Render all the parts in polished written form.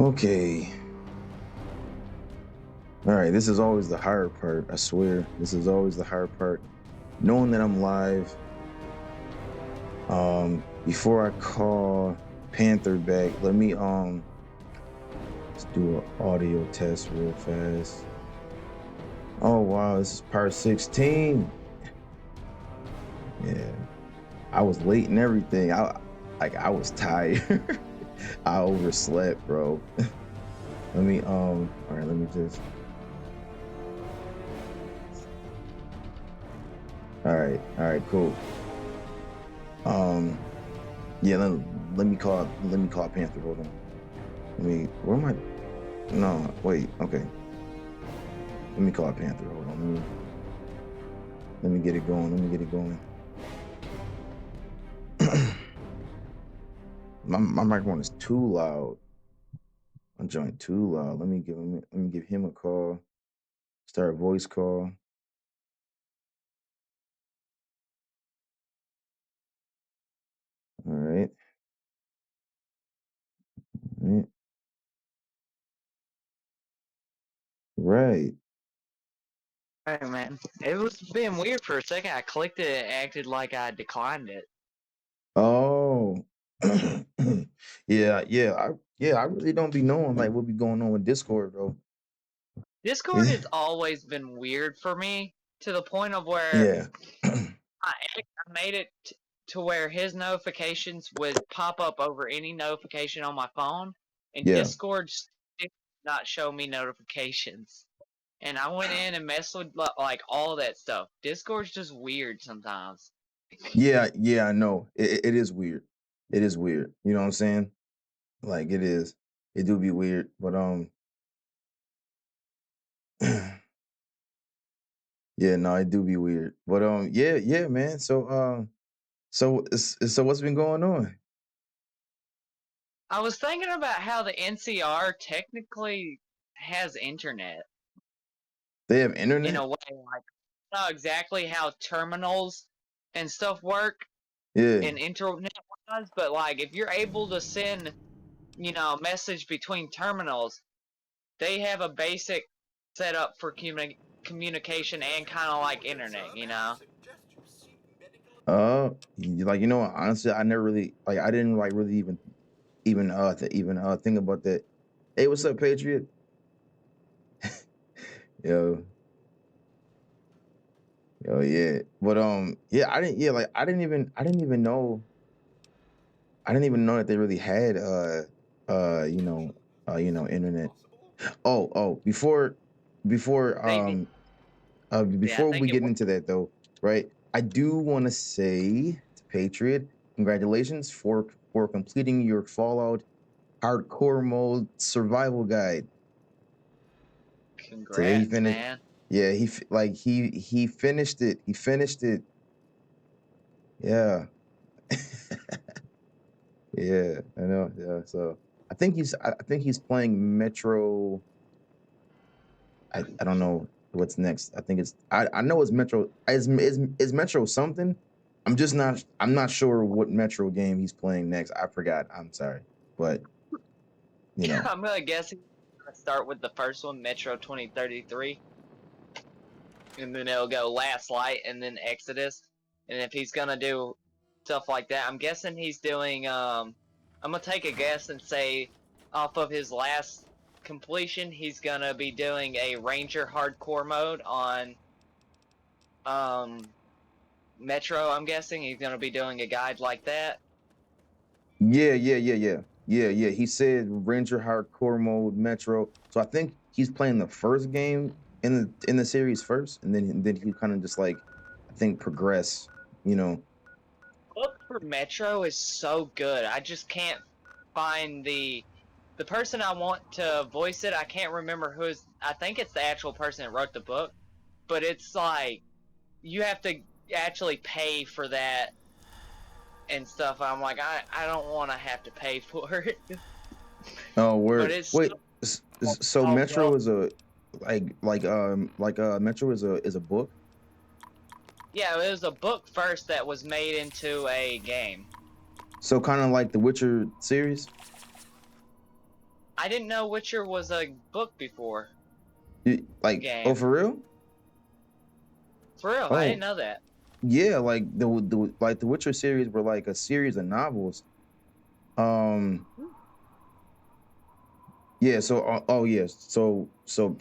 Okay. All right, this is always the hard part. I swear, this is always the hard part. Knowing that I'm live. Before I call Panther back, let me let's do an audio test real fast. Oh wow, this is part 16. Yeah, I was late and everything. I was tired. I overslept, bro. Let me all right, let me just. All right, cool. Yeah, let me call Panther. Hold on. Where am I? No, wait, okay. Let me call Panther. Hold on. Let me get it going. My microphone is too loud. I'm joint too loud. Let me give him a call. Start a voice call. All right. Right. Hey man, it was being weird for a second. I clicked it, it acted like I declined it. Oh. yeah. I really don't be knowing like what be going on with Discord though. Discord has always been weird for me to the point of where Yeah. I made it to where his notifications would pop up over any notification on my phone, and Yeah. Discord did not show me notifications. And I went in and messed with like all that stuff. Discord's just weird sometimes. Yeah, I know. It is weird. It is weird. You know what I'm saying? Like it is. It do be weird, but yeah, no, it do be weird. But yeah, man. So what's been going on? I was thinking about how the NCR technically has internet. They have In internet? a way, like not exactly how terminals and stuff work Yeah. in internet wise, but like if you're able to send, a message between terminals, they have a basic setup for communication and kind of like internet. Like honestly, I never really like I didn't like really even think about that. Hey, what's up, Patriot? Yo, yeah. But yeah, I didn't even know that they really had internet. Before They yeah, I before think we it get works. into that though, right? I do want to say to Patriot, congratulations for completing your Fallout hardcore mode survival guide. Today he Congrats, finished. man. Yeah, he finished it. He finished it. Yeah. Yeah, I know. Yeah, so I think he's playing Metro. I don't know what's next. I think I know it's Metro. Is Metro something? I'm not sure what Metro game he's playing next. I forgot. I'm sorry, but I'm gonna guess he's gonna start with the first one, Metro 2033, and then it'll go Last Light, and then Exodus. And if he's gonna do stuff like that, I'm guessing he's doing. I'm gonna take a guess and say, off of his last completion, he's gonna be doing a Ranger hardcore mode on Metro. I'm guessing he's gonna be doing a guide like that. Yeah. He said Ranger hardcore mode Metro. So I think he's playing the first game in the series first, and then he kind of just like I think progress. You know. Book for Metro is so good. I just can't find the person I want to voice it. I can't remember who's. I think it's the actual person that wrote the book, but it's like you have to actually pay for that and stuff. I'm like, I don't want to have to pay for it. Oh, But word. it's Wait. So oh Metro well, is a Metro is a book. yeah, it was a book first that was made into a game. So kind of like the Witcher series. I didn't know Witcher was a book before. Like, Game. oh, for real? For real, I didn't Oh, know that. yeah. Like the Witcher series were like a series of novels. Um, yeah. So, oh yes. So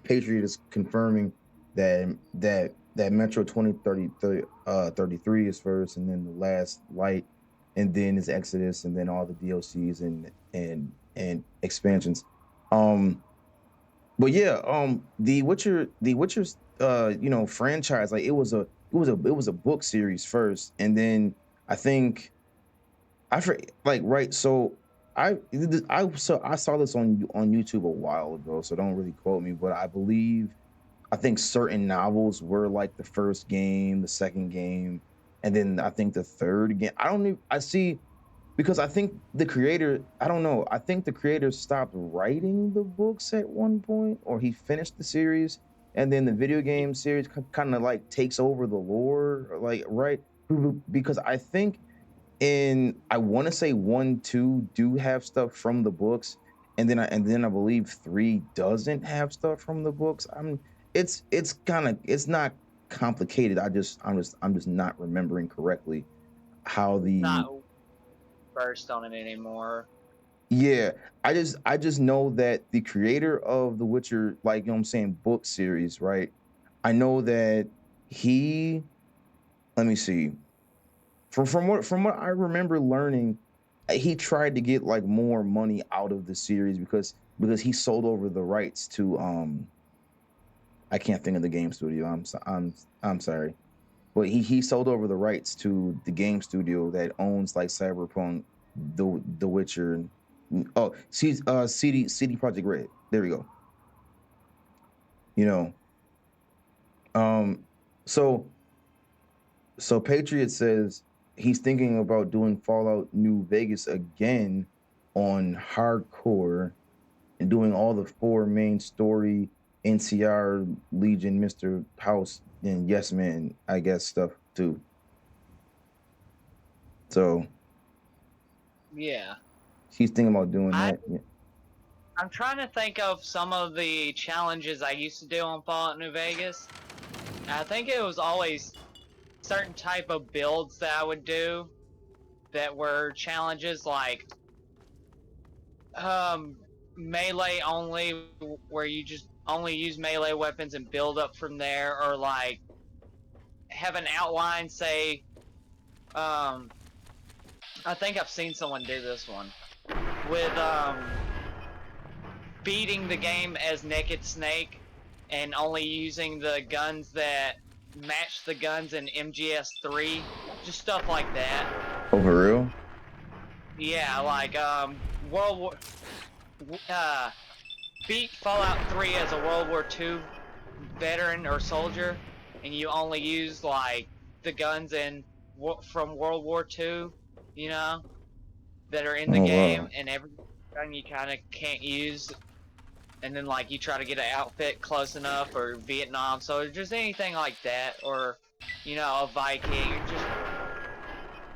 Patriot is confirming that Metro 33 is first, and then the last light, and then is Exodus, and then all the DLCs and expansions. Um, But yeah, the Witcher's franchise, like it was a book series first, and then I think I for like right. So I saw this on YouTube a while ago, so don't really quote me, but I think certain novels were like the first game, the second game, and then I think the third game. I don't even I see because I think the creator, I don't know, I think the creator stopped writing the books at one point, or he finished the series, and then the video game series kind of like takes over the lore, like right? Because I think I want to say 1, 2 do have stuff from the books, and then I believe 3 doesn't have stuff from the books. It's not complicated. I'm just not remembering correctly how Not the versed on it anymore. Yeah, I just know that the creator of The Witcher, like, you know what I'm saying, book series, right? I know that he, let me see. From what I remember learning, he tried to get like more money out of the series because he sold over the rights to I can't think of the game studio. I'm sorry. But he sold over the rights to the game studio that owns like Cyberpunk, The Witcher, and CD Project Red. There we go. You know, um, so so Patriot says he's thinking about doing Fallout New Vegas again on hardcore and doing all the 4 main story, NCR, Legion, Mr. House, and Yes Man, I guess stuff too. So Yeah. she's thinking about doing I that. Yeah. I'm trying to think of some of the challenges I used to do on Fallout New Vegas. I think it was always certain type of builds that I would do that were challenges like melee only, where you just only use melee weapons and build up from there, or like have an outline, say I think I've seen someone do this one with beating the game as Naked Snake and only using the guns that match the guns in MGS3, just stuff like that. Oh, for real? Yeah, like World War beat Fallout 3 as a World War II veteran or soldier, and you only use like the guns from World War II, you know, that are in the Oh, game, wow. and every gun you kind of can't use, and then like you try to get an outfit close enough, or Vietnam, so just anything like that, or you know, a Viking, just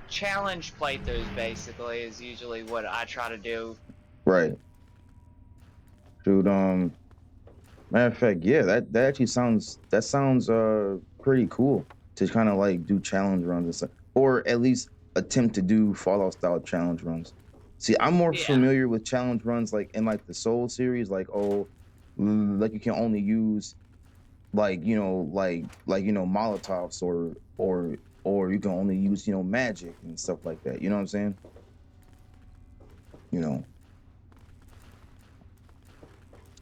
challenge playthroughs basically is usually what I try to do. Right. Dude, matter of fact, yeah, that actually sounds pretty cool to kind of like do challenge runs and stuff, or at least attempt to do Fallout style challenge runs. See, I'm more Yeah, familiar with challenge runs like in like the Soul series, like like you can only use like Molotovs or you can only use magic and stuff like that. You know what I'm saying? You know.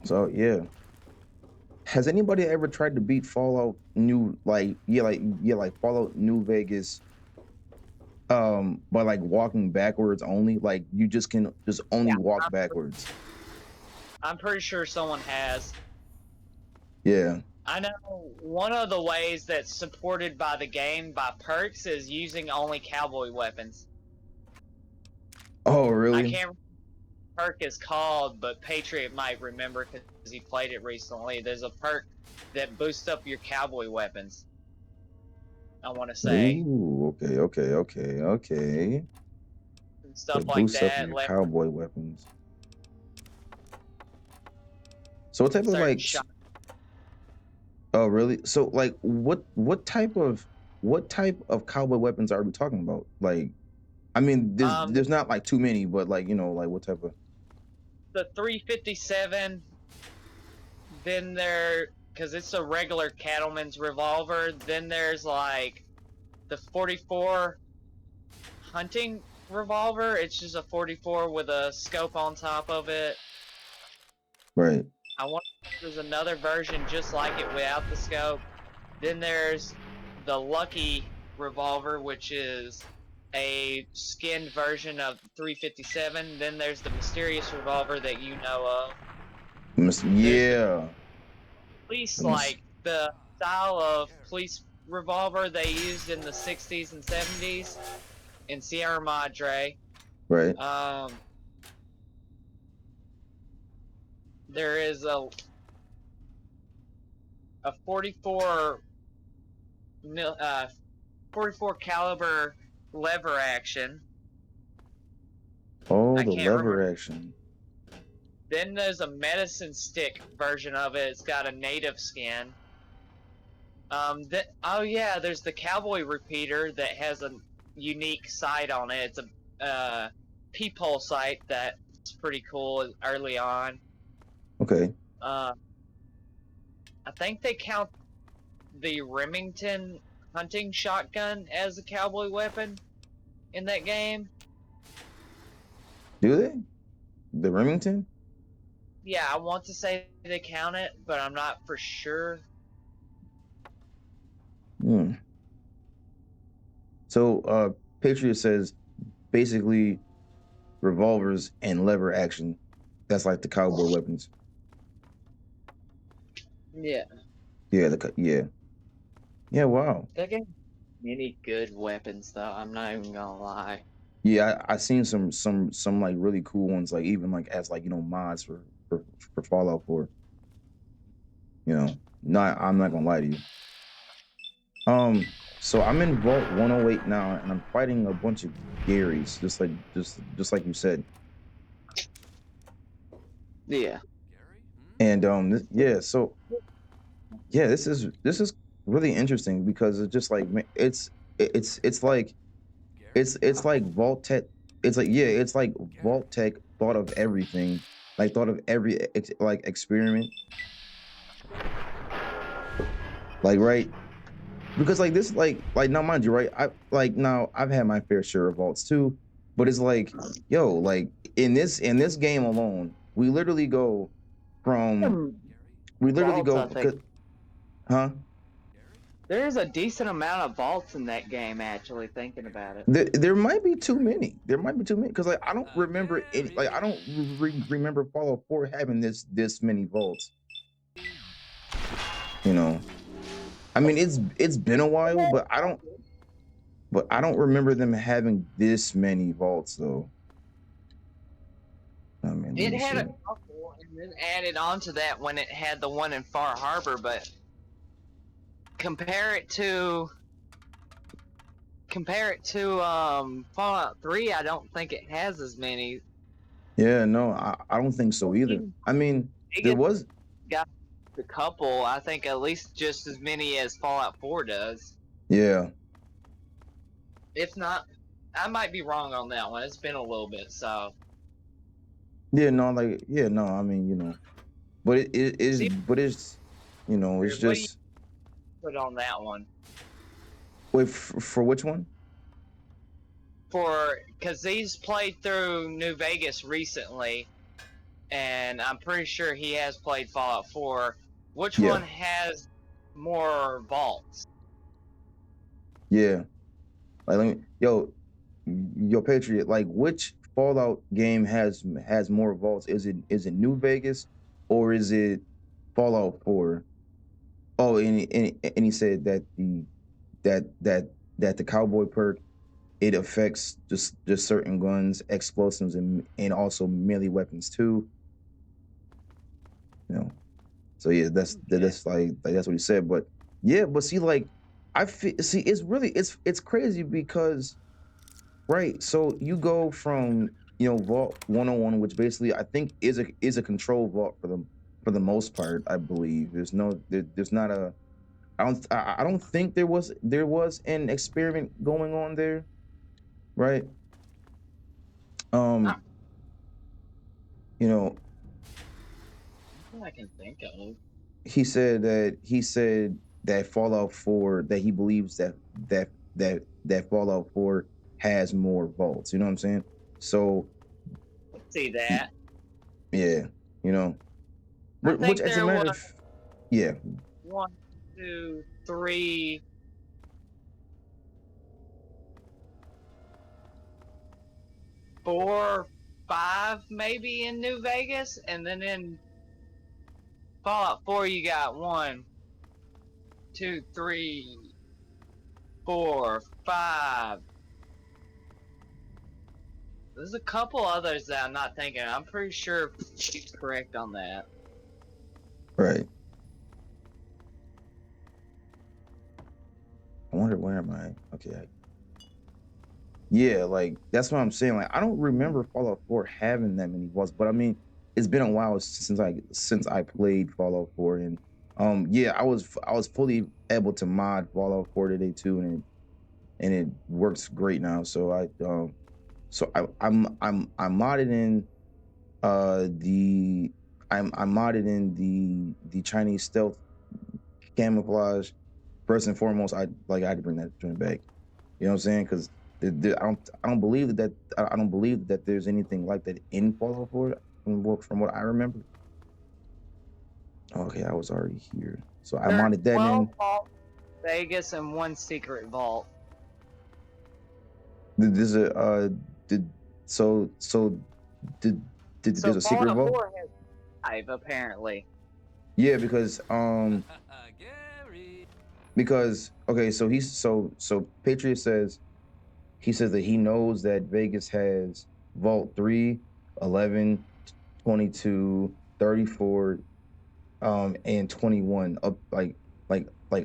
So yeah. Has anybody ever tried to beat Fallout New like Fallout New Vegas by like walking backwards only? Like you just can just only yeah. walk backwards. I'm pretty sure someone has. Yeah. I know one of the ways that's supported by the game by perks is using only cowboy weapons. Oh, I really? can't remember what the perk is called, but Patriot might remember because he played it recently. There's a perk that boosts up your cowboy weapons, I want to say. Ooh, okay. And stuff It like boosts up that. your cowboy weapons. So what type of certain like? shot. Oh, really? So like, what type of cowboy weapons are we talking about? Like, I mean, there's not like too many, but like like what type of? The 357. Then because it's a regular cattleman's revolver. Then there's like the 44 hunting revolver. It's just a 44 with a scope on top of it. Right. I want there's another version just like it without the scope. Then there's the Lucky revolver, which is a skinned version of 357. Then there's the mysterious revolver that you know of. There's the Yeah. police, like the style of police revolver they used in the 60s and 70s in Sierra Madre. Right. There is a 44 44 caliber lever action. Oh, I the can't lever remember. action. Then there's a medicine stick version of it. It's got a native skin. Oh yeah, there's the cowboy repeater that has a unique sight on it. It's a peephole sight that's pretty cool early on. Okay. I think they count the Remington hunting shotgun as a cowboy weapon in that game. Do they? The Remington? Yeah, I want to say they count it, but I'm not for sure. Hmm. So Patriot says basically revolvers and lever action. That's like the cowboy weapons. Yeah. Yeah, yeah, wow. That game many good weapons though, I'm not even gonna lie. Yeah, I seen some like really cool ones, like even like as like mods for Fallout 4. Not I'm not gonna lie to you. So I'm in Vault 108 now, and I'm fighting a bunch of Garys, just like you said. Yeah. And this is really interesting because it's just like it's like it's like Vault Tech. It's like Vault Tech thought of everything, like thought of every like experiment, like right. Because like this, like now, mind you, right? I've had my fair share of vaults too, but it's like, yo, like in this game alone, we literally go Vaults, I think. Huh? There's a decent amount of vaults in that game, actually, thinking about it. There might be too many. There might be too many because like I don't remember any. Like I don't remember Fallout 4 having this many vaults. I mean it's been a while, but I don't remember them having this many vaults though. I mean, it had a couple, and then added on to that when it had the one in Far Harbor, but compare it to Fallout 3, I don't think it has as many. Yeah, no, I don't think so either. I mean, there was got a couple, I think at least just as many as Fallout 4 does. Yeah. If not, I might be wrong on that one. It's been a little bit, so. Yeah, no, like no, I mean, but it is, but it's, it's just. Put on that one. Wait, for which one? Because he's played through New Vegas recently, and I'm pretty sure he has played Fallout 4. Which one has more vaults? Yeah. Like, yo, Patriot, like which Fallout game has more vaults? Is it New Vegas or is it Fallout 4? Oh, and he said that the cowboy perk, it affects just certain guns, explosives, and also melee weapons too. So yeah, that's like that's what he said. But yeah, but see, like see, it's really it's crazy because right. So you go from Vault 101, which basically I think is a control vault for the most part, I believe. There's not a. I don't think there was an experiment going on there, right? Not You know, I can think of. he said that Fallout 4, that he believes that Fallout 4 has more vaults. You know what I'm saying? So See that. yeah, you know, I which think as a there was matter of yeah, 1, 2, 3, 4, 5 maybe in New Vegas, and then in Fallout 4 you got 1, 2, 3, 4, 5. There's a couple others that I'm not thinking. I'm pretty sure she's correct on that. right. I wonder where am I? Okay. Yeah, like that's what I'm saying. Like I don't remember Fallout 4 having that many vaults, but I mean, it's been a while since I played Fallout 4, and yeah, I was fully able to mod Fallout 4 today too, and it works great now. So I modded in the I modded in the Chinese stealth camouflage. First and foremost, I had to bring that joint back. You know what I'm saying? Because I don't believe I don't believe that there's anything like that in Fallout 4 from what I remember. Okay, I was already here, so I There's modded that 12 in. vaults in Vegas and 1 secret vault. There's a did so did So there's a secret Fallout vault? 4 has 5 apparently. Yeah, because okay, so Patriot says that he knows that Vegas has Vault 3, 11, 22, 34, and 21 up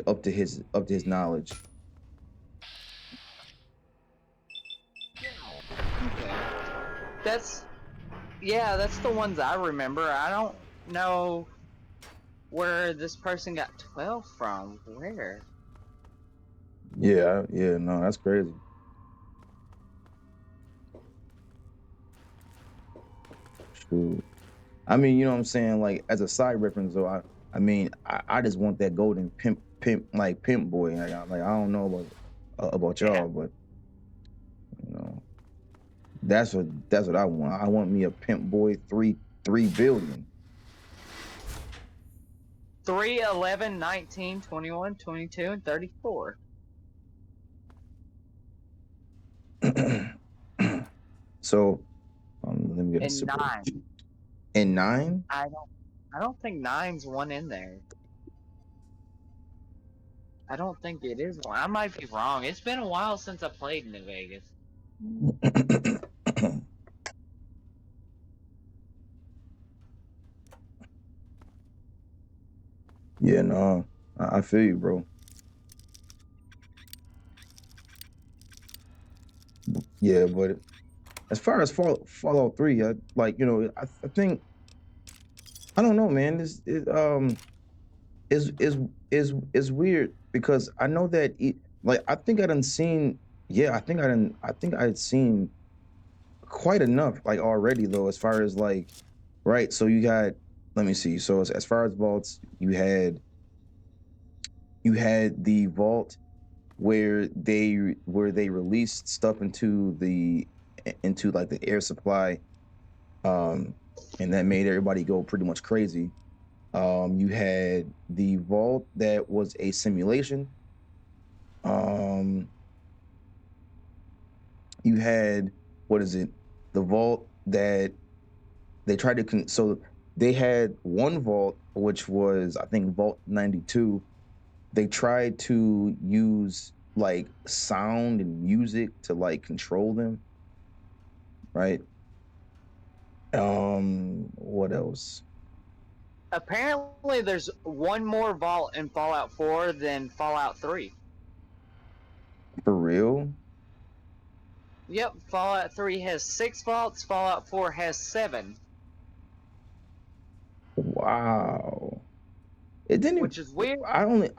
up to his knowledge. Okay. That's the ones I remember. I don't know where this person got 12 from. Where? Yeah, no, that's crazy. Shoot. I mean, you know what I'm saying? Like as a side reference though, I mean, I just want that golden pimp boy. Like I don't know about Yeah. y'all, but you know, that's what I want. I want me a pimp boy 3 billion. 3, 11, 19, 21, 22, and 34. So let me get a And super 9. and 9. I don't think 9's one in there. I don't think it is one. I might be wrong. It's been a while since I played New Vegas. Yeah, no, I feel you, bro. Yeah, but as far as Fallout 3, like you know, I think I don't know, man. This is weird because I know that like I think I done seen. Yeah, I think I had seen quite enough like already though. As far as like, right? So you got. Let me see. So as far as vaults, you had the vault where they released stuff into like the air supply, um and that made everybody go pretty much crazy. You had the vault that was a simulation. um you had, what is it, the vault that they tried to so they had one vault which was, I think, Vault 92. They tried to use like sound and music to like control them, right? What else? Apparently, there's one more vault in Fallout 4 than Fallout 3. For real? Yep, Fallout 3 has 6 vaults, Fallout 4 has 7. Wow. It didn't. which is weird. I only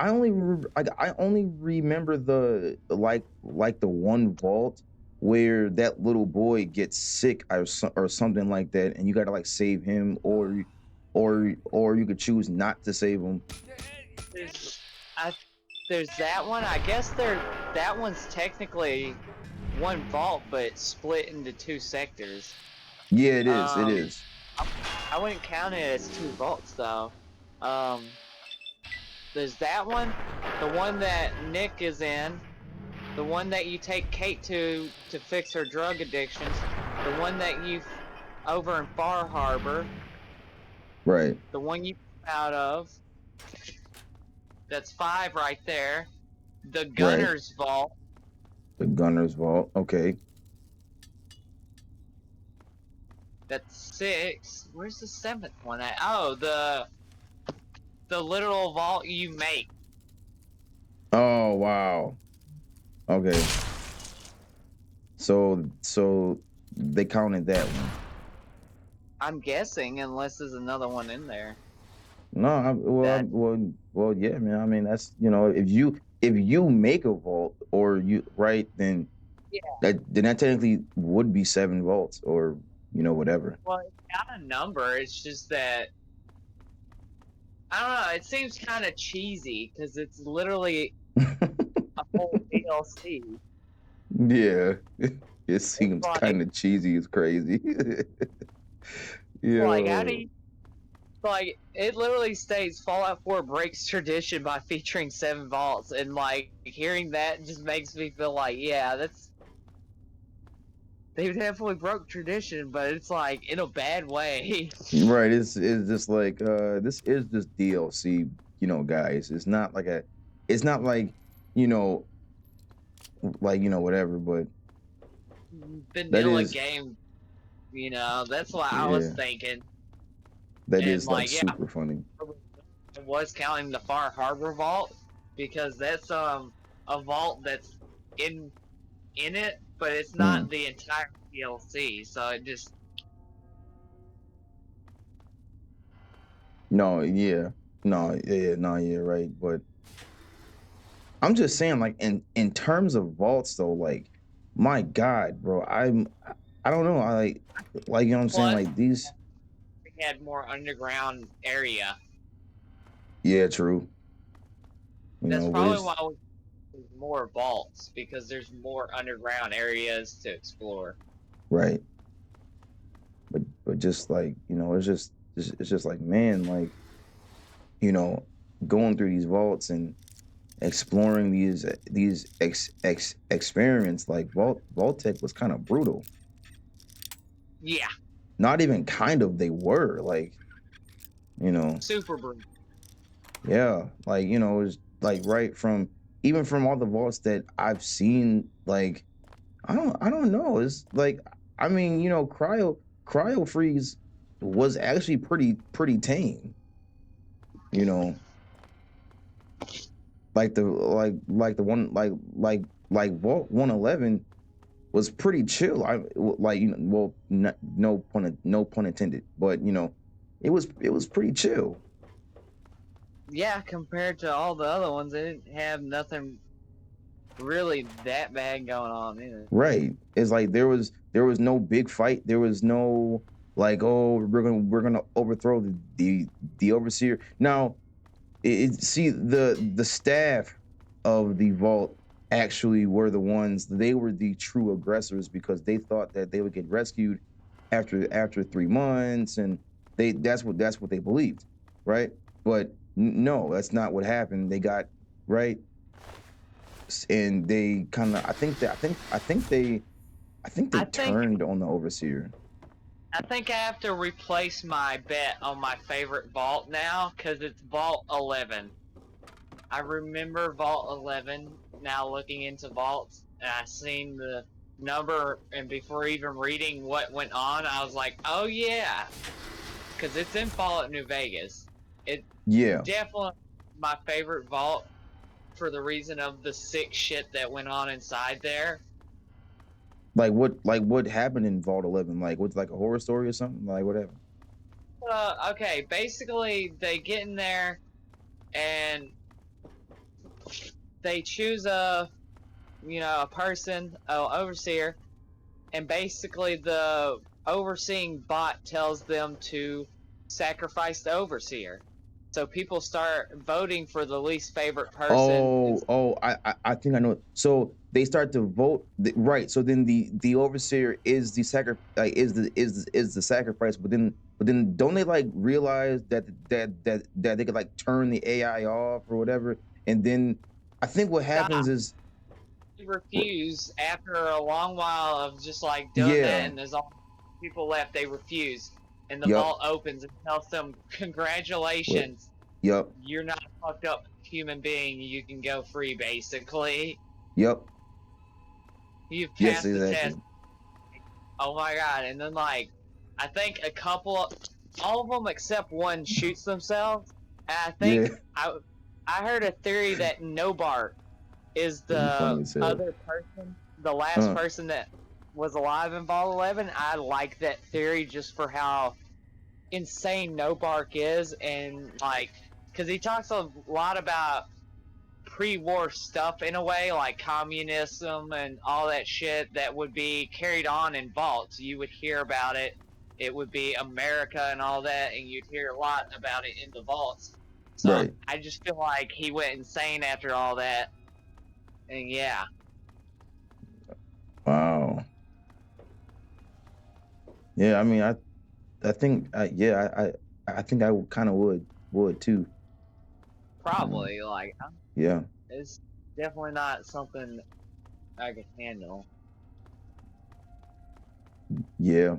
remember the like the one vault where that little boy gets sick or something like that, and you got to like save him, or you could choose not to save him. There's, I, there's that one. I guess that one's technically one vault, but split into two sectors. Yeah, it is. It Um, is. I wouldn't count it as two vaults though. Um, there's that one, the one that Nick is in, the one that you take Kate to fix her drug addictions, the one that you over in Far Harbor, Right. the one you out of. That's 5 right there. The Right. Gunner's Vault. The Gunner's Vault. Okay. That's 6. Where's the 7th one at? Oh, the literal vault you make. Oh wow. Okay. So they counted that one. I'm guessing, unless there's another one in there. No, well, yeah, man. I mean, that's if you make a vault or you right, then Yeah. that technically would be 7 vaults or whatever. Well, it's got a number. It's just that I don't know. It seems kind of cheesy because it's literally a whole DLC. Yeah, it seems It's kind of cheesy. It's crazy. like how do Yo, you like it literally states Fallout 4 breaks tradition by featuring 7 vaults, and like hearing that just makes me feel like, yeah, that's they definitely broke tradition, but it's like in a bad way. right? It's just like this is just DLC, guys. It's not like you know, whatever. But that Vanilla is, game, that's what I was yeah, thinking. that And is like like, yeah, super funny. I was counting the Far Harbor vault because that's a vault that's in it, but it's Mm. not the entire DLC, so it just No, yeah, no, yeah, no, yeah, right. But I'm just saying, like in terms of vaults, though, like my God, bro, I don't know, like you know what I'm saying, plus like these. we had more underground area. Yeah, true. That's But probably it's why there's more vaults, because there's more underground areas to explore. right. But just like it's just like man, like going through these vaults and exploring these experiments, like Vault-Tec was kind of brutal. Yeah, Not even kind of, they were like, you know, super brutal. yeah, like it was like right from even from all the vaults that I've seen, like I don't know. It's like I mean, cryo freeze was actually pretty tame, you know. Like the one like Vault 111 was pretty chill. Like well, no pun intended, but it was pretty chill. Yeah, compared to all the other ones, they didn't have nothing really that bad going on either. Right. It's like there was no big fight. There was no like, oh, we're gonna overthrow the overseer. Now, see the staff of the vault actually were the ones. They were the true aggressors because they thought that they would get rescued after 3 months, and that's what they believed, right? But no, that's not what happened. They got right, and they kind of I think they I think turned on the overseer. I think I have to replace my bet on my favorite vault now because it's Vault 11. I remember Vault 11 now looking into vaults, and I seen the number, and before even reading what went on, I was like, oh yeah, because it's in Fallout New Vegas. It Yeah. definitely my favorite vault for the reason of the sick shit that went on inside there. Like what happened in Vault 11? Like what's like a horror story or something? Like what happened? okay, basically they get in there and they choose a person, overseer, and basically the overseeing bot tells them to sacrifice the overseer. So people start voting for the least favorite person. I think I know. So they start to vote, right? So then the overseer is the is the sacrifice, but then don't they like realize that they could like turn the AI off or whatever, and then I think what happens Stop. is They refuse after a long while of just like doing that, yeah, and there's all people left. They refuse, and the yep, vault opens and tells them, what, "Congratulations, yep, you're not a fucked up human being. You can go free, basically. yep, You've yes, passed the test." exactly, Oh my god! And then I think all of them except one shoots themselves. And I yeah, think I heard a theory that Nobark is that'd be the funny as hell. other person, the last Uh, person that was alive in Vault 11. I like that theory just for how insane Nobark is, and because he talks a lot about pre-war stuff in a way, like communism and all that shit that would be carried on in vaults. You would hear about it. It would be America and all that, and you'd hear a lot about it in the vaults. So right. I just feel like he went insane after all that. And yeah, Wow. Yeah, I mean, I think, yeah, I think I kind of would too. Um, probably yeah, it's definitely not something I could handle. yeah.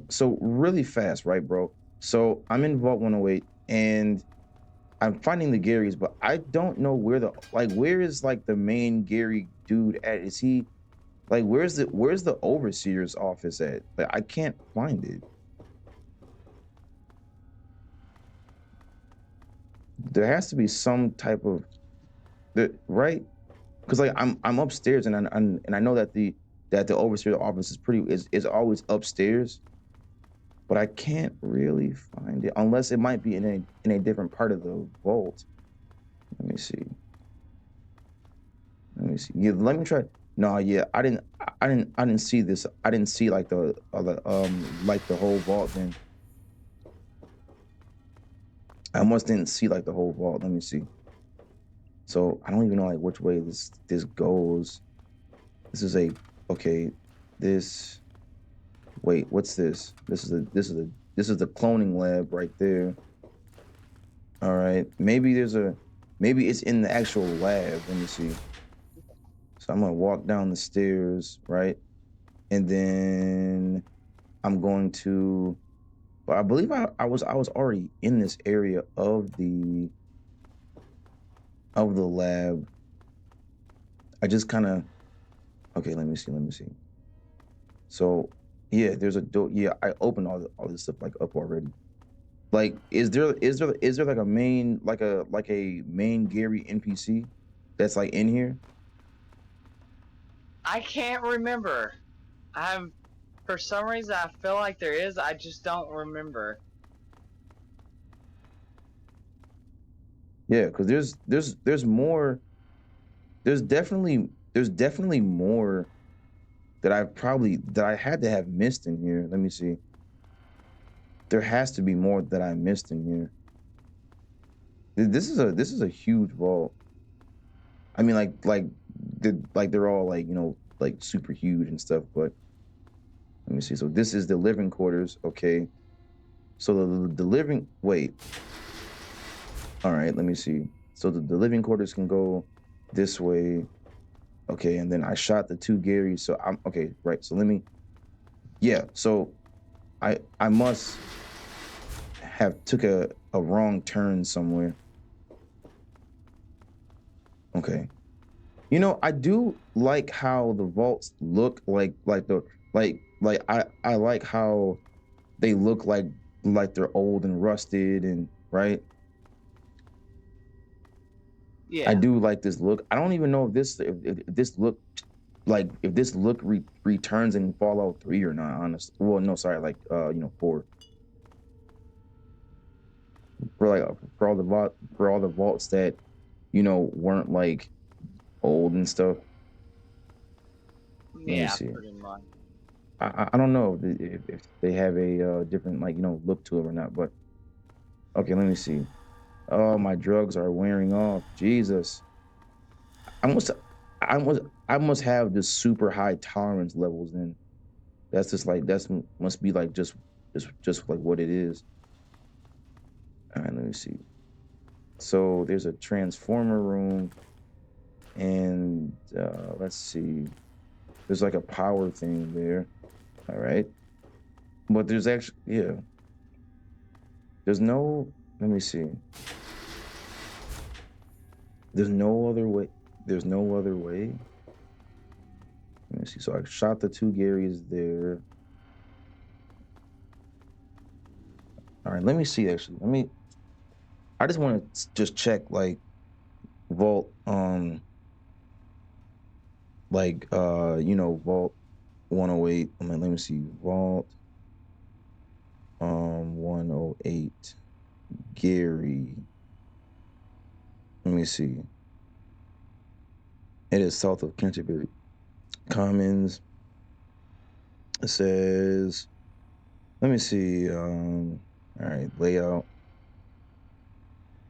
So really fast, right, bro? So I'm in Vault 108, and I'm finding the Garys, but I don't know where is like the main Gary dude at? Is he like where's the overseer's office at? Like I can't find it. There has to be some type of right? Because like I'm upstairs, and I know that the overseer office is always upstairs, but I can't really find it unless it might be in a different part of the vault. Let me see. Let me see. Yeah, let me try. No, yeah, I didn't see this. I didn't see like the like the whole vault. Then I almost didn't see like the whole vault. Let me see. So I don't even know like which way this goes. This is a okay. This wait, what's this? This is the cloning lab right there. All right, maybe it's in the actual lab. Let me see. So I'm gonna walk down the stairs, right, and then I'm going to. But I believe I was already in this area of the lab. I just kind of okay. Let me see. So yeah, there's a door. Yeah, I opened all this stuff like up already. Like, is there like a main like a main Gary NPC that's like in here? I can't remember. I'm For some reason I feel like there is. I just don't remember. Yeah, because there's more. There's definitely more that I had to have missed in here. Let me see. There has to be more that I missed in here. This is a huge vault. I mean, they're all like like super huge and stuff. But let me see. So this is the living quarters. Okay. So the living wait. All right. Let me see. So the living quarters can go this way. Okay, and then I shot the two Garys. So I'm okay. Right. So let me. Yeah. So I must have took a wrong turn somewhere. Okay. I do like how the vaults look I like how they look like they're old and rusted and right. I Yeah. do like this look. I don't even know if this look returns in Fallout 3 or not, honestly. Well, no, sorry, like 4. for all the vaults that weren't like old and stuff. Let me Yeah, see. pretty much. I don't know if they have a different look to it or not, but okay, let me see. Oh, my drugs are wearing off. Jesus, I must I must I must have the super high tolerance levels. Then that's just like must be like just like what it is. All right, let me see. So there's a transformer room, and let's see. There's like a power thing there. All right, but there's actually There's no. Let me see. There's no other way. There's no other way. Let me see. So I shot the 2 Garys there. All right. Let me see. Actually, I just want to just check like Vault. Vault 108. Let me see. Vault 108. Gary. Let me see. It is south of Canterbury Commons. It says. Let me see. All right. Layout.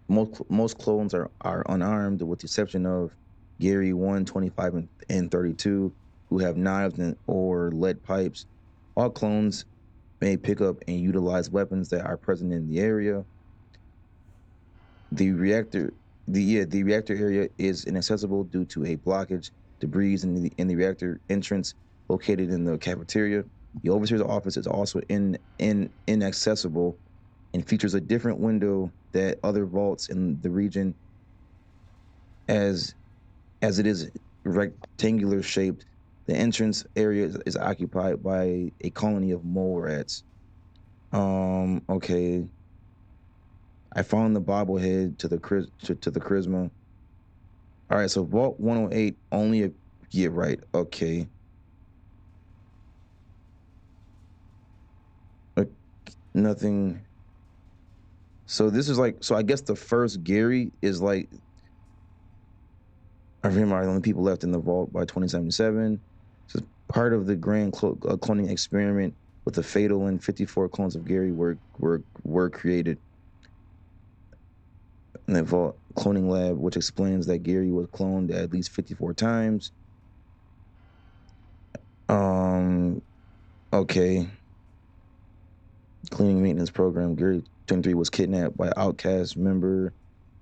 Most clones are unarmed, with the exception of Gary 1, 25, and 32, who have knives or lead pipes. All clones may pick up and utilize weapons that are present in the area. The reactor area is inaccessible due to a blockage, debris in the reactor entrance located in the cafeteria. The overseer's office is also inaccessible and features a different window that other vaults in the region, as it is rectangular shaped. The entrance area is occupied by a colony of mole rats. Okay. I found the bobblehead to the charisma. All right, so Vault 108 only yeah, right. Okay. Nothing. So this is like, so I guess the first Gary is like, I remember the only people left in the vault by 2077. So part of the grand cloning experiment with the fatal and 54 clones of Gary were created in the vault cloning lab, which explains that Gary was cloned at least 54 times. Okay. Cleaning maintenance program. Gary 23 was kidnapped by Outcast member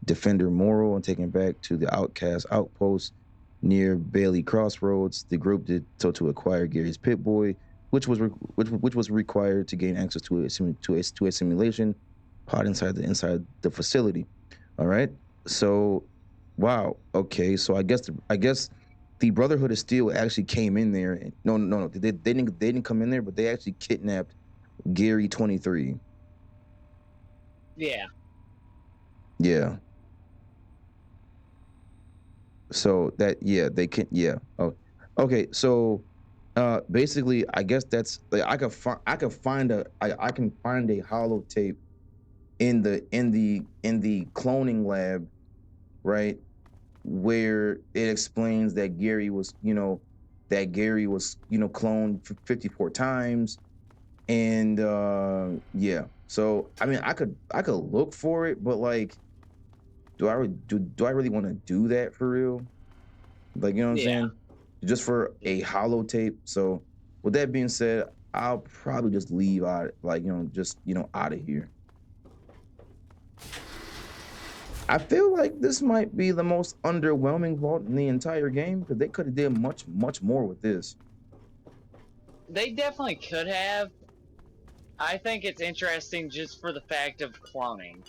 Defender Moral and taken back to the Outcast outpost near Bailey Crossroads. The group did so to acquire Gary's Pit Boy, which was required to gain access to a simulation pod inside the facility. All right. So, wow. Okay. So I guess the Brotherhood of Steel actually came in there. And, no. They didn't come in there, but they actually kidnapped Gary 23. Yeah. Yeah. So they can Oh, okay. So basically I guess that's like I can find a holotape in the cloning lab, right? Where it explains that Gary was, cloned 54 times. And yeah. So I mean I could look for it, but like do I really want to do that for real? Like, you know what I'm Yeah. saying? Just for a holotape. So with that being said, I'll probably just leave out out of here. I feel like this might be the most underwhelming vault in the entire game because they could have did much more with this. They definitely could have. I think it's interesting just for the fact of cloning.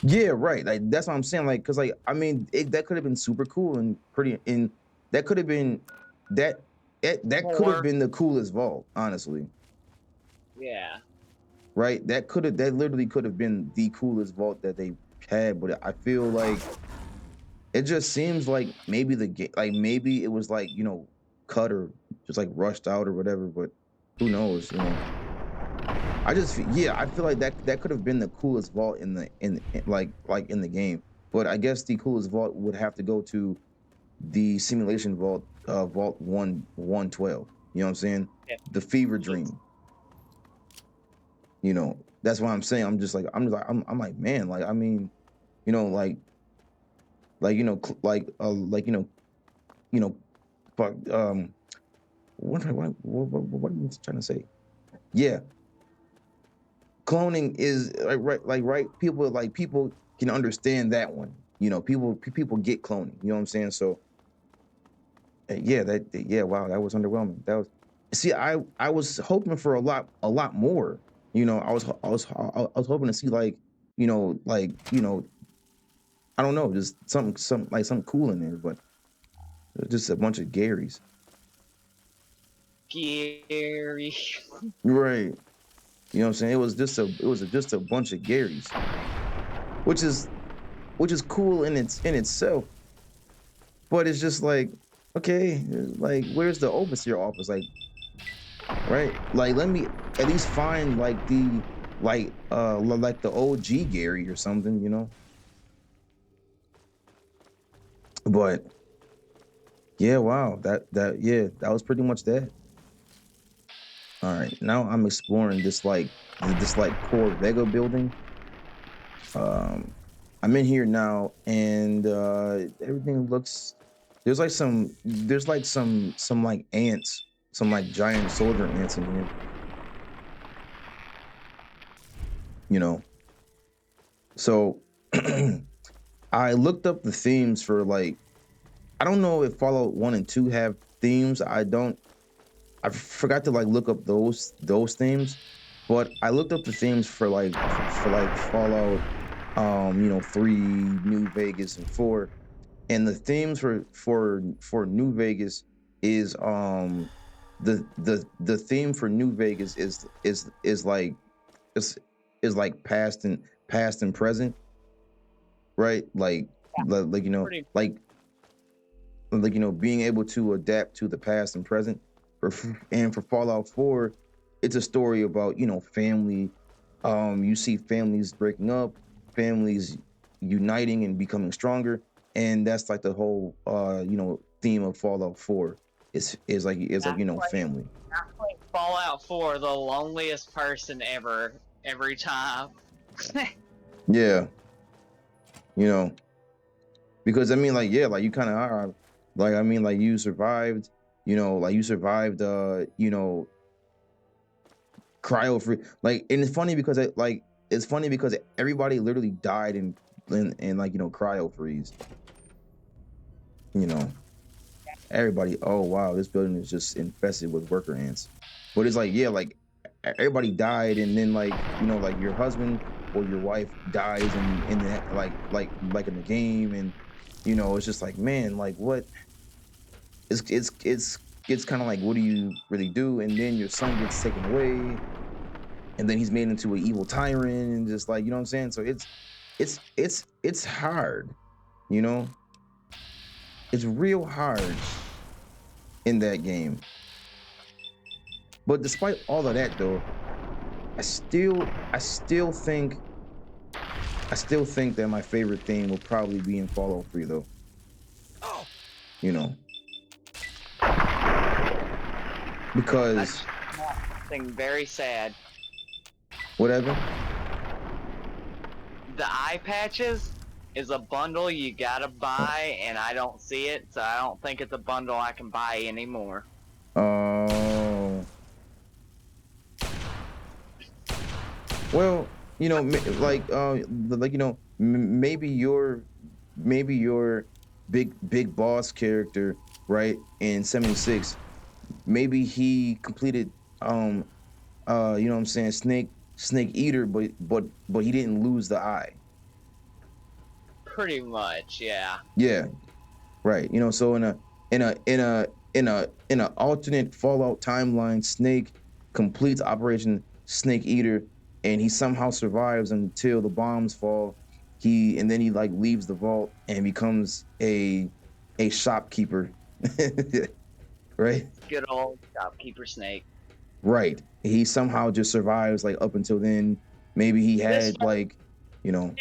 Yeah, right. Like that's what I'm saying. Like, cause like I mean, that could have been super cool and pretty, and that could have been that could have been the coolest vault, honestly. Yeah. Right? That literally could have been the coolest vault that they had, but I feel like it just seems like maybe maybe it was like, cut or just like rushed out or whatever, but who knows, I feel like that could have been the coolest vault in the game. But I guess the coolest vault would have to go to the simulation vault, vault 112. You know what I'm saying? Yeah. The fever dream. You know, that's why I'm saying I'm like, man, like I mean, you know, fuck, what am I trying to say? Yeah, cloning is people can understand that one. You know, people get cloning. You know what I'm saying? So wow, that was underwhelming. That was see, I was hoping for a lot more. You know, I was hoping to see I don't know, just something cool in there, but it was just a bunch of Garys. Gary. Right. You know what I'm saying? It was just a bunch of Garys, which is cool in itself, but it's just like, okay, like where's the overseer office? Like, right? Like let me at least find like the OG Gary or something, you know? But yeah, wow, that was pretty much that. All right, now I'm exploring this core Vega building. I'm in here now, and everything looks. There's like ants, some like giant soldier ants in here. You know, so I looked up the themes for I don't know if Fallout 1 and 2 have themes. I forgot to look up those themes, but I looked up the themes for Fallout 3, New Vegas, and 4. And the themes for New Vegas is the theme for New Vegas is is like past and present, right? Pretty Being able to adapt to the past and present. And for Fallout 4, it's a story about family. You see families breaking up, families uniting and becoming stronger, and that's like the whole theme of Fallout 4 family. I played Fallout 4, the loneliest person ever, every time. Yeah, because I mean, you kind of are, I mean, you survived, cryo free, and it's funny because everybody literally died in cryo freeze. Everybody. Oh wow, this building is just infested with worker ants. But it's everybody died, and then your husband or your wife dies in the in the game, and it's just like, man, what? It's kind of like, what do you really do? And then your son gets taken away, and then he's made into an evil tyrant, and just you know what I'm saying. So it's hard, it's real hard in that game. But despite all of that, though, I still think that my favorite theme will probably be in Fallout 3, though. Because something very sad. Whatever. The eye patches is a bundle you gotta buy, and I don't see it, so I don't think it's a bundle I can buy anymore. Oh. Well, maybe your big boss character, right, in 76, maybe he completed what I'm saying, snake eater, but he didn't lose the eye. Pretty much, yeah. Yeah, right. So in a alternate Fallout timeline, Snake completes Operation Snake Eater, and he somehow survives until the bombs fall. And then he leaves the vault and becomes a shopkeeper. Right? Good old shopkeeper Snake. Right. He somehow just survives like up until then. Maybe he This had like, you know,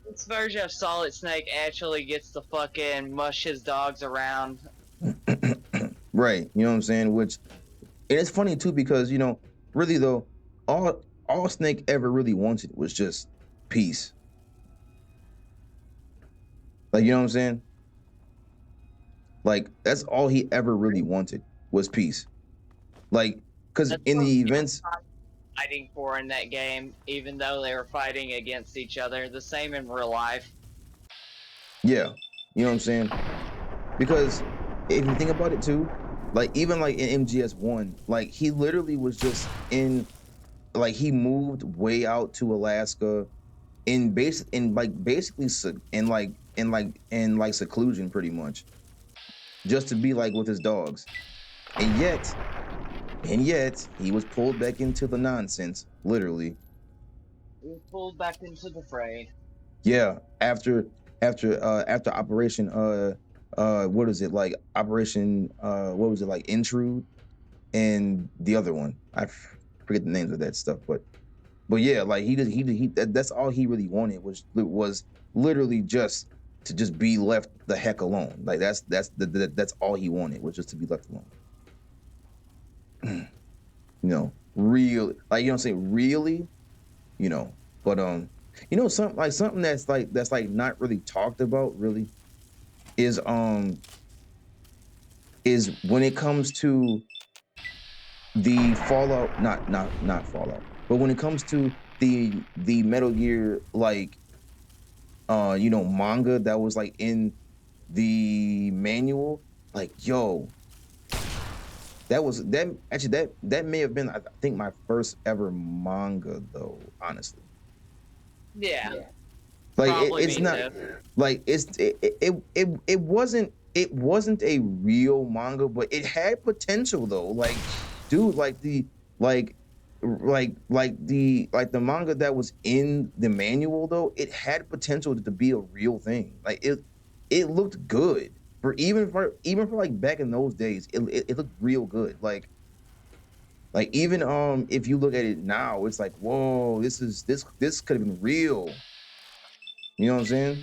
this version of Solid Snake actually gets to fucking mush his dogs around. right. You know what I'm saying? Which, and it's funny too because really though, all Snake ever really wanted was just peace. Like, you know what I'm saying? Like that's all he ever really wanted was peace. Like, because That's in what the they were events, fighting for in that game, even though they were fighting against each other. The same in real life. yeah, you know what I'm saying? Because if you think about it too, like even like in MGS1, like he literally was just in, like he moved way out to Alaska in like basically in like seclusion pretty much, just to be like with his dogs. And yet, he was pulled back into the nonsense, literally. He was pulled back into the fray. Yeah, after Operation what is it like Operation what was it like Intrude and the other one forget the names of that stuff, but yeah, like that's all he really wanted was literally just to just be left the heck alone. Like that's all he wanted was just to be left alone. Real, like, you know what I'm saying, really, you know but something that's like not really talked about really is when it comes to the Fallout, not Fallout, but when it comes to the Metal Gear, like manga that was like in the manual, like, yo, that may have been, I think, my first ever manga though, honestly. Yeah, Like probably it's me not too. like it wasn't a real manga, but it had potential though. Like, dude, like like the manga that was in the manual though, it had potential to be a real thing. Like it looked good for even for like back in those days. It looked real good. Like even if you look at it now, it's like, whoa, this could have been real. You know what I'm saying?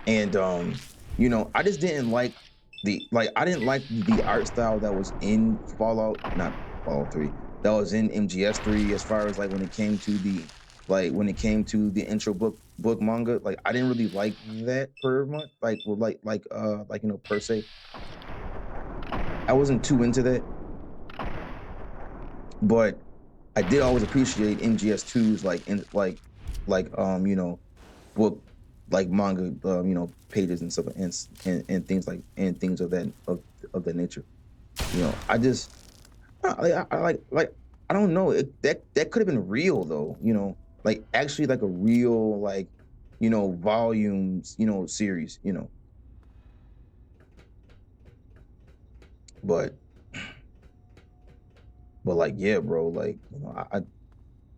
And I just didn't like I didn't like the art style that was in not Fallout 3, that was in MGS3, as far as like when it came to the intro book manga. Like I didn't really like that per much, per se. I wasn't too into that, but I did always appreciate MGS2's book, like manga, pages and stuff, and things of that nature. I just I don't know, that could have been real though. Like actually like a real volumes series. But like, yeah, bro, like,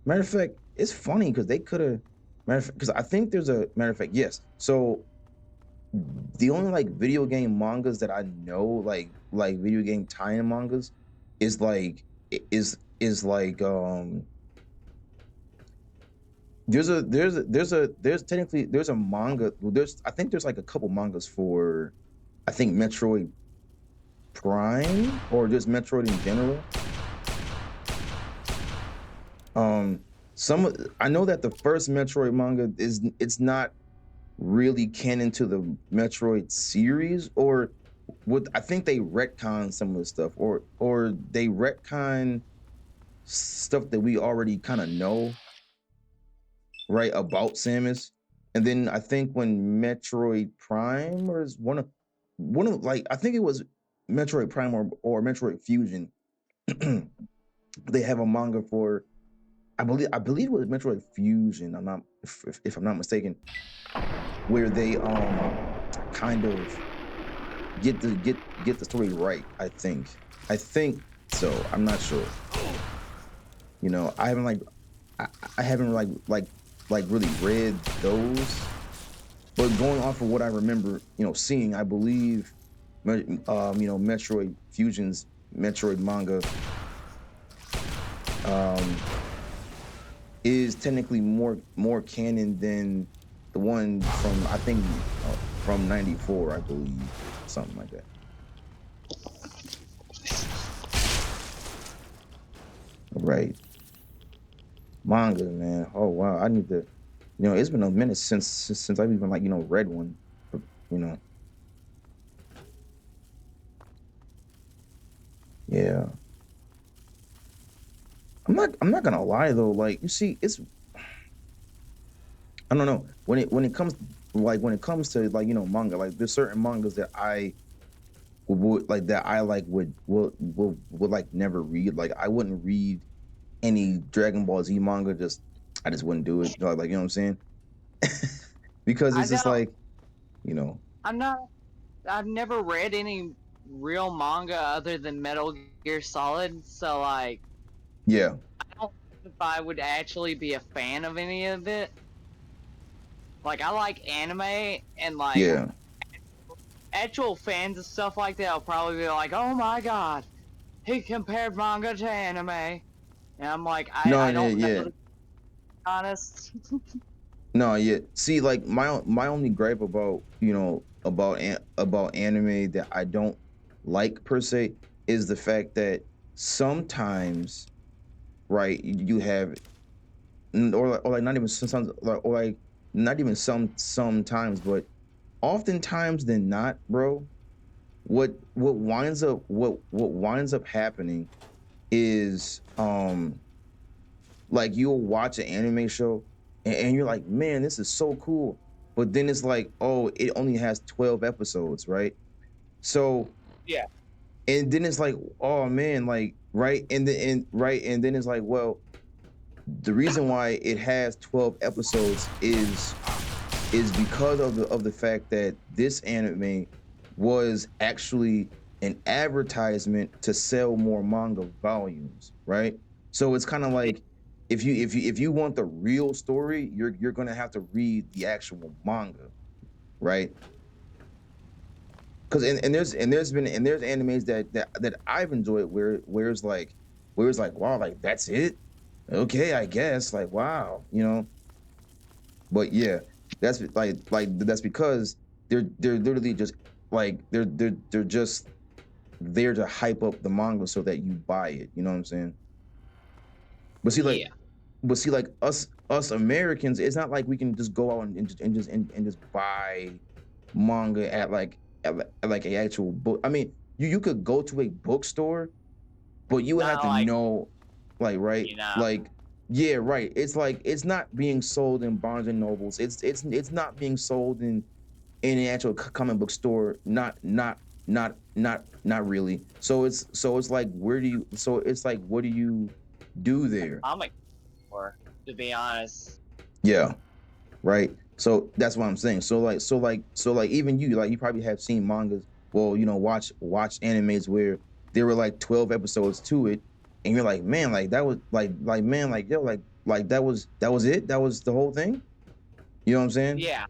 matter of fact, it's funny because they could have, because I think there's a matter of fact, yes. So the only like video game mangas that I know, like video game tie-in mangas, is like is like there's technically there's a manga. Well, I think there's like a couple mangas for, I think, Metroid Prime or just Metroid in general. I know that the first Metroid manga it's not really canon to the Metroid series, or what, I think they retcon some of the stuff, or they retcon stuff that we already kind of know, right, about Samus. And then I think when Metroid Prime, or is one of like, I think it was Metroid Prime or Metroid Fusion, they have a manga for, I believe it was Metroid Fusion. I'm not, if I'm not mistaken, where they kind of get the story right. I think so. I'm not sure. I haven't I haven't really read those, but going off of what I remember, seeing, I believe, Metroid Fusion's Metroid manga is technically more canon than the one from, I think, from 94, I believe, something like that. Right. Manga, man. Oh wow, I need to. It's been a minute since I've even read one. You know. Yeah. I'm not gonna lie though. Like, you see, I don't know, when it comes to manga, like there's certain mangas that I would like never read. Like, I wouldn't read any Dragon Ball Z manga. I just wouldn't do it. Like, you know what I'm saying? Because I it's just don't. like, you know. I'm not. I've never read any real manga other than Metal Gear Solid, so like, Yeah. I don't know if I would actually be a fan of any of it. Like, I like anime, and like Yeah. actual fans of stuff like that will probably be like, "Oh my god, he compared manga to anime," and I'm like, No, I yeah, don't know, yeah. to be honest. No, yeah. See, like my only gripe about about anime that I don't like per se is the fact that sometimes, right, you have, or like not even sometimes, or like not even sometimes, but oftentimes than not, bro. What winds up happening is like, you'll watch an anime show and you're like, man, this is so cool. But then it's like, oh, it only has 12 episodes, right? So, Yeah. and then it's like, oh man, like, right, and then it's like, well, the reason why it has 12 episodes is because of the fact that this anime was actually an advertisement to sell more manga volumes, right? So it's kind of like, if you want the real story, you're gonna have to read the actual manga, right? Because there's animes that I've enjoyed where it's like, wow, like, that's it, okay, I guess, like, wow, but yeah, that's because they're literally just like, they're just there to hype up the manga so that you buy it. You know what I'm saying? But see, like, Yeah. us Americans, it's not like we can just go out and just buy manga at like a actual book. I mean, you could go to a bookstore, but you would have Not to like, know, like, right, you know. like, yeah, right. It's like, it's not being sold in Barnes and Nobles. It's not being sold in an actual comic book store. Not really. So it's like, where do you? So it's like, what do you do there? Comic for, to be honest. Yeah, right. So that's what I'm saying. So like even you probably have seen mangas. Well, watch animes where there were like 12 episodes to it, and you're like, man, like, that was like man, like, yo, like that was it. That was the whole thing. You know what I'm saying? Yeah.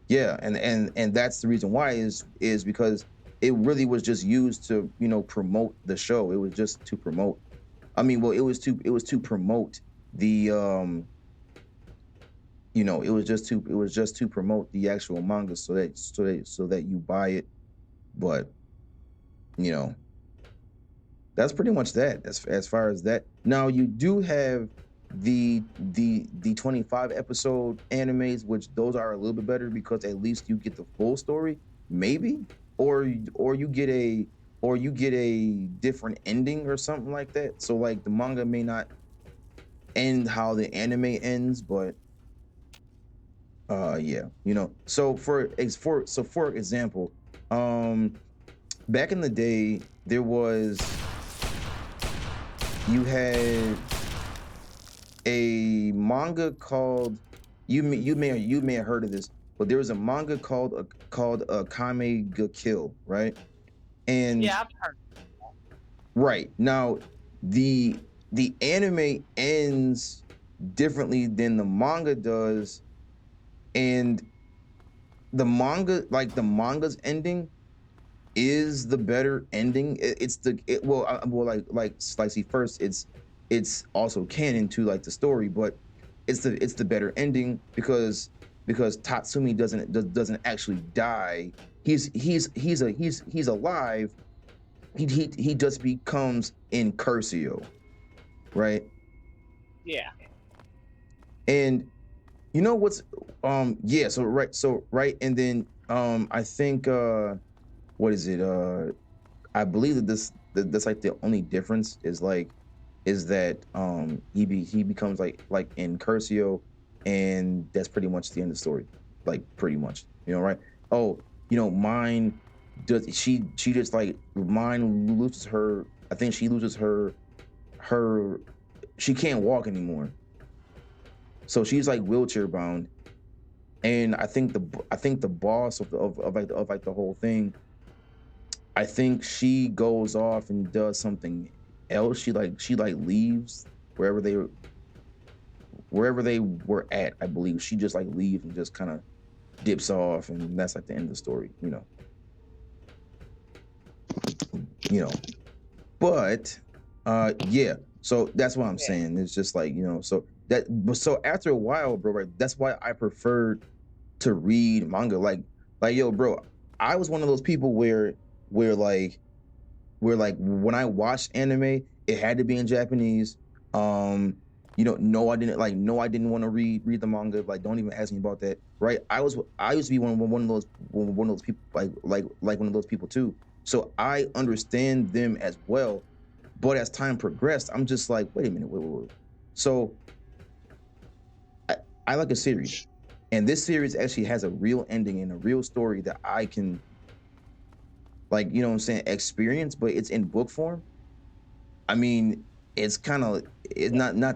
Yeah, and that's the reason why is because it really was just used to promote the show. It was just to promote. I mean, well, it was to promote the it was just to promote the actual manga so that you buy it. But you know that's pretty much that, as far as that. Now, you do have the 25 episode animes, which those are a little bit better because at least you get the full story, maybe, or you get a different ending or something like that. So, like, the manga may not end how the anime ends, but yeah, so for example, back in the day, you had a manga called, you may have heard of this, but there was a manga called Kame ga Kill, right? And Yeah, I've heard. right now, the the anime ends differently than the manga does, and the manga's ending is the better ending. See, first it's also canon to like the story, but it's the better ending because Tatsumi doesn't actually die. He's alive. He just becomes Incursio, right? Yeah. And you know what's yeah, so right, and then I think what is it? I believe that that's like the only difference is that he becomes like Incursio, and that's pretty much the end of the story. Like pretty much, right? Oh, mine does she just like mine loses her, I think she loses her she can't walk anymore. So she's like wheelchair bound. And I think the boss of like the whole thing, I think she goes off and does something else. She leaves wherever they were at. I believe she just like leaves and just kind of dips off, and that's like the end of the story. But yeah. So that's what I'm saying. It's just like so after a while, bro. Right. That's why I preferred to read manga. Like yo, bro. I was one of those people where when I watched anime, it had to be in Japanese. No, I didn't want to read the manga. Like, don't even ask me about that. Right? I used to be one of those people, like one of those people too. So I understand them as well. But as time progressed, I'm just like, wait a minute, wait. So I like a series, and this series actually has a real ending and a real story that I can, like, what I'm saying, experience, but it's in book form. I mean, it's not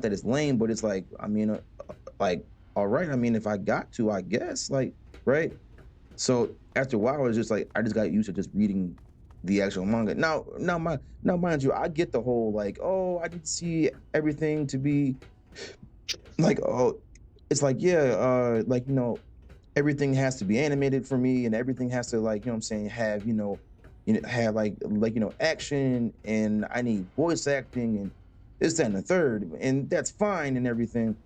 that it's lame, but it's like, I mean, like, all right. I mean, if I got to, I guess, like, right. So after a while, it's just like I just got used to just reading the actual manga. Now, mind you, I get the whole like, oh, I didn't see everything to be like, oh, it's like, yeah, like, everything has to be animated for me, and everything has to, like, what I'm saying, have, have like action, and I need voice acting and this, that, and the third, and that's fine and everything.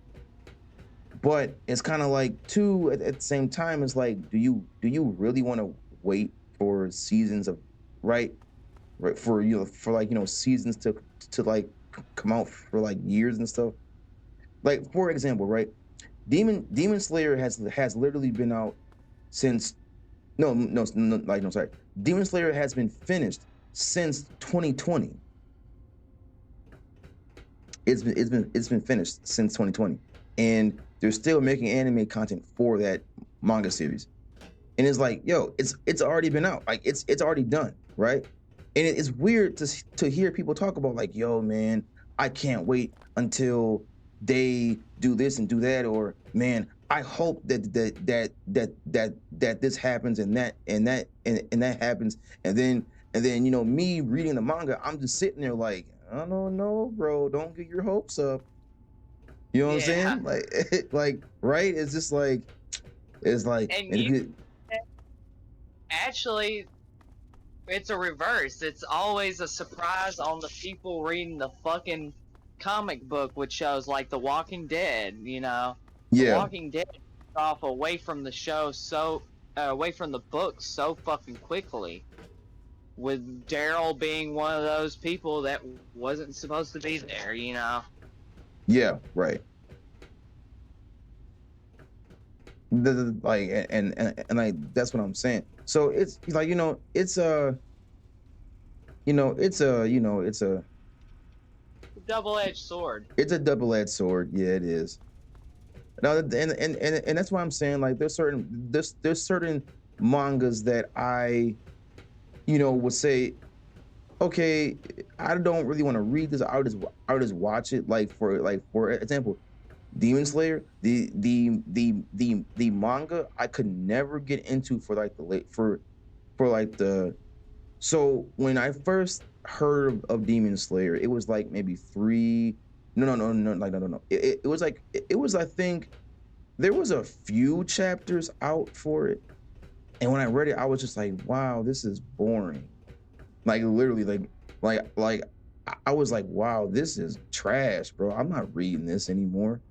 But it's kind of like too at the same time, it's like, do you really want to wait for seasons of right for for like seasons to like come out for like years and stuff? Like, for example, right? Demon Slayer has literally been out since no, sorry. Demon Slayer has been finished since 2020. It's been finished since 2020, and they're still making anime content for that manga series. And it's like, yo, it's already been out, like it's already done, right? And it's weird to hear people talk about like, yo, man, I can't wait until they do this and do that, or man, I hope that this happens and that happens, and then me reading the manga, I'm just sitting there like, I don't know, bro, don't get your hopes up. You know what I'm saying? Like, like, right? It's just like, it's like, and actually, it's a reverse. It's always a surprise on the people reading the fucking comic book, which shows like The Walking Dead. The yeah, Walking Dead off away from the show away from the book so fucking quickly. With Daryl being one of those people that wasn't supposed to be there. yeah, right. Like, and like, that's what I'm saying. So it's like, it's it's a Double-edged sword. it's a double-edged sword. Yeah, it is. Now, and that's why I'm saying, like, there's certain mangas that I would say, okay, I don't really want to read this. I'll just watch it. Like, for example, Demon Slayer, the manga I could never get into for like the late for like the so when I first heard of Demon Slayer, it was like maybe three. No, like no. It was it was, I think there was a few chapters out for it, And when I read it, I was just like, wow, this is boring. Like literally, like I was like, wow, this is trash, bro. I'm not reading this anymore.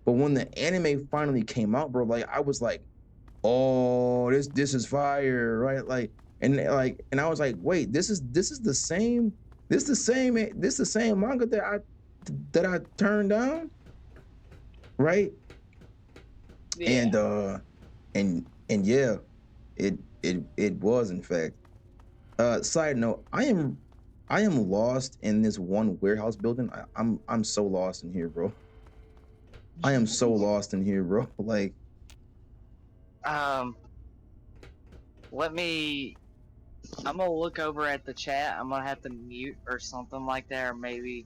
But when the anime finally came out, bro, like I was like, oh, this is fire, right? And I was like, wait, this is the same, this the same manga that I turned down, right? Yeah. And yeah, it was in fact. Side note, I am lost in this one warehouse building. I'm so lost in here, bro. I am so lost in here, bro. Like, Let me. I'm gonna look over at the chat. I'm gonna have to mute or something like that, or maybe.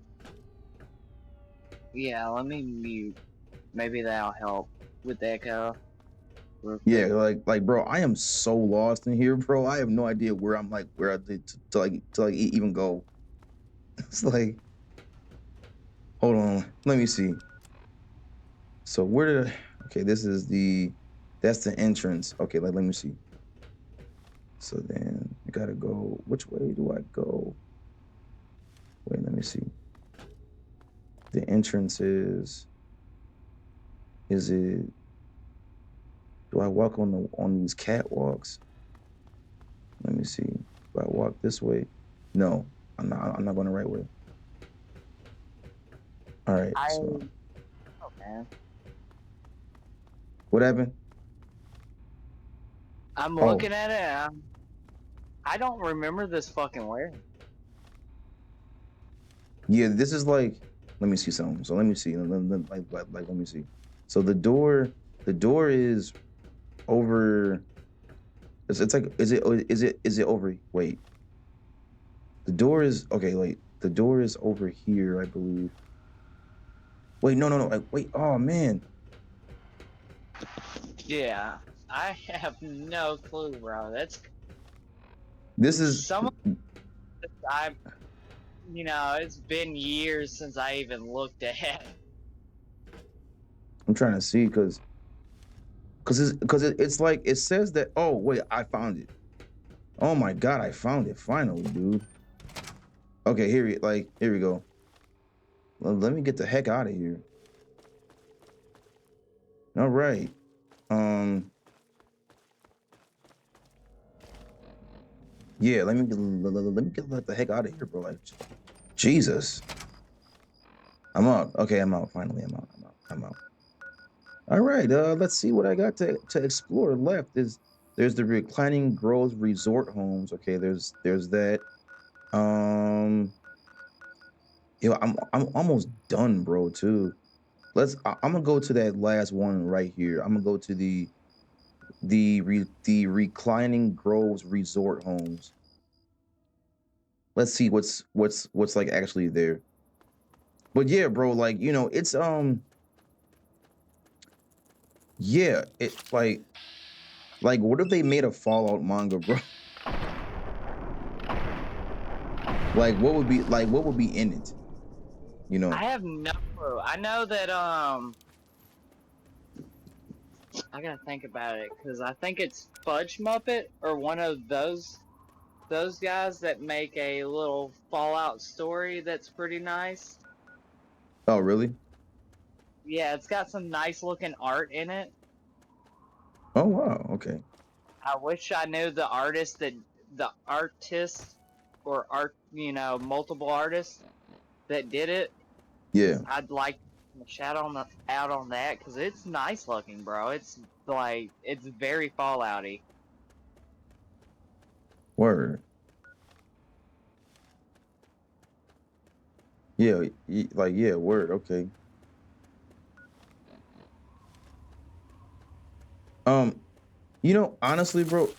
Yeah, let me mute. Maybe that'll help with the echo. yeah, like, bro, I am so lost in here, bro. I have no idea where I'm like, where I did to even go. It's like, hold on, let me see. So where did okay, that's the entrance. Okay, like let me see. So then I gotta go. Which way do I go? Wait, let me see. The entrance is it, do I walk on these catwalks? Let me see. Do I walk this way? No, I'm not going the right way. All right. So Okay. what happened? I'm Oh, looking at it. I don't remember this fucking where. yeah, this is like, let me see something. So let me see. Let me see. So the door is over. It's like, is it over? Wait, the door is okay. Wait, the door is over here, I believe. Wait, no. Wait, oh man. Yeah, I have no clue, bro. That's This is, some of I. It's been years since I even looked at. I'm trying to see it's like, it says that, oh wait, I found it. Oh my god, I found it finally, dude. Okay, here we go. Let me get the heck out of here. All right. Yeah, let me get the heck out of here, bro. Like, Jesus. I'm out. Okay, I'm out. Finally, I'm out. All right. Let's see what I got to explore. Left there's the reclining groves resort homes. Okay, there's that. I'm almost done, bro. Too. I'm gonna go to that last one right here. I'm gonna go to the reclining groves resort homes. Let's see what's like actually there. But yeah, bro, like, it's yeah, it like what if they made a Fallout manga, bro? Like what would be in it? I have no clue. I know that I gotta think about it because I think it's Fudge Muppet or one of those guys that make a little Fallout story that's pretty nice. Oh, really? Yeah, it's got some nice looking art in it. Oh, wow. Okay. I wish I knew the artist or multiple artists that did it. Yeah. I'd like to shout out on that because it's nice looking, bro. It's very Fallouty. Word. Yeah, yeah, word. Okay. Honestly, bro,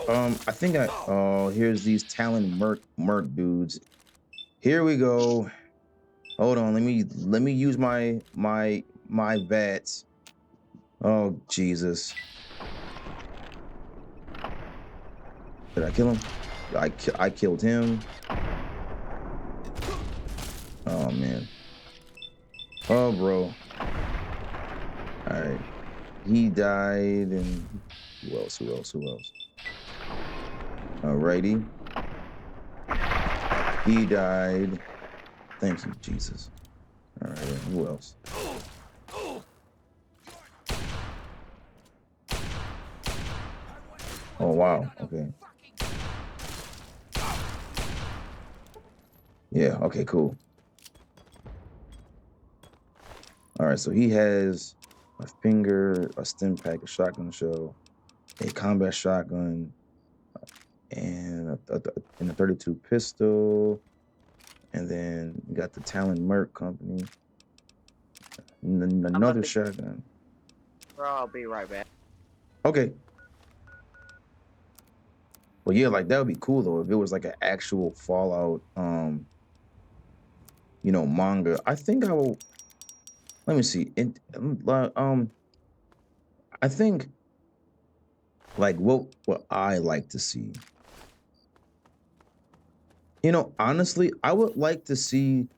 I think here's these Talon Merc dudes. Here we go. Hold on, let me use my VATS. Oh, Jesus. Did I kill him? I killed him. Oh man. Oh, bro. All right. he died, and who else? Alrighty. He died. Thank you, Jesus. All right, who else? Oh, wow. Okay. Yeah, okay, cool. All right, so he has a finger, a stim pack, a shotgun shell, a combat shotgun, and a 32 pistol. And then you got the Talon Merc Company. Another shotgun. Bro, I'll be right back. Okay. Well, yeah, like that would be cool though if it was like an actual Fallout, manga. I think I will. Let me see. I think like what I like to see. Honestly, I would like to see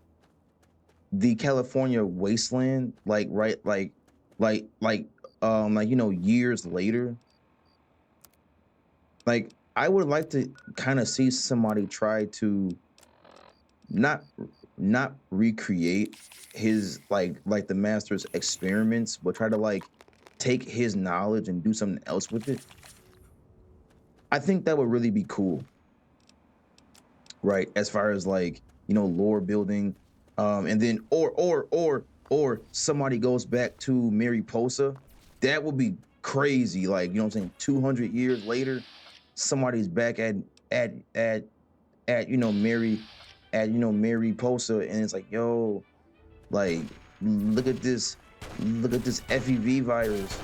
the California wasteland, like right, years later. Like I would like to kind of see somebody try to not not recreate his like the master's experiments, but try to like take his knowledge and do something else with it. I think that would really be cool, right? As far as like, lore building, and then or somebody goes back to Mariposa, that would be crazy. Like, you know what I'm saying? 200 years later, somebody's back at at Mariposa, and it's like, yo, like, look at this FEV virus.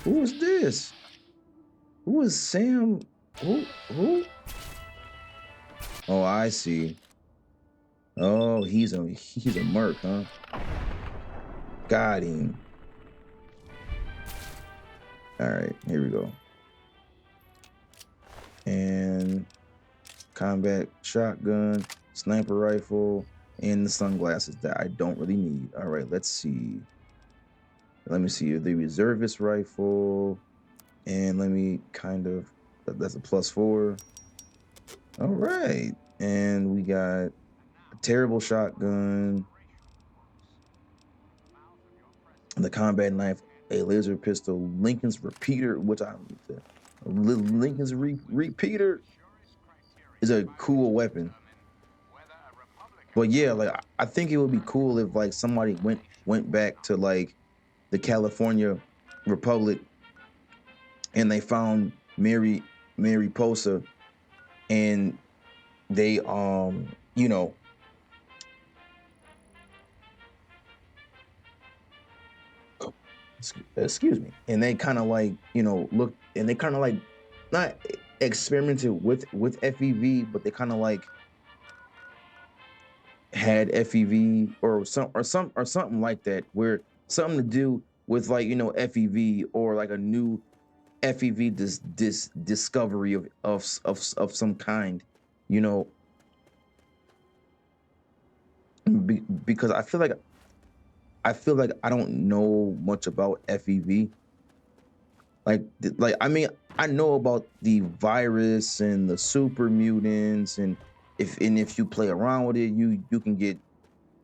Who is this? Who is Sam? Who? Oh, I see. Oh, he's a merc, huh? Got him. All right, here we go. And combat shotgun, sniper rifle, and the sunglasses that I don't really need. All right, let's see. Let me see the reservist rifle, and let me that's a +4. All right, and we got a terrible shotgun, the combat knife, a laser pistol, Lincoln's repeater, which Lincoln's repeater is a cool weapon. But yeah, like I think it would be cool if like somebody went back to like the California Republic and they found Mariposa, and they excuse me, and they kind of like look, and they kind of like not experimented with FEV, but they kind of like had FEV or something like that, where something to do with like FEV, or like a new FEV discovery of some kind, you know, because I feel like I don't know much about FEV. Like I mean, I know about the virus and the super mutants, and if you play around with it, you can get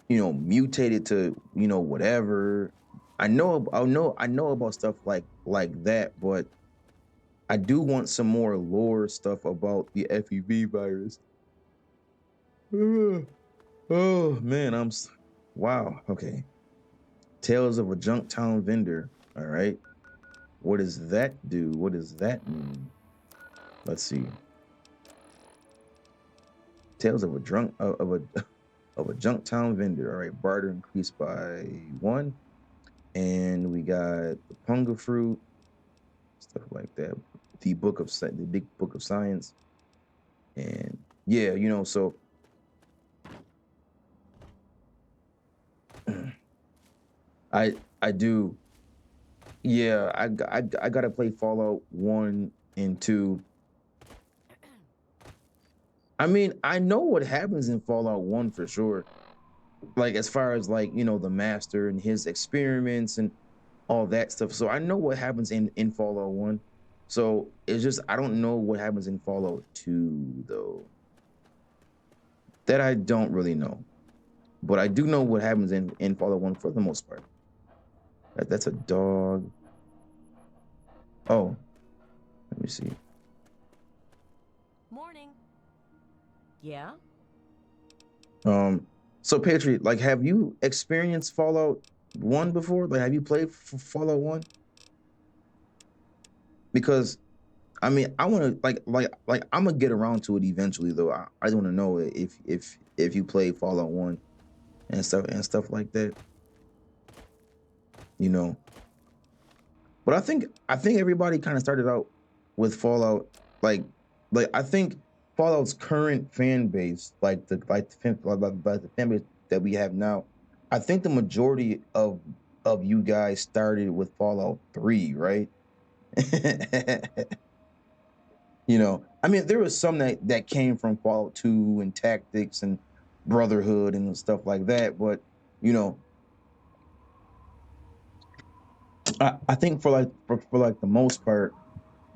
mutated to whatever. I know about stuff like that, but I do want some more lore stuff about the FEV virus. Oh man, wow. Okay. Tales of a Junktown Vendor. All right. What does that do? What does that mean? Let's see. Tales of a of a Junktown Vendor. All right. Barter increased by 1, and we got the Punga fruit, stuff like that. The big book of science, and yeah, so I do. Yeah, I gotta play Fallout 1 and 2. I mean, I know what happens in Fallout 1 for sure. Like as far as like, the master and his experiments, and all that stuff. So I know what happens in Fallout 1. So it's just I don't know what happens in Fallout 2 though. That I don't really know. But I do know what happens in Fallout 1 for the most part. That's a dog. Oh, let me see. Morning. Yeah? So Patriot, like, have you experienced Fallout 1 before? Like, have you played Fallout 1? Because I mean, I want to like I'm gonna get around to it eventually though. I want to know if you played Fallout 1 and stuff like that, you know. But I think everybody kind of started out with Fallout like I think Fallout's current fan base, like the fan base that we have now, I think the majority of you guys started with Fallout 3, right? You know, I mean, there was some that came from Fallout 2 and Tactics and Brotherhood and stuff like that, but you know, I think for like the most part,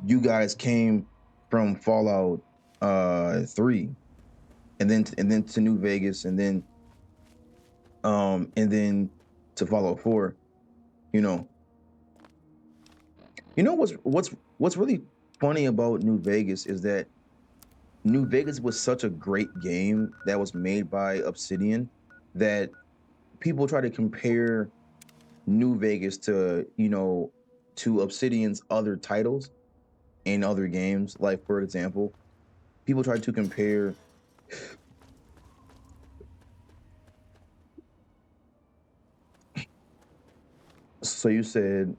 you guys came from Fallout 3 and then to New Vegas and then to Fallout 4, you know. You know what's really funny about New Vegas is that New Vegas was such a great game that was made by Obsidian that people try to compare New Vegas to, you know, to Obsidian's other titles in other games. Like, for example, people try to compare. So you said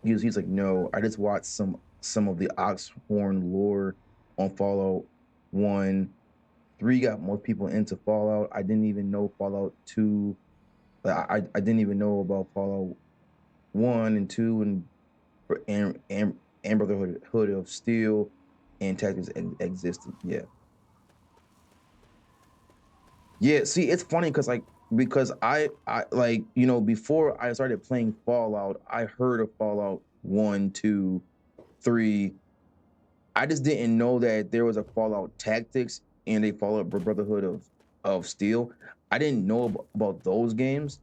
he's like, no, I just watched some of the Oxhorn lore on Fallout 1. 3 got more people into Fallout. I didn't even know Fallout 2. I didn't even know about Fallout 1 and 2 and Brotherhood of Steel and Tactics existed. Yeah. Yeah, see, it's funny because I like, you know, before I started playing Fallout, I heard of Fallout 1, 2, 3. I just didn't know that there was a Fallout Tactics and a Fallout Brotherhood of Steel. I didn't know about those games.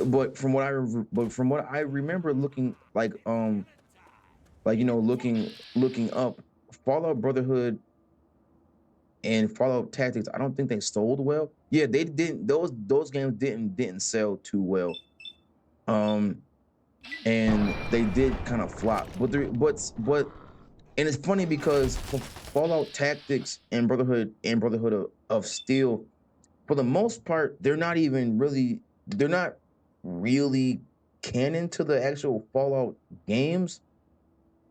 But from what I remember looking like, you know, looking up Fallout Brotherhood and Fallout Tactics, I don't think they sold well. Yeah, they didn't. Those games didn't sell too well. And they did kind of flop. But and it's funny because Fallout Tactics and Brotherhood of Steel, for the most part, they're not really canon to the actual Fallout games.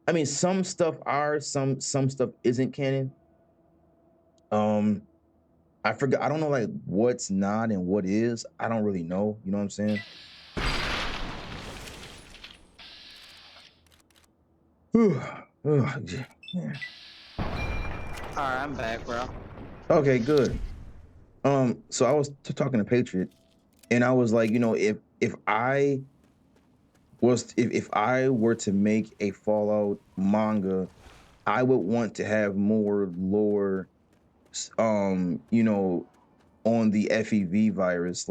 I mean, some stuff are, some stuff isn't canon. I forgot. I don't know like what's not and what is. I don't really know. You know what I'm saying? Yeah. All right, I'm back, bro. Okay, good. So I was talking to Patriot, and I was like, you know, if I were to make a Fallout manga, I would want to have more lore, you know, on the FEV virus,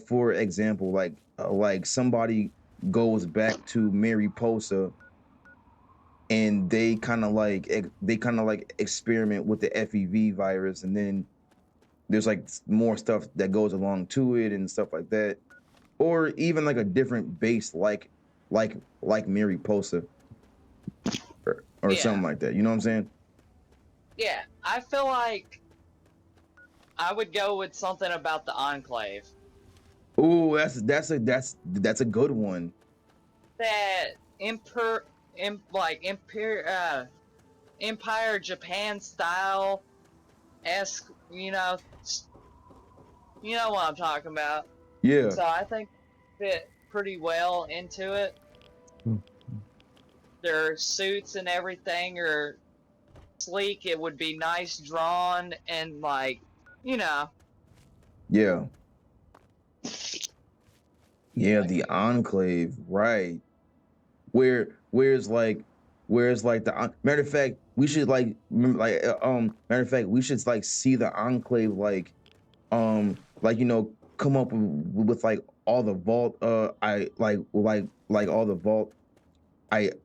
for example, like somebody goes back to Mariposa and they kind of like experiment with the FEV virus, and then there's like more stuff that goes along to it and stuff like that, or even like a different base like Mariposa or Yeah, something like that. You know what I'm saying? yeah. I feel like I would go with something about the Enclave. Ooh, that's a good one. That Empire Japan style esque, you know what I'm talking about. Yeah. So I think fit pretty well into it. Their suits and everything are sleek. It would be nice drawn and like, you know. Yeah. Yeah, Like, the Enclave, right? Where's like the matter of fact, we should like matter of fact, we should like see the Enclave like come up with like all the vault I like all the vault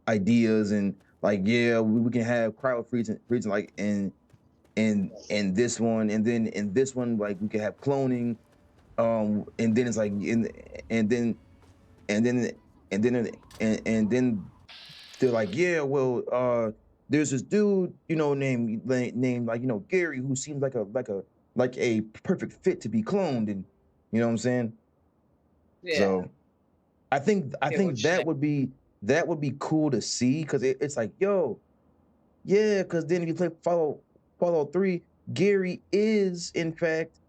ideas and like yeah we can have crowd freezing like in this one and then in this one like we can have cloning and then it's like in and then and then and then and then they're like, yeah, well, there's this dude, named like Gary, who seems like a perfect fit to be cloned, and you know what I'm saying. yeah, So I it think was shady. that would be cool to see because it's like, yo, yeah, because then if you play Fallout 3, Gary is in fact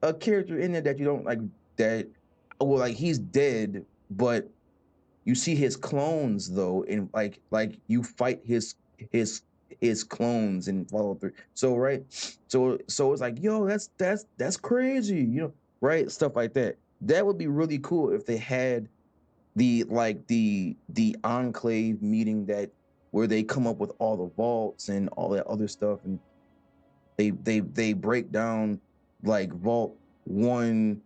a character in there that you don't like that. Well, like he's dead, but you see his clones though, and like you fight his his clones in Fallout 3. So right, so it's like, yo, that's crazy, right? Stuff like that. That would be really cool if they had the Enclave meeting that where they come up with all the vaults and all that other stuff, and they break down like Vault One.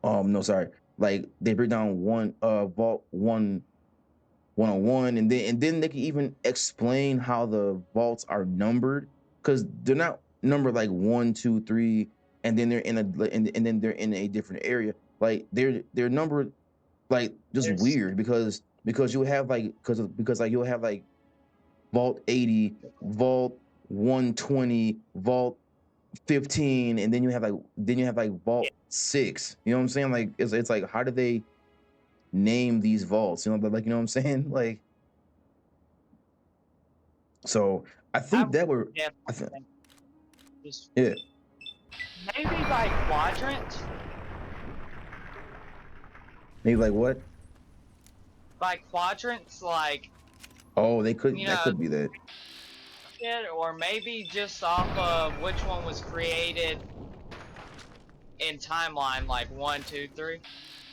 No, sorry. Like they break down Vault One 101 and then they can even explain how the vaults are numbered because they're not numbered like 1 2 3 and then they're in and then they're in a different area like they're numbered like just There's weird because you'll have like because like you'll have like vault 80 vault 120 vault 15 and then you have like vault 6, you know what I'm saying, like it's like how do they name these vaults, but like you know what I'm saying, like so I I think would that were I definitely think think just yeah maybe by quadrant, maybe like what like oh they could you that know, could be that or maybe just off of which one was created in timeline, like 1 2 3.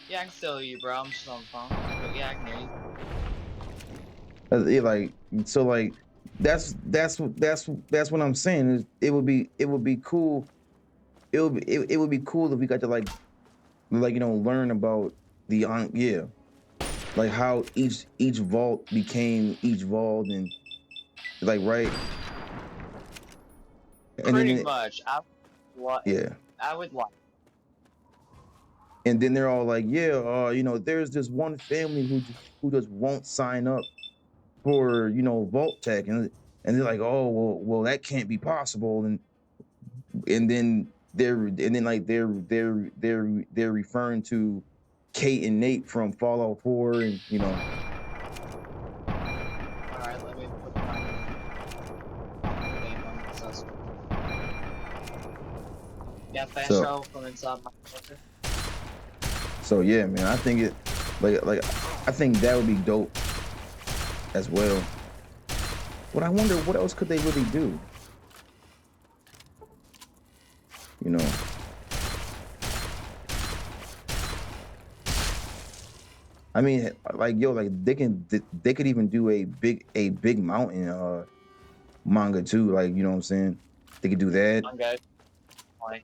Yeah, I can still hear you, bro. I'm just on the phone, but yeah, I can hear you. Yeah, like so like that's what I'm saying is it would be cool it would be cool if we got to like learn about the yeah like how each vault became each vault and like right and then Pretty much, yeah I would like. and then they're all like yeah there's this one family who just won't sign up for vault tech and they're like oh well that can't be possible and then like they're referring to Kate and Nate from Fallout 4 and All right, let me put my name on this. Yeah, fast so travel from inside my filter. so yeah man I think it like I think that would be dope as well, but I wonder what else could they really do, you know I mean like yo like they could even do a big mountain manga too, like you know what I'm saying, they could do that. I'm good. Like,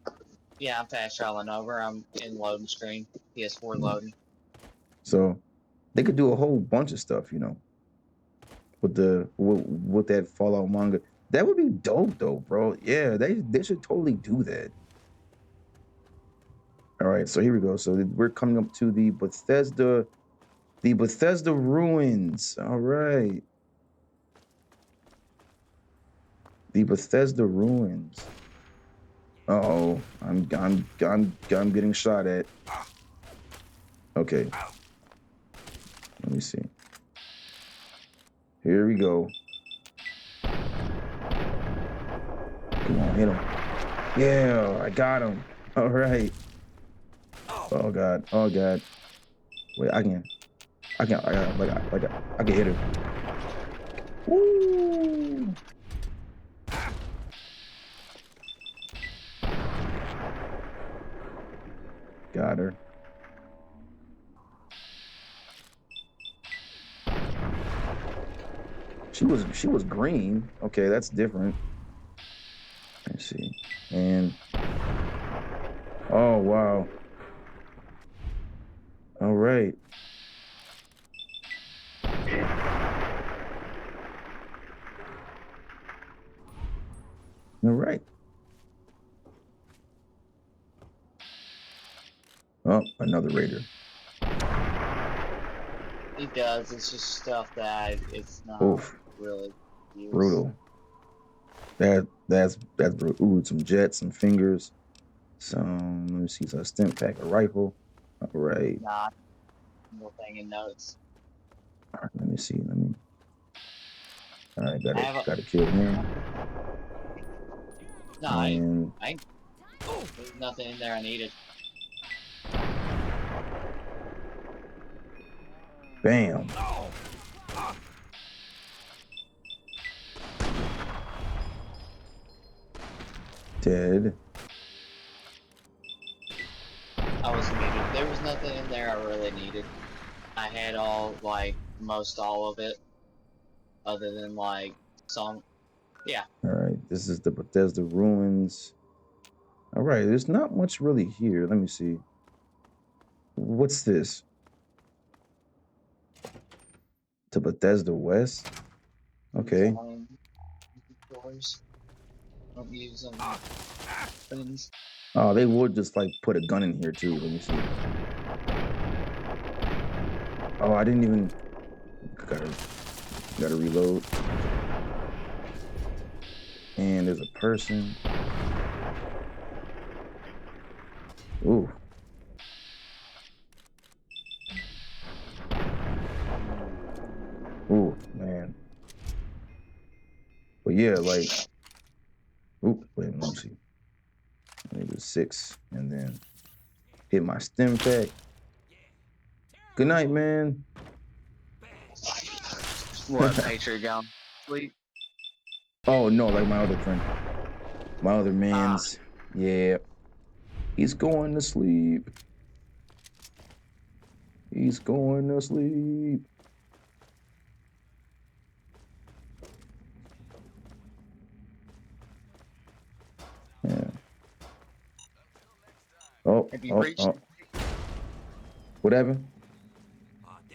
yeah, I'm fast traveling over. I'm in loading screen. PS4 loading. So they could do a whole bunch of stuff, with that Fallout manga. That would be dope though, bro. Yeah, they should totally do that. All right, so here we go. So we're coming up to the Bethesda ruins. All right. The Bethesda ruins. Uh-oh. I'm getting shot at. Okay. Let me see. Here we go. Come on, hit him. Yeah, I got him. All right. Oh god. Oh god. Wait, I can I can hit her. Woo! Got her. She was green. Okay, that's different. Let's see. And oh wow. All right. All right. Oh, another raider. He does. It's just stuff that it's not Oof. really used. Brutal. That's brutal. Ooh, some jets, some fingers, some. Let me see. Some stim pack, a rifle. All right. Nah, no thing in notes. All right. Let me see. All right. Gotta kill him. No, And there's nothing in there I needed. bam. Dead. I was needed. There was nothing in there I really needed. I had most all of it, other than some. Yeah. All right. This is the Bethesda ruins. All right. There's not much really here. Let me see. What's this? To Bethesda West. Okay. Doors. Don't use them. Things. Oh, they would just like put a gun in here too. Let me see. Oh, I didn't even. Gotta reload. And there's a person. Ooh. Ooh, man. But yeah, like. Ooh, wait, let me see. It was 6, and then hit my stim pack. Good night, man. What, Patriot gone sleep? Oh no, like my other friend. My other man's. Yeah. He's going to sleep. He's going to sleep. Yeah. Oh, Have you reached? Whatever.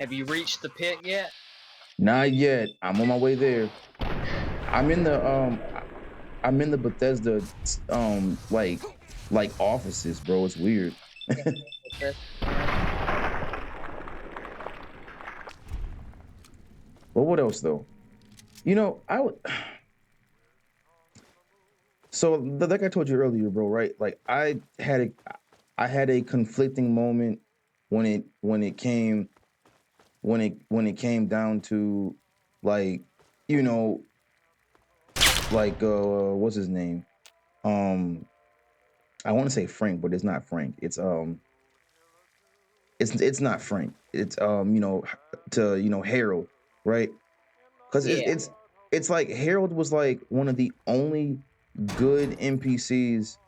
Have you reached the pit yet? Not yet. I'm on my way there. I'm in the Bethesda like offices, bro. It's weird. But what else though? You know, I would. So like I told you earlier, bro, right? Like I had a conflicting moment when it came down to like, you know, like what's his name? I want to say Frank, but it's not Frank. It's not Frank. It's Harold, right? Because it's like Harold was like one of the only good NPCs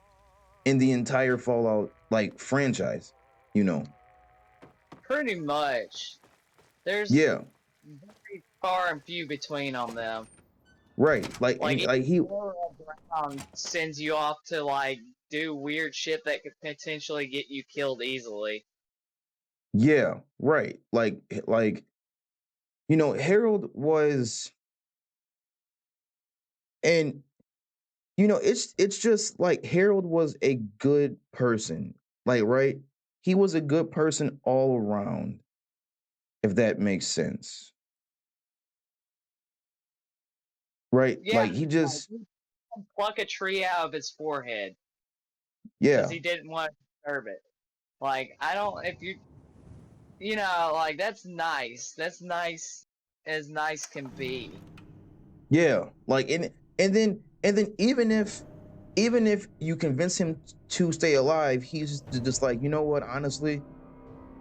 in the entire Fallout like franchise, you know. Pretty much. There's very far and few between on them. Right. Like he sends you off to like do weird shit that could potentially get you killed easily. Yeah, right. Like you know, Harold was, and you know, it's just like Harold was a good person. Like, right? He was a good person all around, if that makes sense. Right? Yeah, Like he just pluck a tree out of his forehead. Yeah. Because he didn't want to disturb it. Like, I don't, if you know, like, that's nice. That's nice as nice can be. Yeah. Like, and then even if you convince him to stay alive, he's just like, you know what, honestly,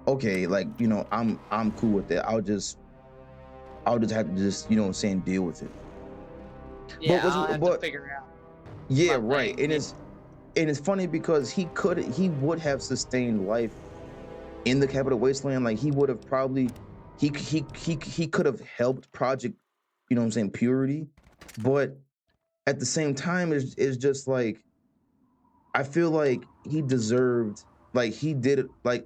okay, like, you know, I'm cool with that. I'll just have to just, you know what I'm saying, deal with it. Yeah, I'll have to figure out. Yeah, right. And it's funny because he would have sustained life in the Capital Wasteland. Like he would have probably he could have helped Project you know what I'm saying, purity. But at the same time, it's just like I feel like he deserved, like he did it, like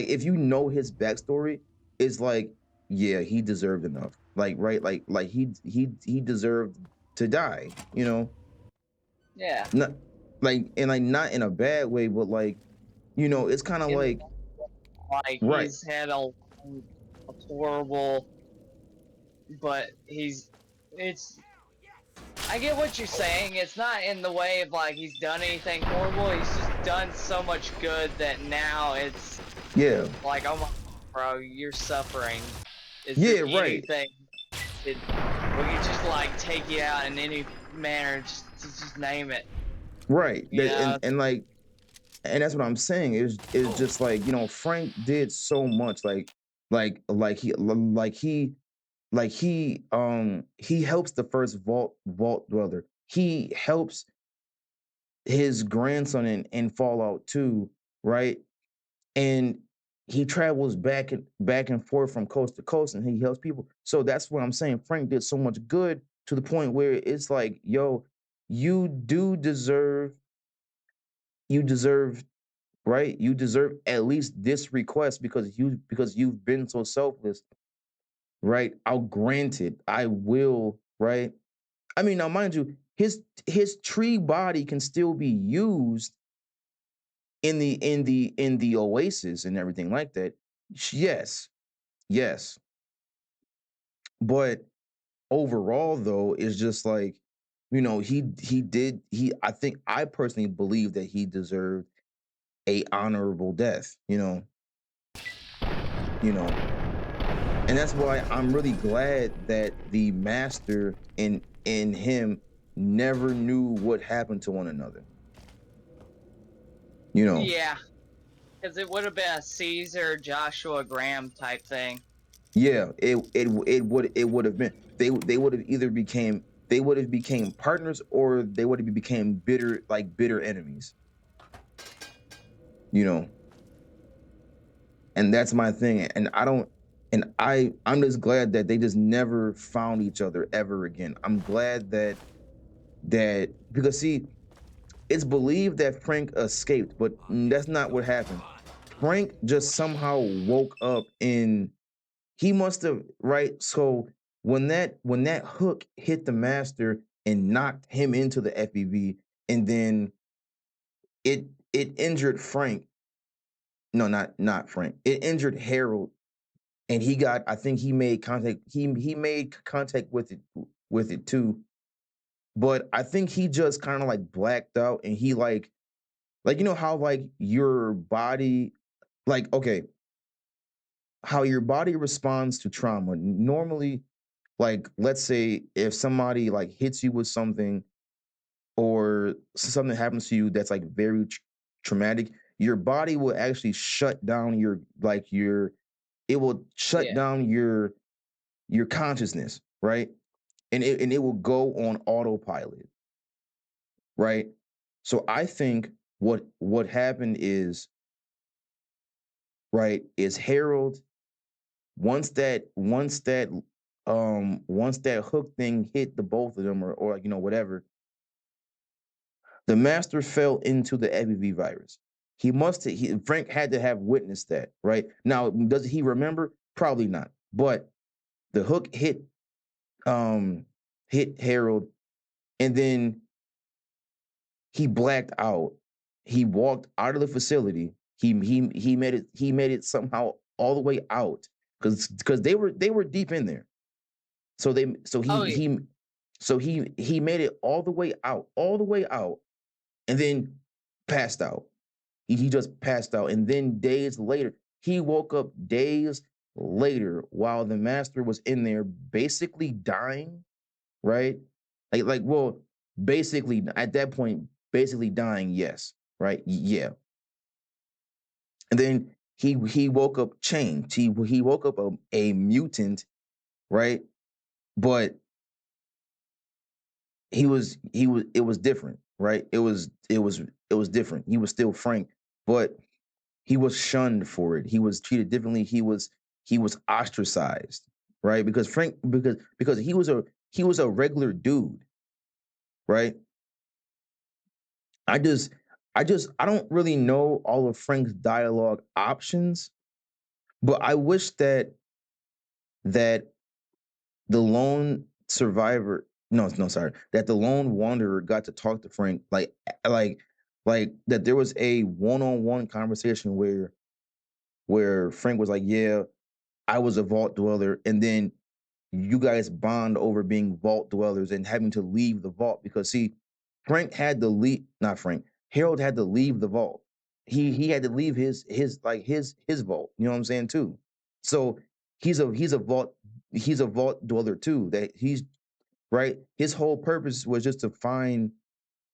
if you know his backstory, it's like yeah, he deserved enough, like right, like he deserved to die, you know, Yeah. not like and like not in a bad way, but like you know, it's kind of In the like like right, he's had a horrible, but it's. I get what you're saying. It's not in the way of like he's done anything horrible. He's just done so much good that now it's yeah, like, oh my, bro, you're suffering. Is there yeah, right, anything that we can just like take you out in any manner? Just name it. right, You know? and like and that's what I'm saying. It's just like you know, Frank did so much, like he like he he helps the first vault dweller. He helps his grandson in Fallout 2, right? And he travels back and forth from coast to coast and he helps people. So that's what I'm saying. Frank did so much good to the point where it's like, yo, you do deserve right? You deserve at least this request because you've been so selfless, right? I'll grant it. I will, right? I mean, now mind you, his tree body can still be used in the oasis and everything like that. Yes, yes. But overall, though, it's just like, you know, I think I personally believe that he deserved a honorable death, you know. And that's why I'm really glad that the master in him never knew what happened to one another. You know, Yeah, because it would have been a Caesar Joshua Graham type thing. yeah, it would have been they would have either became partners or they would have became bitter enemies. You know, and that's my thing. And I don't and I'm just glad that they just never found each other ever again. I'm glad that because see, it's believed that Frank escaped, but that's not what happened. Frank just somehow woke up in he must have right. So when that hook hit the master and knocked him into the FBV, and then it injured Frank. No, not Frank. It injured Harold, and he got. I think he made contact. He made contact with it too. But I think he just kind of like blacked out, and he like you know how like your body like okay how your body responds to trauma normally like let's say if somebody like hits you with something or something happens to you that's like very traumatic your body will actually shut down your it will shut Yeah. down your consciousness right and it will go on autopilot right so I think what happened is right is Harold once that hook thing hit the both of them or like, you know whatever the master fell into the FEV virus. Frank had to have witnessed that, right? Now, does he remember? Probably not. But the hook hit Harold, and then he blacked out. He walked out of the facility. He made it somehow all the way out because they were deep in there. So they Oh yeah. he made it all the way out, and then passed out. He just passed out. And then days later, he woke up days later while the master was in there basically dying, right? Well, basically at that point, basically dying, yes, right? Yeah. And then he woke up changed. He woke up a mutant, right? But it was different, right? It was different. He was still Frank, but he was shunned for it. He was treated differently. He was ostracized, right? Because Frank because he was a regular dude, right? I just I don't really know all of Frank's dialogue options, but I wish that the lone survivor no sorry that the lone wanderer got to talk to Frank like like that there was a one-on-one conversation where Frank was like, yeah, I was a vault dweller, and then you guys bond over being vault dwellers and having to leave the vault because see, Frank had to leave. Not Frank. Harold had to leave the vault. He had to leave his vault. You know what I'm saying too. So he's a vault dweller too. That he's right. His whole purpose was just to find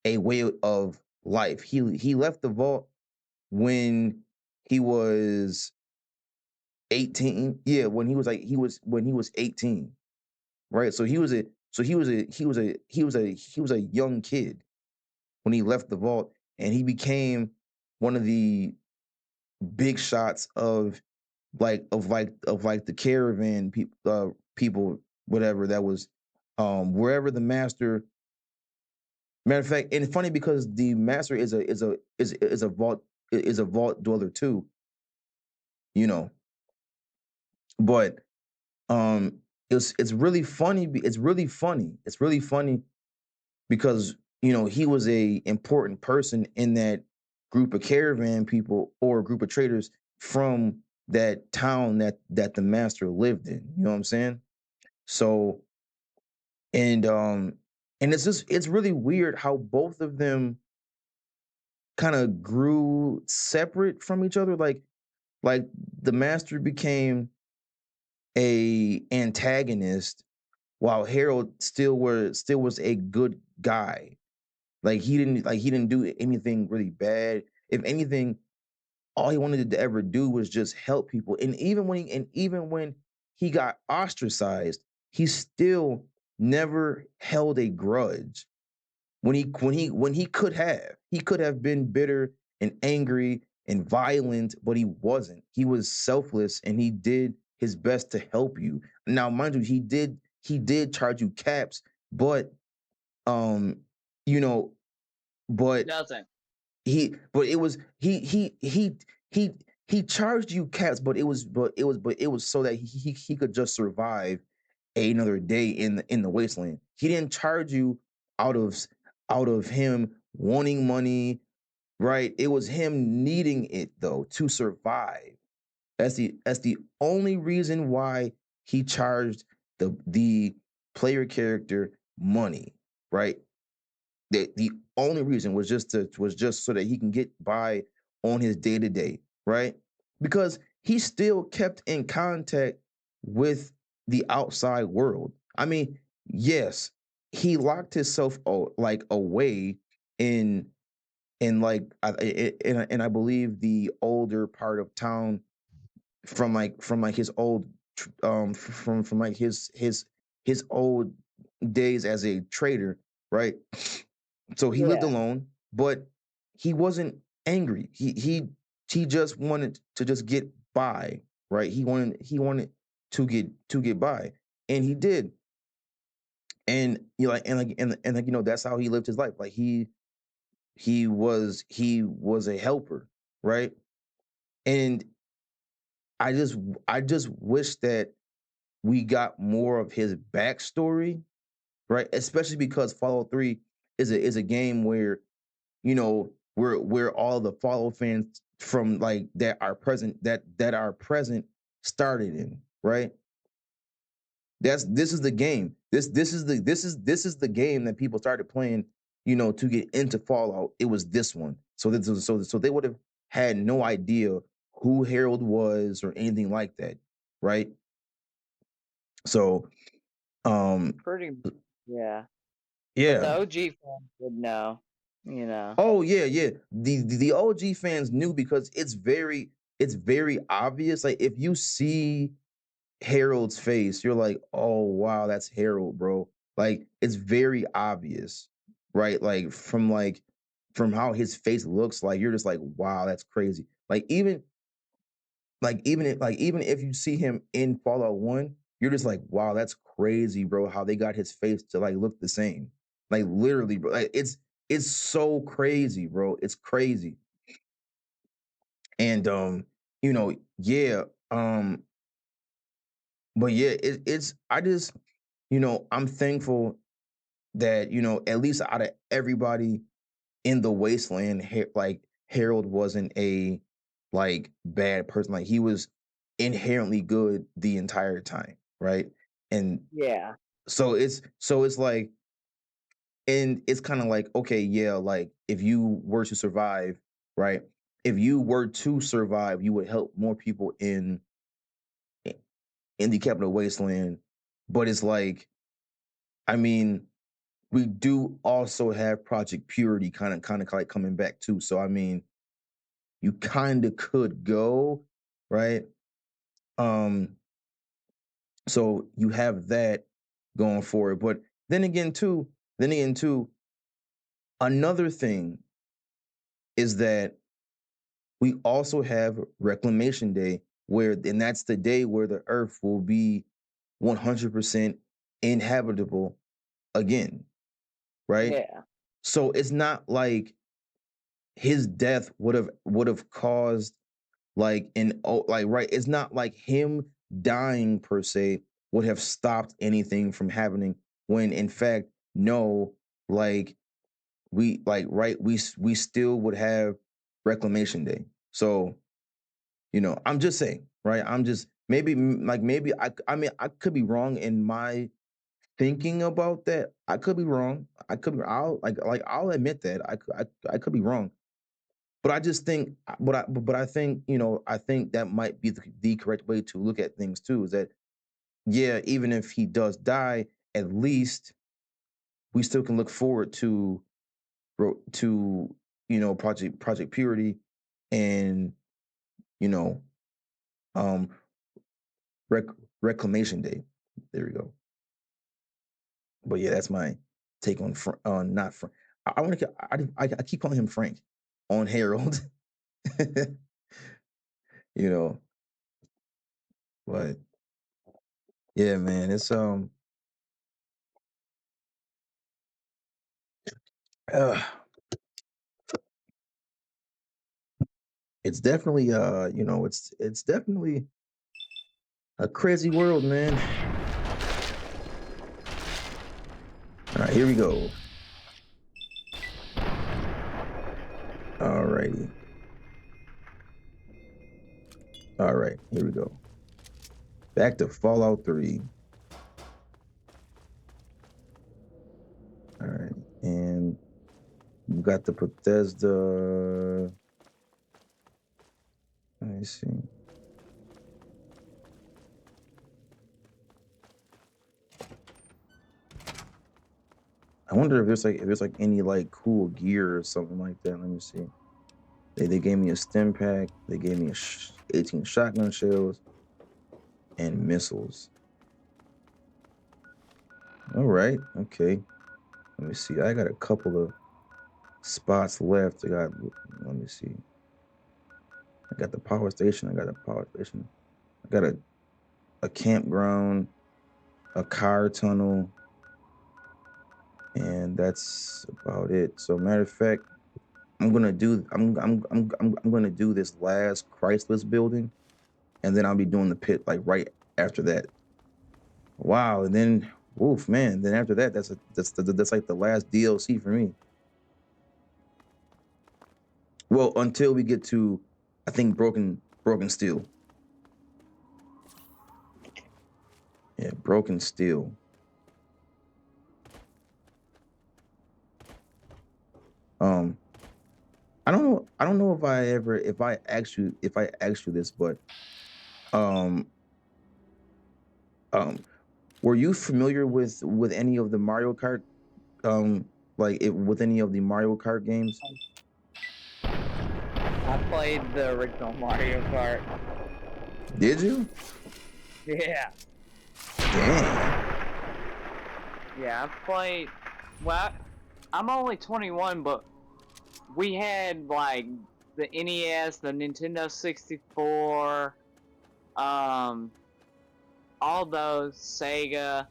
a way of life. He left the vault when he was 18. Yeah, when he was 18, right? He was a young kid when he left the vault, and he became one of the big shots of the caravan people, whatever that was, wherever the master. Matter of fact, and it's funny because the master is a vault dweller too, you know. But it's really funny. It's really funny because he was a important person in that group of caravan people or group of traders from that town that the master lived in. You know what I'm saying? So and um and it's really weird how both of them kind of grew separate from each other. Like the master became a antagonist while Harold still was a good guy. He didn't do anything really bad. If anything, all he wanted to ever do was just help people. And even when he got ostracized, he still never held a grudge. When he could have been bitter and angry and violent, but he wasn't. He was selfless and he did his best to help you. Now, mind you, he did charge you caps, but um, you know, but Doesn't. but it was he he charged you caps, but it was so that he could just survive another day in the wasteland. He didn't charge you out of out of him wanting money, right? It was him needing it though to survive. That's the only reason why he charged the player character money, right? The only reason was just so that he can get by on his day to day, right? Because he still kept in contact with the outside world. I mean, yes, he locked himself away in in I believe the older part of town from like his old from like his old days as a trader, right? So he lived Yeah. alone, but he wasn't angry. He just wanted to just get by, right? He wanted to get by, and he did. And that's how he lived his life. Like he was a helper, right? And I just I just wish that we got more of his backstory, right? Especially because Fallout 3 is a game where where all the Fallout fans from like that are present started in, right? This is the game. This is the game that people started playing, to get into Fallout. It was this one. So they would have had no idea who Harold was or anything like that, right? So Pretty. Yeah. But the yeah. OG fans would know. You know. Oh yeah, yeah. The OG fans knew because it's very obvious. Like if you see Harold's face, you're like, oh wow, that's Harold, bro. Like it's very obvious, right? From how his face looks, like you're just like, wow, that's crazy. Even if you see him in Fallout 1, you're just like, wow, that's crazy, bro. How they got his face to like look the same, like literally, bro. Like it's so crazy, bro. It's crazy. And you know, yeah, but yeah, it's I just, you know, I'm thankful that, you know, at least out of everybody in the wasteland, like Harold wasn't a like bad person. Like he was inherently good the entire time, right? And Yeah. so it's like, and it's kind of like, okay, yeah, like if you were to survive, right? If you were to survive, you would help more people in the Capital Wasteland. But it's like, I mean, we do also have Project Purity kind of like coming back too. So I mean, you kind of could go, right? Um, so you have that going for it. But then again too, another thing is that we also have Reclamation Day, and that's the day where the Earth will be 100% inhabitable again, right? Yeah. So it's not like his death would have caused like like, right, it's not like him dying per se would have stopped anything from happening, when in fact, no, like we like, right, we still would have Reclamation Day. So, you know, I'm just saying, right? I'm just maybe I mean, I could be wrong in my thinking about that. I could be wrong. I'll admit that I could be wrong. But I just think, but I think, you know, I think that might be the correct way to look at things too. Is that, yeah, even if he does die, at least we still can look forward to, you know, Project Purity, and, you know, um rec- Reclamation Day. There we go. But yeah, that's my take on on not Frank. I want to. I keep calling him Frank on Harold. You know, but yeah, man, uh, it's definitely you know, it's definitely a crazy world, man. All right, here we go. All righty. All right, here we go. Back to Fallout 3. All right, and you got the Bethesda. Let me see. I wonder if there's like any like cool gear or something like that. Let me see. They gave me a stim pack. They gave me 18 shotgun shells and missiles. All right. Okay. Let me see. I got a couple of spots left. Let me see. I got the power station. I got a power station. I got a campground, a car tunnel, and that's about it. So matter of fact, I'm gonna do this last Chrysler's building, and then I'll be doing the pit like right after that. Wow, and then oof, man. Then after that, that's like the last DLC for me. Well, until we get to, I think, Broken Steel. Yeah, Broken Steel. Um, I don't know if I asked you this, but um, um, were you familiar with any of the Mario Kart, um, with any of the Mario Kart games? I played the original Mario Kart. Did you? Yeah. Dang. Yeah, I played. Well, I'm only 21, but we had like the NES, the Nintendo 64, um, all those Sega,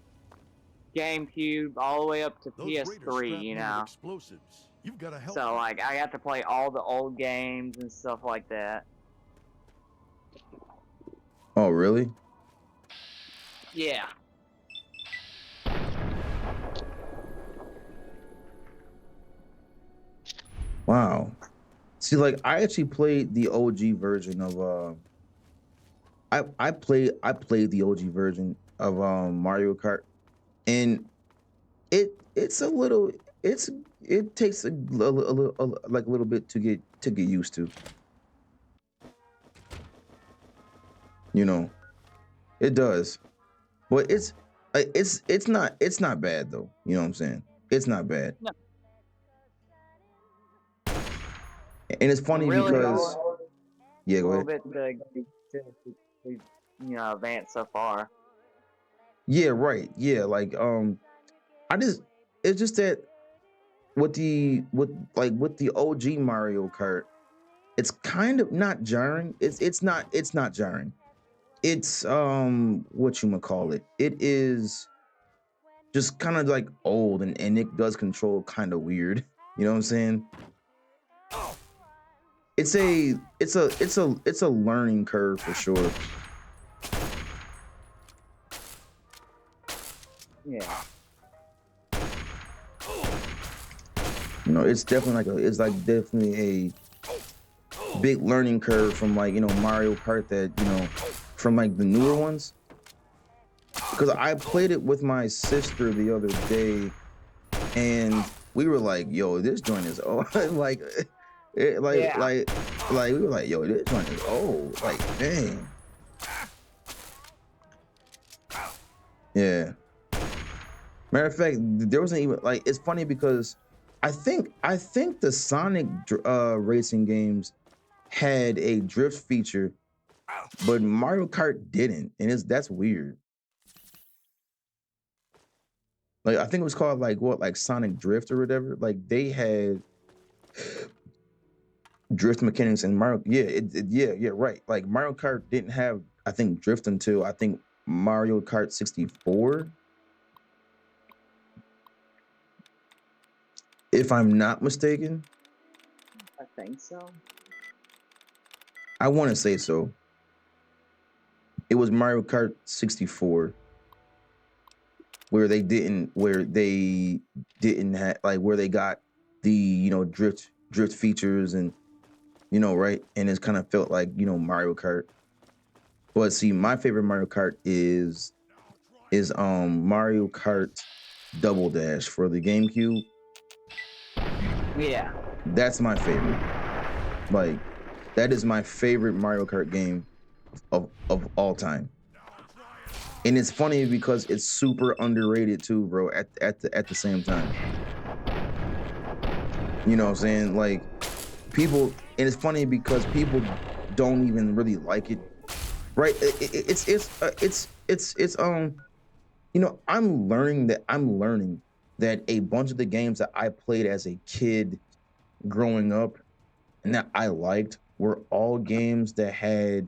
GameCube, all the way up to Those raiders PS3. strapped You me with know, explosives. You've got to help so me. like I got to play all the old games and stuff like that. Oh, really? Yeah. Wow. See, like I actually played the OG version of I played the OG version of Mario Kart, and it's a little it takes like a little bit to get used to. You know, it does, but it's not bad though. You know what I'm saying? It's not bad, No. and it's funny Really, because yeah, a go little ahead. bit to advance so far. Yeah, right. Yeah, like I just it's just that with the OG Mario Kart, it's kind of not jarring. It's not jarring. It's what you call it. It is just kind of like old and it does control kind of weird. You know what I'm saying? It's a learning curve for sure. Yeah. You know, it's definitely a big learning curve from like, you know, Mario Kart that, you know, from like the newer ones. Because I played it with my sister the other day and we were like, yo, this joint is old. like it, Yeah. like we were like, yo, this joint is old. Like, dang. Yeah. Matter of fact, there wasn't even like it's funny because I think the Sonic racing games had a drift feature, but Mario Kart didn't, and that's weird. Like I think it was called like what, like Sonic Drift or whatever. Like they had drift mechanics in Mario. Yeah, yeah, right. Like Mario Kart didn't have, I think, drift until I think Mario Kart 64, if I'm not mistaken. I think so. I want to say so. It was Mario Kart 64 where they didn't have like where they got the, you know, drift features and, you know, right, and it's kind of felt like, you know, Mario Kart. But see, my favorite Mario Kart is Mario Kart Double Dash for the GameCube. Yeah. That's my favorite. Like that is my favorite Mario Kart game of all time. And it's funny because it's super underrated too, bro, at the same time. You know what I'm saying? Like people, and it's funny because people don't even really like it. Right? It's you know, I'm learning that a bunch of the games that I played as a kid growing up and that I liked were all games that had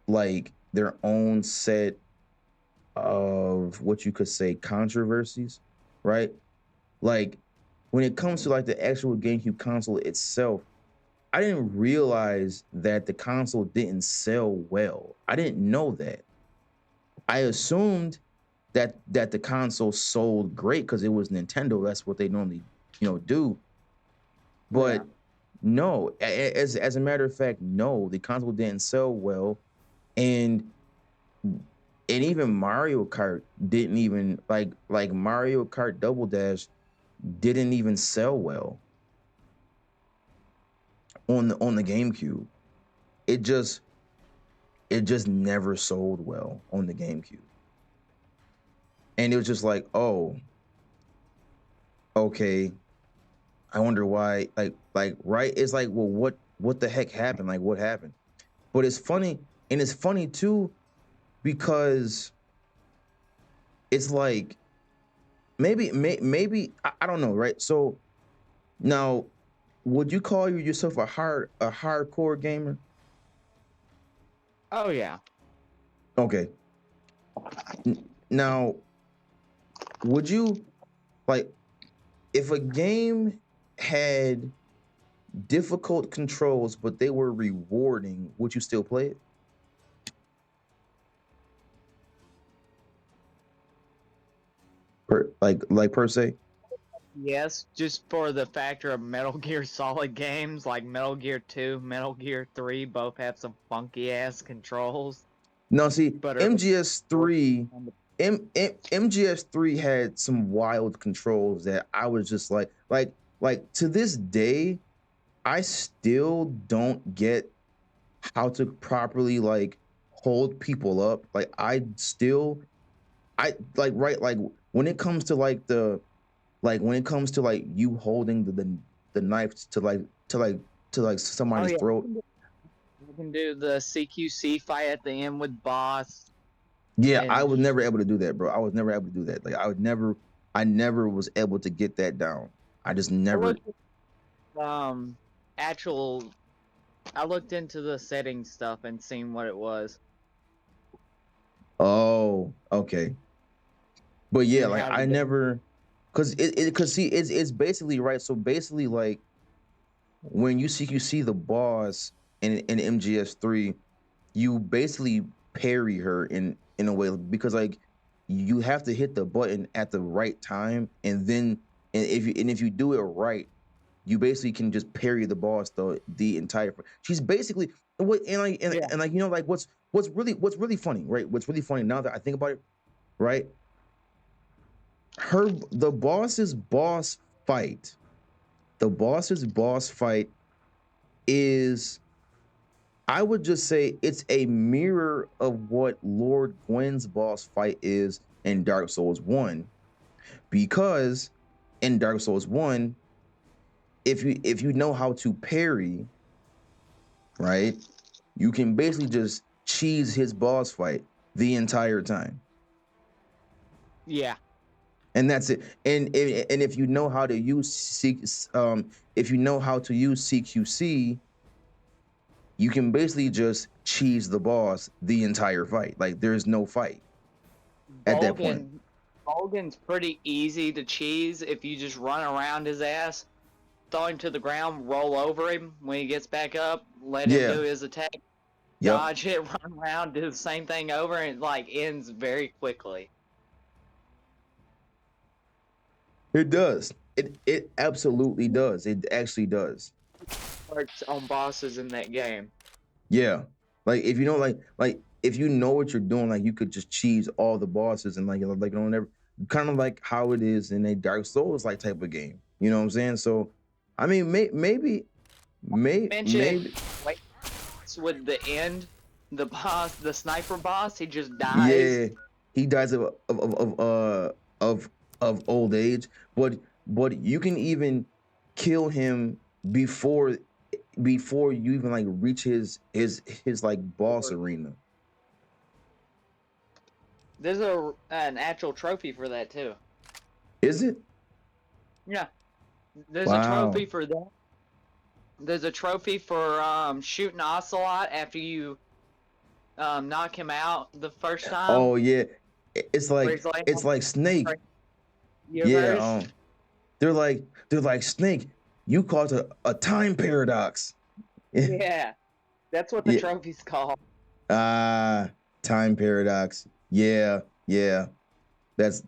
like their own set of what you could say controversies, right? Like when it comes to like the actual GameCube console itself, I didn't realize that the console didn't sell well. I didn't know that. I assumed that the console sold great because it was Nintendo. That's what they normally, you know, do. But Yeah. no, as a matter of fact, no, the console didn't sell well, and even Mario Kart didn't even like Mario Kart Double Dash didn't even sell well on the GameCube. It just never sold well on the GameCube. And it was just like, oh, okay. I wonder why, right? It's like, well, what the heck happened? Like, what happened? But it's funny, and it's funny too, because it's like maybe I don't know, right? So now, would you call yourself a hardcore gamer? Oh yeah. Okay. Now, would you like if a game had difficult controls but they were rewarding? Would you still play it? Per se? Yes, just for the factor of Metal Gear Solid games like Metal Gear 2, Metal Gear 3 both have some funky ass controls. No, see, But MGS3 MGS3 had some wild controls that I was just like to this day, I still don't get how to properly like hold people up. Like I like when it comes to when it comes to like you holding the knife to somebody's throat. You can do the CQC fight at the end with boss. Yeah, I And was never able to do that, bro. I was never able to do that. Like I never was able to get that down. I just never. I looked into the settings stuff and seen what it was. Oh, okay. But yeah, And like how I to do never, cause see, it's basically right. So basically, like when you see the boss in MGS3, you basically parry her in a way because like you have to hit the button at the right time, and then and if you do it right, you basically can just parry the boss the entire. She's basically what and like like what's really funny, right? What's really funny now that I think about it, right? The boss's boss fight, the boss's boss fight is, I would just say it's a mirror of what Lord Gwen's boss fight is in Dark Souls 1. Because in Dark Souls 1, if you know how to parry, right, you can basically just cheese his boss fight the entire time. Yeah. And that's it. And if you know how to use if you know how to use CQC, you can basically just cheese the boss the entire fight. Like there's no fight at that point. Bolgan's pretty easy to cheese if you just run around his ass, throw him to the ground, roll over him when he gets back up, let him Yeah. do his attack, Yep. dodge it, run around, do the same thing over, and it like ends very quickly. It does. It absolutely does. It actually does. Works on bosses in that game. Yeah. Like if you know like if you know what you're doing, like you could just cheese all the bosses and like don't ever kind of like how it is in a Dark Souls like type of game. You know what I'm saying? So I mean maybe Mention with the end, the boss, the sniper boss, he just dies. Yeah, he dies of old age, but you can even kill him before you even like reach his like boss arena. There's an actual trophy for that too. Is it? Yeah. There's a Wow. trophy for that. There's a trophy for shooting Ocelot after you knock him out the first time. Oh yeah, it's like Snake. Yeah. They're like Snake. You caused a time paradox. Yeah, that's what the trophy's called. Time paradox. Yeah. That's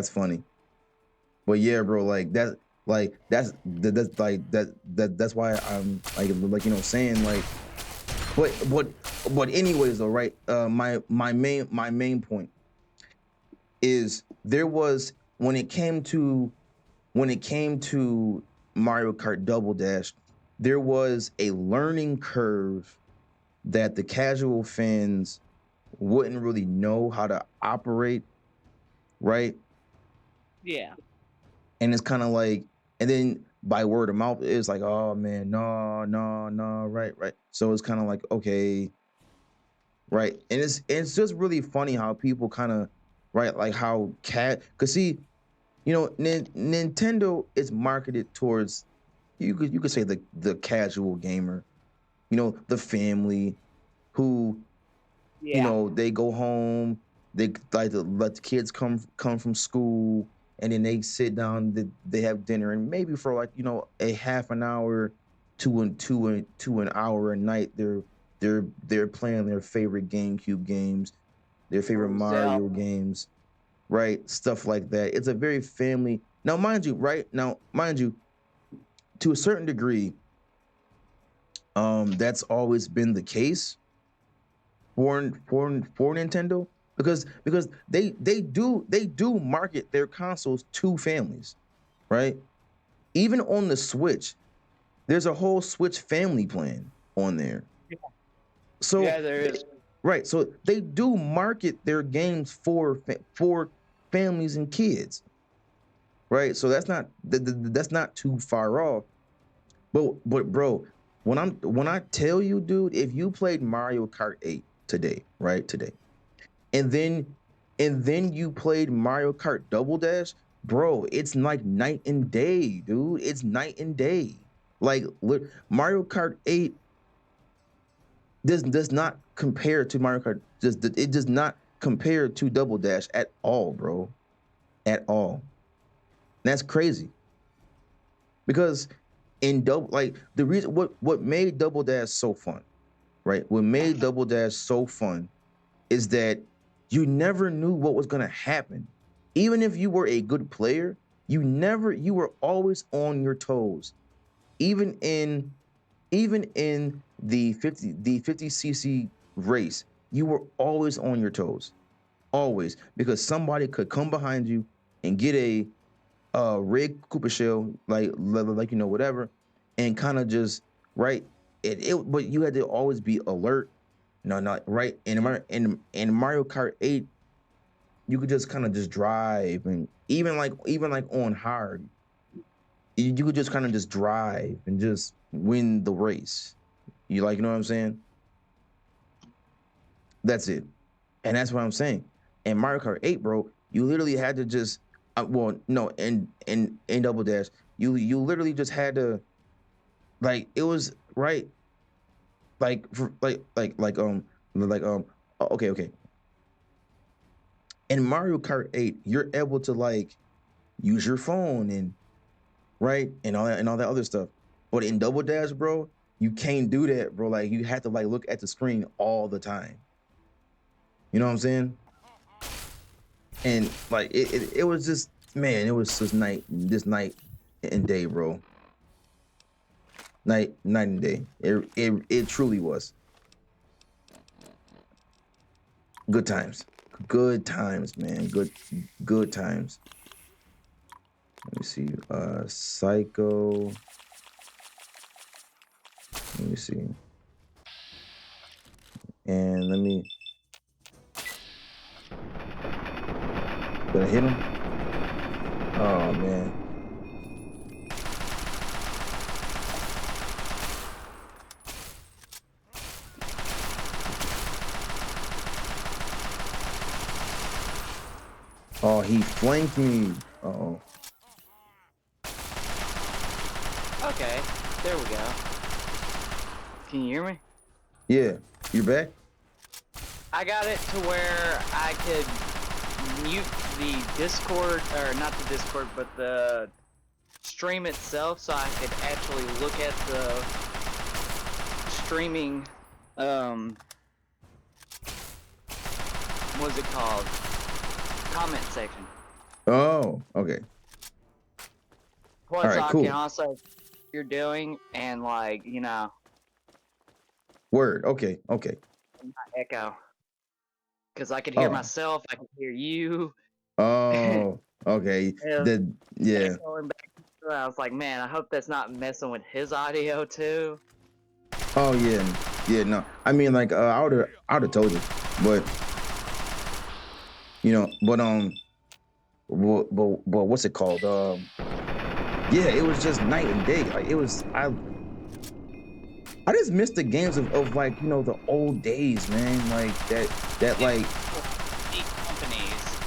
funny. But yeah, bro, that's why I'm like saying like, but anyways though, right? My main point is there was when it came to Mario Kart Double Dash, there was a learning curve that the casual fans wouldn't really know how to operate, right? Yeah. And it's kind of like, and then by word of mouth, it's like, oh man, no, right. So it's kind of like, okay, right. And it's just really funny how people kind of, right, like how cause see, Nintendo is marketed towards, you could say the casual gamer, the family who, they go home, They like to let the kids come from school, and then they sit down. They have dinner, and maybe for like a half an hour to an hour a night, they're playing their favorite GameCube games, their favorite Mario games, right? Stuff like that. It's a very family. Now, mind you, to a certain degree, that's always been the case for Nintendo because they do market their consoles to families, right? Even on the Switch, there's a whole Switch family plan on there. So Yeah, there is. Right, so they do market their games for families and kids, right? So that's not too far off. But bro, when I tell you, dude, if you played Mario Kart 8 today, right? Today, and then you played Mario Kart Double Dash, bro, it's like night and day, dude. It's night and day. Like Mario Kart 8 does not compare to Mario Kart. It does not compare to Double Dash at all, bro. At all. That's crazy. Because in the reason what made Double Dash so fun, right? What made Double Dash so fun is that you never knew what was gonna happen. Even if you were a good player, you were always on your toes. Even in the 50cc race, you were always on your toes. Always, because somebody could come behind you and get a red Cooper shell, like whatever, and kind of just right. But you had to always be alert. No, not right. In Mario Kart 8, you could just kind of just drive, and even like on hard, you could just kind of just drive and just win the race. You know what I'm saying? That's it. And that's what I'm saying. In Mario Kart 8, bro, you literally had to just in Double Dash, you literally just had to, like, it was right, okay. In Mario Kart 8, you're able to like use your phone and right and all that other stuff. But in Double Dash, bro, you can't do that, bro. Like you have to like look at the screen all the time. You know what I'm saying? And like it was just, man, it was just night and day, bro. Night and day. It truly was. Good times. Good times, man. Good times. Let me see. Psycho. Let me see. And let me. Did I hit him? Oh man. Oh, he flanked me. Uh-oh. Okay, there we go. Can you hear me? Yeah, you back? I got it to where I could mute the Discord, or not the Discord, but the stream itself, so I could actually look at the streaming, what's it called? Comment section. Oh, okay. Plus, all right, I cool. can also what you're doing and like, Word. Okay. not echo. Because I could hear myself, I could hear you. Oh, okay. Yeah. I was like, man, I hope that's not messing with his audio too. Oh yeah. No, I mean, like, I would have told you, but what's it called? Yeah, it was just night and day. Like it was, I just missed the games of like the old days, man. Like that like companies.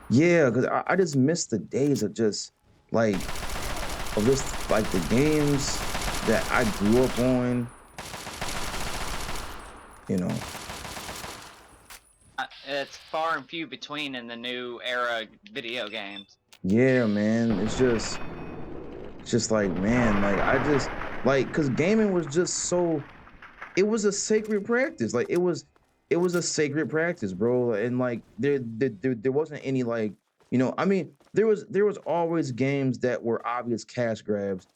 Yeah, because I just missed the days of just like the games that I grew up on. it's far and few between in the new era video games. Yeah, man. It's just like, man, like I just like because gaming was just so it was a sacred practice. Like it was a sacred practice, bro. And like there wasn't any like, I mean, there was always games that were obvious cash grabs,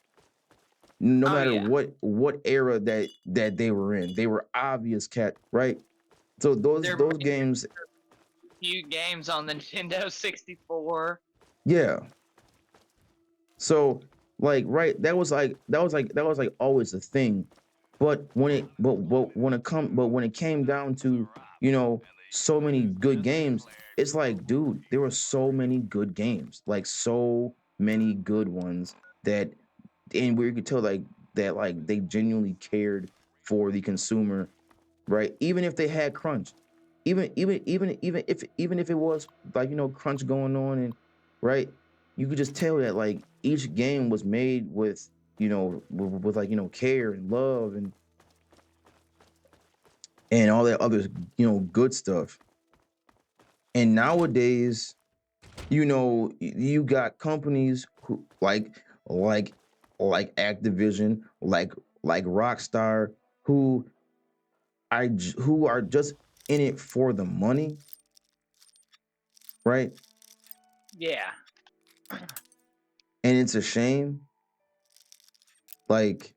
no Oh matter yeah, what era that they were in. They were obvious right? So there those may be games, a few games on the Nintendo 64. yeah. So like right, that was like always a thing. But when it came down to, so many good games, it's like, dude, there were so many good games, like so many good ones that, and where you could tell like that like they genuinely cared for the consumer, right? Even if they had crunch, even if it was like, crunch going on, and right, you could just tell that like each game was made with, with like, care and love and all that other, good stuff. And nowadays, you got companies who like like Activision, like Rockstar, who who are just in it for the money, right? Yeah, And it's a shame. Like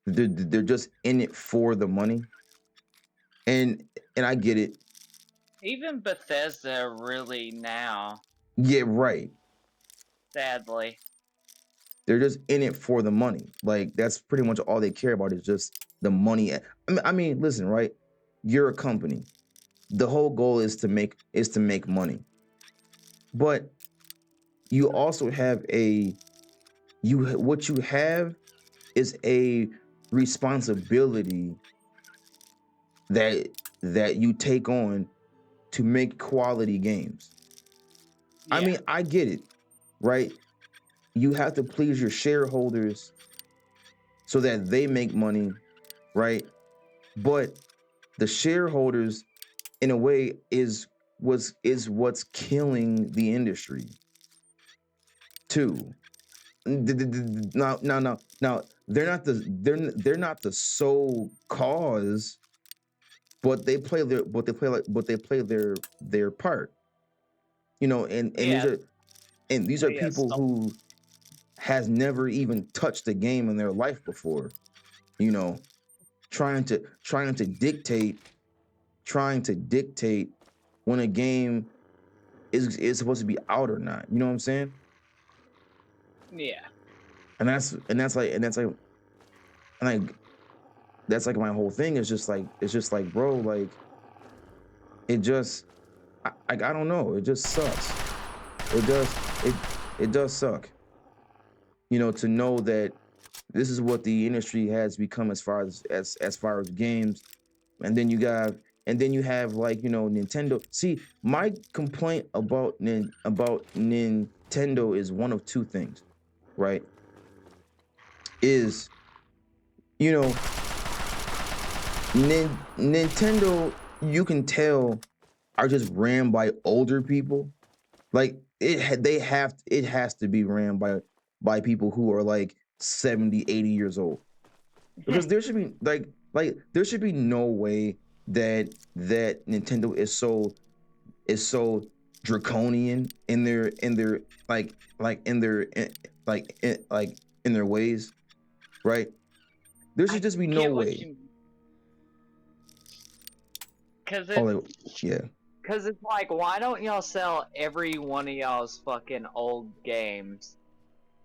they're just in it for the money. And I get it. even Bethesda really now, Yeah, right. sadly. They're just in it for the money. Like that's pretty much all they care about is just the money. I mean, listen, right? You're a company. The whole goal is to make money. But you also have what you have is a responsibility that you take on to make quality games. Yeah. I mean, I get it, right? You have to please your shareholders so that they make money, right? But the shareholders, in a way, is what's killing the industry too. Now, they're not the sole cause, but they play their part. And Yeah, these are yeah, people who has never even touched a game in their life before, you know, trying to dictate when a game is supposed to be out or not. You know what I'm saying? yeah. And that's like my whole thing is just like, bro, like it just I don't know, it just sucks. It does it does suck. To know that this is what the industry has become as far as games. And then you have like, Nintendo. See, my complaint about Nintendo is one of two things, right? Is, you know, Nintendo, you can tell, are just ran by older people. Like it has to be ran by people who are like 70, 80 years old. Because there should be there should be no way that Nintendo is so draconian in their in their in their ways, right? There should just be no Get what way. you, cause Oh, it, yeah. cause it's like, why don't y'all sell every one of y'all's fucking old games?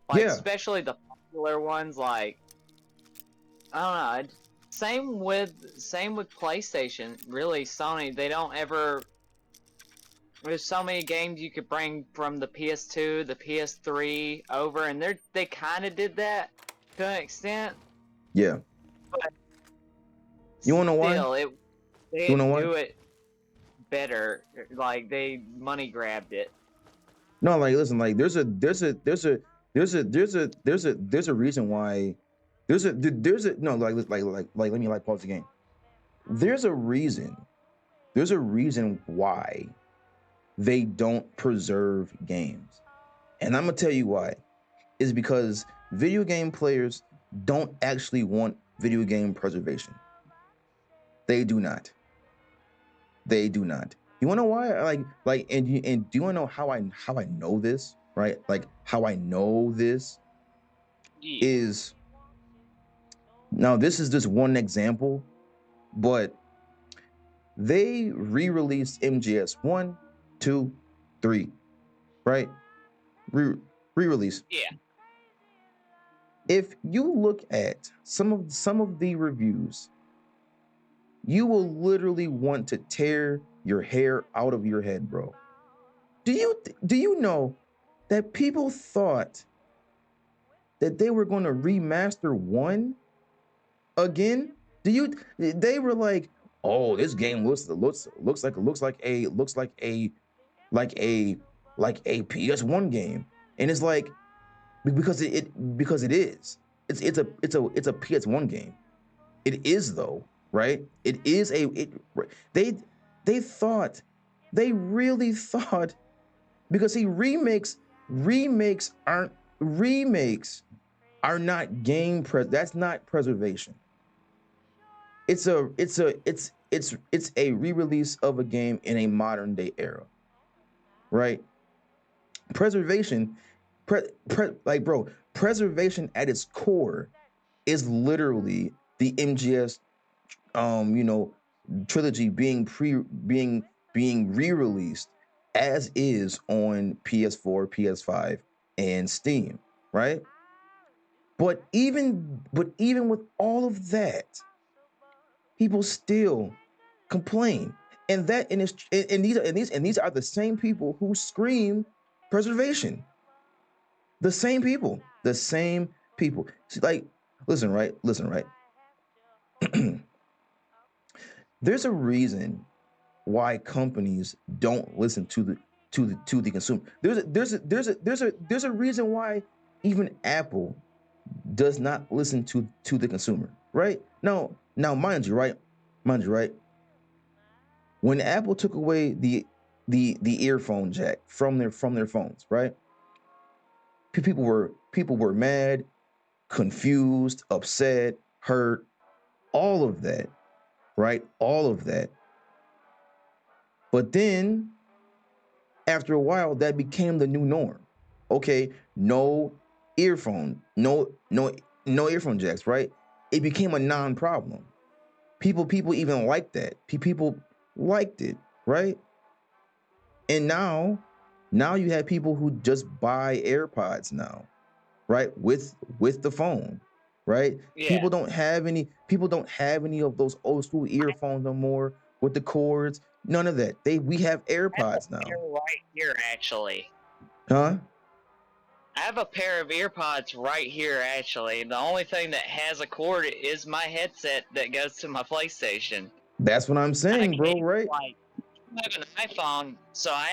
Like, Yeah. especially the popular ones, like, I don't know. Same with PlayStation. Really, Sony, they don't ever. There's so many games you could bring from the PS2, the PS3 over, and they kind of did that to an extent. Yeah. But You wanna know why? still, they You wanna didn't know why? do it better. Like they money grabbed it. No, like listen, like there's a reason why there's a no, like let me like pause the game. There's a reason there's a reason why they don't preserve games. And I'm gonna tell you why. Is because video game players don't actually want video game preservation. They do not. They do not. You wanna know why? And do you wanna know how I know this? Right? Like how I know this Yeah. is, now this is just one example, but they re-released MGS 1, 2, 3, right? Re-release. Yeah. If you look at some of the reviews, you will literally want to tear your hair out of your head, bro. Do you know that people thought that they were going to remaster 1 again? They were like, "Oh, this game looks like a PS1 game." And it's like, because it is. It's a PS1 game. It is, though, right? It is they they really thought, because remakes are not that's not preservation. It's a re-release of a game in a modern day era, right? Preservation, preservation at its core is literally the MGS trilogy being re-released as is on PS4, PS5, and Steam, right? But even with all of that, people still complain. And these are the same people who scream preservation. The same people. See, like, listen, right? There's a reason why companies don't listen to the consumer. There's a reason why even Apple does not listen to the consumer, right? Now, mind you, right? When Apple took away the earphone jack from their phones, right? People were mad, confused, upset, hurt, all of that, right? All of that. But then after a while, that became the new norm. Okay, no earphone jacks, right? It became a non-problem. People even liked that. People liked it, right? And now you have people who just buy AirPods now, right? With the phone, right? Yeah. People don't have any of those old school earphones no more with the cords. None of that. We have AirPods now. Right here, actually. Huh? I have a pair of earpods right here, actually. The only thing that has a cord is my headset that goes to my PlayStation. That's what I'm saying, bro, right? Like, I have an iPhone, so I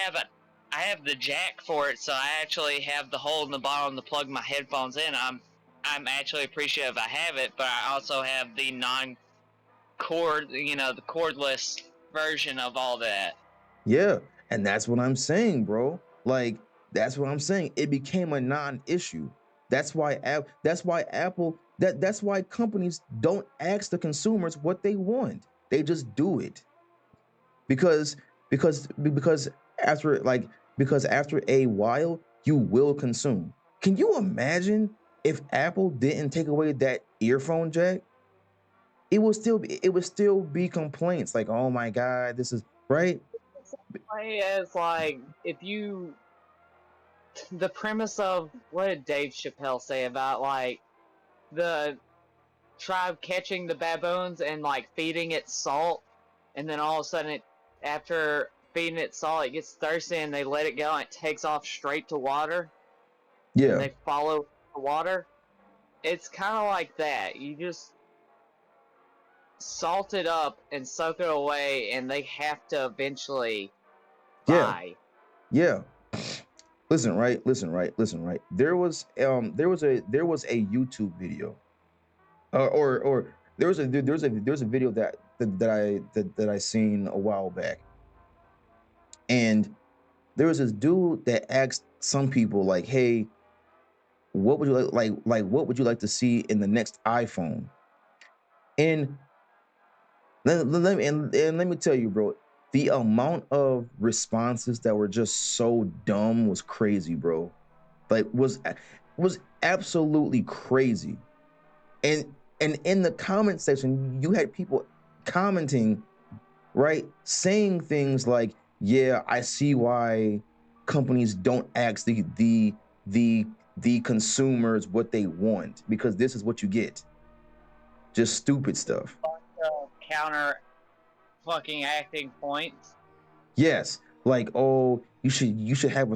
have the jack for it, so I actually have the hole in the bottom to plug my headphones in. I'm actually appreciative I have it, but I also have the non-cord, the cordless version of all that. Yeah, and that's what I'm saying, bro. Like, that's what I'm saying. It became a non-issue. That's why Apple. That's why companies don't ask the consumers what they want. They just do it. Because after a while, you will consume. Can you imagine if Apple didn't take away that earphone jack? It would still be complaints like, "Oh my God, this is," right? As like, the premise of what did Dave Chappelle say about like the tribe catching the baboons and like feeding it salt, and then all of a sudden after feeding it salt, it gets thirsty and they let it go and it takes off straight to water. Yeah. And they follow the water. It's kind of like that. You just salt it up and soak it away, and they have to eventually die. Yeah. Listen, right. There was a YouTube video, or there's a video that I seen a while back, and there was this dude that asked some people like, "Hey, what would you what would you like to see in the next iPhone?" And let me tell you, bro, the amount of responses that were just so dumb was crazy, bro. Like was absolutely crazy. And in the comment section, you had people commenting, right, saying things like, "Yeah, I see why companies don't ask the consumers what they want, because this is what you get." Just stupid stuff. Counter fucking acting points. Yes, like, "Oh, you should have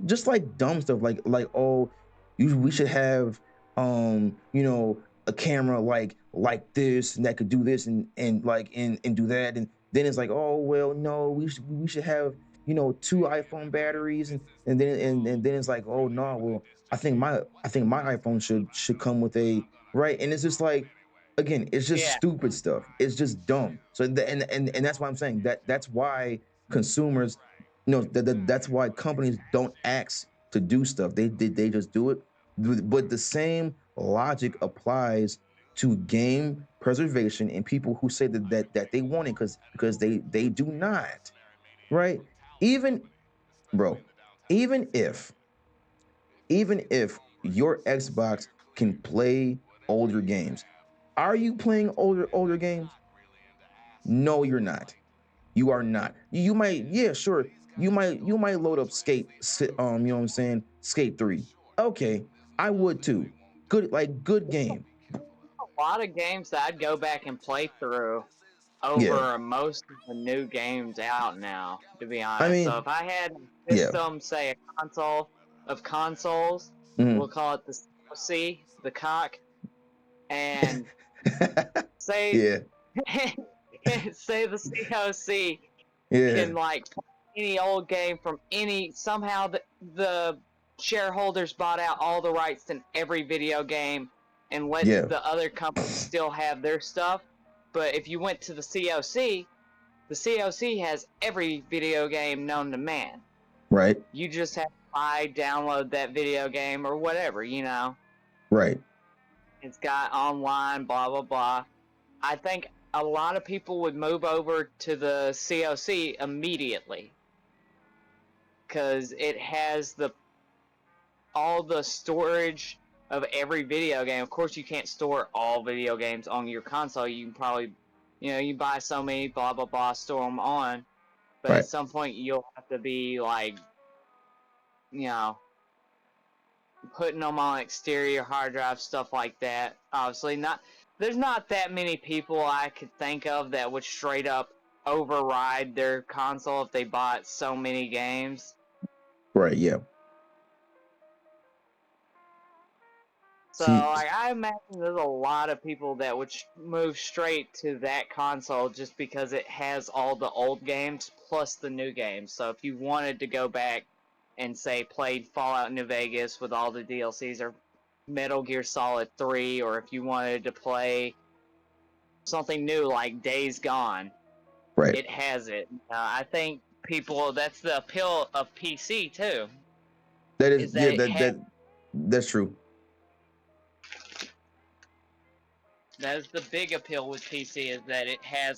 just like dumb stuff, like, "Oh, we should have a camera like this, and that could do this, and do that." And then it's like, "Oh, well, no, we should have, 2 iPhone batteries." And then it's like, "Oh, no, well, I think my iPhone should come with a," right. And it's just like, again, it's just Yeah. stupid stuff. It's just dumb. So and that's why I'm saying that's why consumers, that's why companies don't ask to do stuff. They just do it. But the same logic applies to game preservation and people who say that they want it, because they do not, right? Even, bro, even if your Xbox can play older games, are you playing older games? No, you're not. You are not. You might, yeah, sure. You might load up you know what I'm saying, Skate 3. Okay, I would too. Good game. A lot of games that I'd go back and play through Yeah. over most of the new games out now, to be I honest. So mean, if I had a yeah. system, say a console of consoles, we'll Mhm. call it the COC, the cock, and say Yeah. say the COC Yeah. can like any old game from any somehow the shareholders bought out all the rights in every video game and let Yeah. the other companies still have their stuff. But if you went to the COC has every video game known to man. Right. You just have to download that video game or whatever, Right. It's got online, blah blah blah. I think a lot of people would move over to the COC immediately because it has all the storage of every video game. Of course, you can't store all video games on your console. You can probably, you buy so many, blah blah blah, store them on. But Right. at some point, you'll have to be like, you know, putting them on exterior hard drive, stuff like that. Obviously, there's not that many people I could think of that would straight up override their console if they bought so many games. Right. Yeah. So, See. like, I imagine there's a lot of people that would move straight to that console just because it has all the old games plus the new games. So, if you wanted to go back and, say, played Fallout New Vegas with all the DLCs or Metal Gear Solid 3, or if you wanted to play something new like Days Gone, Right. it has it. I think that's the appeal of PC, too, That is, is yeah, that it has. that's true. That is the big appeal with PC, is that it has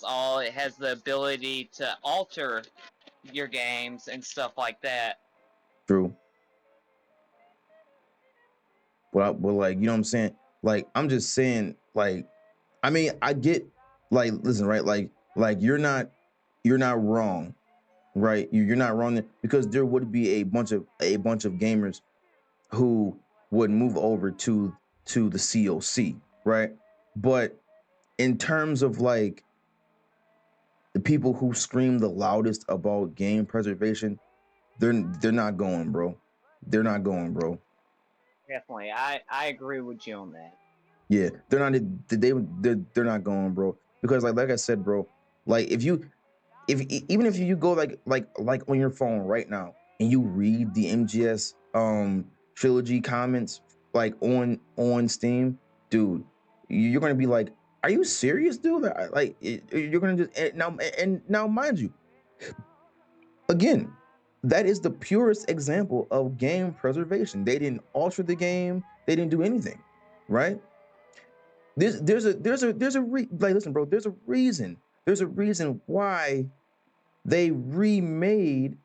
the ability to alter your games and stuff like that. True. Well, like, you know what I'm saying? Like, I'm just saying, like, I mean, I get, like, listen, right? Like you're not wrong, right? You're not wrong there, because there would be a bunch of gamers who would move over to the COC, right? But in terms of like the people who scream the loudest about game preservation, they're not going, bro. They're not going, bro. Definitely, I agree with you on that. Yeah, they're not going, bro. Because like I said, bro, like even if you go like on your phone right now and you read the MGS trilogy comments like on Steam, dude, you're gonna be like, are you serious, dude? Like you're gonna just now, mind you, again, that is the purest example of game preservation. They didn't alter the game. They didn't do anything, right? There's like, listen, bro. There's a reason. There's a reason why they remade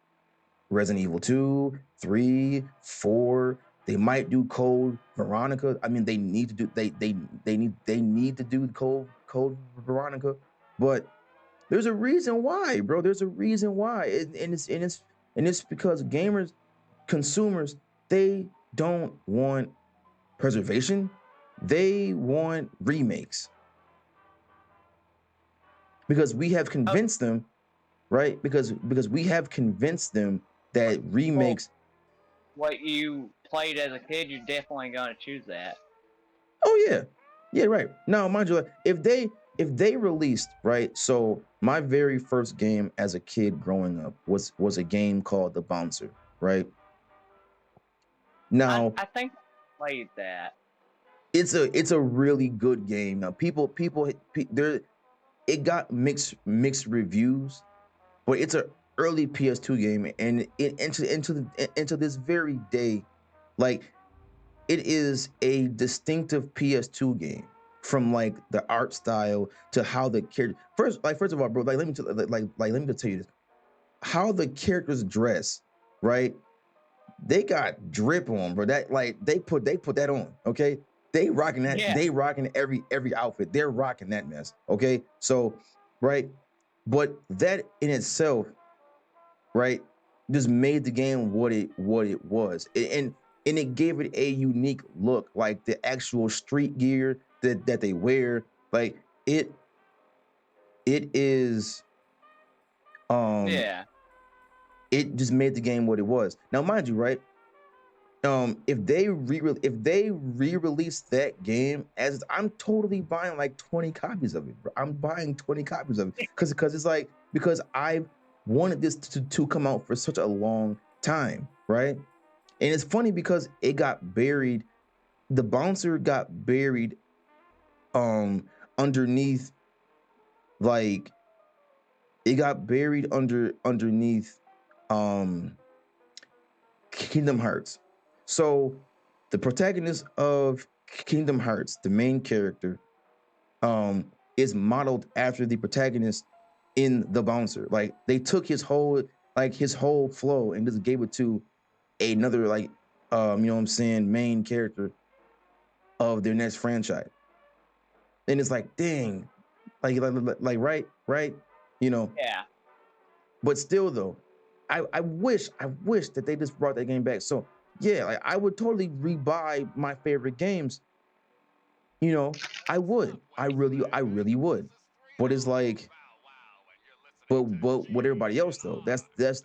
Resident Evil 2, 3, 4. They might do Code Veronica. I mean, they need to do they need to do Code Veronica, but there's a reason why, bro. There's a reason why, and it's because gamers, consumers, they don't want preservation. They want remakes because we have convinced them, right? Because we have convinced them that remakes. What you played as a kid, you're definitely gonna choose that. Oh yeah, right. Now, mind you, if they released, right, so my very first game as a kid growing up was a game called The Bouncer, right? Now I think I played that. it's a really good game. Now people there, it got mixed reviews, but it's an early PS2 game, and into this very day, like, it is a distinctive PS2 game, from like the art style to how the character first of all, bro, like let me tell you this, how the characters dress, right? They got drip on, bro. That, like, they put that on, okay? They rocking that. Yeah. They rocking every outfit. They're rocking that mess, okay? So, right, but that in itself, right, just made the game what it was, and it gave it a unique look, like the actual street gear that they wear, like it is Yeah. it just made the game what it was. Now, mind you, right, if they re-release that game, as I'm totally buying like 20 copies of it, bro. I'm buying 20 copies of it because it's like, because I've wanted this to come out for such a long time, right? And it's funny because it got buried. The Bouncer got buried underneath, like, it got buried underneath Kingdom Hearts. So the protagonist of Kingdom Hearts, the main character, is modeled after the protagonist in The Bouncer. Like, they took his whole flow and just gave it to another, like, you know what I'm saying, main character of their next franchise. And it's like, dang, like right, you know. Yeah. But still, though, I wish that they just brought that game back. So yeah, like, I would totally rebuy my favorite games. You know, I would. I really would. But it's like, but what everybody else though? That's the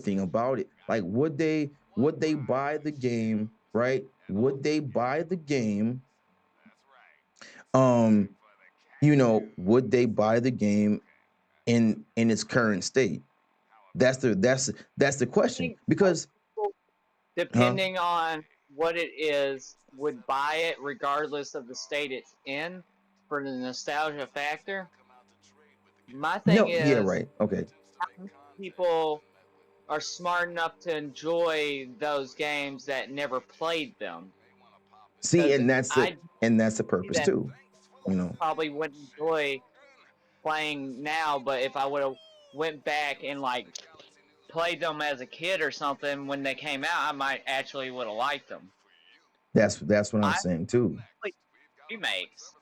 thing about it. Like, would they buy the game, right? Would they buy the game? You know, would they buy the game in its current state? That's the question. Because depending on what it is, would buy it regardless of the state it's in for the nostalgia factor. My thing is, yeah, right, okay. people are smart enough to enjoy those games that never played them. See, and that's the purpose too. You know, probably wouldn't enjoy playing now, but if I would have went back and like played them as a kid or something when they came out, I might actually would have liked them. That's what I'm saying too. Like remakes,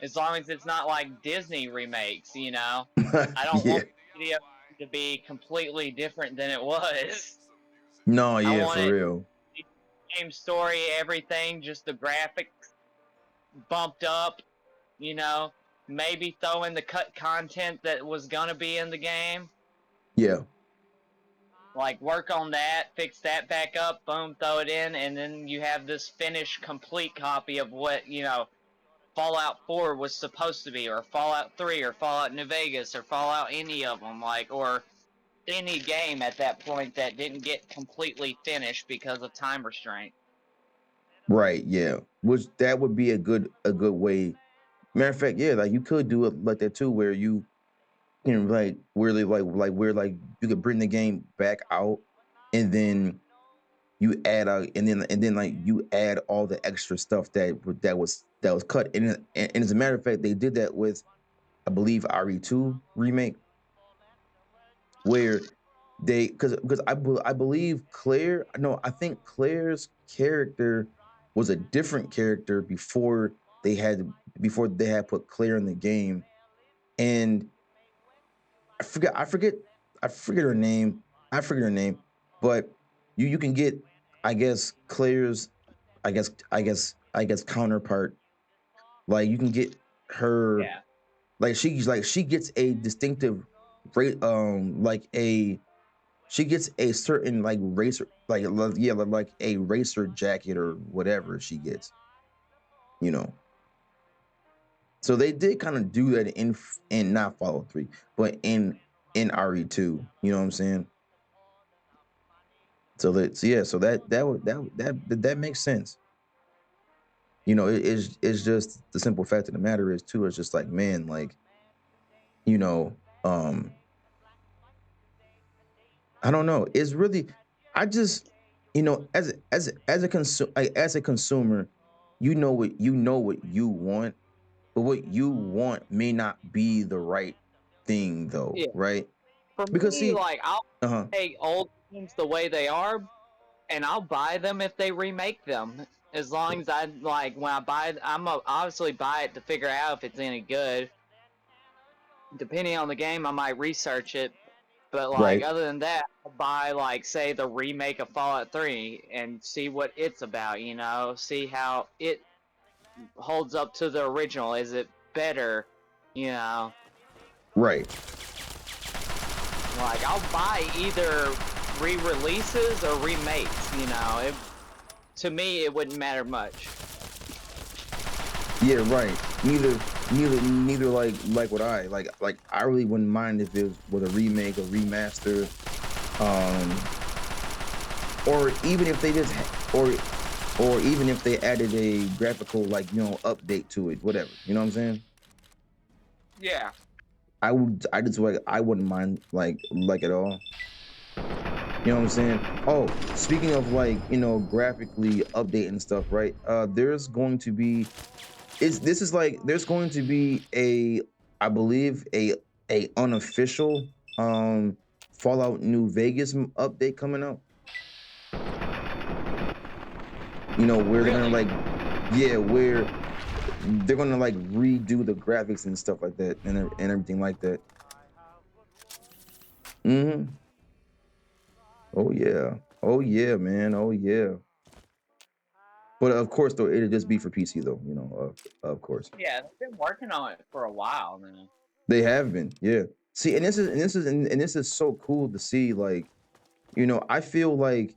as long as it's not like Disney remakes, you know. I don't want the video to be completely different than it was. No, yeah, for real. Same story, everything, just the graphics bumped up, you know. Maybe throw in the cut content that was gonna be in the game. Yeah. Like, work on that, fix that back up, boom, throw it in, and then you have this finished, complete copy of what, you know, Fallout 4 was supposed to be, or Fallout 3, or Fallout New Vegas, or Fallout any of them, like, or any game at that point that didn't get completely finished because of time restraint. Right, yeah. Which that would be a good way Matter of fact, yeah, like you could do it like that too, where you can like where they where like you could bring the game back out, and then you add and then like you add all the extra stuff that was cut. And as a matter of fact, they did that with I believe RE2 remake, where they because I believe Claire, no, I think Claire's character was a different character before they had put Claire in the game. And I forget her name. I forget her name, but you can get, I guess, Claire's, I guess counterpart. Like you can get her, Yeah. like she gets a distinctive rate, she gets a certain like racer, like a racer jacket or whatever she gets, you know. So they did kind of do that in not Fallout 3, but in RE2. You know what I'm saying? So that makes sense. You know, it's just the simple fact of the matter is too. It's just like, man, like, you know, um, I don't know. It's really, I just, you know, as a consumer, you know what you want, but what you want may not be the right thing, though, Yeah. right? For Because me, see, like I'll uh-huh, take old games the way they are, and I'll buy them if they remake them. As long as I like when I buy, obviously buy it to figure out if it's any good. Depending on the game, I might research it. But like right, other than that, I'll buy like say the remake of Fallout 3 and see what it's about. You know, see how it holds up to the original. Is it better? You know, right. like I'll buy either re-releases or remakes. You know, to me it wouldn't matter much. Yeah, right. Neither like what like I really wouldn't mind if it was a remake or remaster, um, or even if they just or even if they added a graphical like update to it, whatever. You know what I'm saying? Yeah. I just like I wouldn't mind like at all. You know what I'm saying? Oh, speaking of like graphically updating stuff, right? There's going to be there's going to be I believe a unofficial Fallout New Vegas update coming out. You know, where they're gonna Really? where they're gonna like redo the graphics and stuff like that and everything like that. Mm-hmm. Oh yeah. Oh yeah, man. Oh yeah. But of course, though, it'll just be for PC, though. Of course. Yeah, they've been working on it for a while now. They have been, yeah. See, and this is so cool to see. Like, I feel like,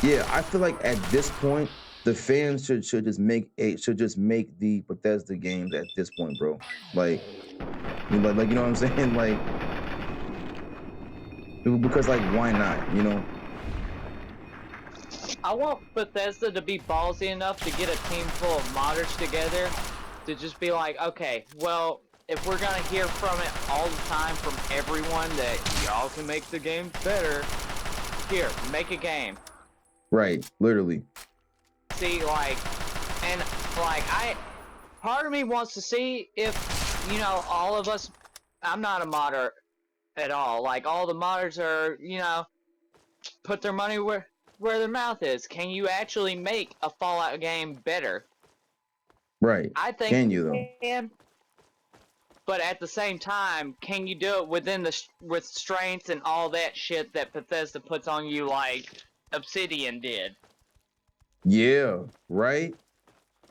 yeah, I feel like at this point, the fans should just make the Bethesda games at this point, bro. Like, you know what I'm saying? Like, because like, why not? You know? I want Bethesda to be ballsy enough to get a team full of modders together to just be like, okay, well, if we're gonna hear from it all the time from everyone that y'all can make the game better, here, make a game. Right, literally. See, like, and like, part of me wants to see if, all of us, I'm not a modder at all. Like, all the modders are, put their money where their mouth is. Can you actually make a Fallout game better? Right. I think Can you you though? can, but at the same time, can you do it within the restraints and all that shit that Bethesda puts on you, like Obsidian did? Yeah. Right.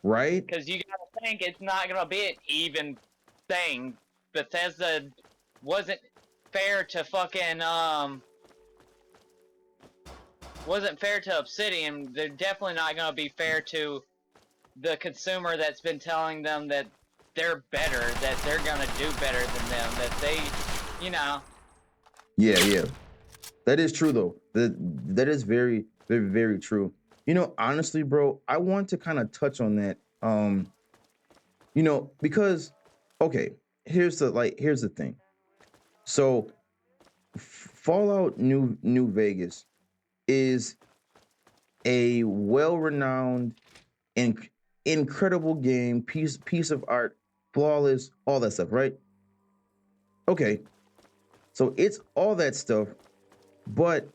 Right. Because you gotta think it's not gonna be an even thing. Bethesda wasn't fair to fucking wasn't fair to Obsidian. They're definitely not gonna be fair to the consumer that's been telling them that they're better, that they're gonna do better than them, that they, you know. Yeah. Yeah. That is true though. That is very, very, very true. Honestly, bro, I want to kind of touch on that. You know, because okay, here's the thing. So Fallout New Vegas is a well-renowned and incredible game, piece of art, flawless, all that stuff, right? Okay. So it's all that stuff, but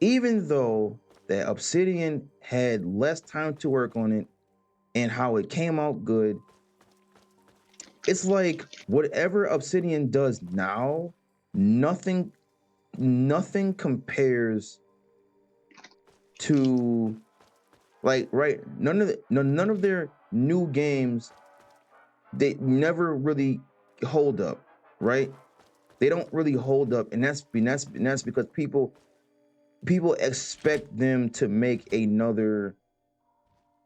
even though that Obsidian had less time to work on it and how it came out good, it's like whatever Obsidian does now, nothing compares to like right none of their new games, they never really hold up, right? They don't really hold up, and that's because people expect them to make another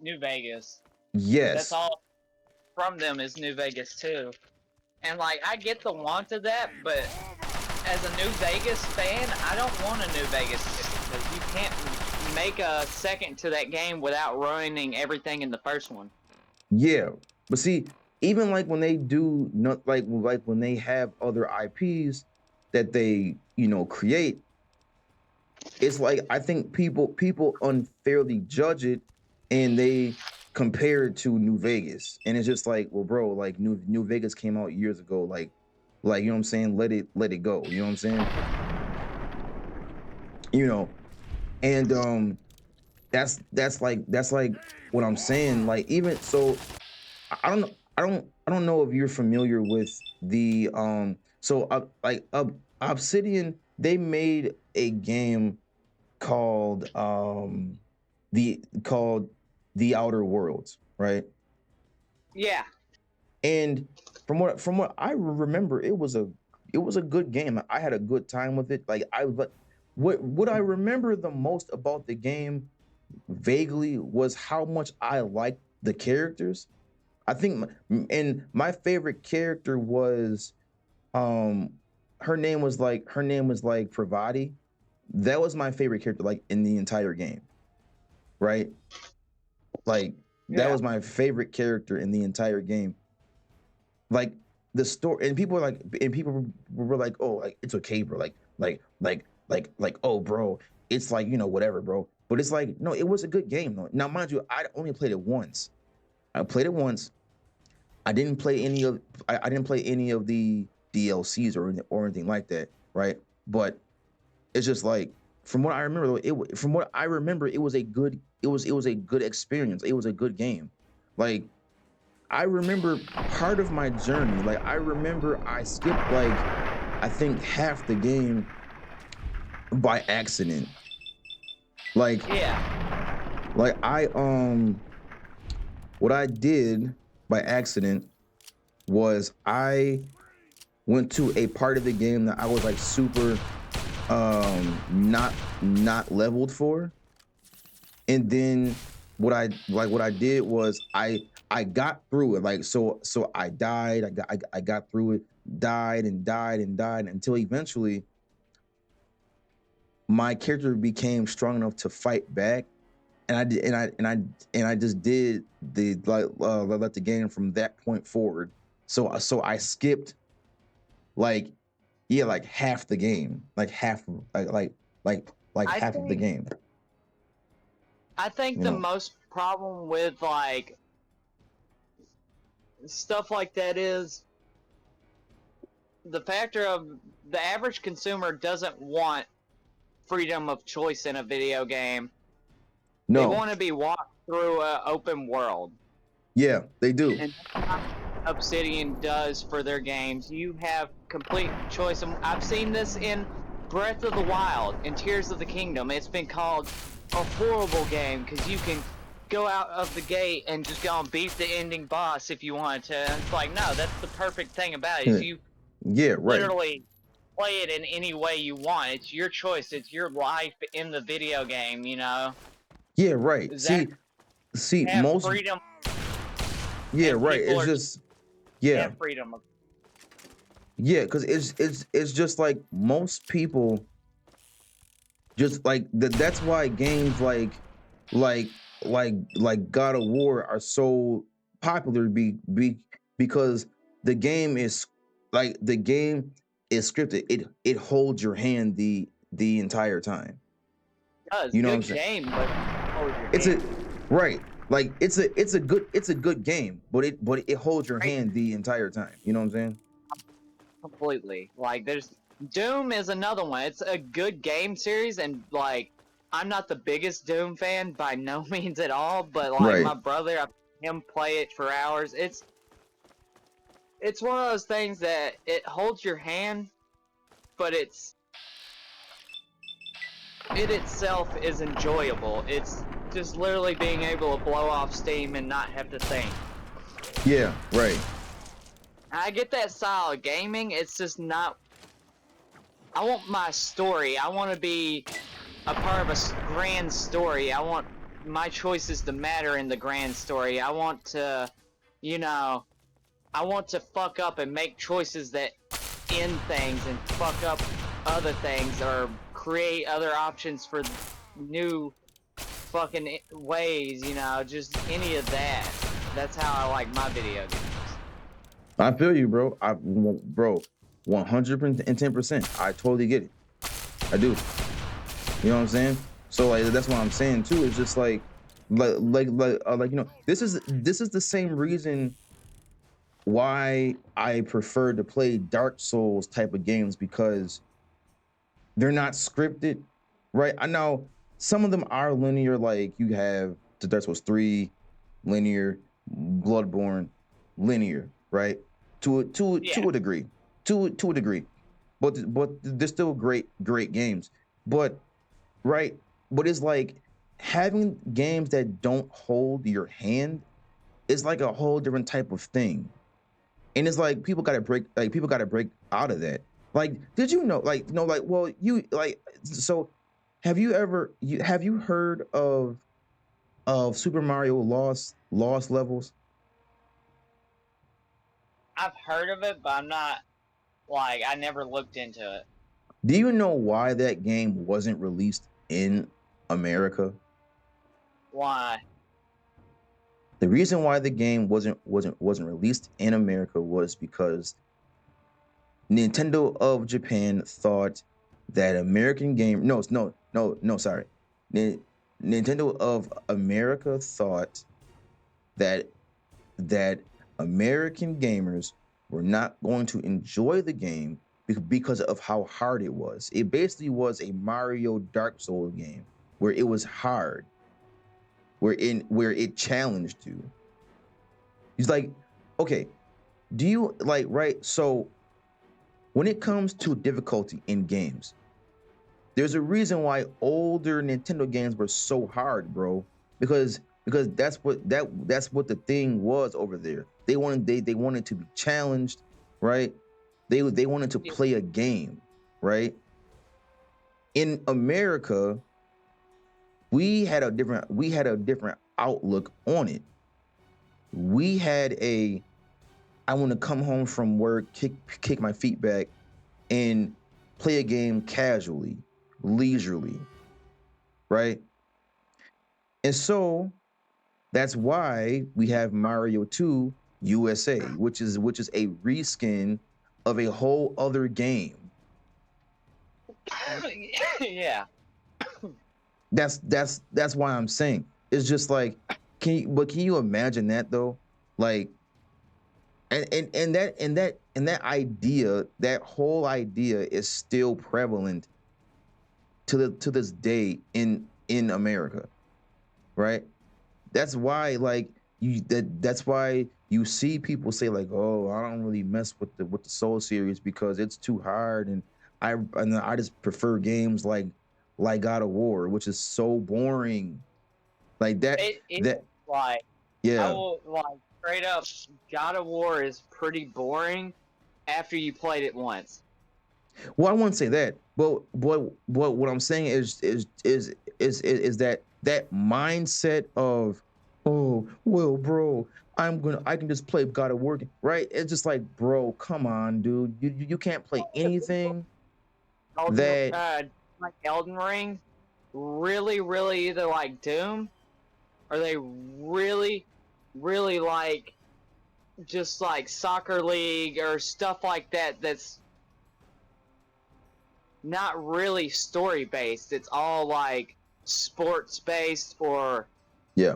New Vegas. yes. That's all from them is New Vegas too. And like I get the want of that, but as a New Vegas fan, I don't want a New Vegas because you can't make a second to that game without ruining everything in the first one. Yeah, but see, even like when they do not like when they have other IPs that they create, it's like I think people unfairly judge it and they compare it to New Vegas, and it's just like, well, bro, like New Vegas came out years ago, like you know what I'm saying, let it go, you know what I'm saying, and that's like what I'm saying, like even so. I don't know if you're familiar with the Obsidian. They made a game called the Outer Worlds, right? Yeah. And from what I remember, it was a good game. I had a good time with it. What I remember the most about the game vaguely was how much I liked the characters. I think, and my favorite character was, her name was like Pravati. That was my favorite character, like in the entire game, right? Like that was my favorite character in the entire game. Like the story, and people were like, oh, like it's okay, bro. Like, oh, bro, it's like whatever, bro. But it's like, no, it was a good game though. Now, mind you, I only played it once. I played it once. I didn't play any of the DLCs or anything like that, right? But it's just like from what I remember, it was a good experience. It was a good game. Like I remember part of my journey. Like I remember I skipped like I think half the game by accident. Like what I did by accident was I went to a part of the game that I was like super not leveled for, and then what I did was I got through it, like so I died, I got through it, died until eventually my character became strong enough to fight back. And I just did let the game from that point forward. So I skipped like half the game, like half half of the game. I think the most problem with like stuff like that is the factor of the average consumer doesn't want freedom of choice in a video game. No. They want to be walked through an open world. Yeah, they do. And Obsidian does for their games. You have complete choice. I've seen this in Breath of the Wild and Tears of the Kingdom. It's been called a horrible game because you can go out of the gate and just go and beat the ending boss if you want to. And it's like, no, that's the perfect thing about it. Is you literally play it in any way you want. It's your choice. It's your life in the video game, you know? Yeah, right. See, most freedom. Yeah, right. It's just freedom. Yeah, because it's just like most people just like that's why games like God of War are so popular because the game is scripted. It holds your hand the entire time. It does. You know what I'm Good saying? game, but hold your It's hand. right. Like it's a good game, but it holds your Right. hand the entire time. You know what I'm saying? Completely. Like, there's Doom is another one. It's a good game series, and like, I'm not the biggest Doom fan by no means at all. But like, Right. my brother, I've seen him play it for hours. It's one of those things that it holds your hand, but it itself is enjoyable. It's just literally being able to blow off steam and not have to think. Yeah. Right. I get that style of gaming. It's just not. I want my story. I want to be a part of a grand story. I want my choices to matter in the grand story. I want to, I want to fuck up and make choices that end things and fuck up other things or create other options for new fucking ways, just any of that. That's how I like my video games. I feel you, bro. Bro, 110%. I totally get it. I do. You know what I'm saying? So like that's what I'm saying too. It's just like this is the same reason why I prefer to play Dark Souls type of games, because they're not scripted, right? I know some of them are linear, like you have the Dark Souls 3 linear, Bloodborne linear, right? To a degree. To a degree. But they're still great games. But right, but it's like having games that don't hold your hand is like a whole different type of thing. And it's like people gotta break out of that. Like, did you know, well, you like, so have you heard of Super Mario Lost Levels? I've heard of it, but I'm not, like, I never looked into it. Do you know why that game wasn't released in America? Why? The reason why the game wasn't released in America was because Nintendo of Japan thought that Nintendo of America thought that American gamers were not going to enjoy the game because of how hard it was. It basically was a Mario Dark Souls game where it was hard, where it challenged you. He's like, okay, do you like, right? So when it comes to difficulty in games, there's a reason why older Nintendo games were so hard, bro. Because that's what the thing was over there. They wanted to be challenged, right? They wanted to play a game, right? In America, we had a different outlook on it. We had I want to come home from work, kick my feet back, and play a game casually, leisurely, right? And so that's why we have Mario 2 USA, which is a reskin of a whole other game. Yeah. That's why I'm saying it's just like, can you imagine that though? Like, and that idea, that whole idea is still prevalent to this day in America, right? That's why that's why you see people say like, oh, I don't really mess with the Soul series because it's too hard, and I just prefer games like God of War, which is so boring. Like that Like, yeah. I will, like, straight up, God of War is pretty boring after you played it once. Well, I wouldn't say that, but what I'm saying is that mindset of, oh well, bro, I can just play God of War, right? It's just like, bro, come on, dude, you can't play anything Like Elden Ring, really, really either like Doom, or they really, really like just like soccer league or stuff like that that's not really story based. It's all like sports based, or Yeah.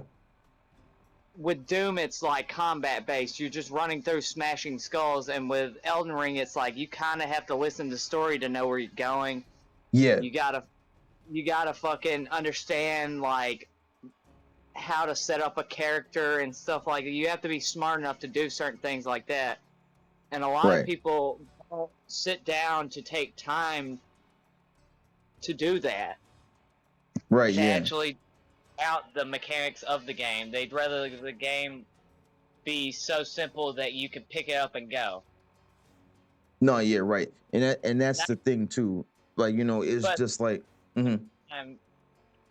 with Doom it's like combat based. You're just running through smashing skulls, and with Elden Ring it's like you kind of have to listen to story to know where you're going. Yeah. You gotta fucking understand like how to set up a character and stuff like that. You have to be smart enough to do certain things like that. And a lot of Right. people don't sit down to take time to do that. Right. To Yeah. actually out the mechanics of the game. They'd rather the game be so simple that you can pick it up and go. No. Yeah. Right. And that's the thing too. Like, it's But just like. Hmm.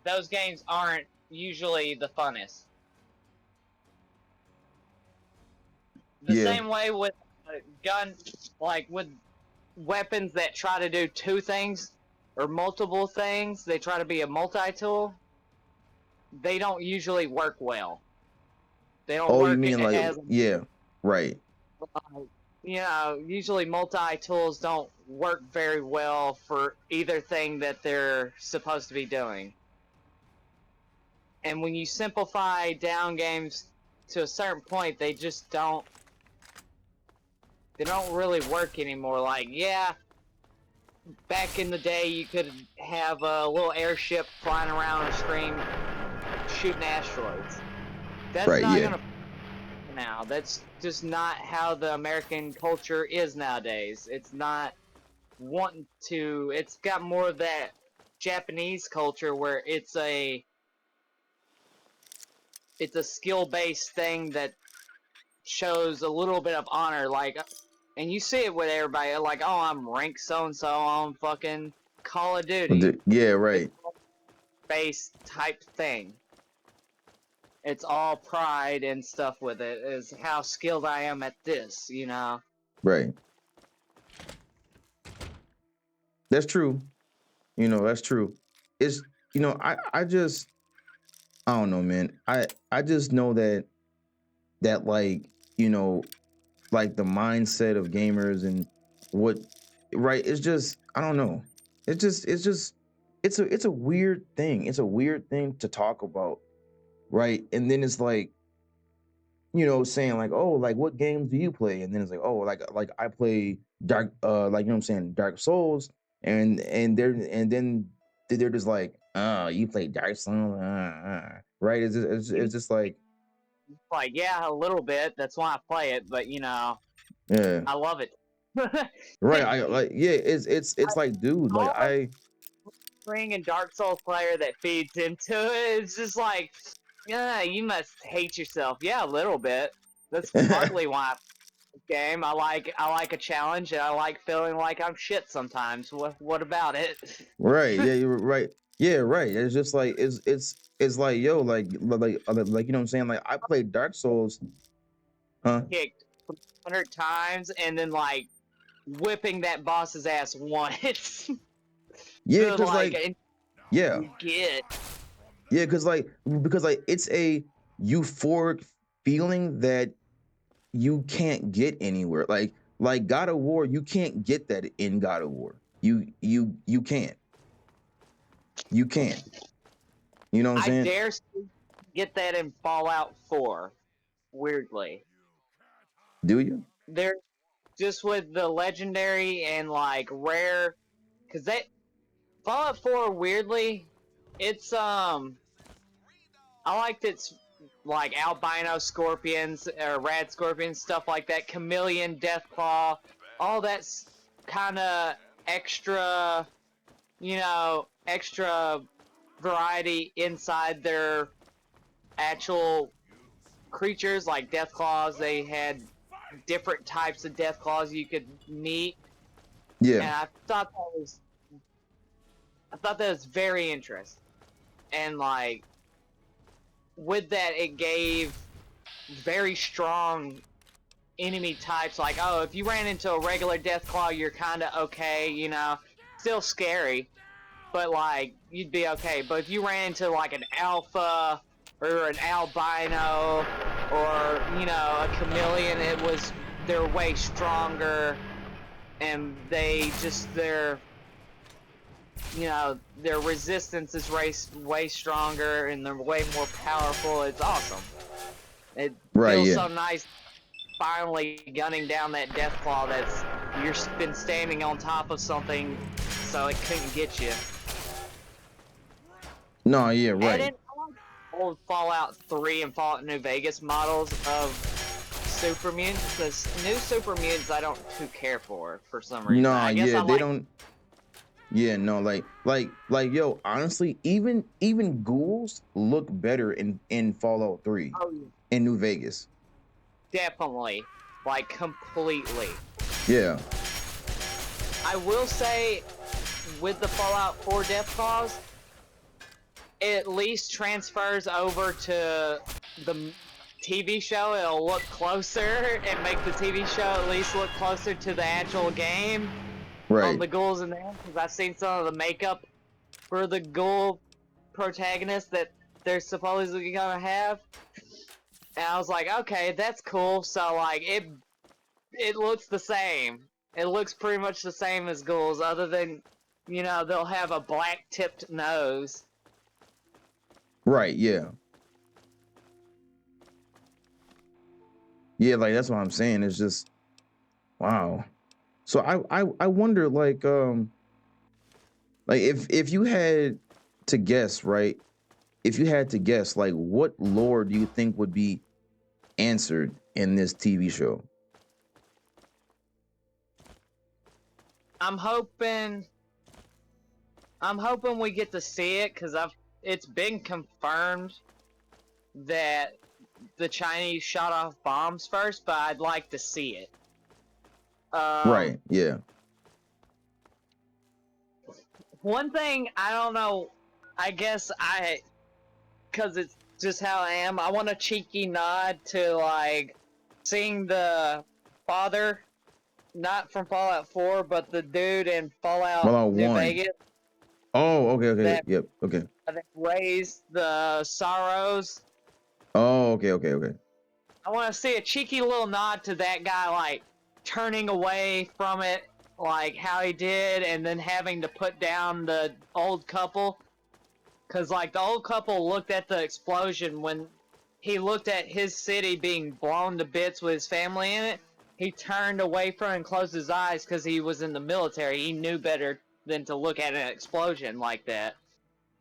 those games aren't usually the funnest. The Yeah. same way with with weapons that try to do two things or multiple things, they try to be a multi-tool. They don't usually work well. They don't Oh, you work mean like, as yeah. Right. usually multi-tools don't work very well for either thing that they're supposed to be doing. And when you simplify down games to a certain point, they just don't really work anymore. Like, yeah, back in the day you could have a little airship flying around a screen shooting asteroids. That's Right. not Yeah. gonna now. That's just not how the American culture is nowadays. It's not wanting to. It's got more of that Japanese culture where it's a skill-based thing that shows a little bit of honor, like, and you see it with everybody, like, oh, I'm rank so-and-so on fucking Call of Duty. Yeah. It's Right. a base type thing. It's all pride and stuff with it, is how skilled I am at this, Right. That's true. That's true. It's I don't know, man. I just know that like, like the mindset of gamers and what, right, it's just, I don't know. It's a weird thing. It's a weird thing to talk about, right? And then it's like, saying like, oh, like what games do you play? And then it's like, oh, like I play Dark, like, what I'm saying, Dark Souls, and then they're just like, oh, you play Dark Souls, right? It's just like, Like, yeah, a little bit. That's why I play it, but yeah, I love it. right. I like, yeah, it's like, dude, like All the Spring and Dark Souls player that feeds into it, it's just like, yeah, you must hate yourself. Yeah, a little bit. That's partly why I play the game. I like a challenge, and I like feeling like I'm shit sometimes. What about it? right, yeah, you're right, yeah, right. It's just like, it's like, yo, like, what I'm saying, like I played Dark Souls, huh? Kicked 100 times, and then like whipping that boss's ass once. Yeah, To because like, like, and yeah, you get. yeah, because like it's a euphoric feeling that you can't get anywhere. Like God of War, you can't get that in God of War. You can't. You can't. You know what I'm I saying? dare get that in Fallout 4. Weirdly, Do you? they're just with the legendary and like rare, because that Fallout 4 weirdly, it's I liked its like albino scorpions or rad scorpions, stuff like that, chameleon, deathclaw, all that's kind of extra, extra variety inside their actual creatures. Like deathclaws, they had different types of deathclaws you could meet, and Yeah. I thought that was very interesting. And like with that, it gave very strong enemy types. Like, oh, if you ran into a regular deathclaw, you're kind of okay, still scary, but like you'd be okay. But if you ran into like an alpha or an albino or you know, a chameleon. They're way stronger, and their resistance is way stronger, and they're way more powerful. It's awesome. It Right, feels yeah. so nice finally gunning down that death claw you've been standing on top of something so it couldn't get you. No, yeah, right. And old Fallout 3 and Fallout New Vegas models of super mutants. The new super mutants I don't too care for some reason. No, I guess yeah, I they like. don't. Yeah, no, like, yo, honestly, even ghouls look better in Fallout 3 Oh, in New Vegas. definitely, like completely. Yeah. I will say, with the Fallout 4 death claws, it at least transfers over to the TV show. It'll look closer and make the TV show at least look closer to the actual game. Right. On the ghouls in there, because I've seen some of the makeup for the ghoul protagonist that they're supposedly gonna have, and I was like, okay, that's cool. So like, it looks the same. It looks pretty much the same as ghouls, other than, you know, they'll have a black tipped nose. Right, yeah. Yeah, like that's what I'm saying. It's just wow. So I wonder like if you had to guess, right? If you had to guess, like what lore do you think would be answered in this TV show? I'm hoping we get to see it, because it's been confirmed that the Chinese shot off bombs first, but I'd like to see it. Right, yeah. One thing, I don't know, I guess because it's just how I am, I want a cheeky nod to, like, seeing the father, not from Fallout 4, but the dude in Fallout New 1. Vegas. Oh, okay. Yep, okay. That raised the Sorrows. Oh, okay. I want to see a cheeky little nod to that guy, like, turning away from it, like how he did, and then having to put down the old couple. Because, like, the old couple looked at the explosion when he looked at his city being blown to bits with his family in it. He turned away from it and closed his eyes because he was in the military. He knew better than to look at an explosion like that.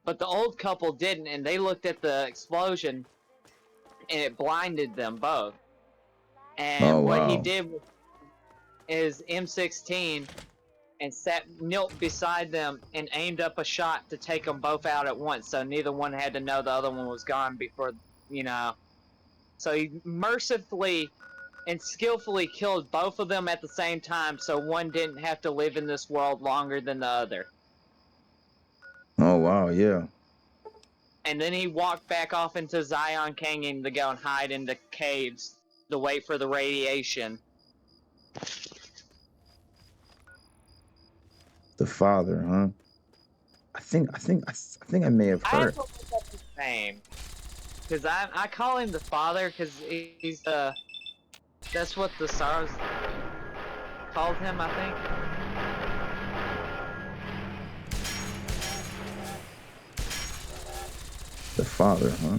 But the old couple didn't, and they looked at the explosion, and it blinded them both. And what he did was his M16 and knelt beside them and aimed up a shot to take them both out at once, so neither one had to know the other one was gone before, you know. So he mercifully and skillfully killed both of them at the same time, so one didn't have to live in this world longer than the other. Oh, wow, yeah. And then he walked back off into Zion Canyon to go and hide in the caves to wait for the radiation. The father, huh? I think I may have I heard. have to look up his name, because I call him the father because he's that's what the Sorrows called him, I think. The father, huh?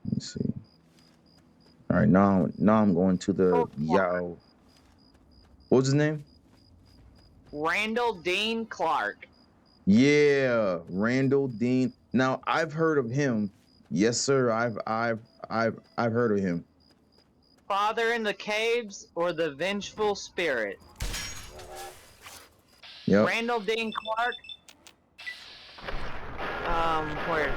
Let me see. All right, now I'm going to the Yao. What was his name? Randall Dean Clark. Yeah, Randall Dean. Now I've heard of him. Yes, sir. I've heard of him. Father in the Caves or the Vengeful Spirit. Yep. Randall Dean Clark. Where?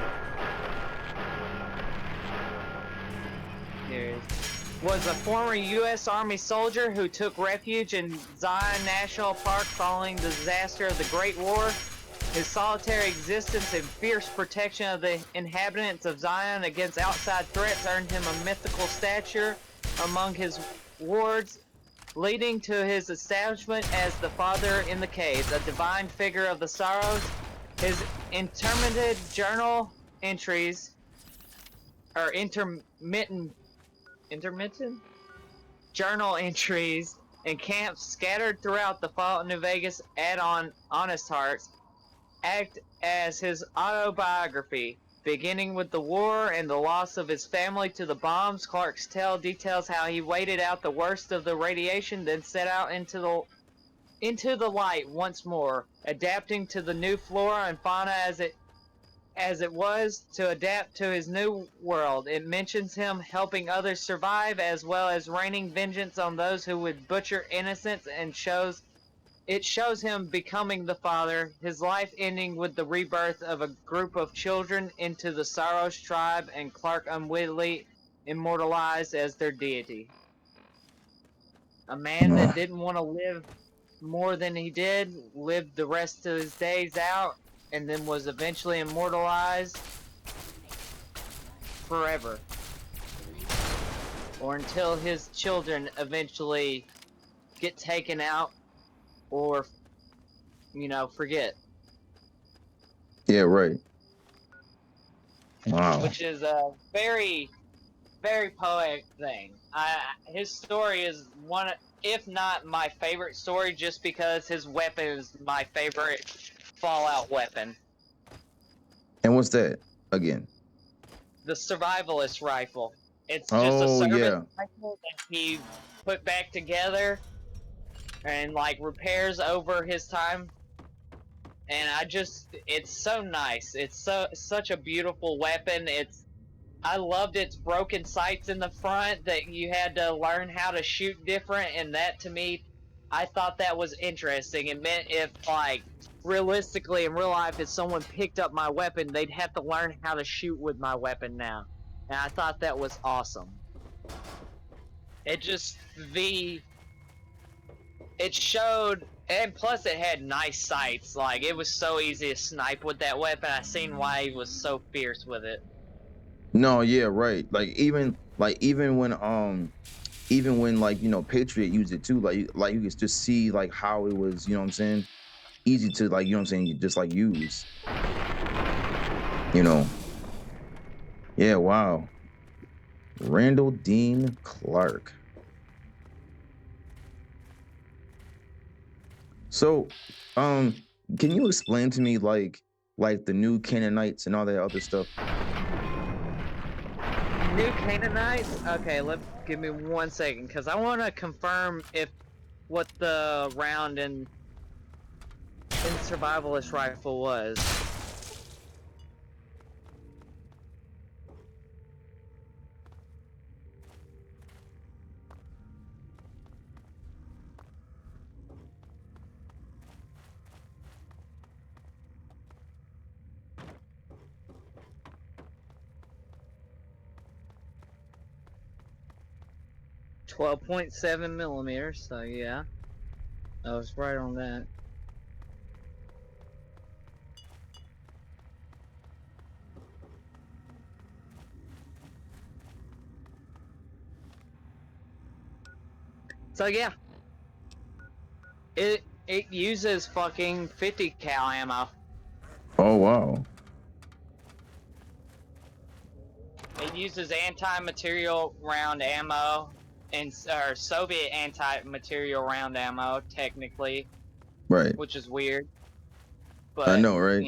Here it is. Was a former U.S. Army soldier who took refuge in Zion National Park following the disaster of the Great War. His solitary existence and fierce protection of the inhabitants of Zion against outside threats earned him a mythical stature among his wards leading to his establishment as the Father in the Caves, a divine figure of the sorrows. His intermittent journal entries, or intermittent journal entries in camps scattered throughout the Fallout New Vegas add-on Honest Hearts act as his autobiography. Beginning with the war and the loss of his family to the bombs, Clark's tale details how he waited out the worst of the radiation, then set out into the light once more, adapting to the new flora and fauna as it was to adapt to his new world. It mentions him helping others survive as well as raining vengeance on those who would butcher innocents, and it shows him becoming the Father, his life ending with the rebirth of a group of children into the Saros tribe, and Clark unwittingly immortalized as their deity. A man that didn't want to live more than he did, lived the rest of his days out, and then was eventually immortalized forever. Or until his children eventually get taken out or, forget. Yeah, right. Wow. Which is a very, very poetic thing. His story is one, if not my favorite story, just because his weapon is my favorite Fallout weapon. And what's that again? The survivalist rifle. It's just a service rifle that he put back together and repairs over his time. And it's so nice. It's such a beautiful weapon. I loved its broken sights in the front that you had to learn how to shoot different, and that to me, I thought that was interesting. It meant if realistically in real life, if someone picked up my weapon, they'd have to learn how to shoot with my weapon now. And I thought that was awesome. It showed, and plus it had nice sights. It was so easy to snipe with that weapon. I seen why he was so fierce with it. No, yeah, right. Even when Patriot used it too, you could just see how it was, what I'm saying, easy to what I'm saying, just use. Yeah, wow. Randall Dean Clark. So, can you explain to me the new Canaanites and all that other stuff? New Canaanites? Okay, give me 1 second, because I want to confirm what the round in survivalist rifle was. .7 millimeters, so yeah. I was right on that. So yeah. It uses fucking 50 cal ammo. Oh wow. It uses anti-material round ammo, or Soviet anti-material round ammo, technically. Right. Which is weird. But, I know, right?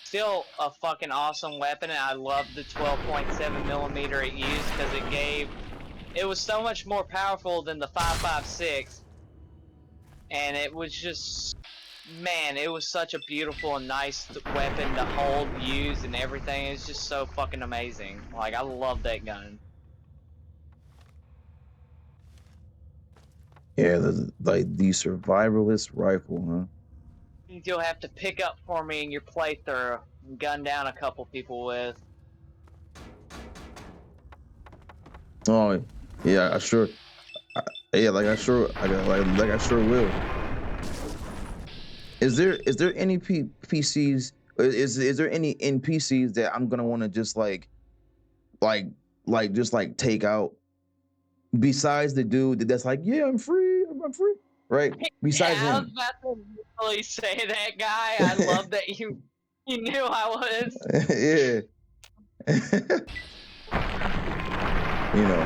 Still a fucking awesome weapon, and I love the 12.7 millimeter it used, because it was so much more powerful than the 5.56, and it was just, man, it was such a beautiful and nice weapon to hold, use, and everything. It's just so fucking amazing. I love that gun. Yeah, the survivalist rifle, huh? You'll have to pick up for me in your playthrough and gun down a couple people with. Oh, yeah, I sure will. Is there any PCs? Is there any NPCs that I'm gonna want to just take out? Besides the dude that's yeah, I'm free. I'm free. Right. Besides Yeah, I was him. about to really say that guy. I love that you knew I was. Yeah. You know.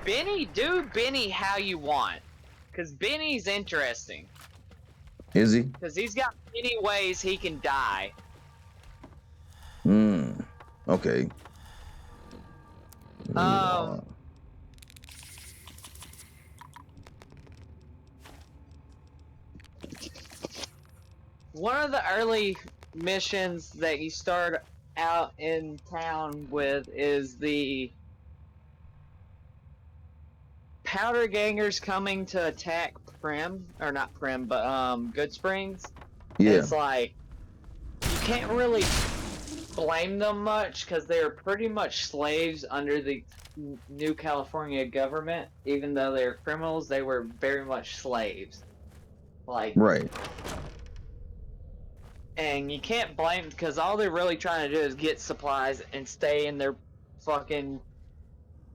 Benny, do Benny how you want. Because Benny's interesting. Is he? Because he's got many ways he can die. Okay. One of the early missions that you start out in town with is the powder gangers coming to attack Prim, or not Prim, but Good Springs. Yeah. And it's like, you can't really blame them much because they're pretty much slaves under the New California government. Even though they're criminals, they were very much slaves. Like, right. And you can't blame because all they're really trying to do is get supplies and stay in their fucking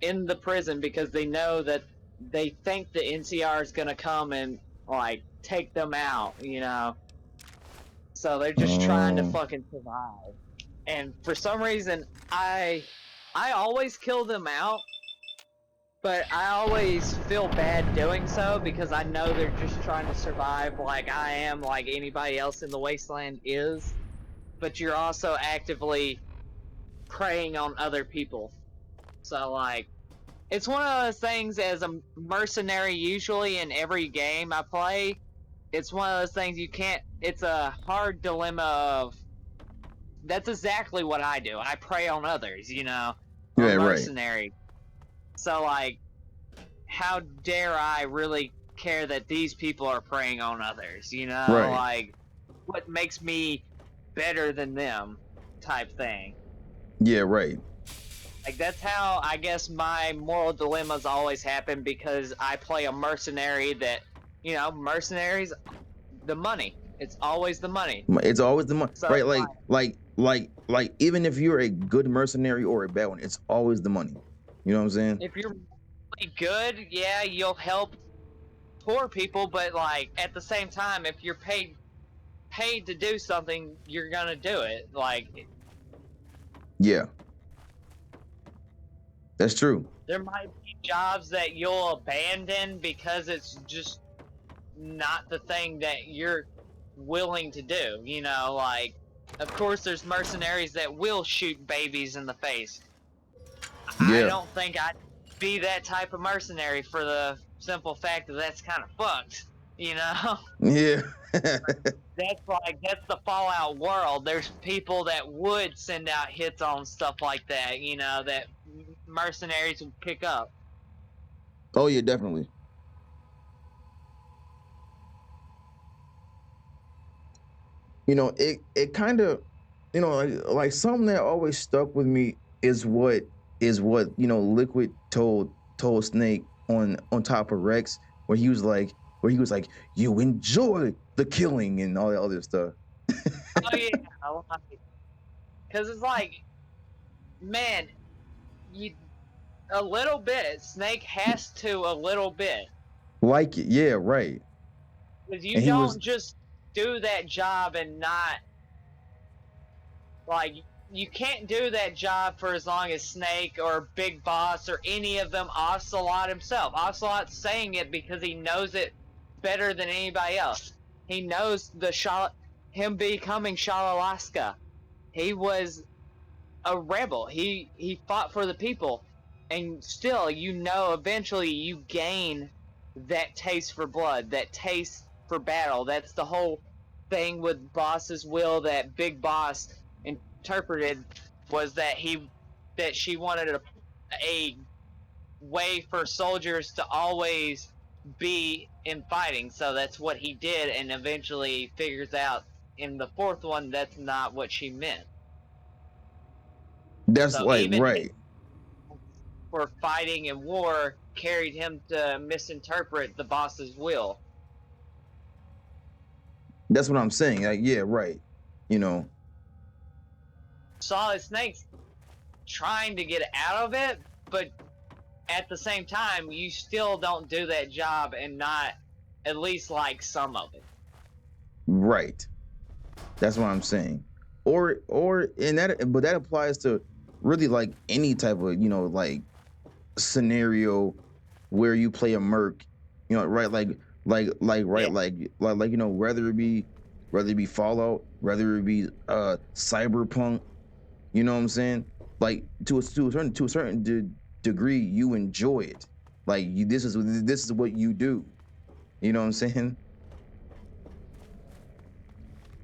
in the prison because they know that they think the NCR is gonna come and like take them out, you know. So they're just trying to fucking survive. And for some reason, I always kill them out, but I always feel bad doing so because I know they're just trying to survive like I am, like anybody else in the wasteland is. But you're also actively preying on other people. So, like, it's one of those things as a mercenary, usually in every game I play, it's one of those things you can't, it's a hard dilemma of, that's exactly what I do. I prey on others, you know? I'm a mercenary. Right. So, like, how dare I really care that these people are preying on others, you know? Right. Like, what makes me better than them type thing. Yeah, right. Like, that's how, I guess, my moral dilemmas always happen because I play a mercenary that, you know, mercenaries, the money. It's always the money. It's always the money. So, right, like, even if you're a good mercenary or a bad one, it's always the money. You know what I'm saying? If you're really good, yeah, you'll help poor people, but, like, at the same time, if you're paid to do something, you're gonna do it. Like, yeah. That's true. There might be jobs that you'll abandon because it's just not the thing that you're willing to do, you know, like, of course there's mercenaries that will shoot babies in the face. Yeah. I don't think I'd be that type of mercenary for the simple fact that that's kind of fucked, you know? Yeah. That's the Fallout world. There's people that would send out hits on stuff like that, you know, that mercenaries would pick up. Oh yeah, definitely. You know, it kind of, you know, like something that always stuck with me is what you know Liquid told Snake on top of Rex, where he was like you enjoy the killing and all that other stuff. Oh yeah, because it's like, man, you a little bit. Snake has to a little bit. Like it, yeah, right. Because you don't just do that job and not, like, you can't do that job for as long as Snake or Big Boss or any of them, Ocelot himself. Ocelot's saying it because he knows it better than anybody else. He knows him becoming Shalalaska. He was a rebel. He fought for the people. And still, you know, eventually you gain that taste for blood, that taste for battle. That's the whole thing with Boss's will that Big Boss interpreted, was that she wanted a way for soldiers to always be in fighting. So that's what he did, and eventually figures out in the fourth one that's not what she meant. That's so like even right. For fighting in war carried him to misinterpret the boss's will. That's what I'm saying. Like, yeah, right. You know, Solid Snake's trying to get out of it, but at the same time, you still don't do that job and not at least like some of it. Right. That's what I'm saying. Or in that, but that applies to really like any type of, like scenario where you play a merc, right? Right, whether it be Fallout, whether it be Cyberpunk, you know what I'm saying? Like to a certain degree, you enjoy it. Like this is what you do. You know what I'm saying?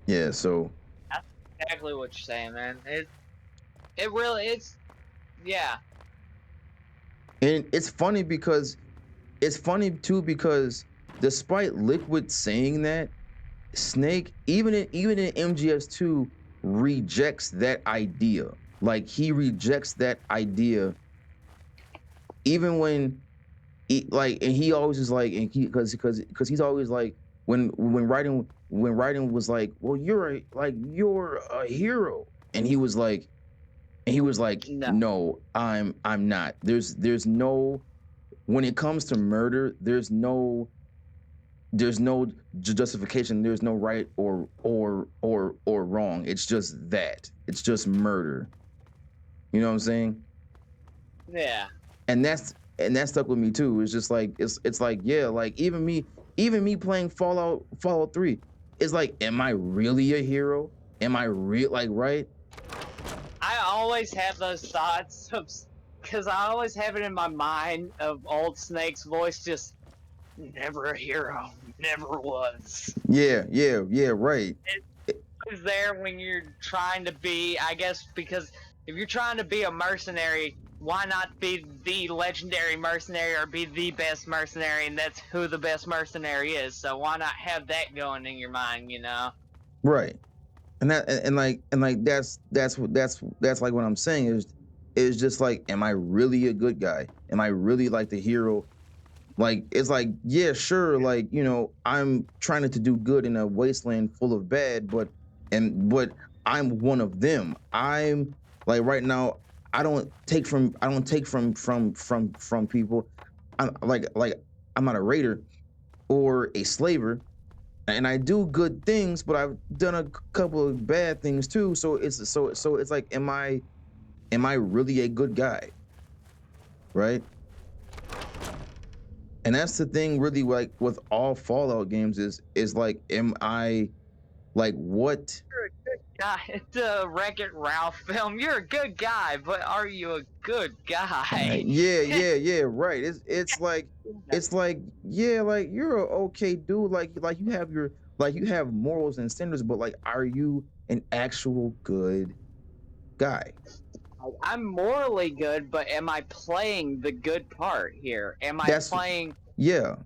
Yeah. So That's exactly what you're saying, man. It really it's yeah. and it's funny too because despite Liquid saying that, Snake even in MGS2 rejects that idea. Like he rejects that idea even when and he always is like, and he because he's always like when writing was like, well, you're a hero, and he was like no, I'm not. There's no, when it comes to murder, there's no justification. There's no right or wrong. It's just that. It's just murder. You know what I'm saying? Yeah. And that stuck with me too. It's just like it's like, yeah, like even me playing Fallout 3, it's like, am I really a hero? Am I real, like, right? I always have those thoughts of, because I always have it in my mind of old Snake's voice, just never a hero, never was. Yeah, right. It's there when you're trying to be, I guess, because if you're trying to be a mercenary, why not be the legendary mercenary or be the best mercenary? And that's who the best mercenary is. So why not have that going in your mind, you know? Right. And that and like that's like what I'm saying is just like, am I really a good guy? Am I really like the hero? Like, it's like, yeah, sure, like, I'm trying to do good in a wasteland full of bad, but I'm one of them. I'm like, right now, I don't take from people. I'm like I'm not a raider or a slaver, and I do good things, but I've done a couple of bad things too. So it's like, am I really a good guy? Right? And that's the thing, really, like with all Fallout games is like, am I like what? You're a good guy. It's a Wreck-It Ralph film. You're a good guy, but are you a good guy? Yeah, right. It's like yeah, like you're a okay dude. Like you have morals and standards, but like, are you an actual good guy? I'm morally good, but am I playing the good part here? Am I playing? Yeah.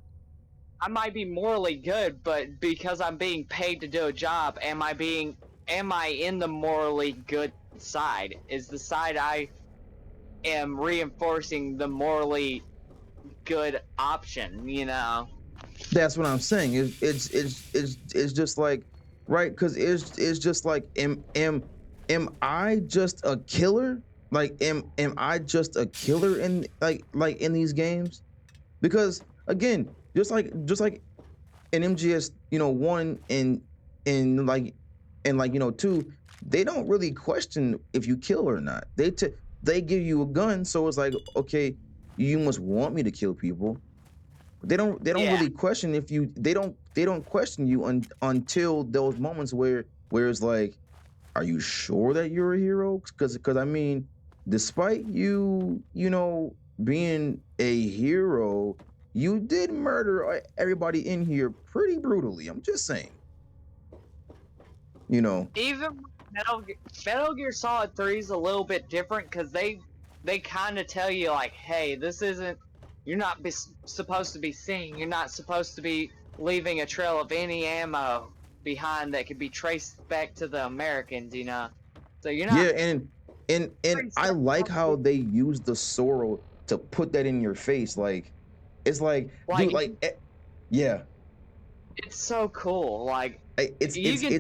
I might be morally good, but because I'm being paid to do a job, am I in the morally good side? Is the side I am reinforcing the morally good option, you know? That's what I'm saying. It's just like, right? Because it's just like, am I just a killer? Like, am I just a killer in in these games? Because again, just like in MGS, 1 and like 2, they don't really question if you kill or not. They give you a gun, so it's like, okay, you must want me to kill people. They don't really question if you, they don't question you until those moments where it's like, are you sure that you're a hero? Because I mean, despite you being a hero, you did murder everybody in here pretty brutally. I'm just saying. Even Metal Gear Solid 3 is a little bit different because they kind of tell you, like, hey, this isn't, you're not supposed to be seen. You're not supposed to be leaving a trail of any ammo behind that could be traced back to the Americans, you know? So you're not. Yeah, and I like how they use the sorrel to put that in your face. Like, it's like dude, like, yeah. It's so cool. Like, it's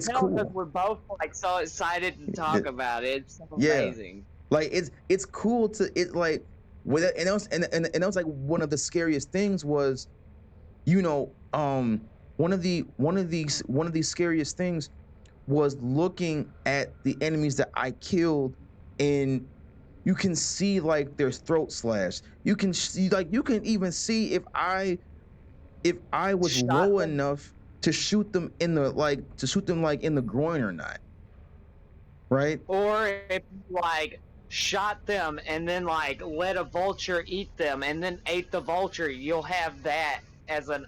tell cool. because we're both like so excited to talk about it. It's so amazing. Like, it's cool to it, like, with it, and that was like one of the scariest things was, you know, one of these scariest things was looking at the enemies that I killed, and you can see like their throat slash. You can see, like, you can even see if I was Shot low them. enough to shoot them in the like in the groin or not, right? Or if you like shot them and then like let a vulture eat them and then ate the vulture, you'll have that as an.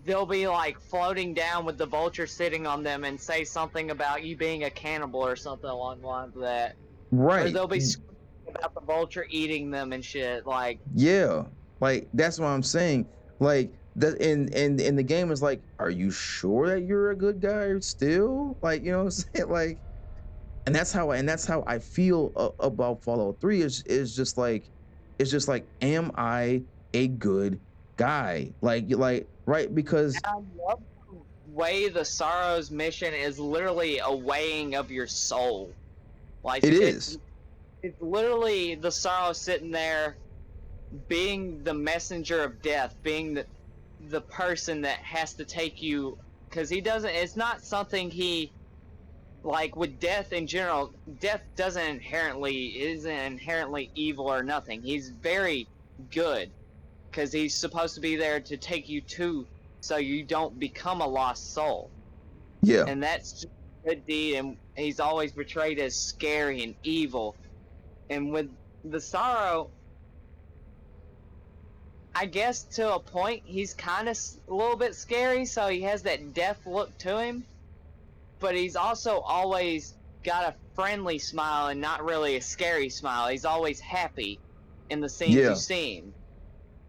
They'll be like floating down with the vulture sitting on them and say something about you being a cannibal or something along the lines of that. Or Right. they'll be screaming about the vulture eating them and shit. Like, Yeah. Like that's what I'm saying. Like that in the game is like, are you sure that you're a good guy still? Like, you know what I'm saying? Like, and that's how I feel about Fallout 3 is just like, it's just like, am I a good guy? Like right, because I love the way the Sorrow's mission is literally a weighing of your soul. Like, it is. it's literally the Sorrow sitting there being the messenger of death, being the person that has to take you, because he doesn't. It's not something he like with death in general. Death isn't inherently evil or nothing. He's very good because he's supposed to be there to take you to, so you don't become a lost soul, Yeah. and that's just a good deed. And he's always portrayed as scary and evil. And with the Sorrow, I guess to a point, he's kind of a little bit scary, so he has that death look to him. But he's also always got a friendly smile and not really a scary smile. He's always happy in the scenes you Yeah. see him.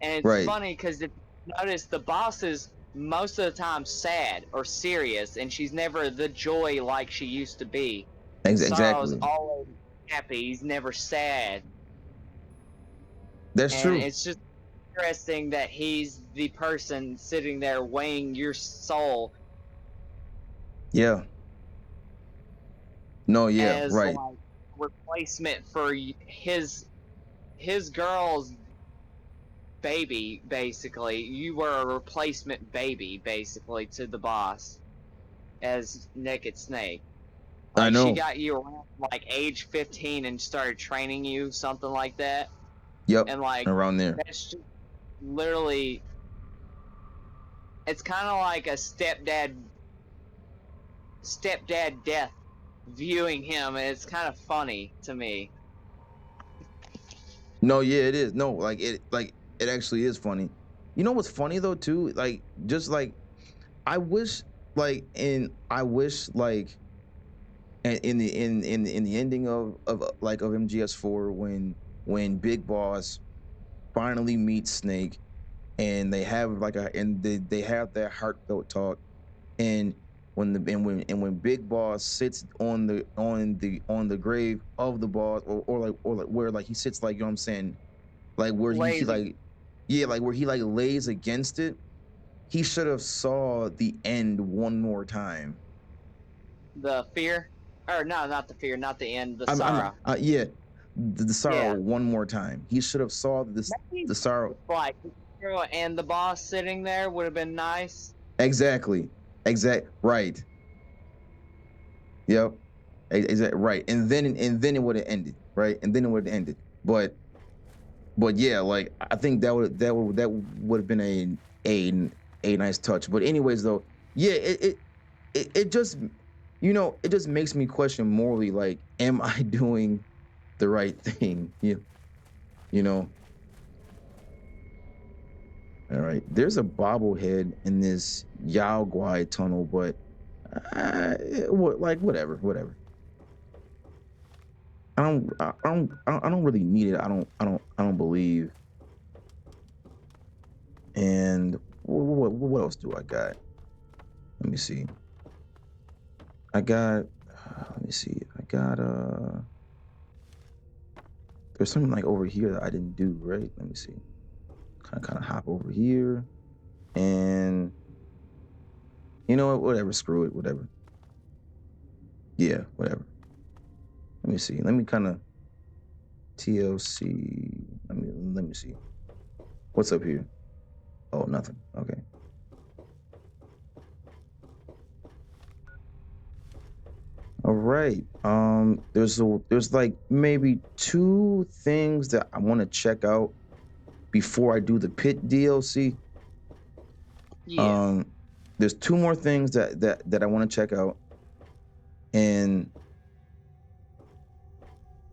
And it's Right. funny because if you notice, the boss is most of the time sad or serious, and she's never the joy like she used to be. Sorrow's Exactly. always happy. He's never sad. That's And true. it's just interesting that he's the person sitting there weighing your soul Yeah. No, yeah, as right. like replacement for his girl's baby. Basically, you were a replacement baby, basically, to the boss as Naked Snake. I Like, she know. got you around like age 15 and started training you, something like that. Yep. And like, Around there. that's just literally, it's kind of like a stepdad death viewing him, and it's kind of funny to me. No, yeah, it is. No, like it actually is funny. You know what's funny though too? Like, just like, I wish I wish like in the ending of MGS4, when Big Boss finally meets Snake, and they have like they have that heartfelt talk, and when Big Boss sits on the grave of the boss, or like where like he sits, like, you know what I'm saying, like where he Lazy. like, yeah, like where he like lays against it, he should have saw the end one more time. The fear, or no, not the fear, not the end, the I'm sorrow. yeah, the sorrow Yeah, one more time. He should have saw this, maybe the sorrow. like the hero and the boss sitting there would have been nice. Exactly. Right. Yep. Exactly right. And then it would have ended. Right. And then it would have ended. But yeah, like, I think that would have been a nice touch. But anyways though, yeah, it just, it just makes me question morally, like, am I doing the right thing? You know. All right. There's a bobblehead in this Yao Guai tunnel, but like, whatever. I don't really need it. I don't believe. And what else do I got? Let me see. I got. Let me see. I got. There's something like over here that I didn't do, right? Let me see. Kind of hop over here, and you know what? Whatever. Screw it. Whatever. Yeah. Whatever. Let me see. Let me kind of. TLC. Let me see. What's up here? Oh, nothing. Okay. All right. There's like maybe 2 things that I want to check out before I do the pit DLC. Yeah. There's 2 more things that I want to check out, and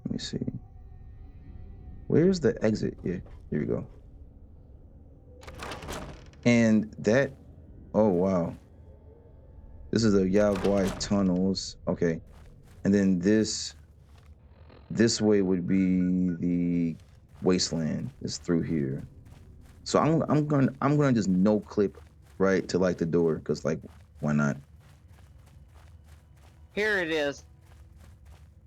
let me see. Where's the exit? Yeah, here we go. And that, oh wow, this is the Yaguai tunnels. Okay, and then this way would be the wasteland. Is through here. So I'm gonna just no clip right to like the door, because like, why not? Here it is.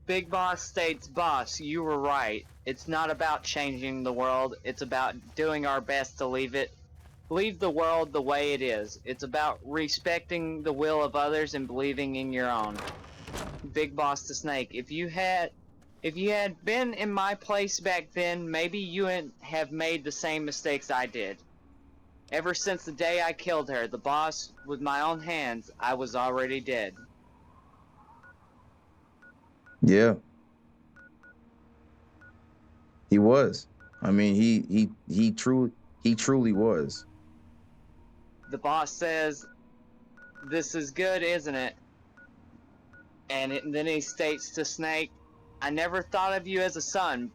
Big Boss states, "Boss, you were right. It's not about changing the world. It's about doing our best to leave the world the way it is. It's about respecting the will of others and believing in your own." Big Boss to Snake, if you had been in my place back then, maybe you wouldn't have made the same mistakes I did. Ever since the day I killed her, the boss, with my own hands, I was already dead. Yeah, he was. I mean, he truly was. The boss says, "This is good, isn't it?" And then he states to Snake, "I never thought of you as a son,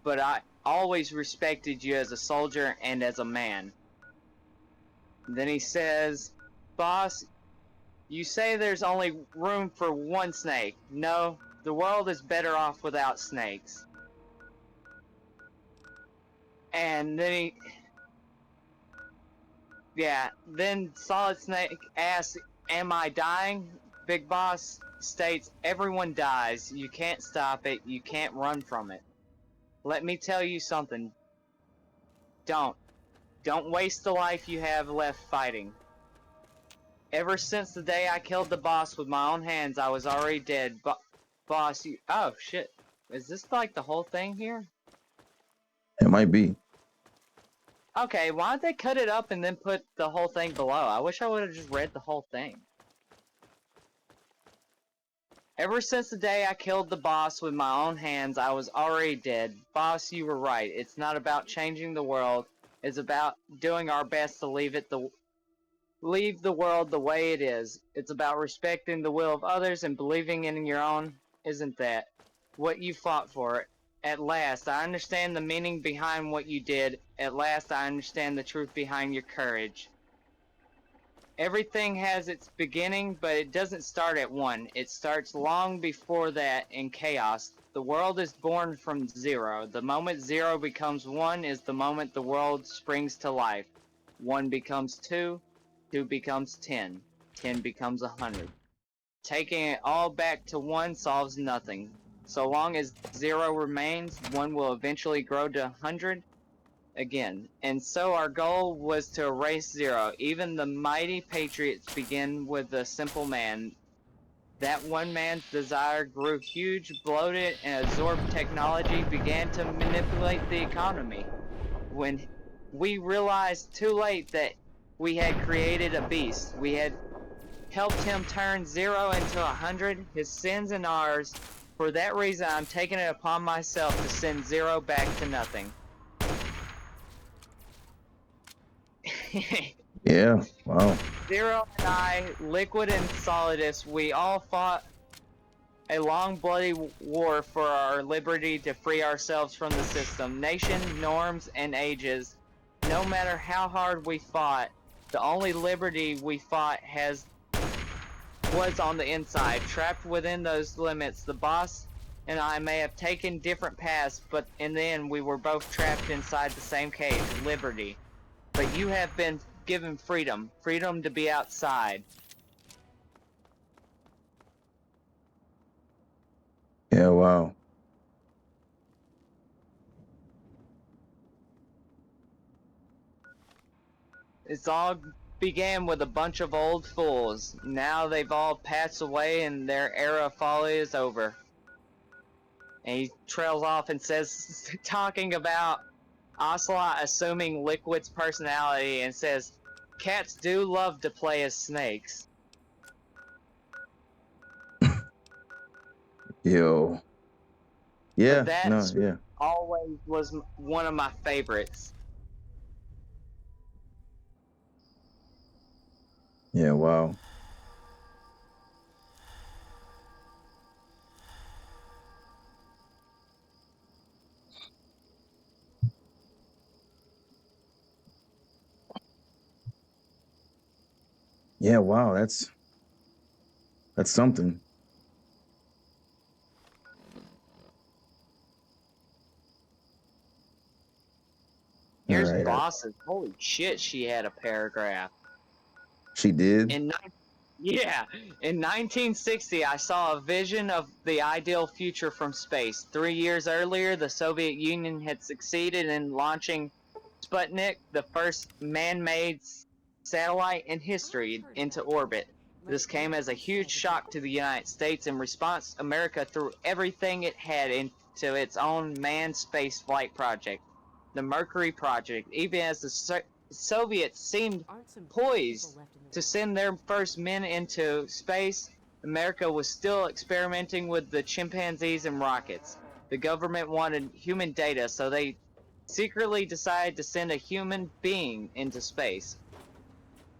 but I always respected you as a soldier and as a man." Then he says, "Boss, you say there's only room for one snake. No, the world is better off without snakes." And then Solid Snake asks, "Am I dying?" Big Boss states, "Everyone dies. You can't stop it. You can't run from it. Let me tell you something. Don't waste the life you have left fighting. Ever since the day I killed the boss with my own hands, I was already dead. Boss, you... Oh, shit. Is this like the whole thing here? It might be. Okay, why don't they cut it up and then put the whole thing below? I wish I would have just read the whole thing. Ever since the day I killed the boss with my own hands, I was already dead. Boss, you were right. It's not about changing the world. It's about doing our best to leave the world the way it is. It's about respecting the will of others and believing in your own. Isn't that what you fought for? At last, I understand the meaning behind what you did. At last, I understand the truth behind your courage. Everything has its beginning, but it doesn't start at 1. It starts long before that in chaos. The world is born from 0. The moment 0 becomes 1 is the moment the world springs to life. 1 becomes 2, 2 becomes 10, 10 becomes 100. Taking it all back to 1 solves nothing. So long as 0 remains, 1 will eventually grow to 100 again. And so our goal was to erase 0. Even the mighty patriots begin with a simple man. That one man's desire grew huge, bloated, and absorbed technology, began to manipulate the economy. When we realized too late that we had created a beast, we had helped him turn 0 into 100, his sins and ours. For that reason, I'm taking it upon myself to send 0 back to nothing. Yeah. Wow. 0 and I, Liquid and Solidus, we all fought a long bloody war for our liberty to free ourselves from the system, nation, norms, and ages. No matter how hard we fought, the only liberty we fought was on the inside, trapped within those limits. The boss and I may have taken different paths, but in the end we were both trapped inside the same cage, liberty. But you have been given freedom to be outside. Yeah. Wow. It's all began with a bunch of old fools. Now they've all passed away and their era of folly is over. And he trails off and says, talking about Ocelot assuming Liquid's personality, and says, cats do love to play as snakes. Yo. But Yeah. that No. Yeah. always was one of my favorites. Yeah. Wow. Yeah. Wow. That's something. All Here's right. bosses. Holy shit, she had a paragraph. She did. Yeah, in 1960, I saw a vision of the ideal future from space. 3 years earlier, the Soviet Union had succeeded in launching Sputnik, the first man-made satellite in history, into orbit. This came as a huge shock to the United States. In response, America threw everything it had into its own manned space flight project, the Mercury project. Even as the Soviets seemed poised to send their first men into space, America was still experimenting with the chimpanzees and rockets. The government wanted human data, so they secretly decided to send a human being into space.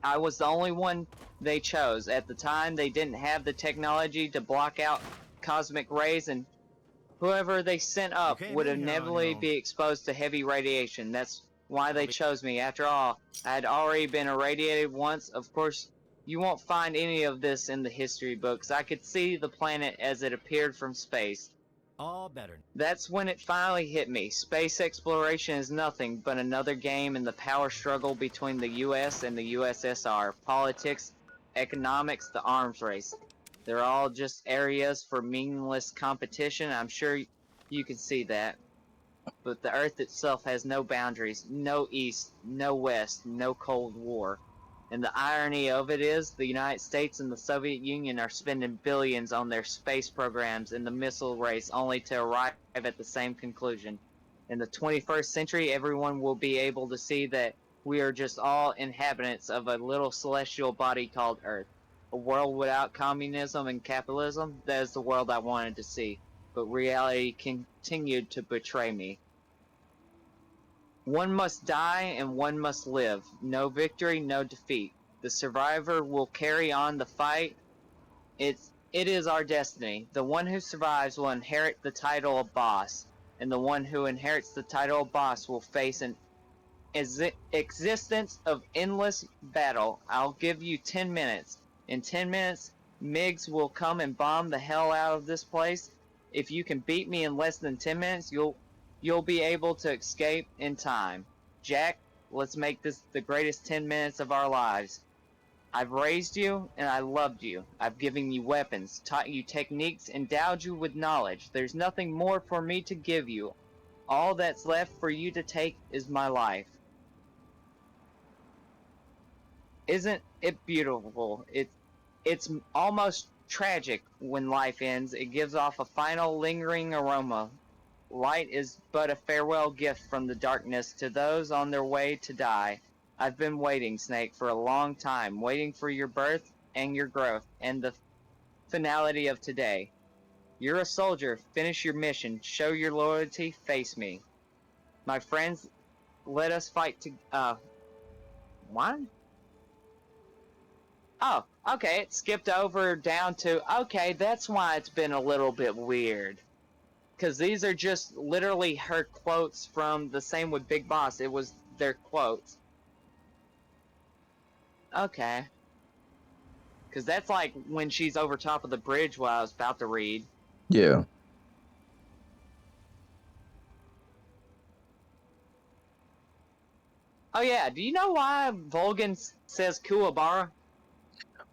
I was the only one they chose. At the time, they didn't have the technology to block out cosmic rays, and whoever they sent up would inevitably be exposed to heavy radiation. That's why they chose me. After all, I had already been irradiated once. Of course, you won't find any of this in the history books. I could see the planet as it appeared from space. All better. That's when it finally hit me. Space exploration is nothing but another game in the power struggle between the US and the USSR. Politics, economics, the arms race. They're all just areas for meaningless competition. I'm sure you can see that. But the Earth itself has no boundaries, no East, no West, no Cold War. And the irony of it is, the United States and the Soviet Union are spending billions on their space programs in the missile race only to arrive at the same conclusion. In the 21st century, everyone will be able to see that we are just all inhabitants of a little celestial body called Earth. A world without communism and capitalism, that is the world I wanted to see. But reality continued to betray me. One must die and one must live. No victory, no defeat. The survivor will carry on the fight. It is our destiny. The one who survives will inherit the title of boss, and the one who inherits the title of boss will face an existence of endless battle. I'll give you 10 minutes. In 10 minutes, MiGs will come and bomb the hell out of this place. If you can beat me in less than 10 minutes, you'll be able to escape in time. Jack, let's make this the greatest 10 minutes of our lives. I've raised you and I loved you. I've given you weapons, taught you techniques, endowed you with knowledge. There's nothing more for me to give you. All that's left for you to take is my life. Isn't it beautiful? It's almost tragic when life ends. It gives off a final lingering aroma. Light is but a farewell gift from the darkness to those on their way to die. I've been waiting, Snake, for a long time, waiting for your birth and your growth and the finality of today. You're a soldier. Finish your mission. Show your loyalty. Face me. My friends, let us fight to, what? Oh, okay, it skipped over down to, okay, that's why it's been a little bit weird. Because these are just literally her quotes from the same with Big Boss. It was their quotes. Okay. Because that's like when she's over top of the bridge while I was about to read. Yeah. Oh yeah, do you know why Volgan says Kuwabara?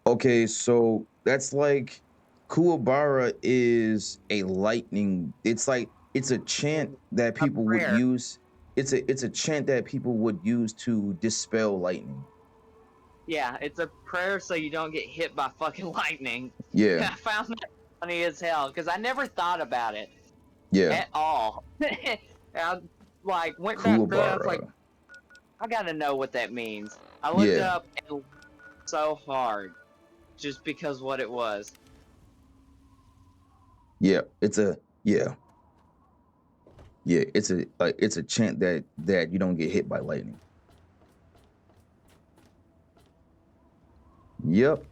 Okay, so that's like Kuwabara is a lightning. It's like it's a chant that A people would prayer. use. It's a chant that people would use to dispel lightning. Yeah, it's a prayer so you don't get hit by fucking lightning. Yeah. I found that funny as hell because I never thought about it. Yeah. at all. I like went back through it. I was like, Kuwabara. I gotta know what that means. I looked it Yeah. up and laughed so hard just because what it was. Yeah. It's a yeah. Yeah. It's a chant that you don't get hit by lightning. Yep.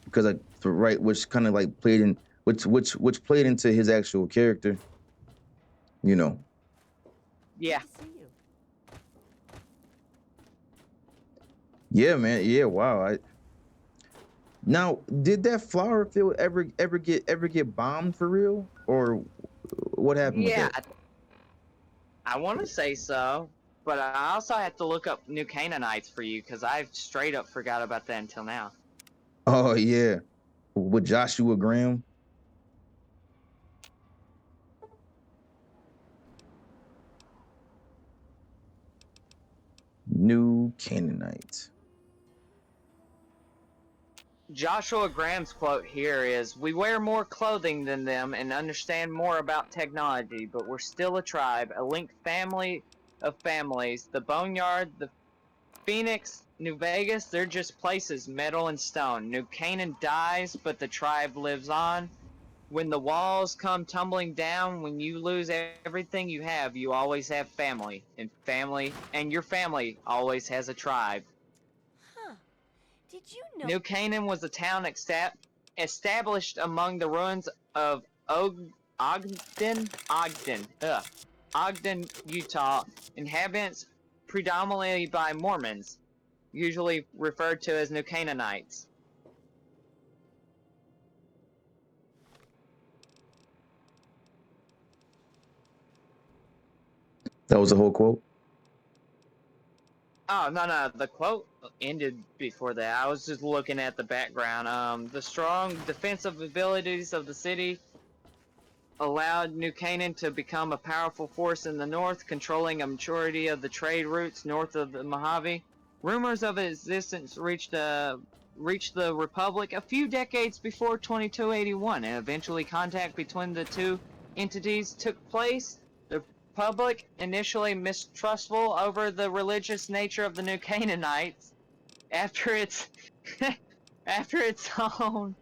Because right, which kind of like played in which played into his actual character, you know. Yeah. Good to see you. Yeah, man. Yeah, wow. Now, did that flower field ever get bombed for real? Or what happened with Yeah, that? I want to say so, but I also have to look up New Canaanites for you because I straight up forgot about that until now. Oh yeah. With Joshua Graham. New Canaanite. Joshua Graham's quote here is, "We wear more clothing than them and understand more about technology, but we're still a tribe, a linked family of families. The Boneyard, the Phoenix, New Vegas, they're just places, metal and stone. New Canaan dies, but the tribe lives on. When the walls come tumbling down, when you lose everything you have, you always have family, and your family always has a tribe." Huh. Did you know? New Canaan was a town established among the ruins of Ogden, Utah, inhabitants predominantly by Mormons, usually referred to as New Canaanites. That was the whole quote. Oh, no, the quote ended before that. I was just looking at the background. The strong defensive abilities of the city allowed New Canaan to become a powerful force in the north, controlling a majority of the trade routes north of the Mojave. Rumors of its existence reached the Republic a few decades before 2281, and eventually contact between the two entities took place. The Republic, initially mistrustful over the religious nature of the New Canaanites, after its after its own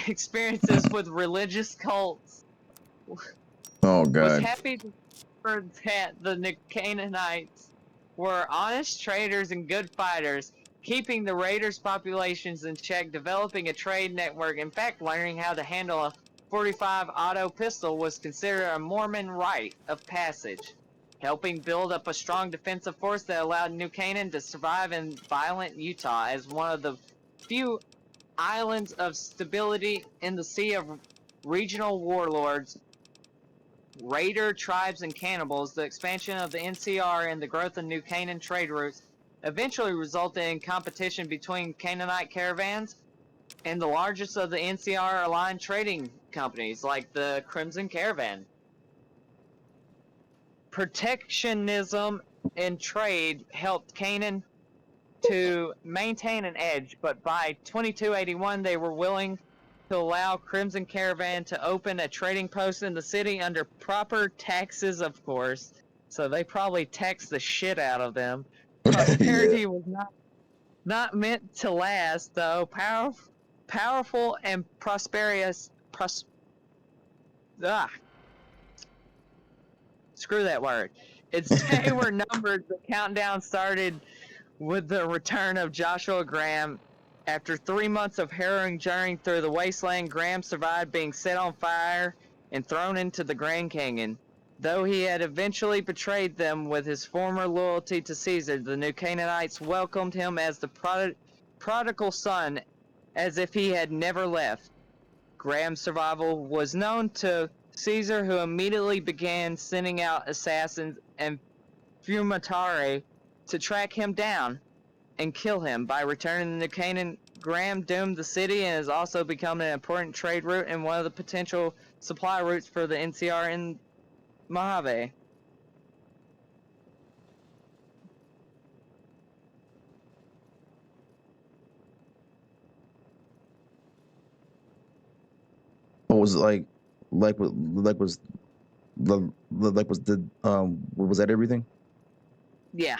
experiences with religious cults, Oh was God. happy to discover that the Canaanites were honest traders and good fighters, keeping the raiders' populations in check, developing a trade network. In fact, learning how to handle a 45 auto pistol was considered a Mormon rite of passage, helping build up a strong defensive force that allowed New Canaan to survive in violent Utah as one of the few islands of stability in the sea of regional warlords, raider tribes, and cannibals. The expansion of the NCR and the growth of New Canaan trade routes eventually resulted in competition between Canaanite caravans and the largest of the NCR aligned trading companies, like the Crimson Caravan. Protectionism in trade helped Canaan to maintain an edge, but by 2281 they were willing to allow Crimson Caravan to open a trading post in the city under proper taxes, of course. So they probably taxed the shit out of them. Yeah. Prosperity was not meant to last, though. Powerful and prosperous. Ah, screw that word. Its days were numbered. The countdown started with the return of Joshua Graham. After 3 months of harrowing journey through the wasteland, Graham survived being set on fire and thrown into the Grand Canyon. Though he had eventually betrayed them with his former loyalty to Caesar, the New Canaanites welcomed him as the prodigal son, as if he had never left. Graham's survival was known to Caesar, who immediately began sending out assassins and fumatari to track him down and kill him. By returning to Canaan, Graham doomed the city and has also become an important trade route and one of the potential supply routes for the NCR in Mojave. What was it like was Like was that everything? Yeah.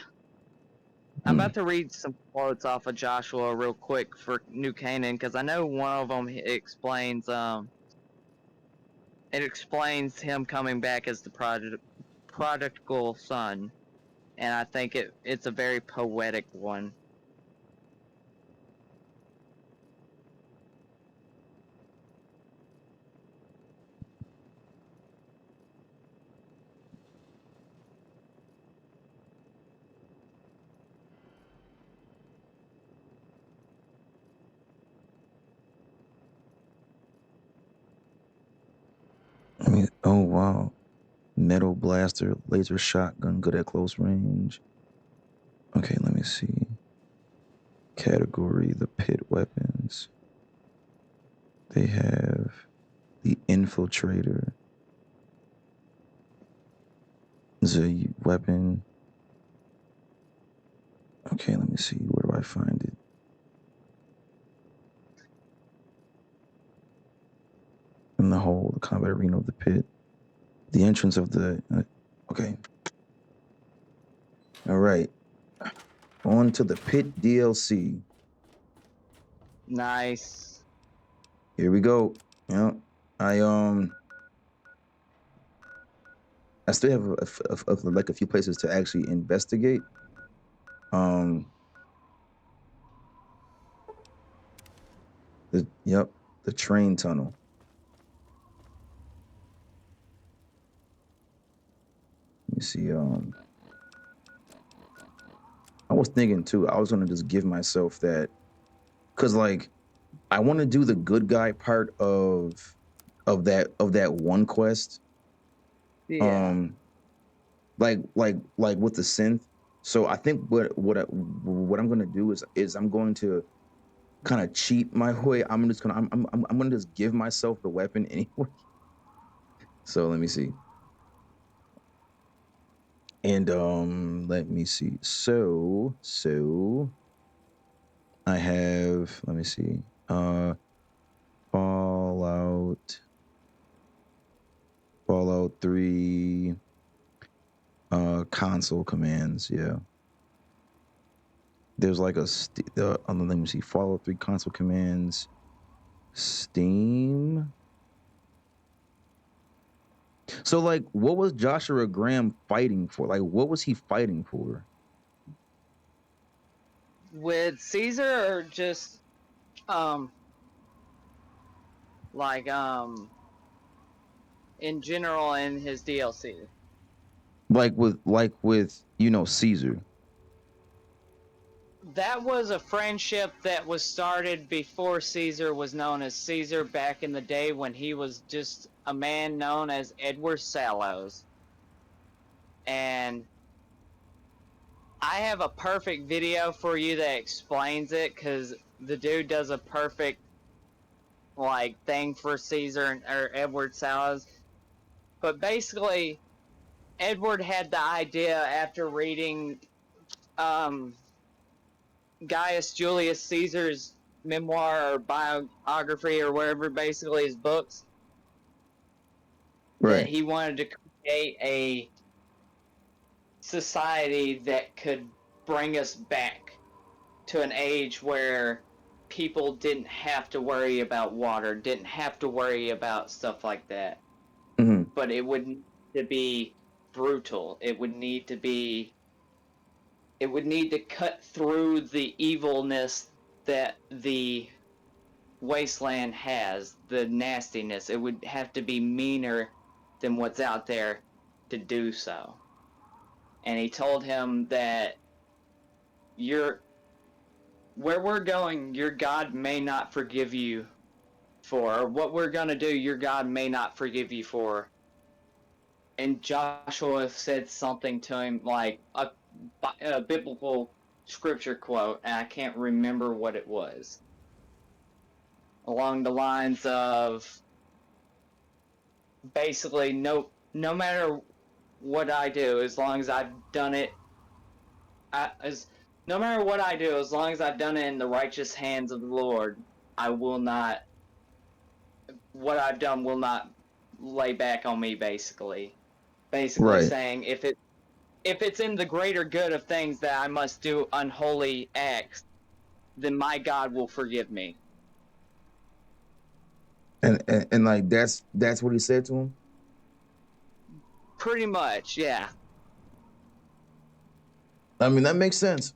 I'm about to read some quotes off of Joshua real quick for New Canaan because I know one of them explains it explains him coming back as the prodigal son, and I think it's a very poetic one. I mean, oh wow, metal blaster, laser shotgun, good at close range. Okay, let me see. Category: the pit weapons. They have the infiltrator. The weapon. Okay, let me see. Where do I find it? In the hole, the combat arena of the pit. The entrance of the. Okay. All right. On to the pit DLC. Nice. Here we go. Yeah. I still have like a few places to actually investigate. The train tunnel. Let me see. I was thinking too. I was gonna just give myself that, cause like I want to do the good guy part of that one quest. Yeah. Like with the synth. So I think what I'm gonna do is I'm going to kind of cheat my way. I'm gonna just give myself the weapon anyway. So let me see. And let me see. So I have, let me see. Fallout 3 console commands, yeah. There's like let me see. Fallout 3 console commands, Steam. So like what was Joshua Graham fighting for? Like what was he fighting for? With Caesar or just like in general in his DLC? Like with Caesar. That was a friendship that was started before Caesar was known as Caesar, back in the day when he was just a man known as Edward Sallows. And I have a perfect video for you that explains it, because the dude does a perfect like thing for Caesar or Edward Sallows. But basically, Edward had the idea after reading Gaius Julius Caesar's memoir or biography or whatever, basically his books, that Right. he wanted to create a society that could bring us back to an age where people didn't have to worry about water, didn't have to worry about stuff like that. Mm-hmm. But it would need to be brutal. It would need to cut through the evilness that the wasteland has, the nastiness. It would have to be meaner than what's out there to do so. And he told him that where we're going, your God may not forgive you for, or what we're gonna do, your God may not forgive you for. And Joshua said something to him like a biblical scripture quote, and I can't remember what it was. Along the lines of basically no matter what I do, as long as I've done it, no matter what I do, as long as I've done it in the righteous hands of the Lord, I will not. What I've done will not lay back on me. Basically, basically Right. saying if it's in the greater good of things that I must do unholy acts, then my God will forgive me. And like that's what he said to him. Pretty much, yeah. I mean, that makes sense.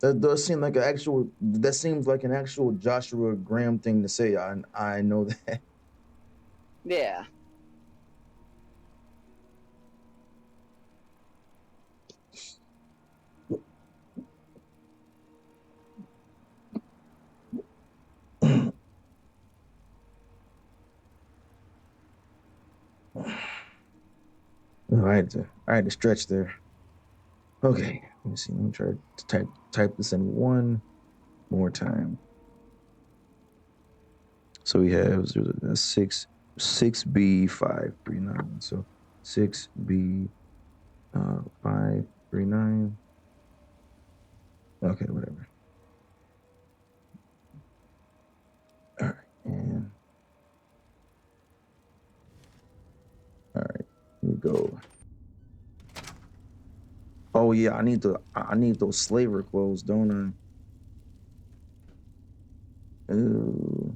That does seem like that seems like an actual Joshua Graham thing to say. I know that. Yeah. I had to stretch there. Okay, let me see. Let me try to type this in one more time. So we have 6B539. So 6B539. Okay, whatever. All right, and all right, here we go. Oh yeah, I need those slaver clothes, don't I? Ooh.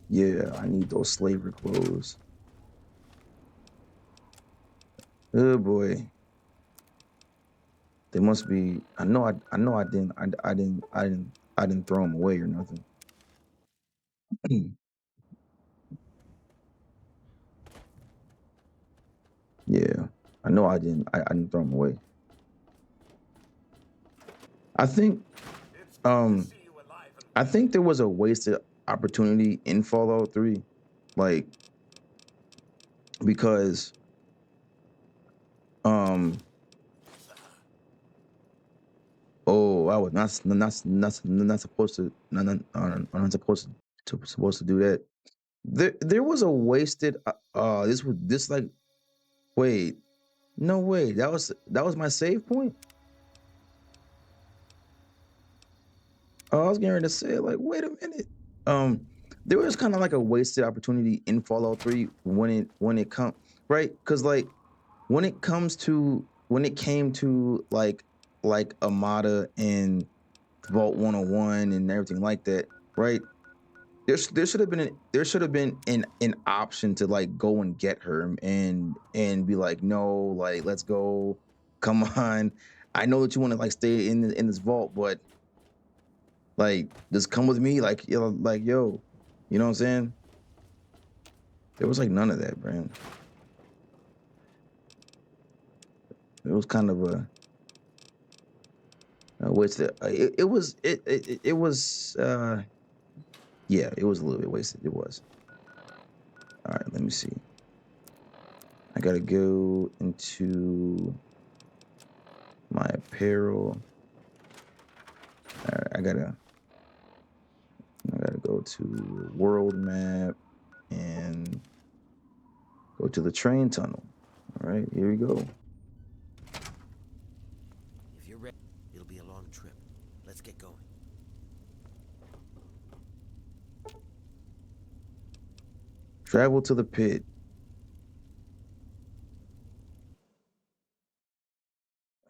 Yeah, I need those slaver clothes. Oh boy. They must be. I know I didn't throw them away or nothing. Yeah, I know I didn't throw them away. I think there was a wasted opportunity in Fallout 3, like because oh, I was not supposed to I'm not supposed to do that. There was a wasted this like wait, no way, that was my save point. Oh, I was getting ready to say like wait a minute. There was kind of like a wasted opportunity in Fallout 3 when it come right, because like when it came to like Amada and Vault 101 and everything like that, right? There should have been an option to like go and get her and be like, no, like let's go, come on. I know that you want to like stay in this vault, but like just come with me, like yo, you know what I'm saying? There was like none of that, Brand. It was kind of a wasted. It was yeah, it was a little bit wasted. It was. All right, let me see. I gotta go into my apparel. All right, I gotta go to world map and go to the train tunnel. All right, here we go. If you're ready, it'll be a long trip. Let's get going. Travel to the pit.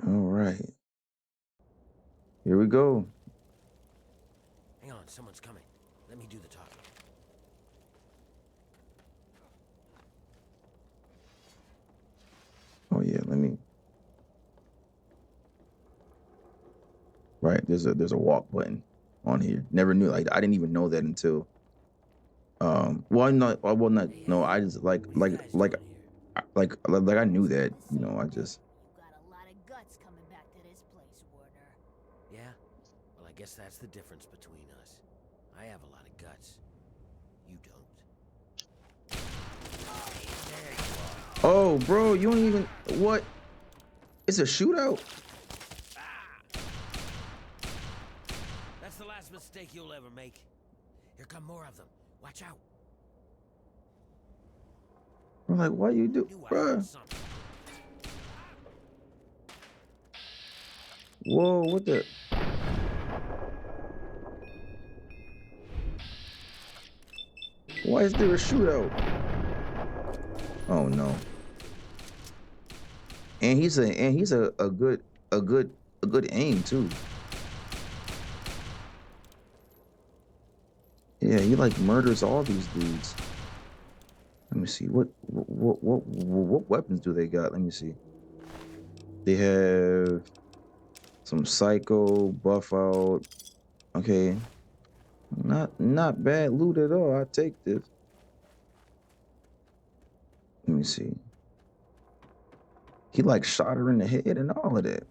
All right. Here we go. Hang on, someone's coming. Let me do the talking. Oh yeah, let me. Right, there's a walk button on here. Never knew. Like I didn't even know that until. Well, not. Well, not. No, I just like I knew that. You know, I just. You got a lot of guts coming back to this place, Warner. Yeah? Well, I guess that's the difference between us. I have a lot of guts. You don't. There you are. Oh, bro, you don't even. What? It's a shootout. That's the last mistake you'll ever make. Here come more of them. Watch out. I'm like, why you do, bro? Whoa, what the? Why is there a shootout? Oh no. And he's a good aim too. Yeah, he like murders all these dudes. Let me see what weapons do they got? Let me see. They have some psycho buff out. Okay, not bad loot at all. I take this. Let me see. He like shot her in the head and all of that.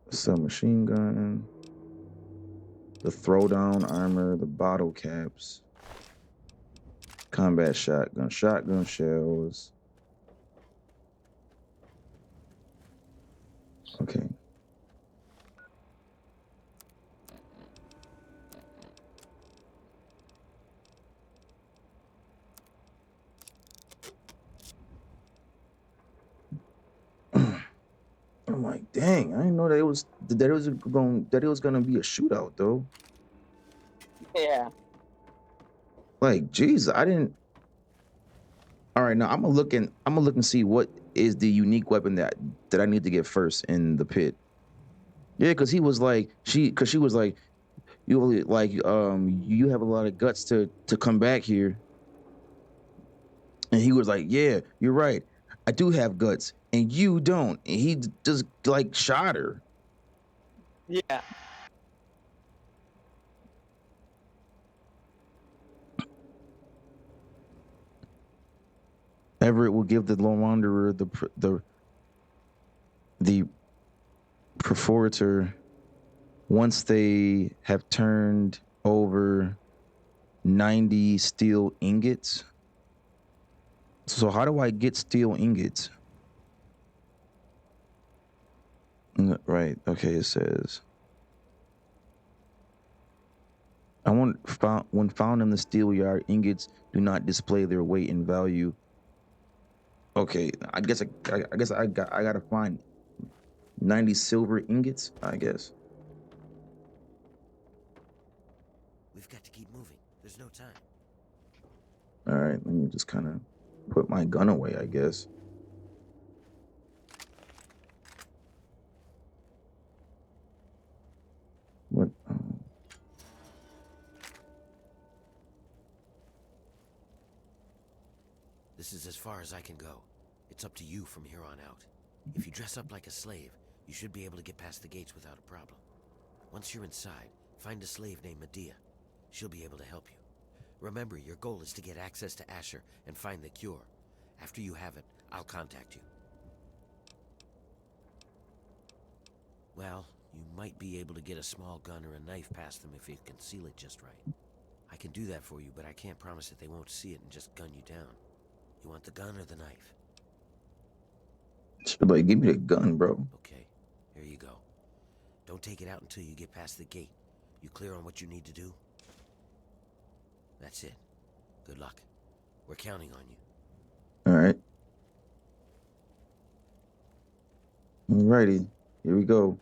Submachine gun, the throwdown armor, the bottle caps, combat shotgun shells. Okay. I'm like, dang, I didn't know that it was gonna be a shootout though. Yeah. Like, geez, I didn't. All right, now I'm gonna look and see what is the unique weapon that I need to get first in the pit. Yeah, because he was like, she was like, you have a lot of guts to come back here, and he was like, yeah, you're right, I do have guts, and you don't, and he just like shot her. Yeah. Everett will give the Lone Wanderer the perforator once they have turned over 90 steel ingots. So how do I get steel ingots? Right. Okay. It says, when found in the steel yard, ingots do not display their weight and value. Okay. I guess I gotta find 90 silver ingots, I guess. We've got to keep moving. There's no time. All right. Let me just kind of put my gun away, I guess. What? This is as far as I can go. It's up to you from here on out. If you dress up like a slave, you should be able to get past the gates without a problem. Once you're inside, find a slave named Medea. She'll be able to help you. Remember, your goal is to get access to Asher and find the cure. After you have it, I'll contact you. Well, you might be able to get a small gun or a knife past them if you conceal it just right. I can do that for you, but I can't promise that they won't see it and just gun you down. You want the gun or the knife? Like, give me the gun, bro. Okay, here you go. Don't take it out until you get past the gate. You clear on what you need to do? That's it. Good luck. We're counting on you. All right. Alrighty. Here we go.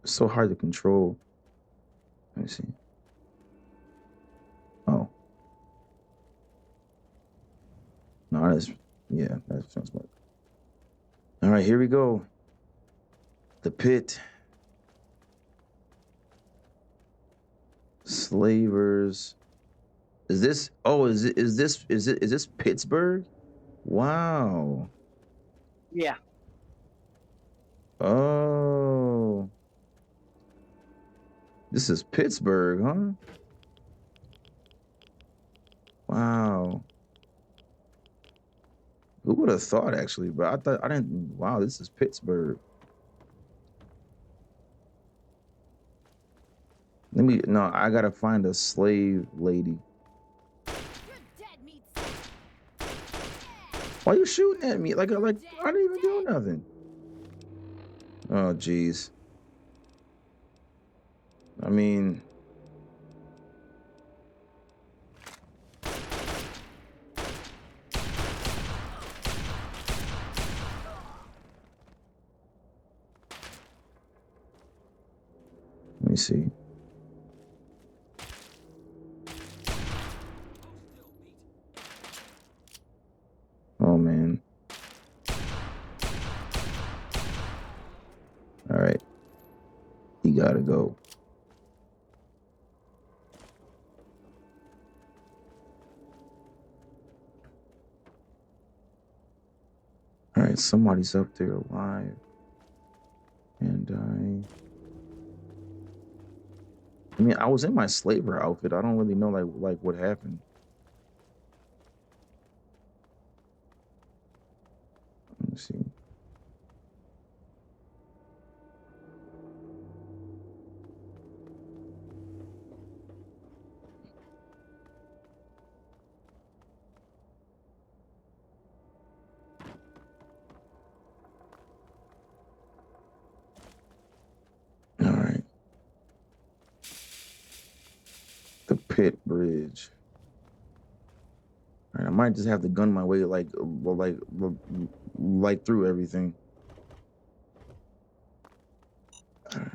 It's so hard to control. Let me see. Oh. No, that's, yeah, that sounds like. All right, here we go. The pit. Slavers. Is this Pittsburgh? Wow. Yeah. Oh. This is Pittsburgh, huh? Wow. Who would have thought, actually? But I didn't. Wow, this is Pittsburgh. No, I gotta find a slave lady. Why are you shooting at me? Like I didn't even do nothing. Oh, jeez. I mean, let me see. gotta go. All right, somebody's up there alive, and I mean, I was in my slaver outfit. I don't really know like what happened. Let me see. All right. The pit bridge. All right, I might just have to gun my way like through everything. All right.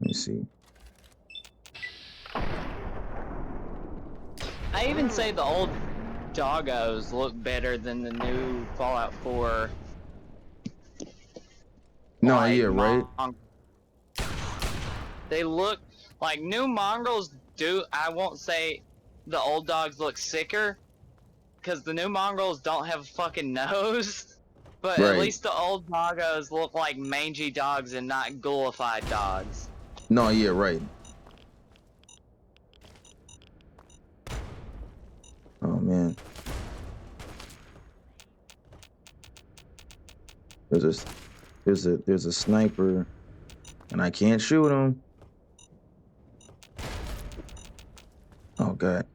Let me see. I even say the old doggos look better than the new Fallout 4. No, like, yeah, right. They look like new mongrels do. I won't say the old dogs look sicker, because the new mongrels don't have a fucking nose. But at Right. least the old doggos look like mangy dogs and not ghoulified dogs. No, yeah, right. Oh man. There's a sniper, and I can't shoot him. Oh god.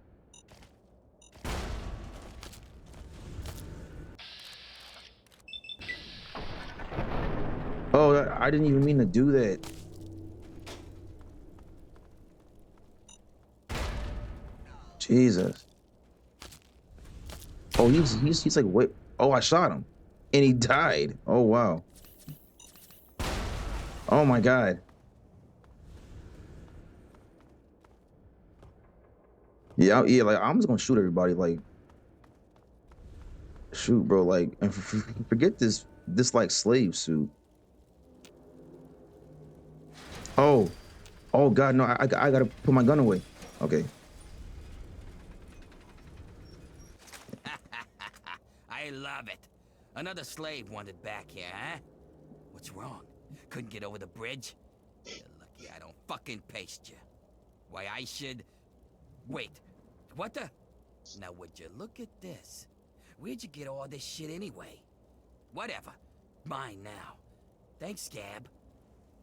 Oh, I didn't even mean to do that. Jesus. Oh, he's like, wait. Oh, I shot him, and he died. Oh wow. Oh my god. Yeah, yeah. Like I'm just gonna shoot everybody. Like, shoot, bro. Like, and forget this like slave suit. Oh, oh god, no. I gotta put my gun away. Okay. I love it. Another slave wanted back here, huh? What's wrong? Couldn't get over the bridge? You're lucky I don't fucking paste you. Why I should... Wait, what the... Now would you look at this? Where'd you get all this shit anyway? Whatever. Mine now. Thanks, Scab.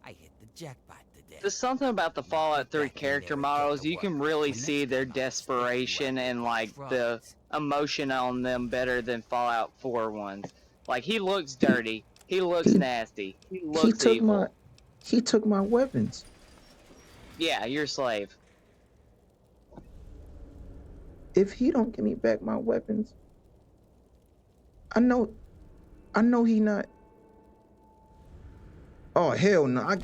I hit the jackpot today. There's something about the Fallout 3 character models, you can really see their desperation and like the emotion on them better than Fallout 4 ones. Like, he looks dirty, he looks nasty, he looks evil. He took my weapons. Yeah, you're a slave. If he don't give me back my weapons, I know he not. Oh hell no!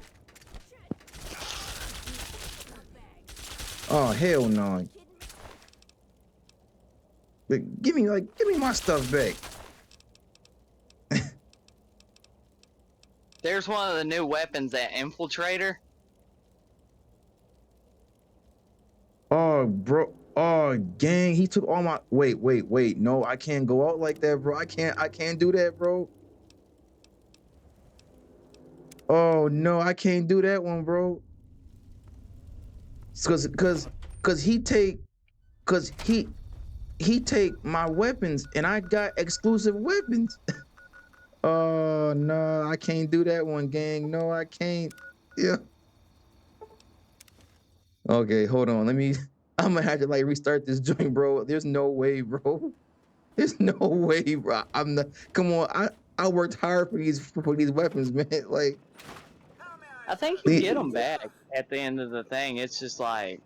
Oh hell no! Give me my stuff back. There's one of the new weapons, that infiltrator. Oh bro, oh gang, he took all my. Wait. No, I can't go out like that, bro. I can't do that, bro. Oh no, I can't do that one, bro. Cause he take my weapons, and I got exclusive weapons. Oh no, I can't do that one, gang. No, I can't. Yeah. Okay, hold on. I'm gonna have to like restart this joint, bro. There's no way, bro. There's no way, bro. I'm not. Come on, I worked hard for these weapons, man. Like, I think you get them back at the end of the thing. It's just like,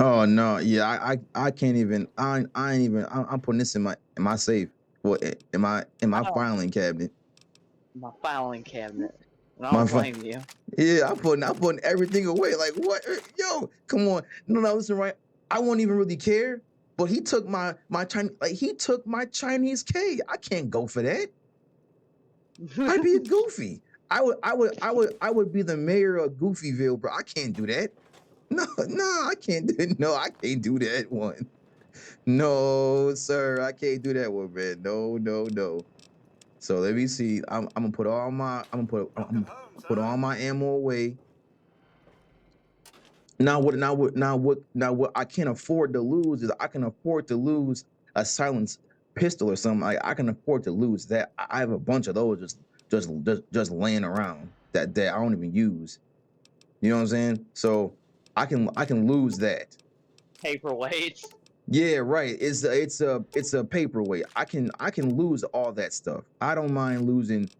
oh no, yeah, I can't even. I ain't even. I'm putting this in my safe. Well, in my filing cabinet. my filing cabinet. And I don't blame you. Yeah, I'm putting everything away. Like what? Yo, come on. No, listen, right? I won't even really care but he took my Chinese, like he took my Chinese K. I can't go for that. I'd be a goofy. I would be the mayor of Goofyville, bro. I can't do that. No, I can't do it. No, I can't do that one. No, sir, I can't do that one, man. No. So let me see. I'm gonna put all my put all my ammo away. Now what I can't afford to lose is I can afford to lose a silenced pistol or something. I can afford to lose that. I have a bunch of those just laying around that I don't even use. You know what I'm saying? So I can lose that. Paperweights. Yeah, right. It's a paperweight. I can lose all that stuff. I don't mind losing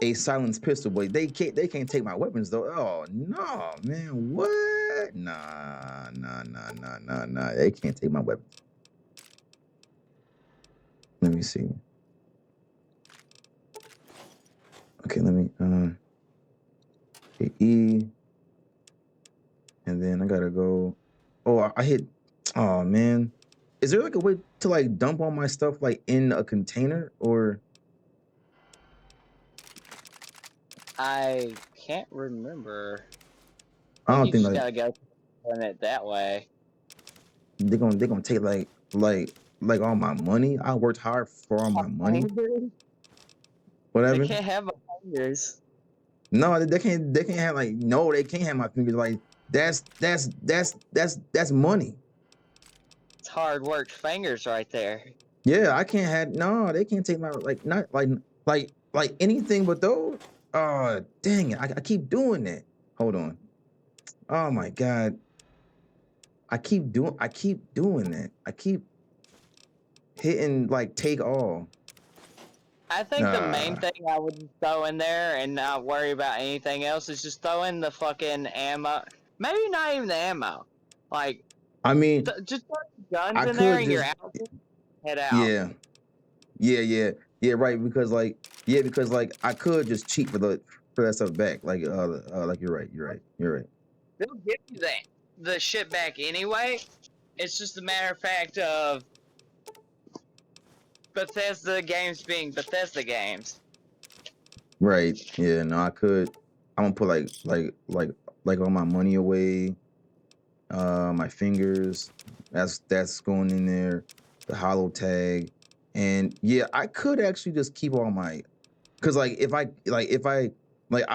a silenced pistol, but they can't take my weapons though. Oh no, man, what? Nah. They can't take my weapons. Let me see. Okay, let me hit E, and then I gotta go. Oh, I hit. Oh man, is there like a way to like dump all my stuff like in a container or? I can't remember. I I don't think you think just like gotta go doing it that way. they're gonna take like all my money. I worked hard for all my money. Fingers? Whatever. They can't have my fingers. No, they can't have like no, they can't have my fingers. Like that's money. It's hard worked fingers right there. Yeah, I can't have no, they can't take my not like anything but those. Oh dang it. I keep doing that. Hold on. Oh my god. I keep doing that. I keep hitting like take all. I think the main thing I would throw in there and not worry about anything else is just throw in the fucking ammo. Maybe not even the ammo. Like, I mean, just throw the guns I in there could and you're just out. Head out. yeah, right. Because like I could just cheat for that stuff back. Like you're right. They'll give you the shit back anyway. It's just a matter of fact of Bethesda games being Bethesda games. Right. Yeah, no, I could. I'm gonna put like all my money away, my fingers. That's going in there, the hollow tag. And yeah, I could actually just keep all my because if I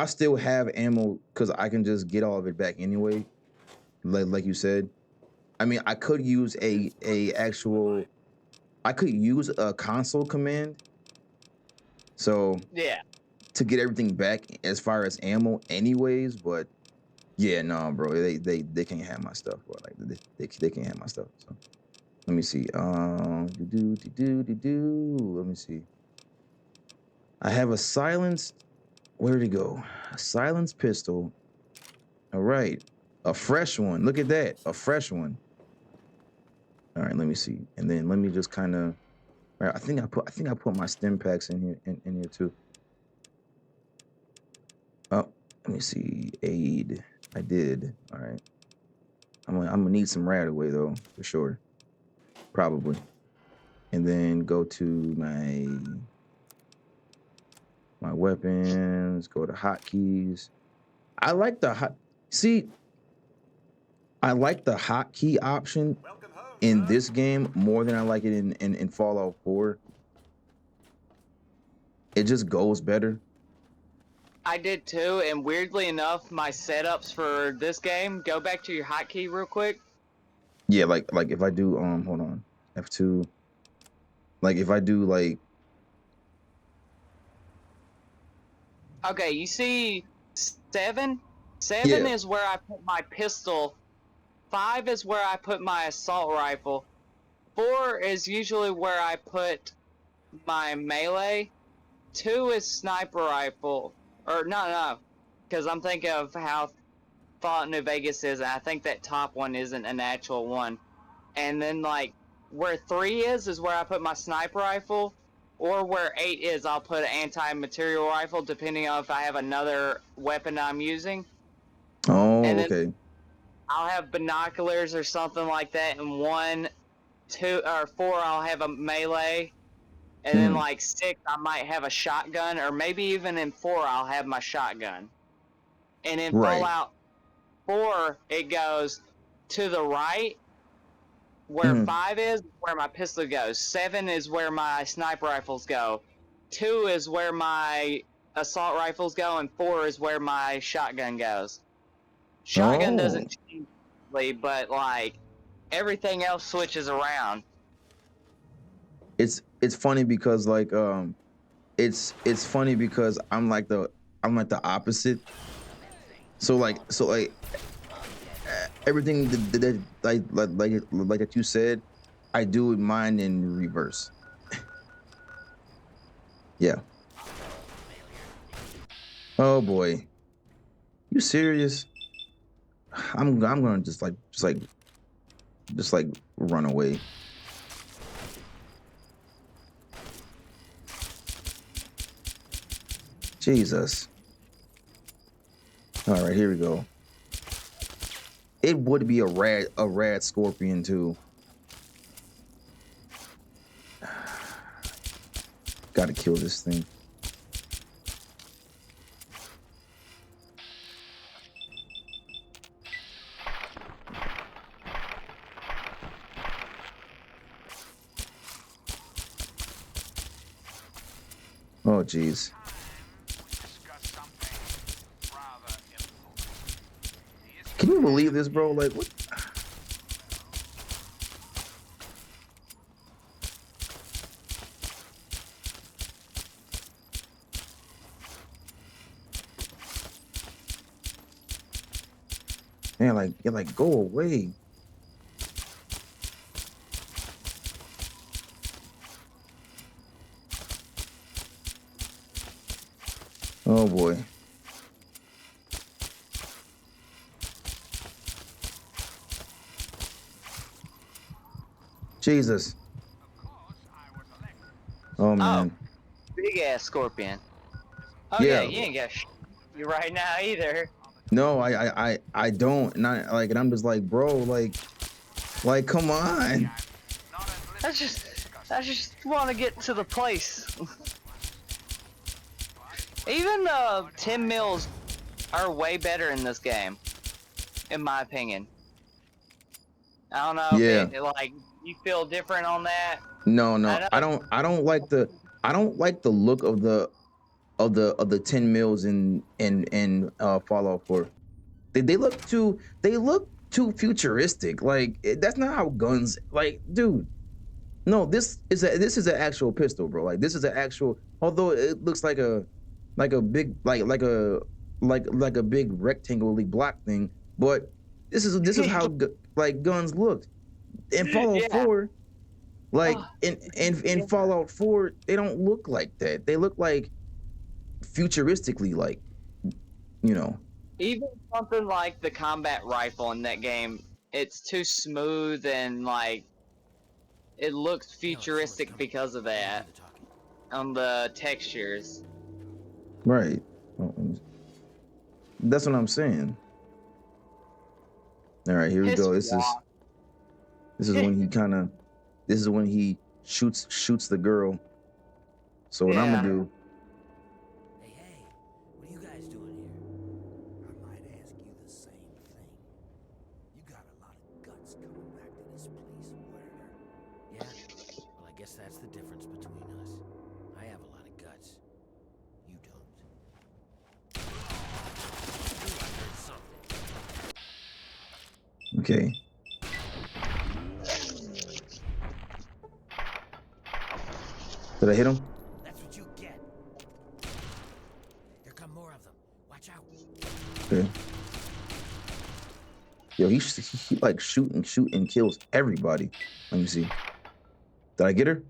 still have ammo because I can just get all of it back anyway. Like you said. I mean, I could use I could use a console command. So Yeah. to get everything back as far as ammo anyways, but yeah, no, bro, they can't have my stuff, bro. Like they can't have my stuff. So let me see. Let me see. I have a silenced, where'd it go? A silenced pistol. All right. A fresh one. Look at that. A fresh one. All right, let me see. And then let me just kind of I think I put my stim packs in here too. Oh, let me see. Aid. I did. All right. I'm gonna need some right away though, for sure. Probably. And then go to my weapons, go to hotkeys. I like the hotkey option in this game more than I like it in Fallout 4. It just goes better. I did too, and weirdly enough, my setups for this game, go back to your hotkey real quick. Yeah, like if I do hold on. F2. Like if I do like okay, you see 7? 7 yeah. is where I put my pistol. 5 is where I put my assault rifle. 4 is usually where I put my melee. 2 is sniper rifle. Or no, because I'm thinking of how Fallout New Vegas is, and I think that top one isn't an actual one. And then like where 3 is where I put my sniper rifle, or where 8 is I'll put an anti-material rifle, depending on if I have another weapon I'm using. Oh, and then okay. I'll have binoculars or something like that in 1, 2 or 4 I'll have a melee, and then like 6 I might have a shotgun, or maybe even in 4 I'll have my shotgun. And in Right. Fallout 4 it goes to the right where 5 is where my pistol goes, 7 is where my sniper rifles go, 2 is where my assault rifles go, and 4 is where my shotgun goes. Shotgun Oh, doesn't change, but like everything else switches around. it's funny because like it's funny because I'm like the opposite. So like everything that like that you said, I do mine in reverse. Yeah. Oh boy, you serious? I'm gonna just run away. Jesus. All right, here we go. It would be a rad scorpion too. Gotta kill this thing. Oh jeez. Can you believe this, bro? Like what? Man, you're like, go away. Oh boy. Jesus. Oh man. Big ass scorpion. Oh yeah, Yeah. you ain't got you right now either. No, I don't. And I'm just like, bro, like come on. I just want to get to the place. Even 10 mils are way better in this game, in my opinion. I don't know Yeah. if like you feel different on that. No, I don't like the look of the 10 mils in Fallout 4. They look too futuristic. Like that's not how guns, like, dude. No, this is an actual pistol, bro. Like this is an actual, although it looks like a big like a big rectangularly block thing, but this is how like guns looked. In Fallout 4, like in Fallout 4, they don't look like that. They look like futuristically, like, you know. Even something like the combat rifle in that game, it's too smooth and like it looks futuristic because of that on the textures. Right. That's what I'm saying. All right, here we go. This is when he shoots the girl. So what I'm gonna do? Hey, what are you guys doing here? I might ask you the same thing. You got a lot of guts coming back to this place, Werner. Yeah? Well, I guess that's the difference between us. I have a lot of guts. You don't. Ooh, I heard something. Okay. Did I hit him? That's what you get. Here come more of them. Watch out. Okay. Yo, he like shoot and kills everybody. Let me see. Did I get her?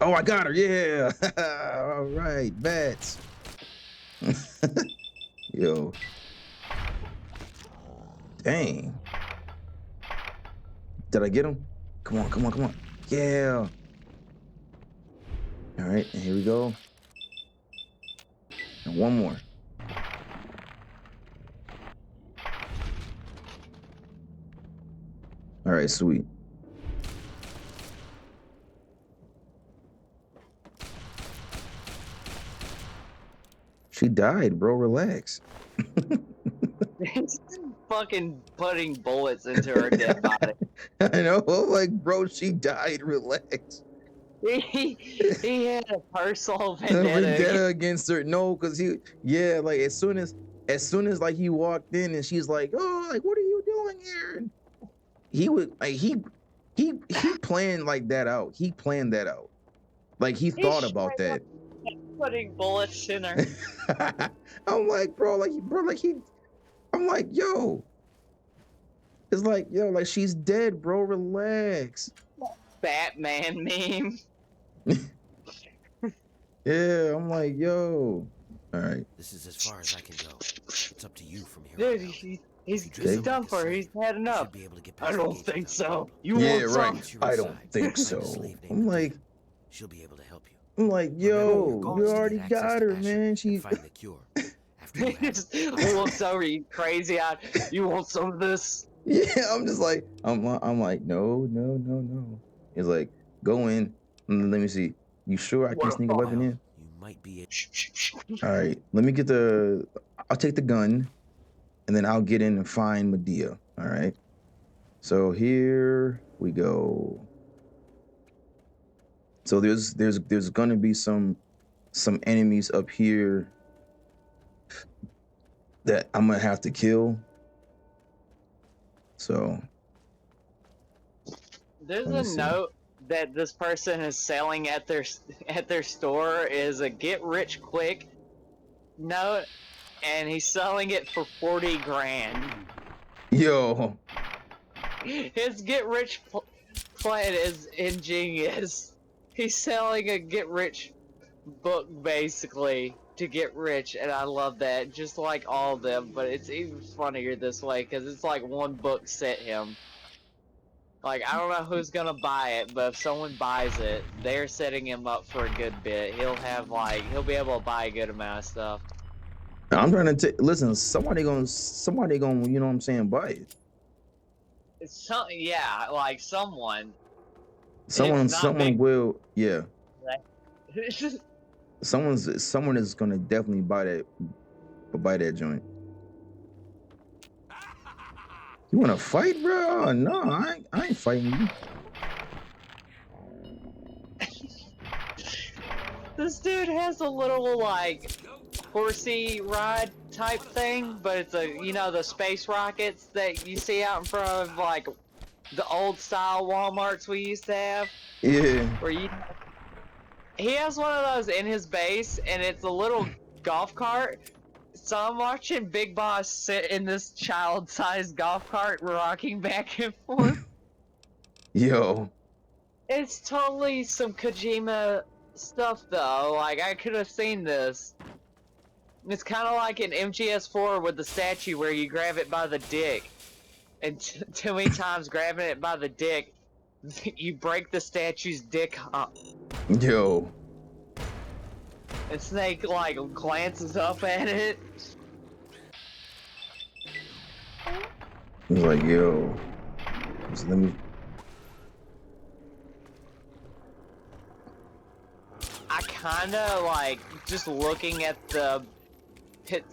Oh, I got her. Yeah. All right, bats. Yo. Dang. Did I get him? Come on. Yeah. All right, and here we go. And one more. All right, sweet. She died, bro. Relax. He's fucking putting bullets into her dead body. I know. I'm like, bro, she died. Relax. He had a personal vendetta. Vendetta against her. No, because like as soon as like he walked in and she's like, oh, like what are you doing here? And he would like he planned like that out. He planned that out. Like he thought about that. Putting bullets in her. I'm like, bro, I'm like, yo. It's like, yo, like she's dead, bro. Relax. Batman meme. Yeah, I'm like, yo. All right. This is as far as I can go. It's up to you from here on Dude, out. he's If you dress up done like a for her. slave, He's had you enough. should be able to get past I the don't gates think without so. problem. You Yeah, want some? right. Once you're I don't inside, think find a so. slave named I'm like, Medea. She'll be able to help you. I'm like, Remember, your yo, goal you is to already get access got to her, Asher man. and She find the cure. After you He have it, just I'll looks over you crazy eyed. You want some of this? Yeah, I'm just like, I'm like, no. He's like, go in. Let me see. You sure I can sneak a weapon well, in? you might be All right, let me get I'll take the gun, and then I'll get in and find Medea. All right. So here we go. So there's gonna be some enemies up here that I'm gonna have to kill. So There's let me a see. note that this person is selling at their store is a get rich quick note, and he's selling it for 40 grand. Yo, His get rich plan is ingenious. He's selling a get rich book basically to get rich, and I love that. Just like all of them, but it's even funnier this way because it's like one book set him. Like, I don't know who's gonna buy it, but if someone buys it, they're setting him up for a good bit. He'll be able to buy a good amount of stuff. I'm trying to listen. Somebody gonna, you know what I'm saying, buy it. It's yeah, like someone. Someone will, yeah. It's just, Someone is gonna definitely buy that joint. You wanna fight, bro? No, I ain't fighting you. this dude has a little like horsey ride type thing, but it's the space rockets that you see out in front of like the old style Walmarts we used to have. Yeah. He has one of those in his base, and it's a little golf cart. So I'm watching Big Boss sit in this child-sized golf cart, rocking back and forth. Yo. It's totally some Kojima stuff, though. Like, I could have seen this. It's kind of like in MGS4 with the statue where you grab it by the dick. And too many times grabbing it by the dick, you break the statue's dick up. Yo. And Snake, like, glances up at it. He's like, yo. So let me. I kinda, like, just looking at the pit,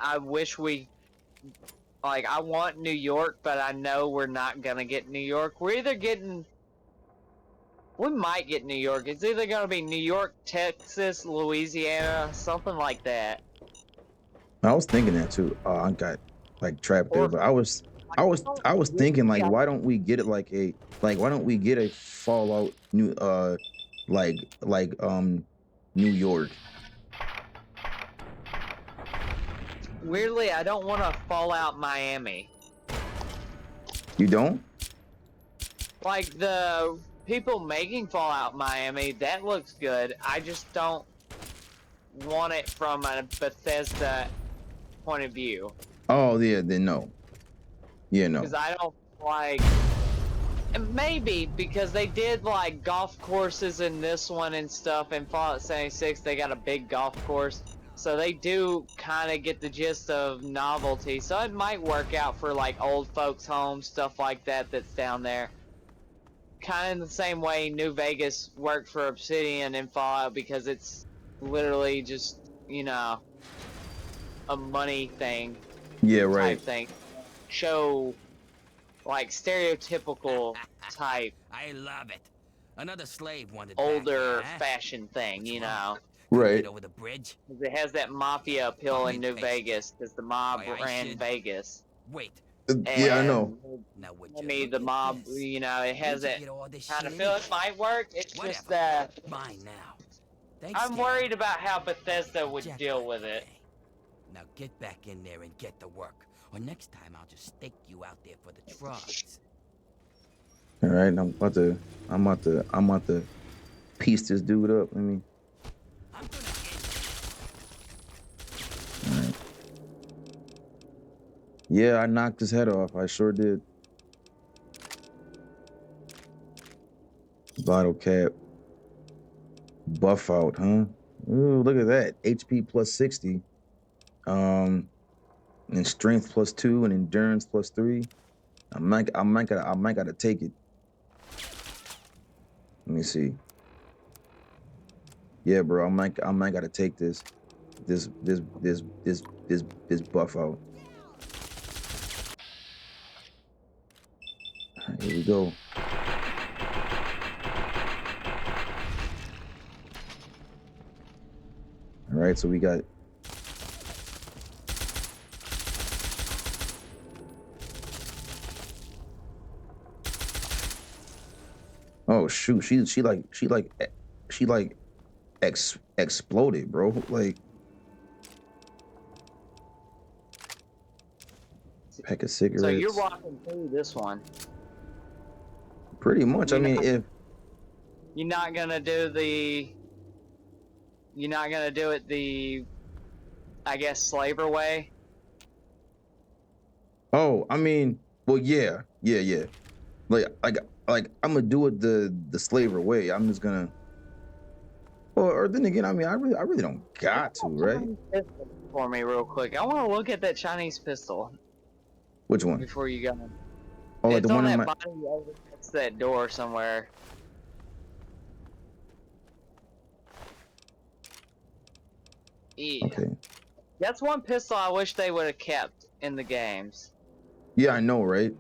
I wish we, like, I want New York, but I know we're not gonna get New York. We're either getting, we might get New York. It's either gonna be New York, Texas, Louisiana, something like that. I was thinking that too. I got like trapped there, but I was thinking like, why don't we get it why don't we get a Fallout New New York? Weirdly, I don't want to Fallout Miami. You don't? Like the people making Fallout Miami, that looks good. I just don't want it from a Bethesda point of view. Oh yeah, then no. Yeah, no. Because I don't like. Maybe because they did like golf courses in this one and stuff. In Fallout 76, they got a big golf course, so they do kind of get the gist of novelty. So it might work out for like old folks' homes, stuff like that. That's down there. Kind of in the same way New Vegas worked for Obsidian in Fallout because it's literally just you know, a money thing Yeah, type right. thing. Show like stereotypical type I love it. Another slave wanted older back here, huh? fashion thing, What's you wrong? know. Couldn't Right. get over the bridge? 'Cause it has that mafia appeal in Fucking New paste. Vegas because the mob Why, I ran should- Vegas. Wait, Yeah, I know. And now would I you mean, look the at mob, this? you know, it has Where'd that you get all this kind of shit feel. anyway? It might work. It's Whatever. just that Mine now. Thanks, I'm Dad. worried about how Bethesda would Jackpot deal with it. today. Now get back in there and get to work. Or next time I'll just stake you out there for the tries. All right, I'm about to piece this dude up. Let me. I'm gonna end All right. Yeah, I knocked his head off. I sure did. Bottle cap. Buff out, huh? Ooh, look at that. HP plus 60. And strength plus 2 and endurance plus 3. I might gotta take it. Let me see. Yeah, bro, I might gotta take this buff out. All right, here we go. All right, so we got. Oh shoot, she exploded, bro. Like pack of cigarettes. So you're walking through this one. Pretty much. I mean, if You're not gonna do the. You're not gonna do it the, I guess, slaver way. oh, I mean, well, yeah. Like I'm gonna do it the slaver way. I'm just gonna. Or then again, I mean, I really don't got to, right? For me, real quick, I want to look at that Chinese pistol Which one? before you go. Oh, like It's the on one in that my. body over next to that door somewhere. Yeah. Okay. That's one pistol I wish they would have kept in the games. Yeah, I know, right?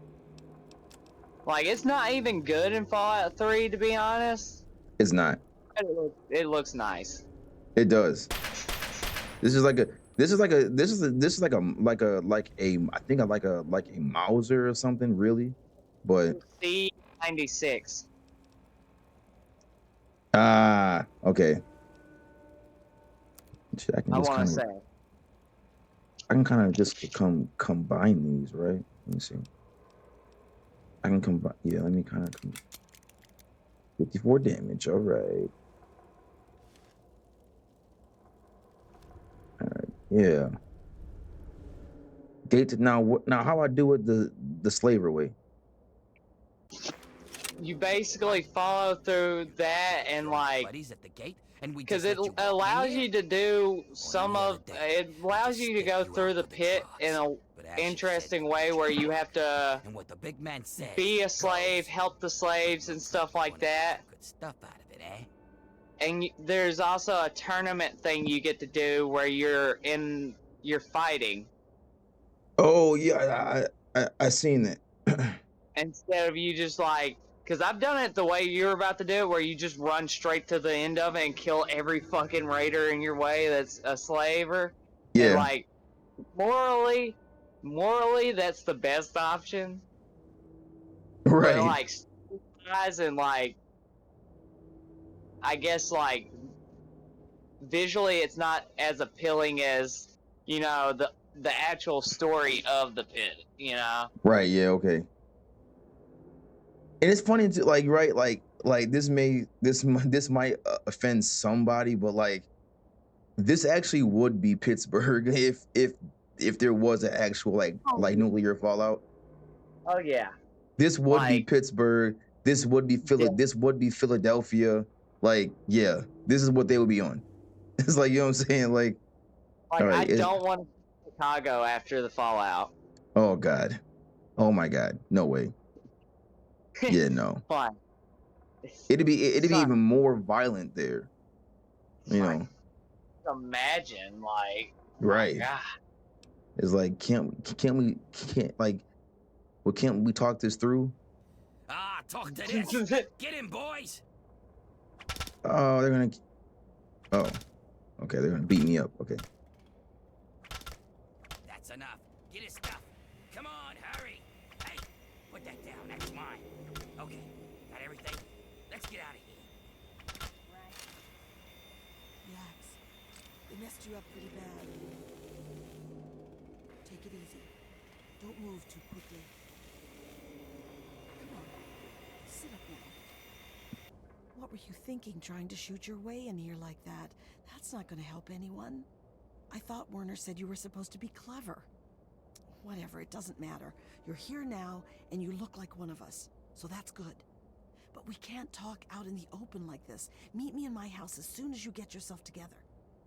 Like, it's not even good in Fallout 3, to be honest. It's not. It looks nice. It does. This is like a I think I like a Mauser or something, really. But C96. okay. Shit, I I want to say. can kind of just combine these, right? Let me see. I can combine. Yeah, let me kind of 54 damage. All right. All right. Yeah. Gate now. Now, how I do it the slaver way? You basically follow through that and like, buddies at the gate, and we because just it let you walk in allows here? you to do some the of other day, it allows just you to stick go you through out the for the pit in drugs. a But Ashley said interesting you way should. where you have to And what the big man said be a slave, goes. help the slaves and stuff like Wanna get that. some good stuff out of it, eh? And there's also a tournament thing you get to do where you're fighting Oh yeah, I seen that. instead of you just like, because I've done it the way you're about to do it, where you just run straight to the end of it and kill every fucking raider in your way that's a slaver. And Yeah. like, morally, that's the best option. Right. But like, guys, and like, I guess like, visually, it's not as appealing as, you know, the actual story of the pit. You know. Right. Yeah. Okay. And it's funny to like, right? Like this might offend somebody, but like, this actually would be Pittsburgh if there was an actual like nuclear fallout. Oh yeah. This would be Like, Pittsburgh. This would be This would be Philadelphia. Like, yeah, this is what they would be on. It's like, you know what I'm saying? Like all right, I don't want to see Chicago after the fallout. Oh God. Oh my God. No way. Yeah, no. Fine. It'd be even more violent there. You know. imagine, like, Right. God. It's like, can't we talk this through? Ah, talk to this. Get him, boys. Oh, they're gonna. Oh, okay, they're gonna beat me up. Okay. That's enough. Get his stuff. Come on, hurry. Hey, put that down. That's mine. Okay, got everything? Let's get out of here. Relax. They messed you up pretty bad. Take it easy. Don't move too quickly. Come on. Sit up now. What were you thinking, trying to shoot your way in here like that? That's not going to help anyone. I thought Werner said you were supposed to be clever. Whatever, it doesn't matter. You're here now, and you look like one of us. So that's good. But we can't talk out in the open like this. Meet me in my house as soon as you get yourself together.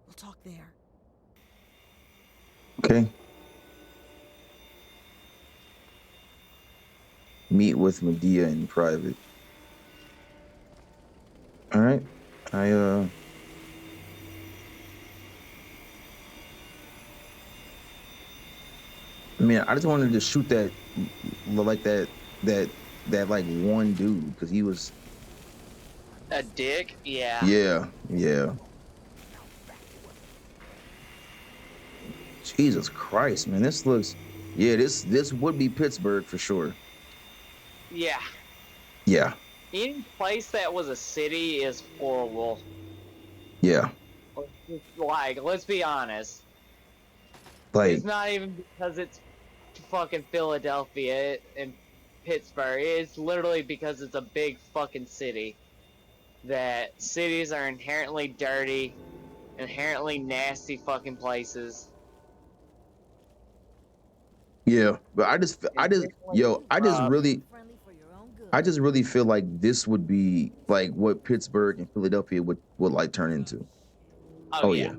We'll talk there. Okay. Meet with Medea in private. All right. I mean, I just wanted to shoot that like one dude because he was A dick? Yeah. yeah. Jesus Christ, man, this looks this would be Pittsburgh for sure. Yeah. Yeah. Any place that was a city is horrible. Yeah. Like, let's be honest. Like, It's not even because it's fucking Philadelphia and Pittsburgh. It's literally because it's a big fucking city. That cities are inherently dirty, inherently nasty fucking places. yeah, but I just really Friendly for your own good. I just really feel like this would be like what Pittsburgh and Philadelphia would like turn into. Oh yeah.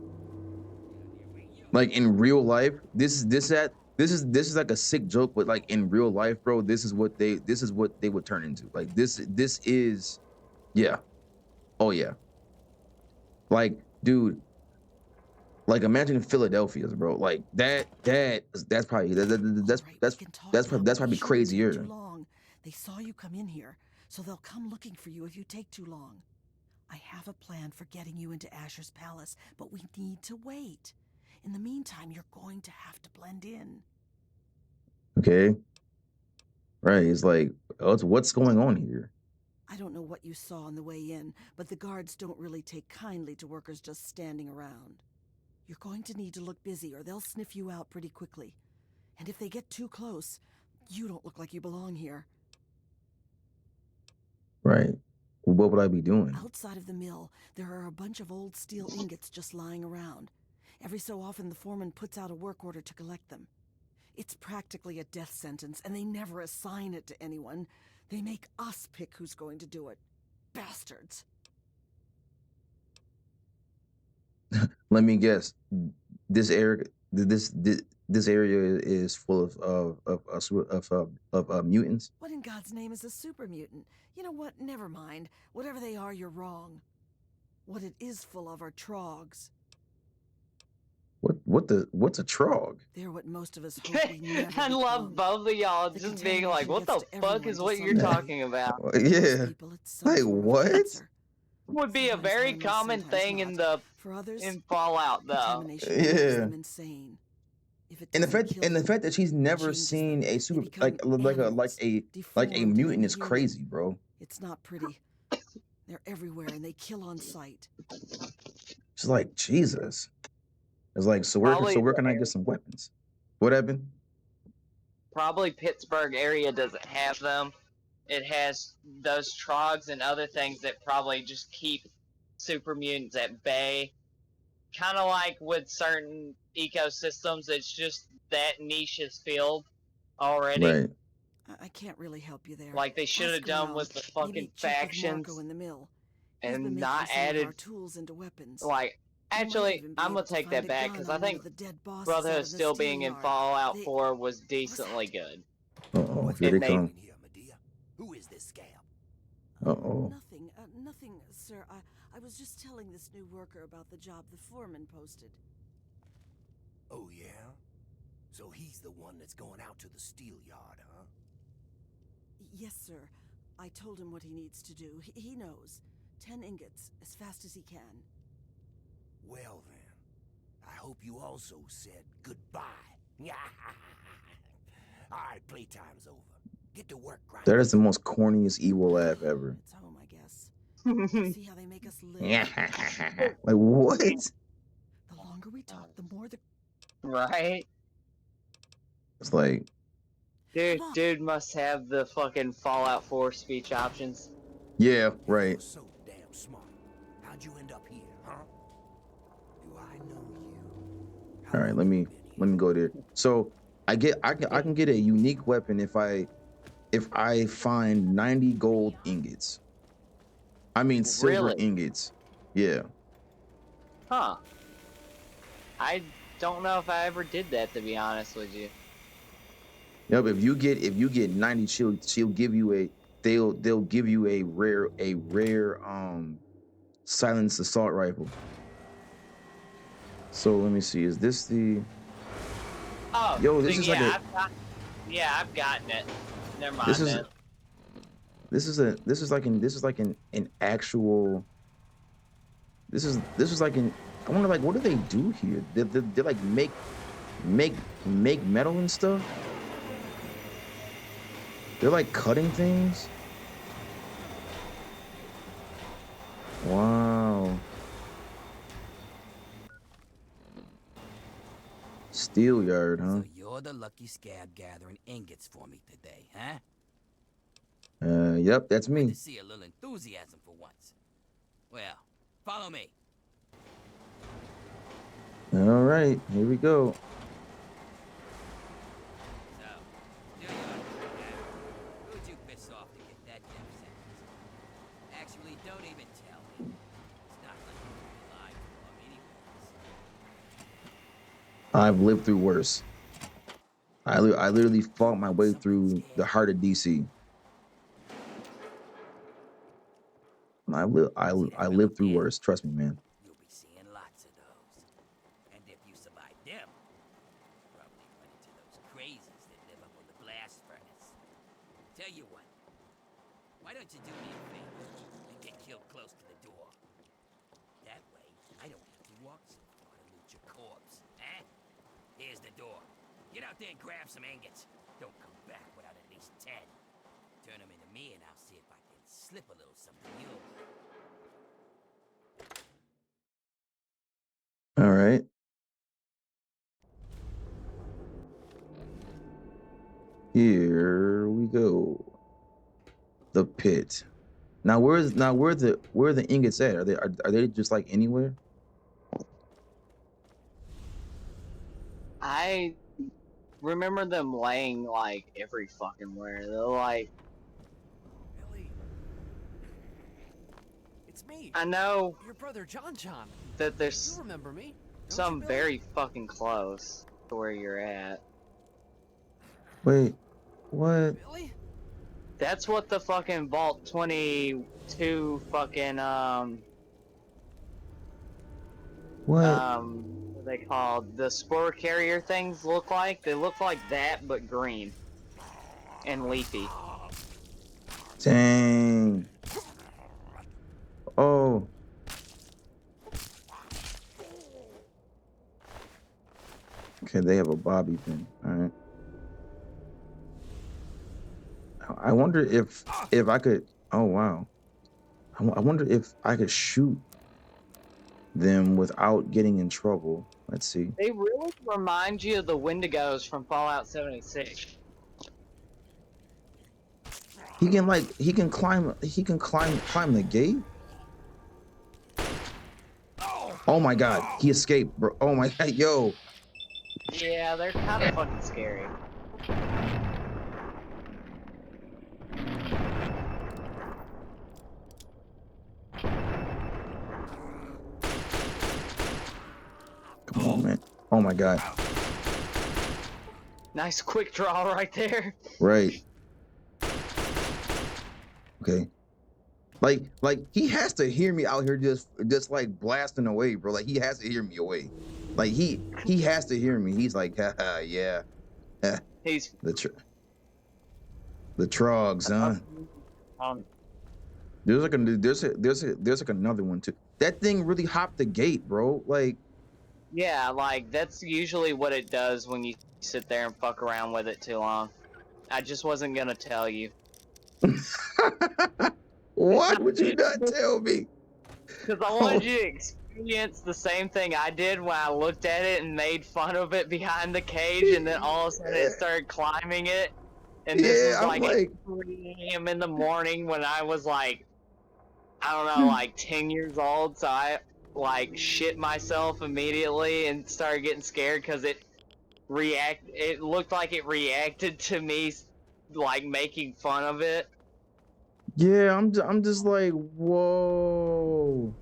Like in real life, this is like a sick joke, but like in real life, bro, this is what they would turn into. Like this is yeah. Oh yeah. Like, dude, like imagine Philadelphia's, bro. Like that's probably that's probably crazier. Too long. They saw you come in here, so they'll come looking for you if you take too long. I have a plan for getting you into Asher's palace, but we need to wait. In the meantime, you're going to have to blend in. Okay. Right. It's like, what's going on here? I don't know what you saw on the way in, but the guards don't really take kindly to workers just standing around. You're going to need to look busy or they'll sniff you out pretty quickly. And if they get too close, you don't look like you belong here. Right. What would I be doing? Outside of the mill, there are a bunch of old steel ingots just lying around. Every so often, the foreman puts out a work order to collect them. It's practically a death sentence, and they never assign it to anyone. They make us pick who's going to do it. Bastards. Let me guess. This area is full of mutants. What in God's name is a super mutant? You know what? Never mind. Whatever they are, you're wrong. What it is full of are trogs. What's a trog? They're what most of us hope we never I love become. both of y'all The just being like, what the contamination fuck gets is to what everyone you're to some talking about? Yeah. People, it's some Like, sort of what? cancer. Would be a Sometimes very harmless, common sometimes thing not. For others, in Fallout though. contamination drives Yeah. them insane. If it And the doesn't fact kill them, that she's never changes seen them. a They super become animals, a deformed mutant and is inhuman. crazy, bro. It's not pretty. They're everywhere and they kill on sight. She's like, Jesus. It's like, so where can I get some weapons? What happened? Probably Pittsburgh area doesn't have them. It has those trogs and other things that probably just keep super mutants at bay. Kind of like with certain ecosystems, it's just that niche is filled already. Right. I can't really help you there. Like they should have Ask done around. with the Maybe fucking check with factions Marco in the mill. He's been and making not some of added. our tools into weapons. Like, You might actually, even be I'm able gonna to take find that a back gun because on I one think of the dead bosses Brotherhood out of of the Steel steel being in yard. Fallout They- 4 was that? decently good. Uh-oh, here And they they- come. Here, Medea. Who is this scab? Uh-oh. Nothing, nothing, sir. I was just telling this new worker about the job the foreman posted. Oh, yeah? So he's the one that's going out to the steel yard, huh? Yes, sir. I told him what he needs to do. He knows. 10 ingots, as fast as he can. Well, then. I hope you also said goodbye. All right, playtime's over. Get to work, grind. That is the most corniest evil laugh ever. It's home, I guess. See how they make us live? Like, what? The longer we talk, the more the... Right? It's like, Dude must have the fucking Fallout 4 speech options. yeah, You're right. so damn smart. How'd you end up here, huh? Do I know you? How All right, long let you me been here? go there. So I can get a unique weapon if I find 90 gold ingots. I mean silver Really? ingots. Yeah. Huh. I don't know if I ever did that, to be honest with you. Yep. If you get 90, she'll give you they'll give you a rare silenced assault rifle. So let me see. Is this the... Oh, Yo, this is like a... I've gotten it. Never mind, This is man. this is like an actual... This is like an... I wonder, like, what do they do here? They like make metal and stuff. They're like cutting things. Wow. Steel yard, huh? So you're the lucky scab gathering ingots for me today, huh? Yep, that's Good me. to see a little enthusiasm for once. Well, follow me. All right, here we go. So, do you understand? Who'd you piss off to get that death sentence? Actually, don't even tell me. It's not like you're alive for anyways. I've lived through worse. I literally fought my way through the heart of DC. I lived through worse. Trust me, man. You'll be seeing lots of those. And if you survive them, probably run into those crazies that live up on the blast furnace. Tell you what, why don't you do me a favor and get killed close to the door? That way, I don't have to walk so far to loot your corpse, eh? Here's the door. Get out there and grab some ingots. Don't come back without at least 10. Turn them into me and I'll see if I can slip a little something your way. All right. Here we go. The pit. Now where are the ingots at? Are they just like anywhere? I remember them laying like every fucking where. They're like, Billy. It's me. I know Your brother John. that You there's remember me? Don't some you, Billy? very fucking close to where you're at. Wait, what? Billy? That's what the fucking Vault 22 fucking What? what are they called? The spore carrier things look like. They look like that, but green and leafy. Dang. Oh. Okay, they have a bobby pin. All right. I wonder if I could. Oh wow. I wonder if I could shoot them without getting in trouble. Let's see. They really remind you of the Wendigos from Fallout 76. He can climb the gate. Oh my god, he escaped, bro. Oh my god, yo. Yeah, they're kind of fucking scary. Come on, man. Oh my god. Nice quick draw right there. Right. Okay. Like he has to hear me out here just like blasting away, bro. Like he has to hear me away. Like he has to hear me. He's like, haha, yeah. He's the tr- the trogs, huh? um, There's like there's like another one too. That thing really hopped the gate, bro. Like yeah, like that's usually what it does when you sit there and fuck around with it too long. I just wasn't gonna tell you. what would you not tell me? Because I wanted you to experience the same thing I did when I looked at it and made fun of it behind the cage, and then all of a sudden it started climbing it. And this Yeah, was I'm like at like, 3 a.m. in the morning when I was like, I don't know, like 10 years old. So I like shit myself immediately and started getting scared because it looked like it reacted to me like making fun of it. yeah, I'm just like, whoa.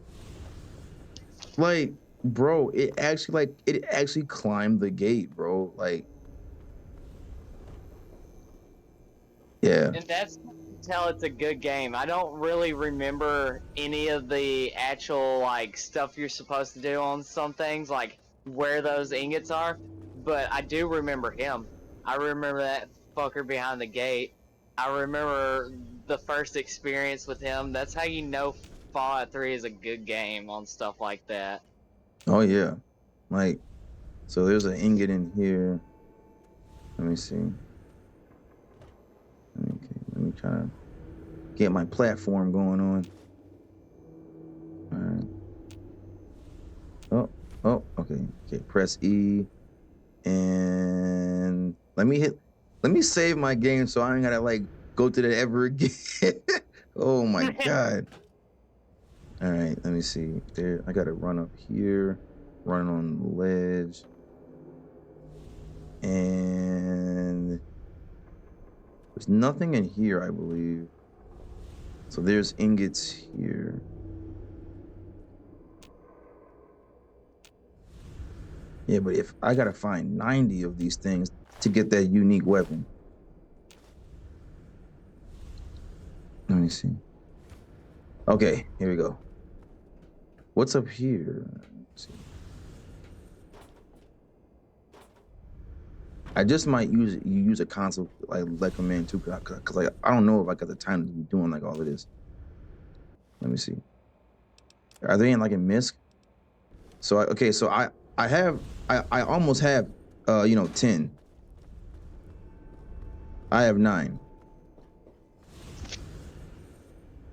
Like, bro, it actually climbed the gate, bro. Like, yeah. And that's how you tell it's a good game. I don't really remember any of the actual like stuff you're supposed to do on some things, like where those ingots are, but I do remember him. I remember that fucker behind the gate. I remember the first experience with him. That's how you know Fallout 3 is a good game on stuff like that. Oh yeah. Like, so there's an ingot in here. Let me see. Let me try to get my platform going on. All right. Oh, okay. Okay, press E and let me save my game so I ain't gotta like go to that ever again. Oh my god. All right, let me see. There, I gotta run up here, run on the ledge, and there's nothing in here, I believe. So there's ingots here. Yeah, but if I gotta find 90 of these things to get that unique weapon. Let me see. Okay, here we go. What's up here? Let's see. I just might use a console like command too, cause like I don't know if I got the time to be doing like all of this. Let me see. Are they in like a misc? So okay, so I almost have 10. I have 9.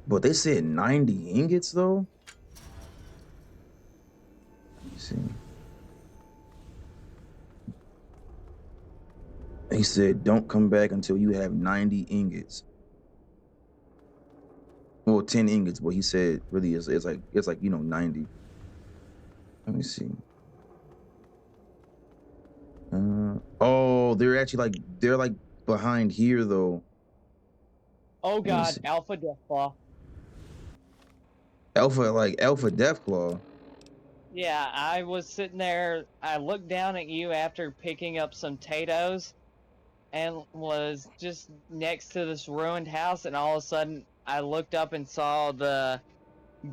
But they said 90 ingots though. Let me see. He said don't come back until you have 90 ingots. Well, 10 ingots, but he said really it's like 90. Let me see. Oh, they're like behind here though. Oh Let me god, see. Alpha Deathclaw. Alpha Deathclaw. Yeah, I was sitting there, I looked down at you after picking up some potatoes and was just next to this ruined house, and all of a sudden I looked up and saw the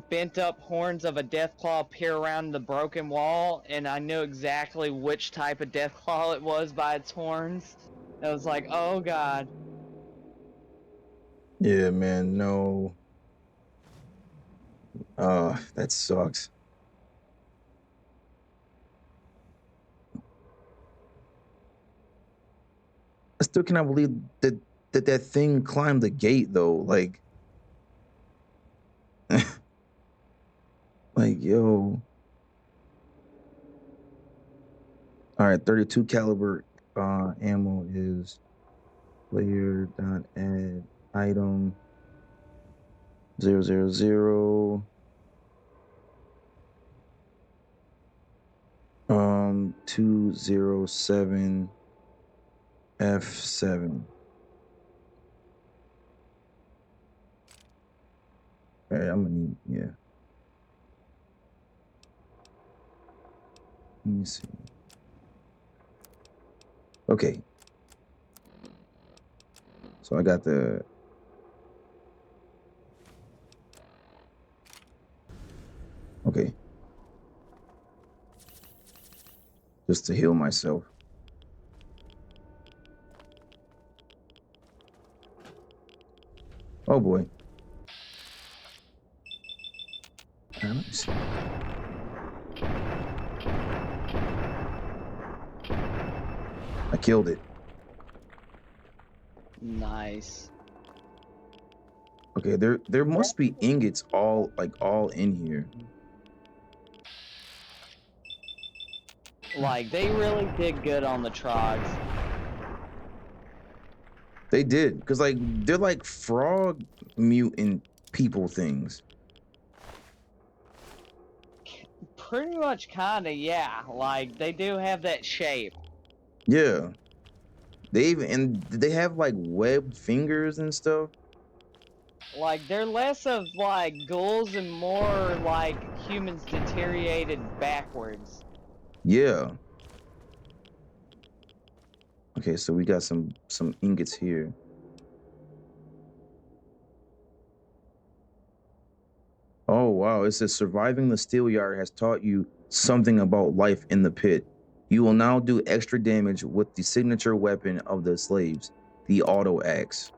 bent up horns of a deathclaw peer around the broken wall, and I knew exactly which type of deathclaw it was by its horns. I was like, oh god. Yeah, man, no. That sucks. I still cannot believe that thing climbed the gate though. Like, like yo. All right, 32 caliber ammo is player.add item 000 207 F7. All right, I'm gonna need, yeah. Let me see. Okay. So I got the Okay. Just to heal myself. Oh boy. Let me see. I killed it. Nice. Okay, there must be ingots all in here. Like, they really did good on the trogs. They did, because like they're like frog mutant people things. Pretty much, kinda, yeah. Like, they do have that shape. Yeah. They have like webbed fingers and stuff. Like, they're less of, like, ghouls and more like humans deteriorated backwards. Yeah. Okay, so we got some ingots here. Oh wow, it says surviving the steel yard has taught you something about life in the pit. You will now do extra damage with the signature weapon of the slaves, the auto axe.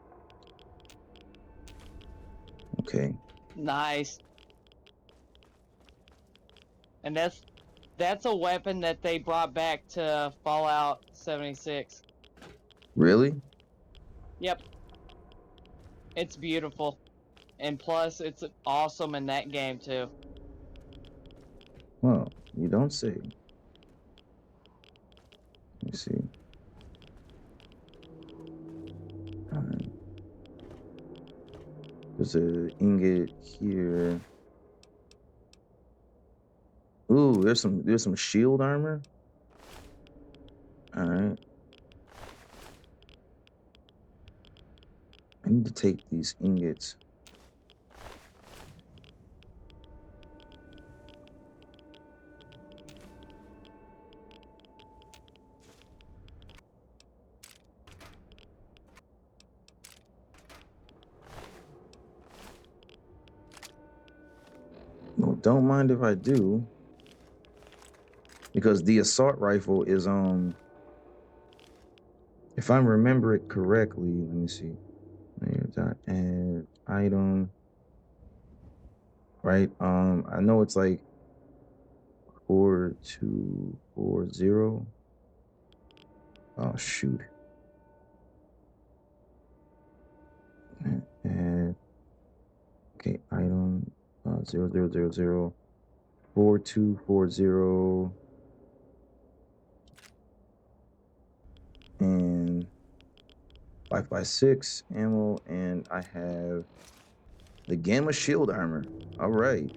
Okay. Nice. And that's a weapon that they brought back to Fallout 76. Really? Yep. It's beautiful. And plus, it's awesome in that game, too. Well, you don't say. Let me see. There's an ingot here. Ooh, there's some shield armor. All right. I need to take these ingots. No, don't mind if I do. Because the assault rifle is if I remember it correctly, let me see. Add item. Right? I know it's like 4240. Oh shoot. And okay, item 0000 4240 and 5x6 ammo, and I have the gamma shield armor. All right.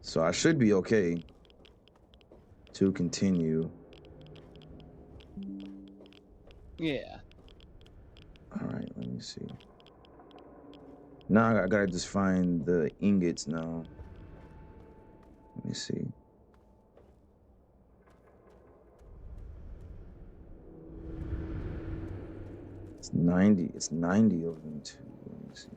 So I should be okay to continue. Yeah. All right, let me see. Now I gotta just find the ingots now. Let me see. It's 90. It's 90 of them too. Let me see.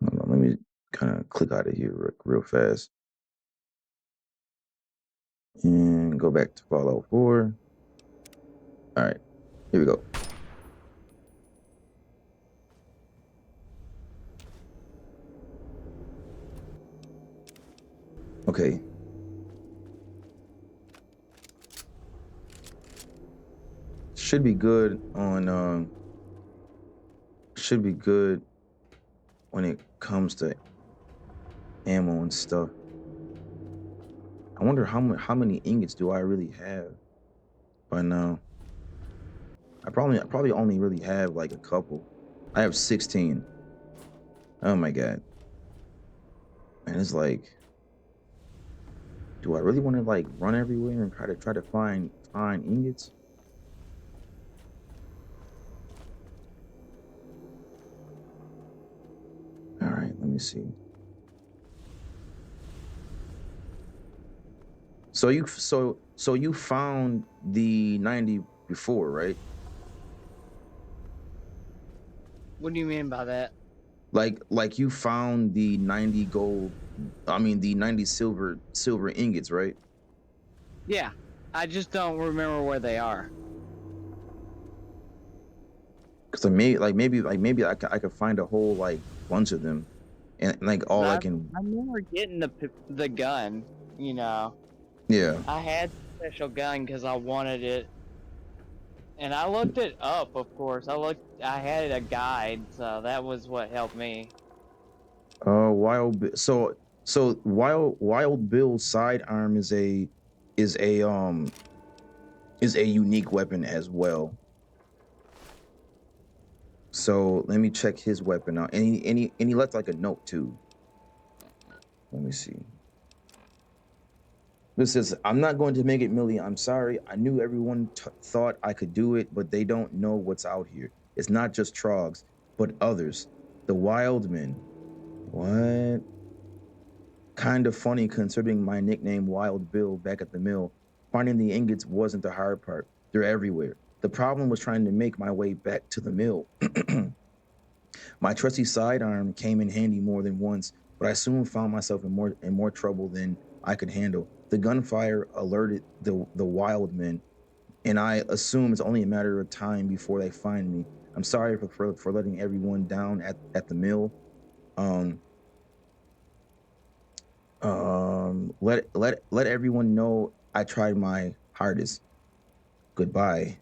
Hold on, let me kind of click out of here real fast and go back to Fallout 4. All right, here we go. Okay. Should be good on should be good when it comes to ammo and stuff. I wonder how many ingots do I really have by now? I probably only really have like a couple. I have 16. Oh my god. And it's like, do I really want to like run everywhere and try to find ingots? me see. So you found the 90 before, right? What do you mean by that? Like you found the 90 gold, I mean the 90 silver ingots, right? Yeah, I just don't remember where they are. Cuz maybe I could find a whole like bunch of them, and like all I can. I remember getting the gun. You know, Yeah. I had the special gun because I wanted it, and I looked it up. Of course, I had a guide, so that was what helped me. So Wild Bill's sidearm is a unique weapon as well. So let me check his weapon out, and he left like a note too. Let me see. This says, "I'm not going to make it, Millie. I'm sorry. I knew everyone thought I could do it, but they don't know what's out here. It's not just Trogs, but others. The wild men." What? Kind of funny considering my nickname Wild Bill back at the mill. Finding the ingots wasn't the hard part. They're everywhere. The problem was trying to make my way back to the mill. My trusty sidearm came in handy more than once, but I soon found myself in more trouble than I could handle. The gunfire alerted the wild men, and I assume it's only a matter of time before they find me. I'm sorry for letting everyone down at the mill. Let everyone know I tried my hardest. Goodbye.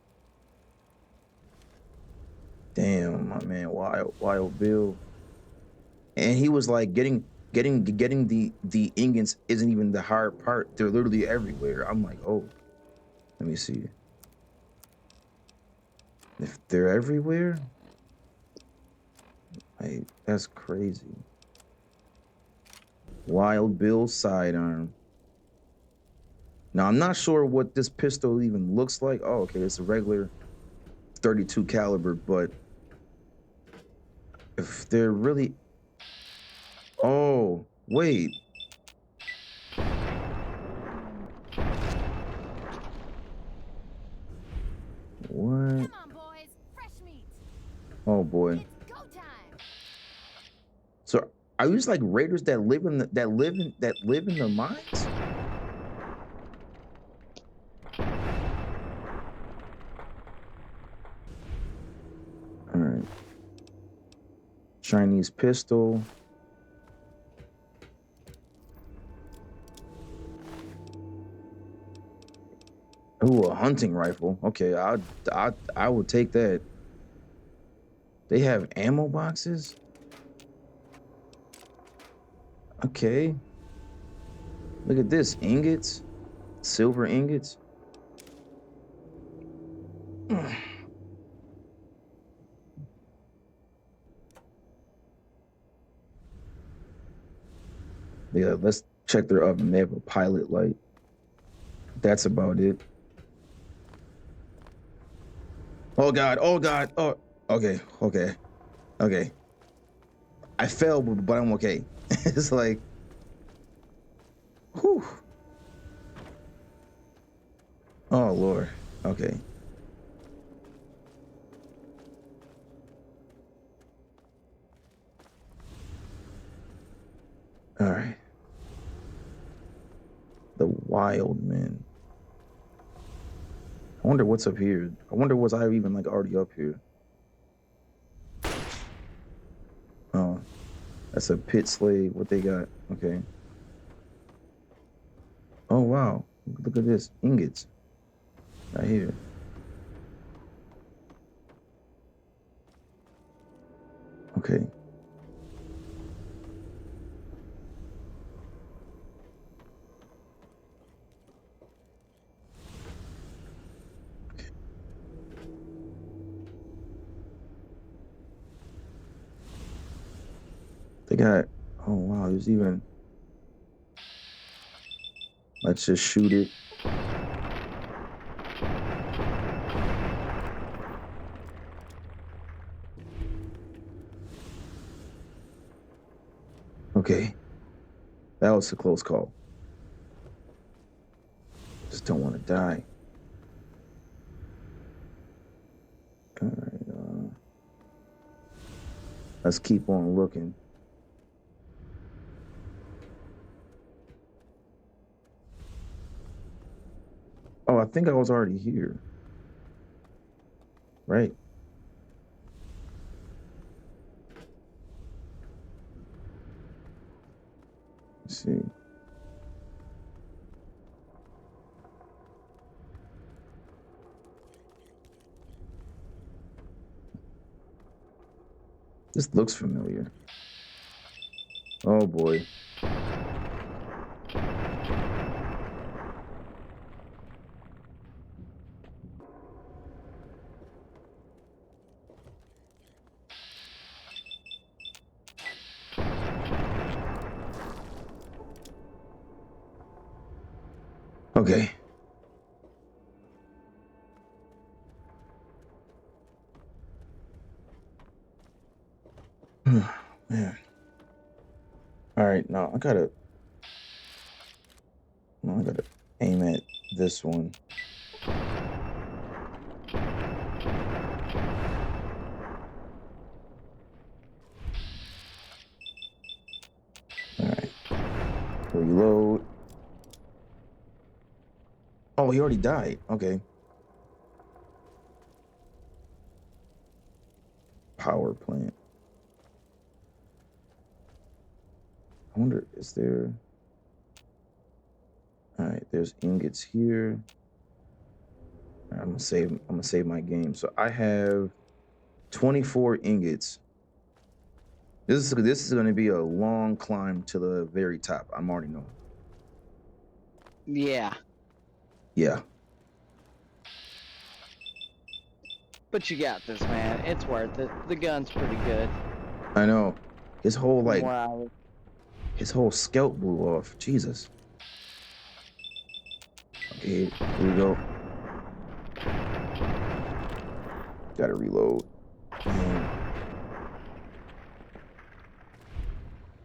Damn, my man, Wild Bill. And he was like, getting the ingots isn't even the hard part. They're literally everywhere. I'm like, oh, let me see. If they're everywhere, like, that's crazy. Wild Bill sidearm. Now I'm not sure what this pistol even looks like. Oh, okay, it's a regular 32 caliber, but if they're really, oh wait, what? Come on, boys. Fresh meat. Oh boy. It's go time. So are these like raiders that live in the mines? All right. Chinese pistol. Ooh, a hunting rifle. Okay, I would take that. They have ammo boxes. Okay. Look at this, ingots, silver ingots. Yeah, let's check their oven. They have a pilot light. That's about it. Oh God, oh God, oh, okay. I fell, but I'm okay. It's like, whew. Oh Lord, okay. All right. The wild men. I wonder what's up here. I wonder was I even like already up here. Oh, that's a pit slave. What they got? Okay. Oh wow, look at this, ingots right here. Okay. They got, oh wow, there's even, let's just shoot it. was a close call. Just don't want to die. All right. Let's keep on looking. Oh, I think I was already here. Right. Let's see. This looks familiar. Oh boy. Okay. Man. All right, now I gotta aim at this one. All right. Reload. Oh, he already died. Okay. Power plant. I wonder, is there... All right, there's ingots here. All right, I'm gonna save my game. So I have 24 ingots. This is gonna be a long climb to the very top. I'm already knowing. Yeah. Yeah. But you got this, man. It's worth it. The gun's pretty good. I know. His whole Wow. his whole scalp blew off. Jesus. Okay, here we go. Gotta reload.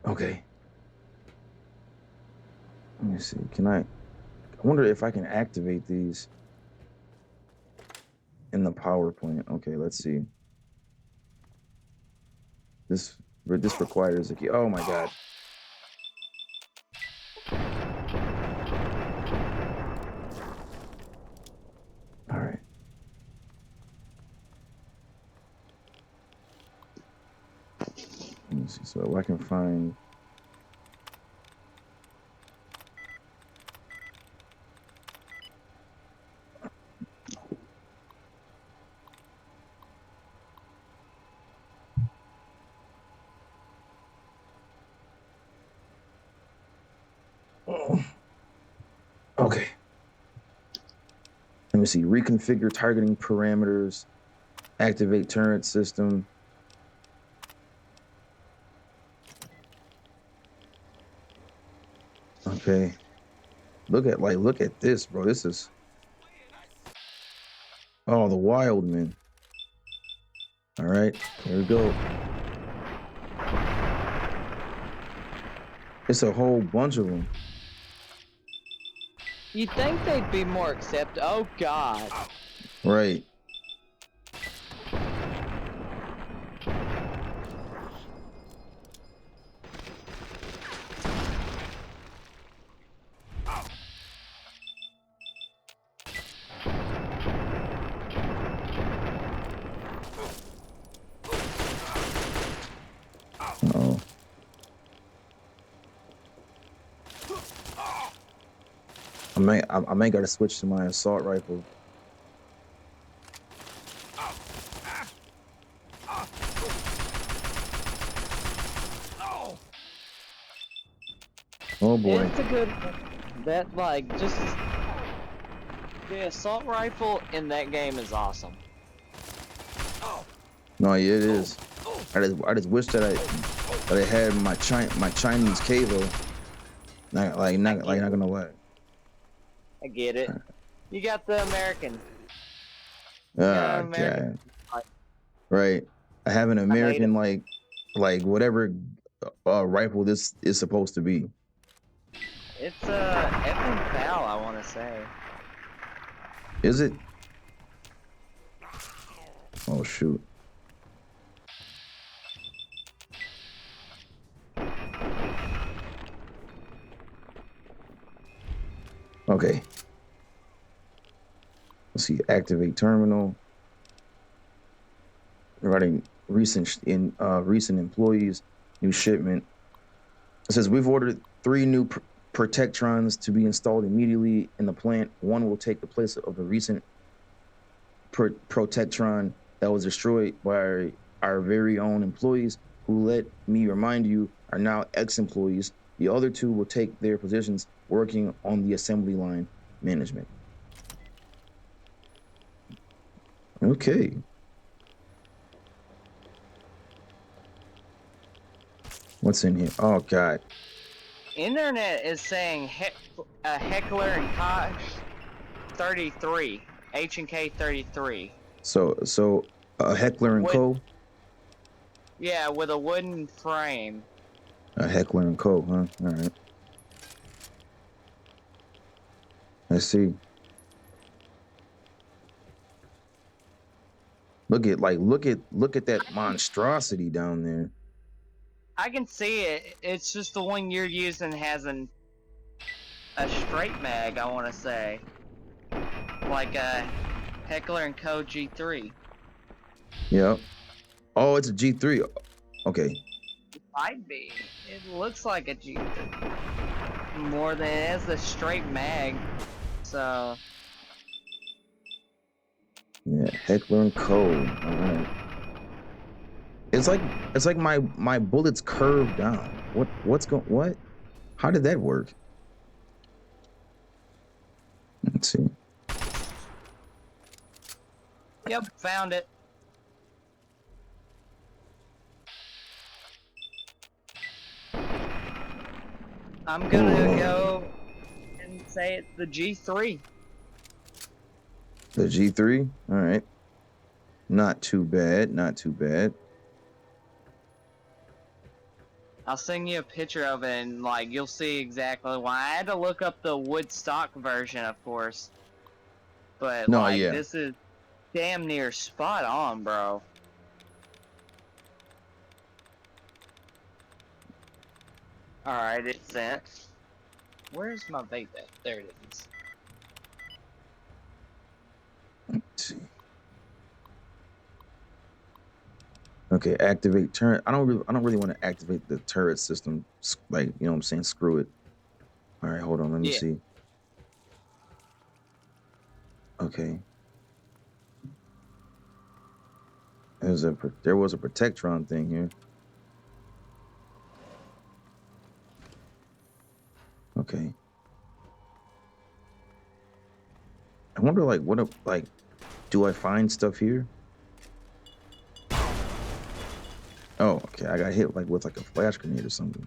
Okay. Let me see. I wonder if I can activate these in the power plant. Okay, let's see. This requires a key. Oh my god. All right. Let me see. So I can find. Okay. Let me see. Reconfigure targeting parameters. Activate turret system. Okay. Look at this, bro. This is. Oh, the wild men. All right. Here we go. It's a whole bunch of them. You'd think they'd be more accepted. Oh, God. Right. Uh-oh. I may gotta switch to my assault rifle. Oh boy. It's a good one. That, like, just... The assault rifle in that game is awesome. No, yeah, it is. I just wish that I had my Chinese Kavo. Not gonna lie. I get it. You got the American. Ah, American. God. Right. I have an American like whatever rifle this is supposed to be. It's effing foul, I want to say. Is it? Oh shoot. Okay. Let's see. Activate terminal. Writing recent employees, new shipment. It says we've ordered 3 new protectrons to be installed immediately in the plant. One will take the place of the recent protectron that was destroyed by our very own employees, who, let me remind you, are now ex-employees. The other 2 will take their positions working on the assembly line management. Okay. What's in here? Oh God. Internet is saying Heckler and Koch 33, H&K 33. So a Heckler and Co. Yeah, with a wooden frame. A Heckler and Co. Huh? All right. Let's see. Look at that monstrosity down there. I can see it. It's just the one you're using has a straight mag, I want to say. Like a Heckler and Co. G3. Yep. Oh, it's a G3. Okay. Might be. It looks like a G3. More than it has the straight mag. So. Yeah, Heckler and Co. All right. It's like my bullets curved down. What? How did that work? Let's see. Yep, found it. I'm gonna go and say it's the G3. The G3? All right. Not too bad. Not too bad. I'll send you a picture of it and like you'll see exactly why. I had to look up the wood stock version, of course. But No, like yeah. this is damn near spot on, bro. Alright, it's sent. Where's my vape at? There it is. Let's see. Okay, activate turret. I don't really want to activate the turret system. Like, you know what I'm saying? Screw it. All right, hold on. Let me see. Okay. There was a protectron thing here. Okay. I wonder, do I find stuff here? Oh, okay. I got hit with a flash grenade or something.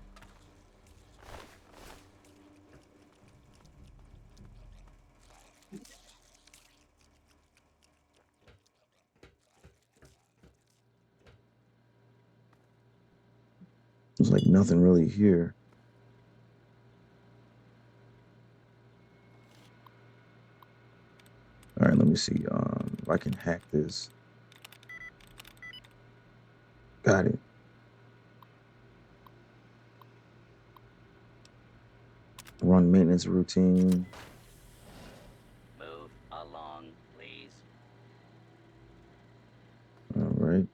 There's like nothing really here. All right, let me see. If I can hack this. Got it. Run maintenance routine. Move along, please. All right.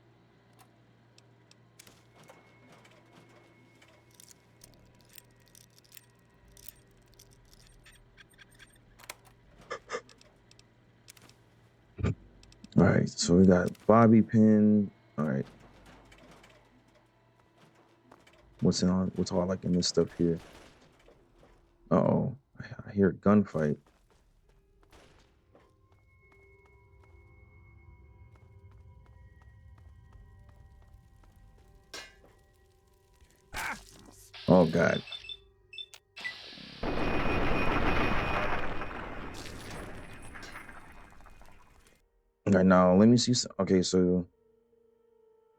All right, so we got bobby pin. All right. What's all like in this stuff here? Uh-oh. I hear a gunfight. Oh God. All right, now let me see. Okay, so.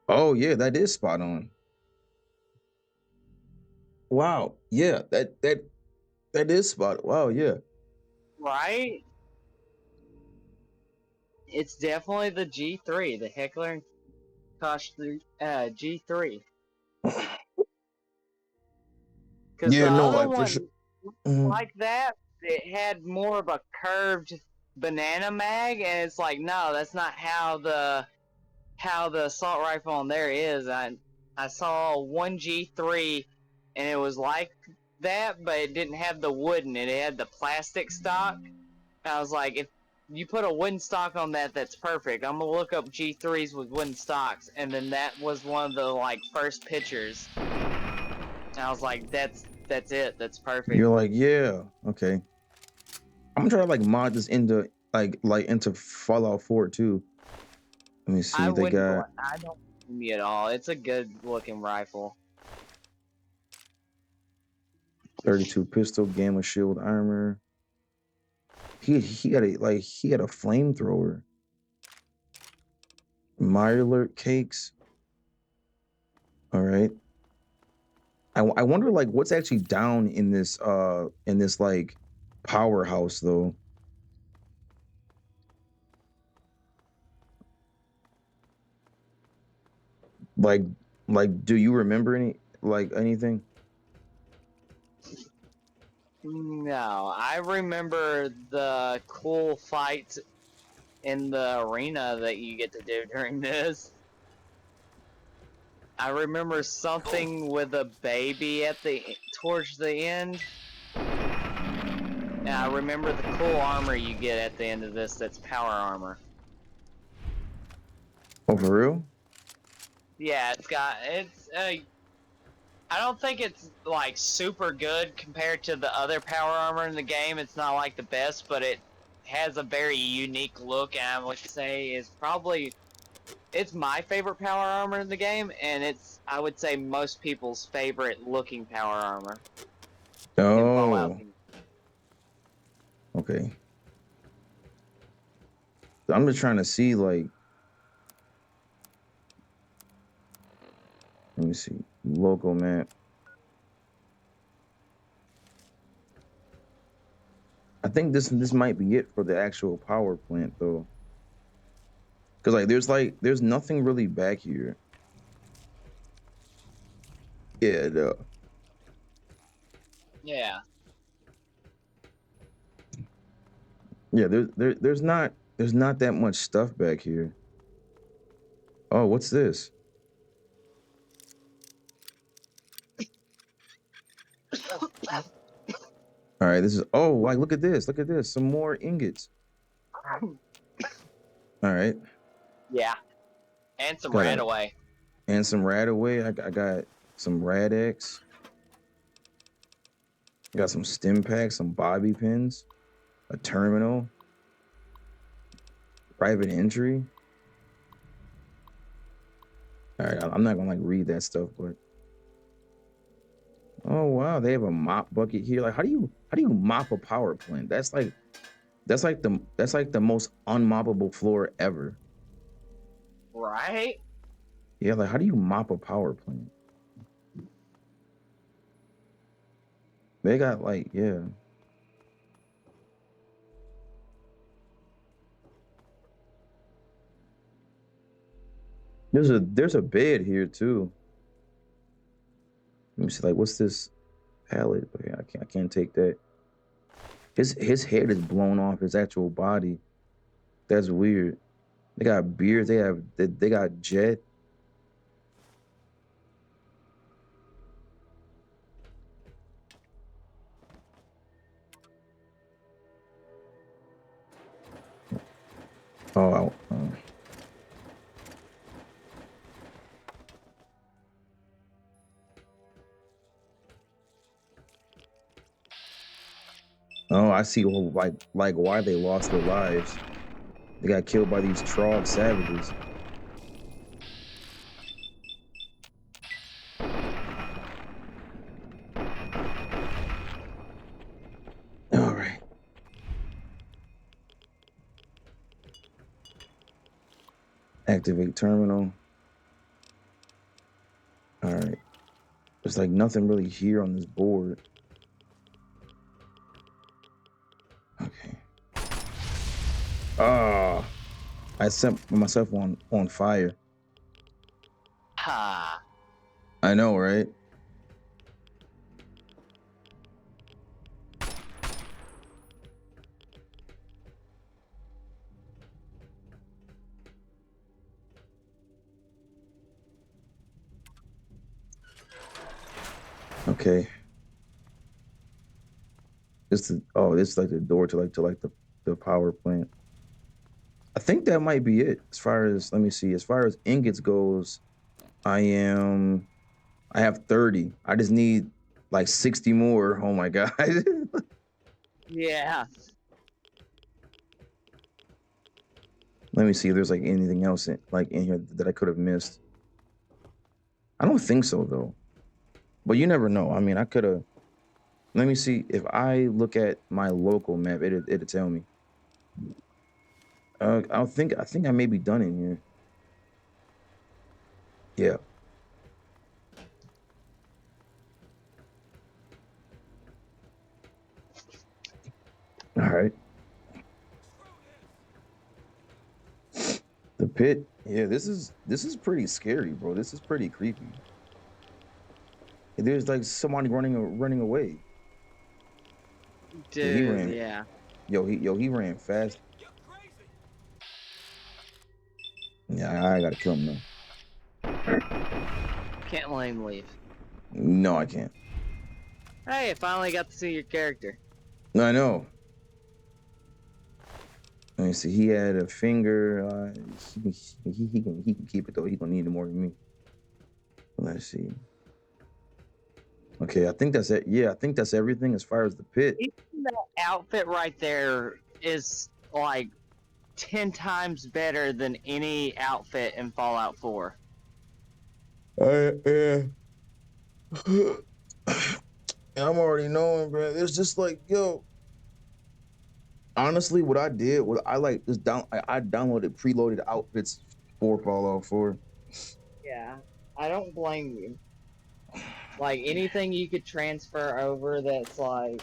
Oh yeah, that is spot on. Wow. Yeah, that That is spot. Wow, yeah. Right? It's definitely the G3, the Heckler and Koch G3. Because Yeah, the no, other like for sure. one, Mhm. like that, it had more of a curved banana mag, and it's like, no, that's not how the assault rifle on there is. I saw one G3, and it was like that, but it didn't have the wooden. It had the plastic stock. And I was like, if you put a wooden stock on that, that's perfect. I'm gonna look up G3s with wooden stocks, and then that was one of the like first pictures. And I was like, that's it. That's perfect. You're like, yeah, okay. I'm gonna try to like mod this into into Fallout 4 too. Let me see. I They wouldn't. got I don't blame me at all. It's a good looking rifle. 32 pistol, gamma shield armor. He had a flamethrower. Myler cakes. All right. I wonder like what's actually down in this like powerhouse though. Like do you remember anything? No, I remember the cool fights in the arena that you get to do during this. I remember something with a baby at towards the end. And I remember the cool armor you get at the end of this that's power armor. Oh, for real? Yeah, I don't think it's like super good compared to the other power armor in the game. It's not like the best, but it has a very unique look, and I would say it's my favorite power armor in the game, and I would say most people's favorite looking power armor in Fallout. Oh, okay. I'm just trying to see like let me see. Local map. I think this might be it for the actual power plant though. Cause there's nothing really back here. Yeah, Yeah. yeah, there's not that much stuff back here. Oh, what's this? All right, this is like look at this. Look at this. Some more ingots. All right. Yeah. And some Got Radaway. and some Radaway. I got some Rad-X. Got some stim packs, some bobby pins, a terminal, private entry. All right, I'm not gonna like read that stuff, but oh wow, they have a mop bucket here. Like, how do you mop a power plant? That's like the most unmoppable floor ever. Right? Yeah, like how do you mop a power plant? They got like yeah. There's a bed here too. Let me see, like what's this pallet? Okay, I can't take that. His head is blown off his actual body. That's weird. They got beers. They got jet. Oh. Oh, I see. Like why they lost their lives. They got killed by these Trog savages. All right. Activate terminal. All right. There's like nothing really here on this board. Ah, I set myself on fire. Ha. I know, right? Okay. This is this is like the door to the power plant. I think that might be it. As far as let me see, as far as ingots goes, I have 30. I just need like 60 more. Oh my god. Yeah. Let me see if there's like anything else in here that I could have missed. I don't think so though. But you never know. I mean, I could have. Let me see if I look at my local map. It'll tell me. I think I may be done in here. Yeah. All right. The pit. Yeah, this is pretty scary, bro. This is pretty creepy. There's like somebody running away. Yeah, he Dude, ran. yeah. He ran fast. Yeah, I gotta kill him now. Can't let him leave. No, I can't. Hey, I finally got to see your character. I know. Let me see. He had a finger. He can keep it though. He gonna need it more than me. Let's see. Okay, I think that's it. Yeah, I think that's everything as far as the pit. That outfit right there is like 10 times better than any outfit in Fallout 4. Yeah. I'm already knowing, bro. It's just like, yo. Honestly, what I did, what I like, is I downloaded preloaded outfits for Fallout 4. Yeah, I don't blame you. Like anything you could transfer over that's like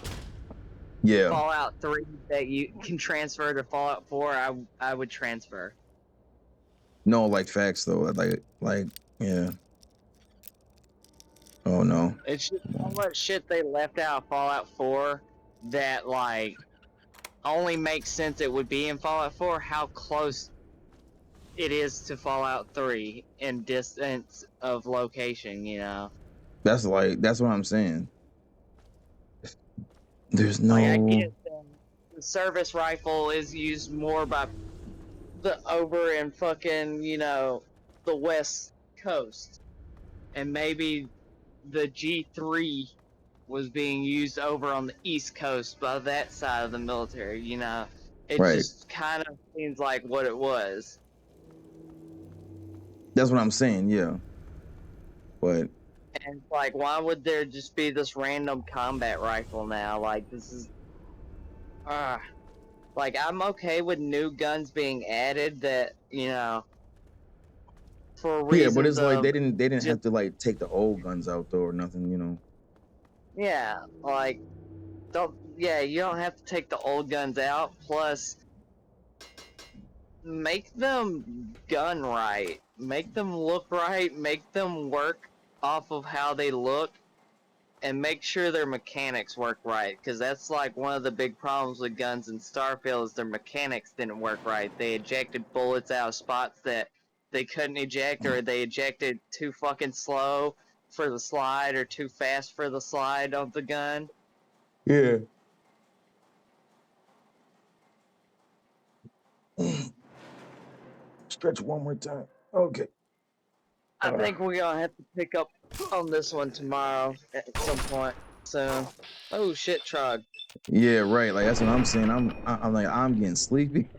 Yeah. Fallout 3 that you can transfer to Fallout 4, I would transfer. No, like facts though. Yeah. Oh no. It's just so much shit they left out of Fallout 4 that like only makes sense it would be in Fallout 4. How close it is to Fallout 3 in distance of location, you know. That's what I'm saying. There's Like I no. get the service rifle is used more by the over in fucking, you know, the west coast. And maybe the G3 was being used over on the east coast by that side of the military, you know. It Right. just kind of seems like what it was. That's what I'm saying. Yeah. But And like, why would there just be this random combat rifle now? Like, this is, like, I'm okay with new guns being added that, you know, for yeah, but reasons it's like of they didn't just, have to like take the old guns out though or nothing, you know. yeah, like, you don't have to take the old guns out. Plus, make them gun right, make them look right, make them work off of how they look, and make sure their mechanics work right, because that's like one of the big problems with guns in Starfield is their mechanics didn't work right. They ejected bullets out of spots that they couldn't eject, or they ejected too fucking slow for the slide or too fast for the slide of the gun. Yeah. Stretch one more time. Okay. I think we're gonna have to pick up on this one tomorrow at some point soon. Oh shit, Trog. Yeah, right. Like that's what I'm saying. I'm like I'm getting sleepy.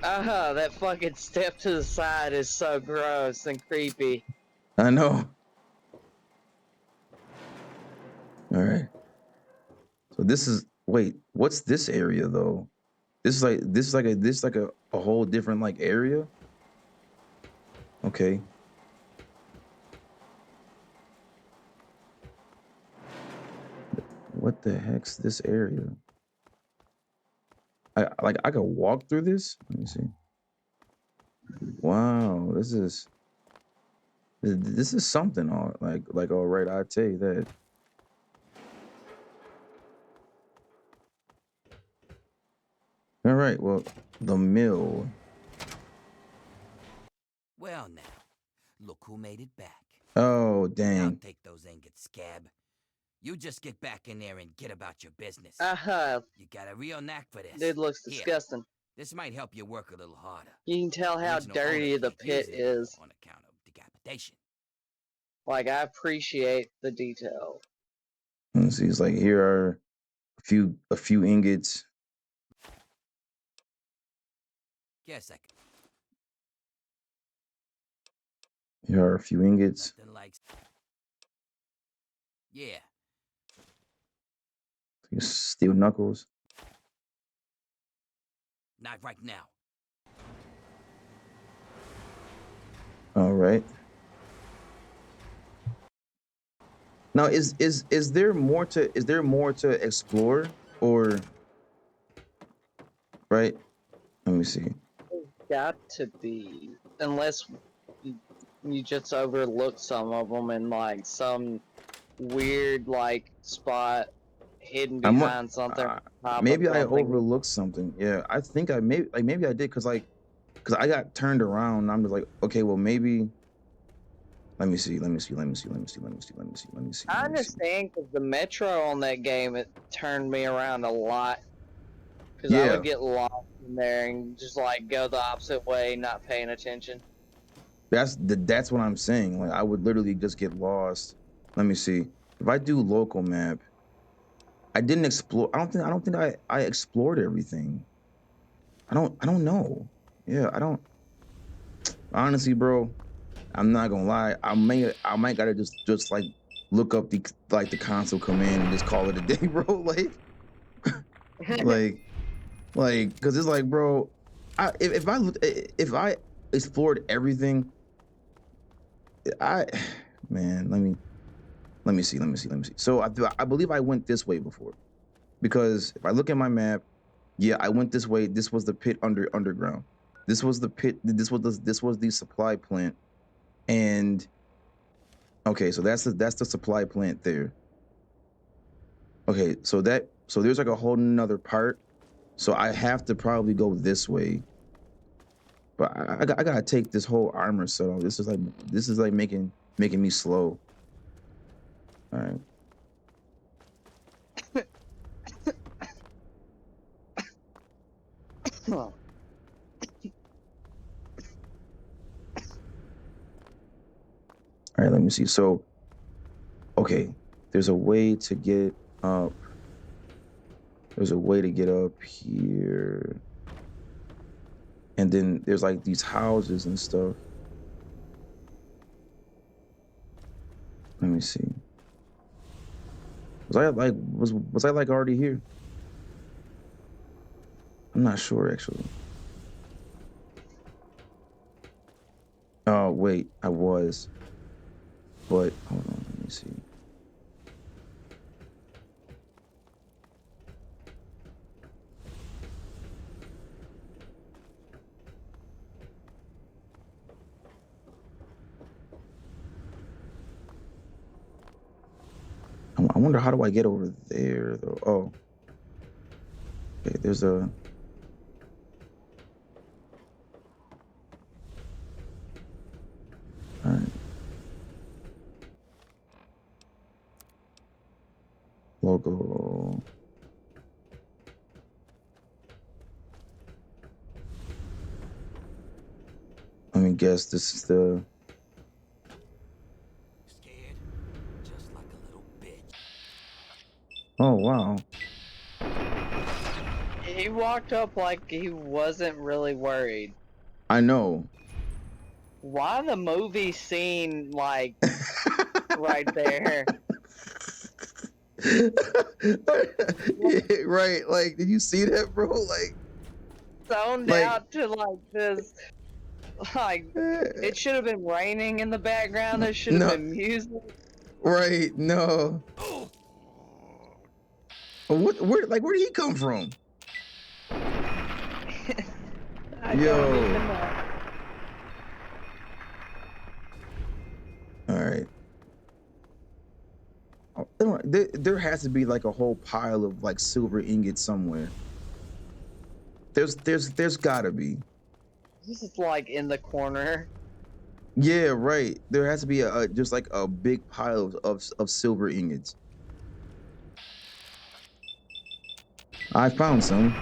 That fucking step to the side is so gross and creepy. I know. All right. So this is wait, what's this area though? This is like a whole different like area. Okay. What the heck's this area? I could walk through this. Let me see. Wow, this is something. All right, I'd tell you that. All right, well, the mill. Well, now, look who made it back. Oh, Now dang. take those ingots, Scab. You just get back in there and get about your business. You got a real knack for this. Dude looks Here, disgusting. this might help you work a little harder. You can tell how Original owner dirty the can't use pit it anymore is. on account of decapitation. Like, I appreciate the detail. Let's see. It's like here are a few ingots. Give a second. Here are a few ingots. Nothing like... Yeah. Steel knuckles. Not right now. All right. Now, is there more to explore, or right? Let me see. Got to be, unless you just overlooked some of them in like some weird like spot hidden behind something. Maybe I overlooked something. Yeah, I think maybe I did because I got turned around. And I'm just like, okay, well maybe. Let me see. I understand because the metro on that game, it turned me around a lot. Because I would get lost in there and just like go the opposite way, not paying attention. That's what I'm saying. Like I would literally just get lost. Let me see. If I do local map, I didn't explore. I don't think I explored everything. I don't know. Yeah, I don't. Honestly, bro, I'm not gonna lie. I might gotta just like look up the console command and just call it a day, bro. Because it's like, bro, if I explored everything, man, let me see. So I believe I went this way before, because if I look at my map, yeah, I went this way. This was the pit underground. This was the pit. This was the supply plant, and okay, so that's the supply plant there. Okay, so there's like a whole nother part. So I have to probably go this way. But I gotta take this whole armor set off. This is like making me slow. All right. All right, let me see. So, okay, there's a way to get up. There's a way to get up here. And then there's like these houses and stuff. Let me see. Was I like already here? I'm not sure actually. Oh wait, I was. But hold on, let me see. I wonder, how do I get over there though? Oh, okay. There's a. All right. Logo. Let me guess. This is the. Scared? Just like a little bitch. Oh wow. He walked up like he wasn't really worried. I know. Why the movie scene like right there? Yeah, right. Like, did you see that, bro? Like, Zoned out to like this. Like, it should have been raining in the background. There should have been music. Right? No. Where did he come from? Yo. All right. There has to be like a whole pile of like silver ingots somewhere. There's gotta be. This is like in the corner. Yeah, right. There has to be a just like a big pile of silver ingots. I found some.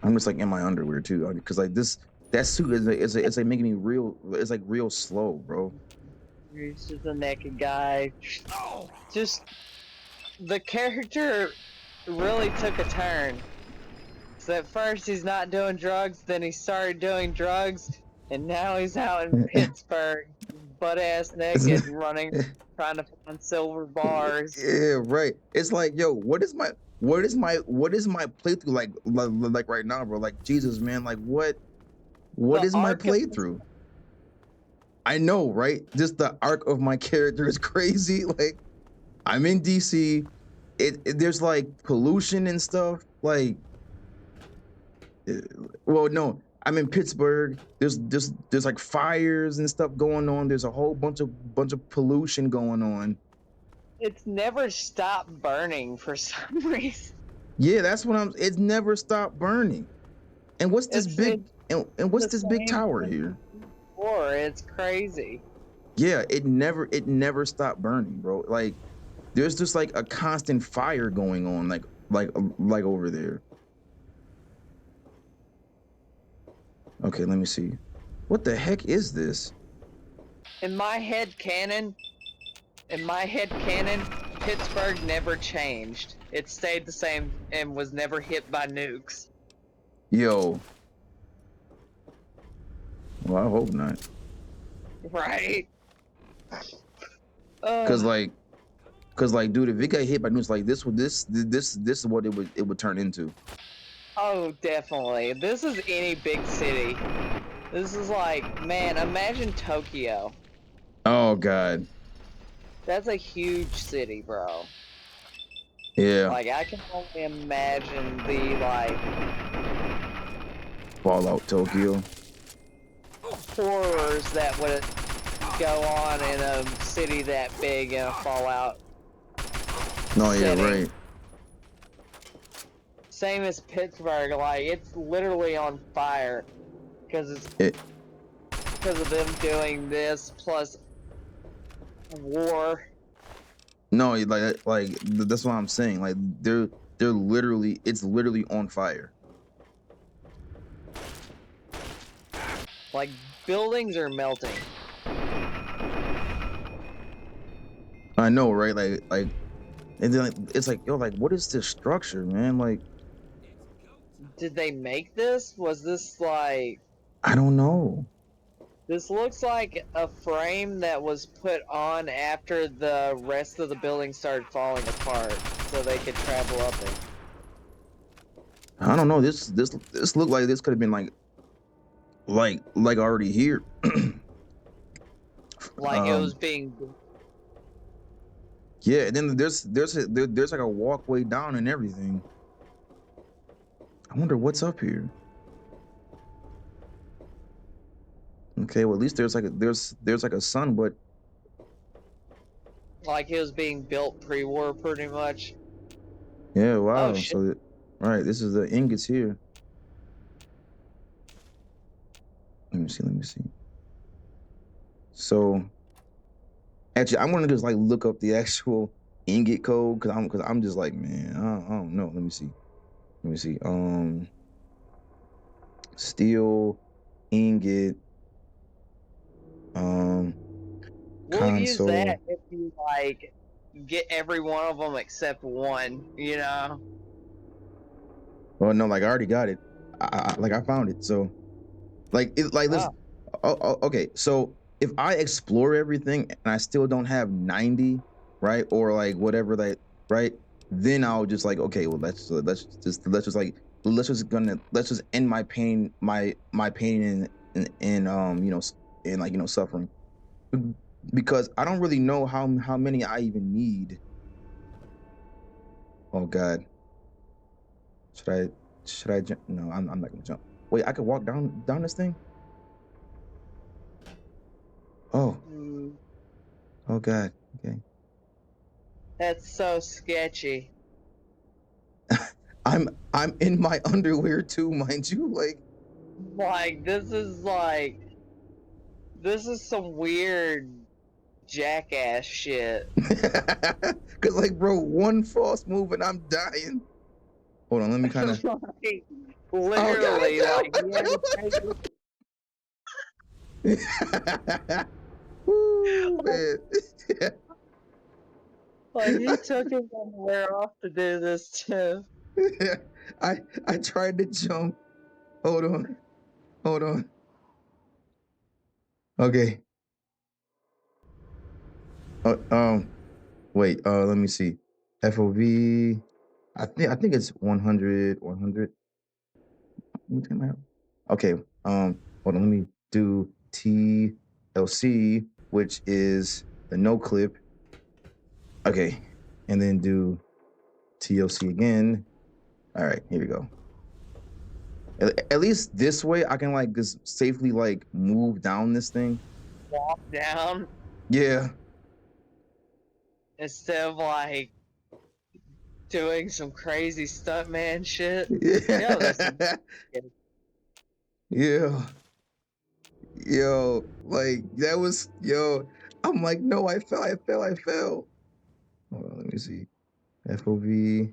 I'm just like in my underwear too, because like that suit is like making me real. It's like real slow, bro. He's just a naked guy. Just the character really took a turn. So at first he's not doing drugs, then he started doing drugs, and now he's out in Pittsburgh, butt ass naked, running, trying to find silver bars. Yeah, right. It's like, yo, what is my playthrough like right now, bro? Like, Jesus, man, like what The is my arc of playthrough? I know, right? Just the arc of my character is crazy. Like, I'm in DC. There's like pollution and stuff. Like, well, no, I'm in Pittsburgh. There's like fires and stuff going on. There's a whole bunch of pollution going on. It's never stopped burning for some reason. Yeah, that's what it's never stopped burning. And what's this big and what's this big tower here? It's crazy. Yeah, it never stopped burning, bro. Like there's just like a constant fire going on like over there. Okay, let me see. What the heck is this? In my head canon, Pittsburgh never changed. It stayed the same and was never hit by nukes. Yo. Well, I hope not. Right? Cause like, dude, if it got hit by nukes, like this is what it would turn into. Oh, definitely. This is any big city. This is like, man, imagine Tokyo. Oh God. That's a huge city, bro. Yeah. Like, I can only imagine the, like... Fallout Tokyo. Horrors that would go on in a city that big in a Fallout No, yeah, setting. right. Same as Pittsburgh, like, it's literally on fire. Because of them doing this, plus war. No, like that's what I'm saying. Like they're literally, it's literally on fire. Like, buildings are melting. I know, right? Like, and then it's like, yo, like, what is this structure, man? Like, Did they make this? Was this like... I don't know. This looks like a frame that was put on after the rest of the building started falling apart, so they could travel up it. I don't know. This looked like this could have been like already here. Like it was being... Yeah, and then there's like a walkway down and everything. I wonder what's up here. Okay, well at least there's like a sun, but Like it was being built pre-war, pretty much. yeah, wow. Oh, shit. So, all right, this is the ingots here. Let me see. So, actually, I'm gonna just like look up the actual ingot code because I'm just like, man, I don't know. Let me see. Steel ingot. We'll use console. that if you like get every one of them except one, you know? Oh no, like I already got it. I found it. So, like this. Oh, okay. So if I explore everything and I still don't have 90, right, or like whatever that, right, then I'll just like, okay, well let's just end my pain in suffering, because I don't really know how many I even need. Oh God. Should I jump? No, I'm not gonna jump. Wait, I could walk down this thing. Oh, Mm, oh God. Okay. that's so sketchy. I'm in my underwear too, mind you. Like this is some weird jackass shit. Cause bro, one false move and I'm dying. Hold on, let me kind of. Like, Oh God, literally, like you had to take I Woo, man. like he took his underwear off to do this too. I tried to jump. Hold on. Hold on. Okay. Wait, let me see. FOV. I think it's 100. Let me turn my Okay. Hold on, let me do TLC, which is the no clip. Okay. And then do TLC again. All right, here we go. At least this way I can just safely move down this thing. Walk down Yeah. instead of like doing some crazy stuntman shit. Yeah. Yo, that's Yeah. Yo, that was I'm like, no, I fell. Hold on, let me see. FOV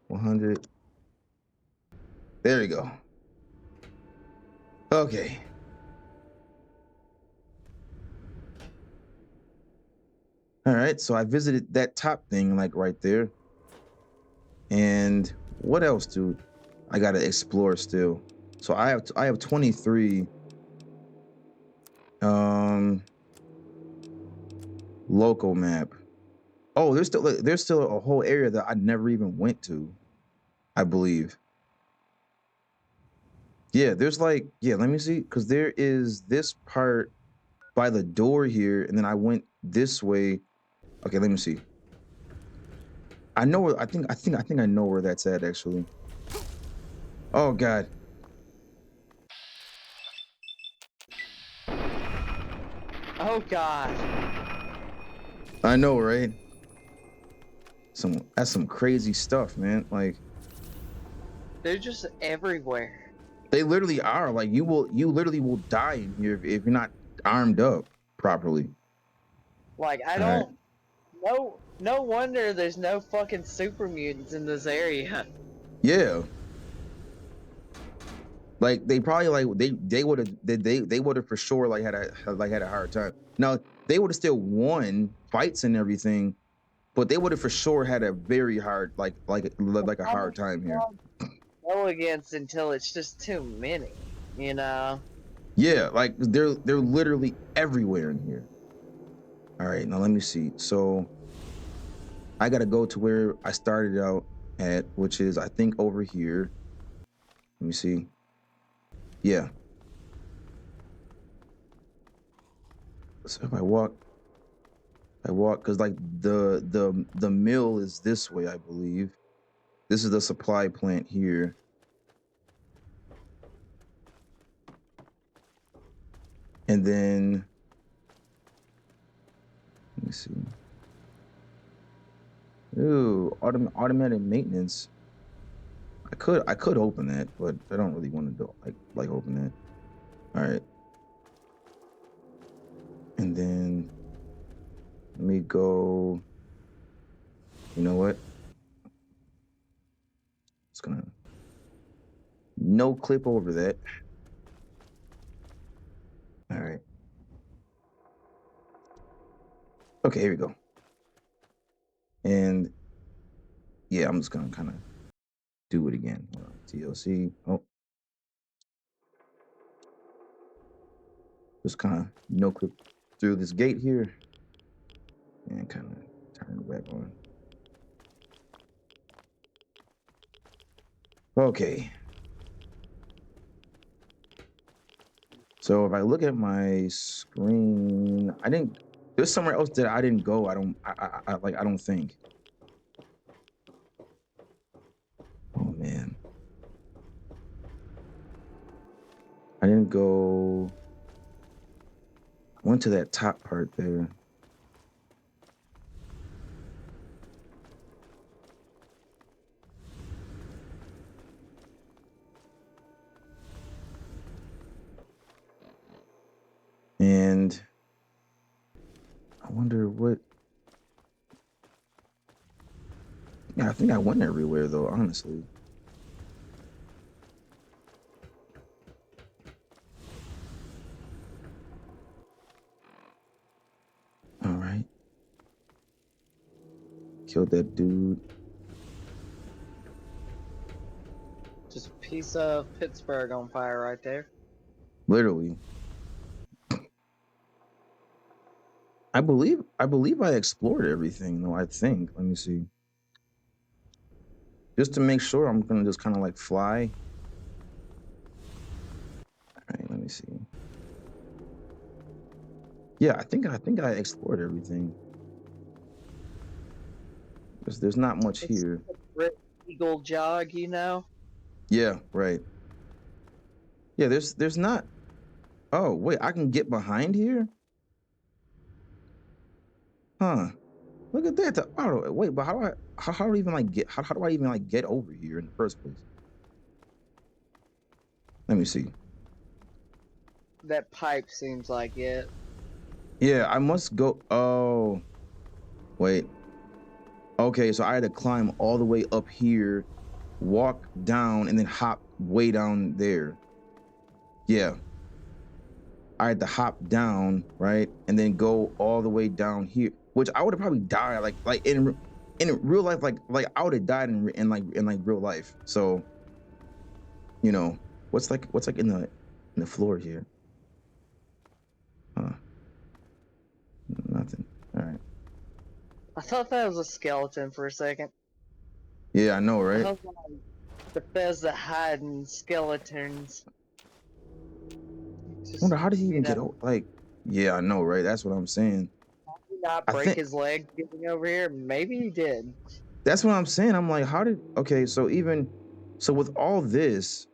100. There you go. Okay. All right, so I visited that top thing right there. And what else, dude? I gotta explore still. So I have 23 local map. Oh, there's still a whole area that I never even went to, I believe. Yeah, there's let me see, because there is this part by the door here, and then I went this way. Okay, let me see. I know where I think I know where that's at actually. Oh God. oh god. I know, right? That's some crazy stuff, man. They're just everywhere. They literally are. You literally will die in here if you're not armed up properly. Like I All right. don't no wonder there's no fucking super mutants in this area. Yeah. They probably they would have they would have for sure had a hard time. Now they would have still won fights and everything, but they would have for sure had a very hard a hard time here. Go against until it's just too many, you know. Yeah, they're literally everywhere in here. All right, now let me see. So I gotta go to where I started out at, which is I think over here. Let me see. Yeah. So if I walk, because the mill is this way, I believe. This is the supply plant here. And then let me see. Ooh, automatic maintenance. I could open that, but I don't really want to do like open that. All right. And then let me go. You know what? It's gonna no clip over that. All right. Okay, here we go. And yeah, I'm just gonna kind of do it again. TLC. Oh, just kind of no clip through this gate here, and kind of turn it back on. Okay. So if I look at my screen, there's somewhere else that I didn't go. I don't think. Oh man. I didn't go. I went to that top part there. And I wonder what. Yeah, I think I went everywhere though, honestly. All right. Killed that dude. Just a piece of Pittsburgh on fire right there. Literally. I believe I explored everything though, I think. Let me see. Just to make sure, I'm gonna just kind of like fly. All right, let me see. Yeah, I think I explored everything. There's not much It's here. a eagle jog, you know? Yeah, right. Yeah, there's not. Oh wait, I can get behind here? Huh. Look at that. Oh wait, but how do I even like get how do I even like get over here in the first place? Let me see. That pipe seems like it. Yeah, I must go. Oh, wait. Okay, so I had to climb all the way up here, walk down, and then hop way down there. Yeah. I had to hop down, right, and then go all the way down here, which I would have probably died like in real life, like I would have died in real life. So, you know, what's like in the floor here? Huh. Nothing. All right. I thought that was a skeleton for a second. Yeah, I know, I right? was like, Bethesda hiding skeletons. I wonder how did he even get over? Like, yeah, I know, right? That's what I'm saying. Did he not I break think his leg getting over here? Maybe he did. that's what I'm saying. I'm like, how did? Okay, so with all this,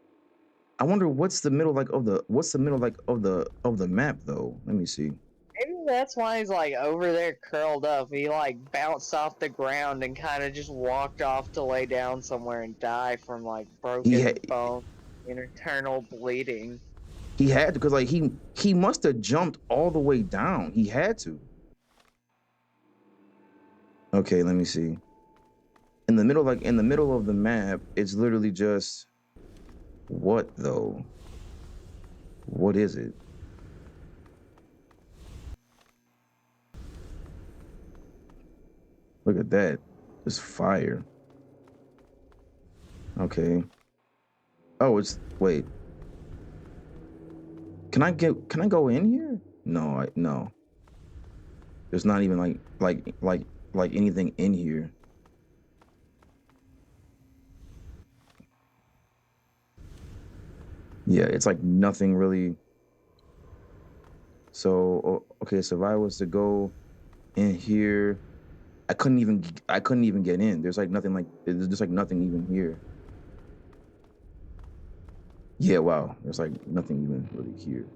I wonder what's the middle like of the map though. Let me see. Maybe that's why he's like over there curled up. He like bounced off the ground and kind of just walked off to lay down somewhere and die from like He broken had bone and internal bleeding. he had to, because like he must have jumped all the way down. He had to. Okay, let me see. In the middle of the map, it's literally just what though? What is it? Look at that. Just fire. Okay. Oh, wait. Can I go in here? No, no. There's not even like anything in here. Yeah, it's like nothing really. So, okay, so if I was to go in here, I couldn't even get in. There's just like nothing even here. Yeah, wow. There's like nothing even really here.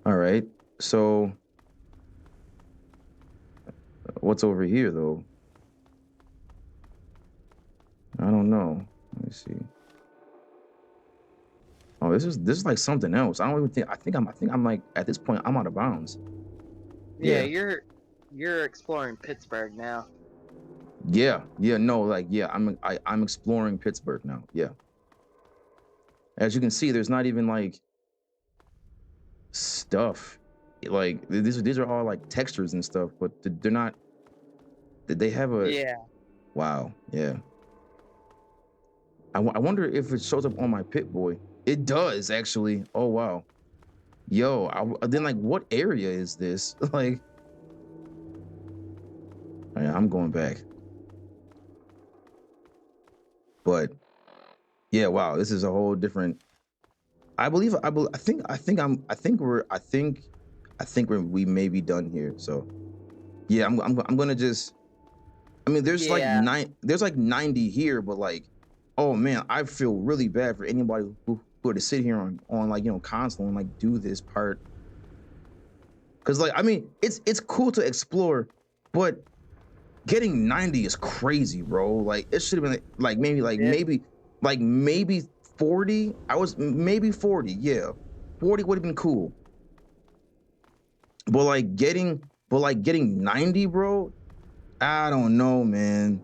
All right. So what's over here though? I don't know. Let me see. Oh, this is like something else. I don't even think. I think I'm like at this point I'm out of bounds. Yeah, Yeah. you're exploring Pittsburgh now. Yeah. No, like yeah. I'm exploring Pittsburgh now. Yeah. As you can see, there's not even like stuff. Like these are all like textures and stuff, but they're not. Did they have a? Yeah. Wow. Yeah. I wonder if it shows up on my Pit-Boy. It does actually. Oh wow. Yo, then like what area is this? Like, yeah, I'm going back. But yeah, wow, this is a whole different. I think we may be done here. So yeah, I'm gonna just. I mean, there's like 90 here, but like, oh man, I feel really bad for anybody who cool to sit here on like, you know, console and like do this part. Cause like, I mean, it's cool to explore, but getting 90 is crazy, bro. Like it should have been maybe 40. I was maybe 40, yeah. 40 would have been cool. But getting 90, bro, I don't know, man.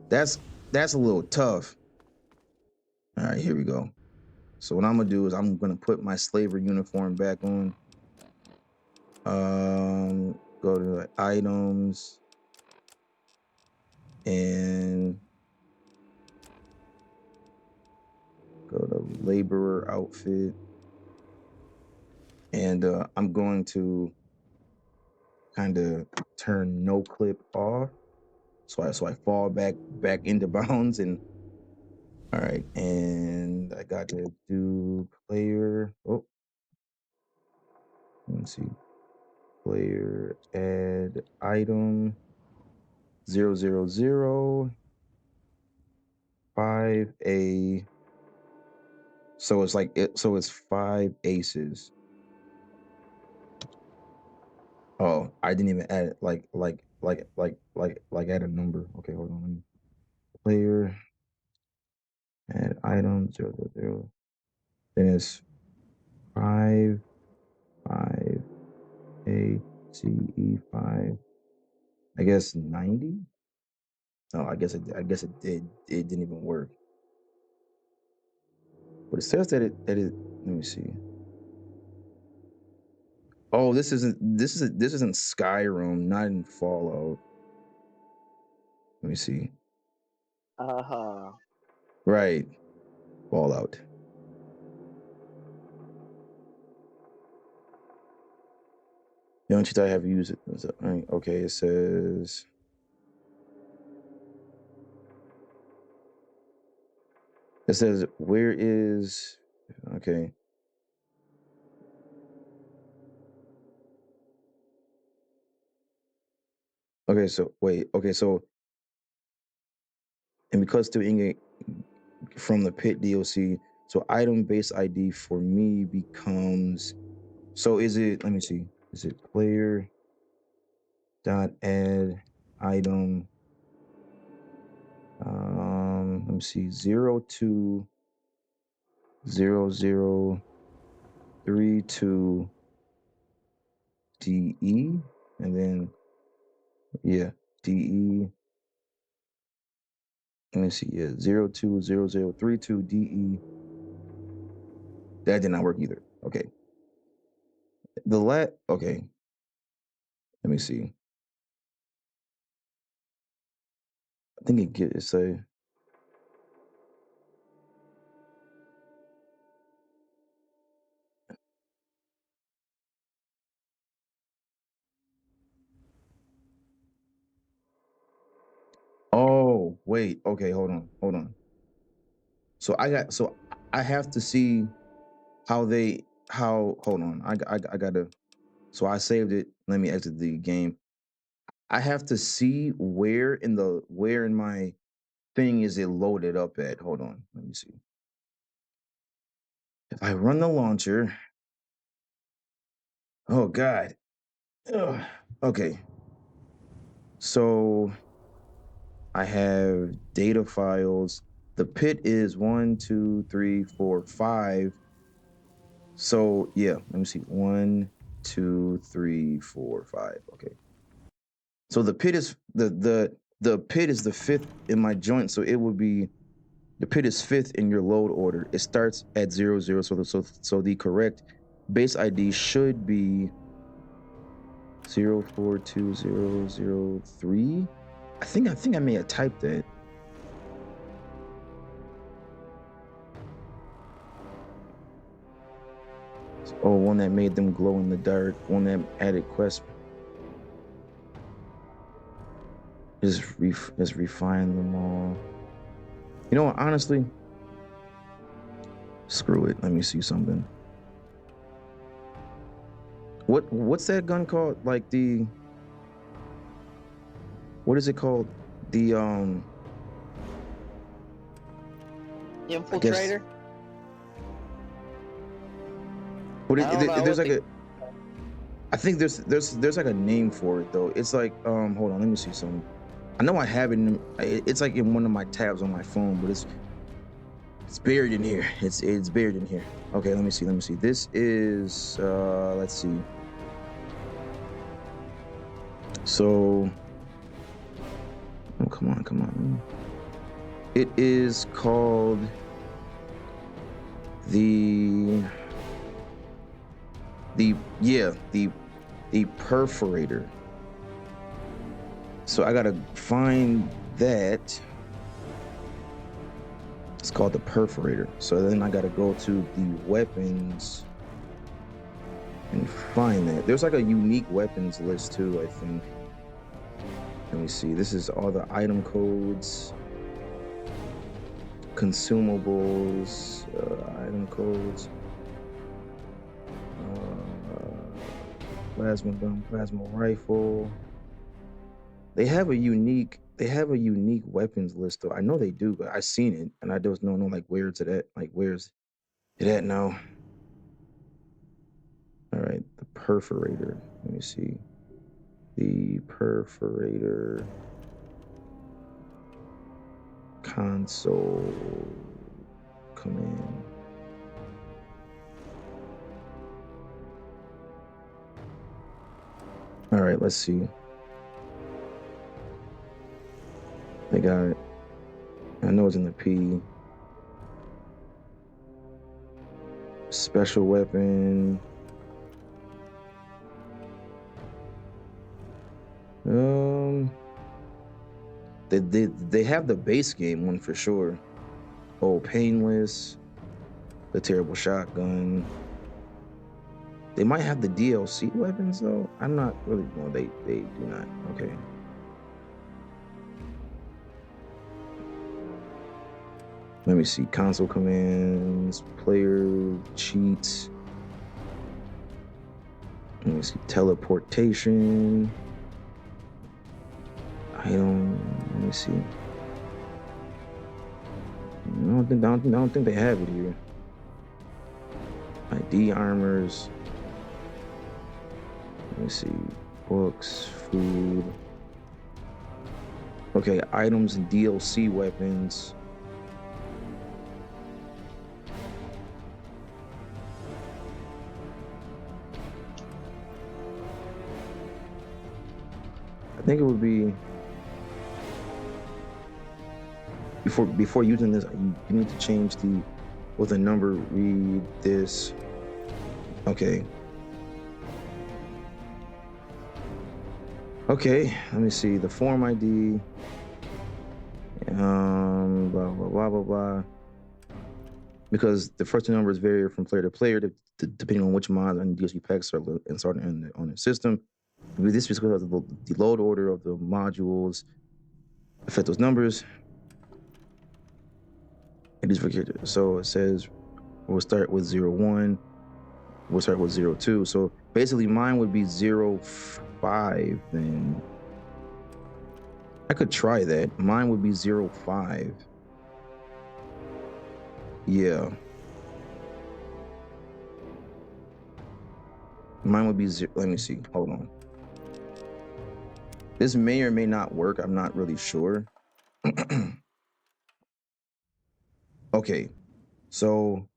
That's a little tough. All right, here we go. So what I'm gonna do is I'm gonna put my slaver uniform back on. Go to items and go to laborer outfit. And I'm going to kind of turn no clip off. So I fall back into bounds. And all right, and I got to do player. Oh, let me see. Player add item 000 5A. So it's like it. So it's 5 aces. Oh, I didn't even add it. Like add a number. Okay, hold on. Let me player add item 000. Then it's 5 A C E 5. I guess 90. No, I guess it did. It didn't even work. But it says that it. Let me see. Oh, this isn't Skyrim, not in Fallout. Let me see. Right, Fallout. Don't you have used it? Okay, it says. It says where is okay. Okay, so wait. Okay, so and because to Inga from the pit DLC, so item base ID for me becomes. So is it? Let me see. Is it player dot add item? Let me see. 020032 DE, and then yeah, DE. Let me see. Yeah, 020032 DE. That did not work either. Okay. Okay. Let me see. I think it say. Oh, wait. Okay, hold on. So I have to see hold on. I gotta. So I saved it. Let me exit the game. I have to see where in my thing is it loaded up at. Hold on. Let me see. If I run the launcher. Oh God. Ugh. Okay. So I have data files. The pit is 1, 2, 3, 4, 5. So yeah, let me see. 1, 2, 3, 4, 5. Okay. So the pit is the pit is the 5th in my joint. So it would be the pit is 5th in your load order. It starts at 00. So the correct base ID should be 042003. I think I may have typed that. Oh, one that made them glow in the dark. One that added quest. Just refine them all. You know what? Honestly, screw it. Let me see something. What's that gun called? Like what is it called? The Infiltrator? But I don't know. there's like a. I think there's like a name for it though. It's like hold on, let me see something. I know I have it. It's like in one of my tabs on my phone, but it's buried in here. It's buried in here. Okay, let me see. This is let's see. So oh come on. It is called the perforator. So I gotta find that. It's called the perforator. So then I gotta go to the weapons and find that. There's like a unique weapons list too, I think. Let me see. This is all the item codes, consumables, item codes, plasma gun, plasma rifle. They have a unique weapons list though. I know they do, but I seen it and I just don't know like where's it at. Like where's it at now? All right, the perforator. Let me see. The perforator console command. All right, let's see. They got it. I know it's in the P. Special weapon. They have the base game one for sure. Oh, painless. The terrible shotgun. They might have the DLC weapons though. I'm not really. No, they do not. Okay. Let me see. Console commands, player cheats. Let me see. Teleportation. Let me see. I don't think they have it here. ID armors. Let me see. Books, food. Okay, items and DLC weapons. I think it would be before using this, you need to change with a number read this. Okay. Okay, let me see the form ID. Blah blah blah blah blah. Because the first two numbers vary from player to player, depending on which mods and DLC packs are installed on the system. This is because of the load order of the modules affect those numbers. It is so it says we'll start with 01. We'll start with 02. So basically mine would be 05 then. I could try that. Mine would be 05. Yeah. Mine would be let me see. Hold on. This may or may not work. I'm not really sure. Okay. So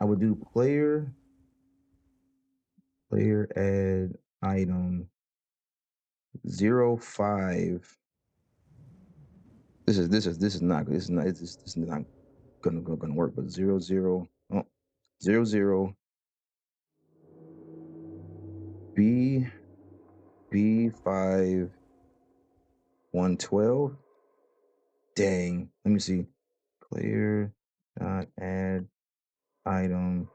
I would do player add item 05. This is not gonna work, but 00 B5 112. Dang. Let me see. Player dot add item.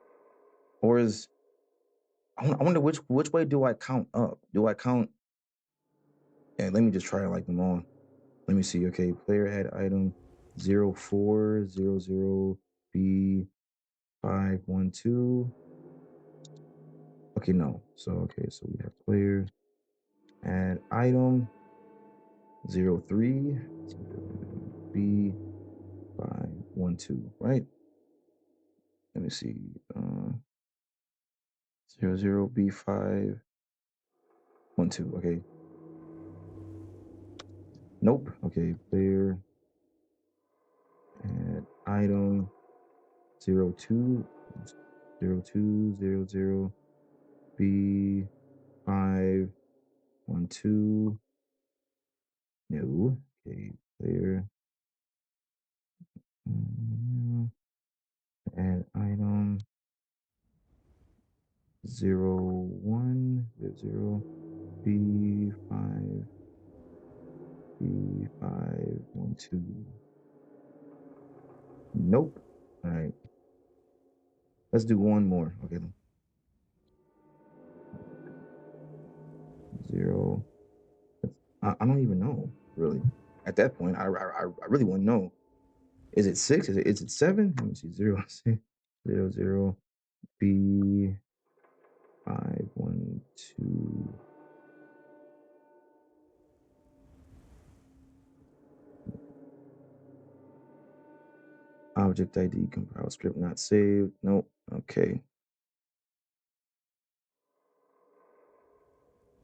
Or is I wonder which way do I count up? Do I count? Yeah, let me just try it like them all. Let me see. Okay, player add item 0400 B512. Okay, no. So we have player add item 03 B512, right? Let me see. 00B512. Okay. Nope. Okay. Player. Add item 02 0200 B512. No. Okay. Player. Add item 0100 B512. Nope. All right. Let's do one more. Okay. 0. I don't even know, really. At that point, I really want to know. Is it 6? Is it 7? Let me see. 0, 6, 00, B 512. Object ID compile script not saved. Nope. Okay.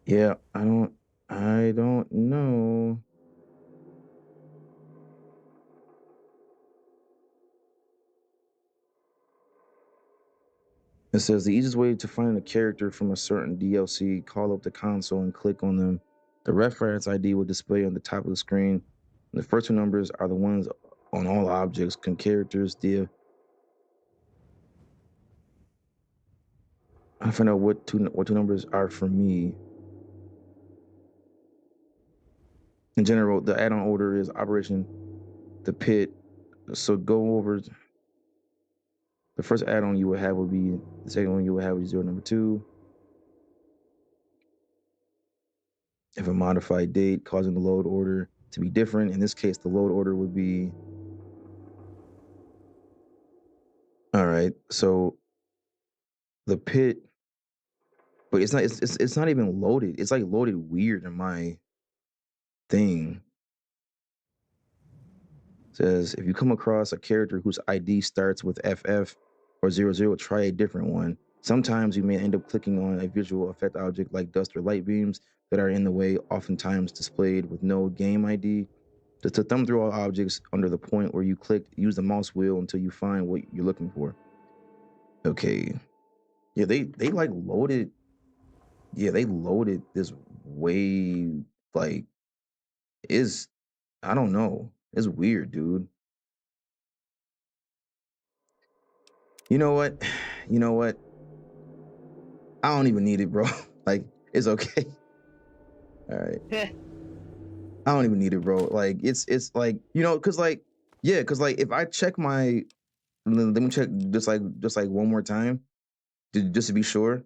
Yeah, I don't know. It says the easiest way to find a character from a certain DLC, call up the console and click on them. The reference ID will display on the top of the screen. The first two numbers are the ones on all objects. Can characters I find out what two numbers are for me. In general, the add-on order is Operation the Pit. So go over the first add-on you would have would be the second one you would have is 0 number 2. If a modified date causing the load order to be different, in this case, the load order would be. All right, so the pit, but it's not even loaded. It's like loaded weird in my thing. It says if you come across a character whose ID starts with FF or 00, try a different one. Sometimes you may end up clicking on a visual effect object like dust or light beams that are in the way, oftentimes displayed with no game ID. Just to thumb through all objects under the point where you clicked, use the mouse wheel until you find what you're looking for. Okay. Yeah, they like loaded. Yeah, they loaded this way like is I don't know. It's weird, dude. You know what? You know what? I don't even need it, bro. Like, it's okay. All right. I don't even need it, bro. Like, it's like, cause like, yeah, cause like if I check let me check just like one more time, just to be sure.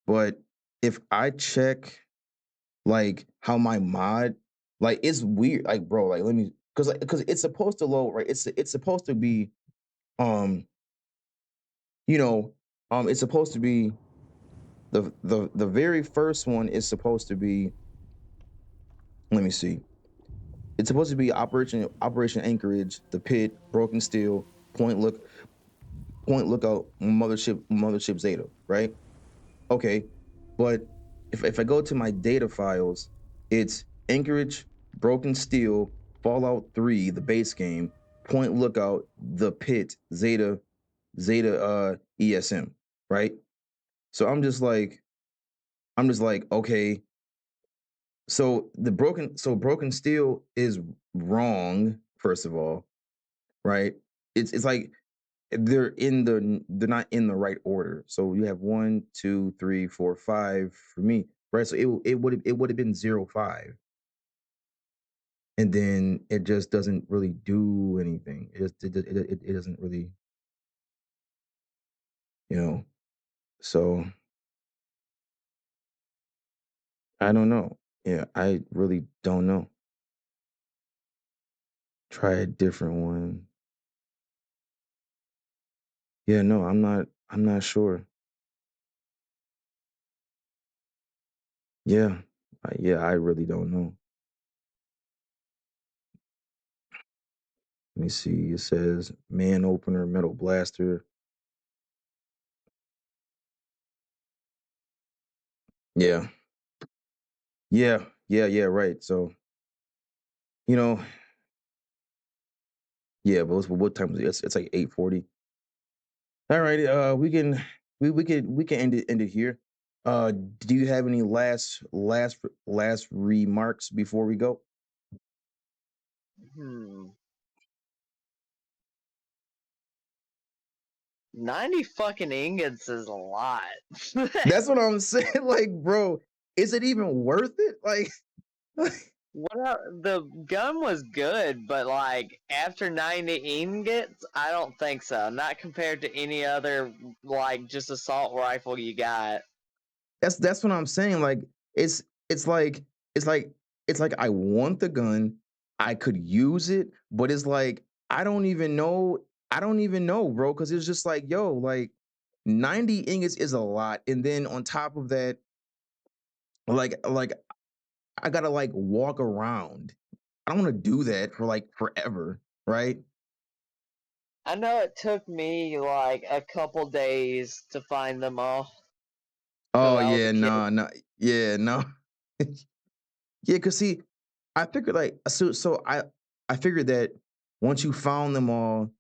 But if I check like how my mod, like it's weird, like bro, like let me, cause it's supposed to load, right? It's supposed to be, um, it's supposed to be the very first one is supposed to be. Let me see. It's supposed to be Operation Anchorage, the Pit, Broken Steel, Point Lookout, Mothership Zeta, right? Okay, but if I go to my data files, it's Anchorage, Broken Steel, Fallout 3, the base game, Point Lookout, the Pit, Zeta, ESM, right? So I'm just like, okay. So Broken Steel is wrong, first of all, right? It's like they're not in the right order. So you have 1, 2, 3, 4, 5 for me, right? So it would have been 0, 5, and then it just doesn't really do anything. It doesn't really, you know. So I don't know. Yeah, I really don't know. Try a different one. Yeah, no, I'm not sure. Yeah. Yeah, I really don't know. Let me see. It says man opener, metal blaster. Yeah. Yeah, right. So, you know, yeah, but what time is it? It's like 8:40. All right, we can end it here. Do you have any last remarks before we go? Hmm. 90 fucking ingots is a lot. That's what I'm saying. Like, bro, is it even worth it? Like, The gun was good, but like after 90 ingots, I don't think so. Not compared to any other like just assault rifle you got. that's what I'm saying. Like, it's it's like it's like it's like I want the gun, I could use it, but it's like I don't even know, bro, because it's just like, yo, like 90 ingots is a lot, and then on top of that, like I gotta like walk around. I don't want to do that for like forever, right? I know it took me like a couple days to find them all because Oh I was a yeah, kid. no, yeah, no, yeah. Cause see, I figured like I figured that once you found them all,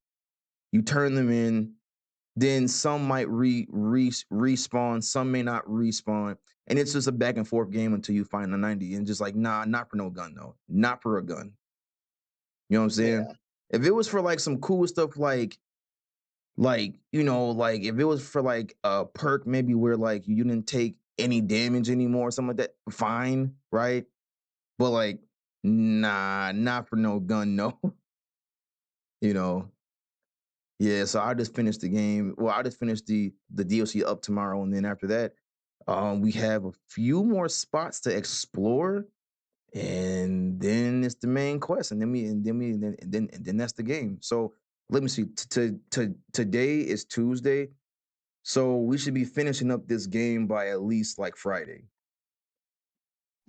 you turn them in. Then some might respawn, some may not respawn, and it's just a back and forth game until you find the 90. And just like, nah, not for no gun though, not for a gun. You know what I'm saying? Yeah. If it was for like some cool stuff, like like if it was for like a perk maybe where like you didn't take any damage anymore or something like that, fine, right? But like, nah, not for no gun, no. you know yeah, so I just finished the game. Well, I just finished the DLC up tomorrow, and then after that we have a few more spots to explore, and then it's the main quest, and then that's the game. So let me see. Today is Tuesday. So we should be finishing up this game by at least like Friday.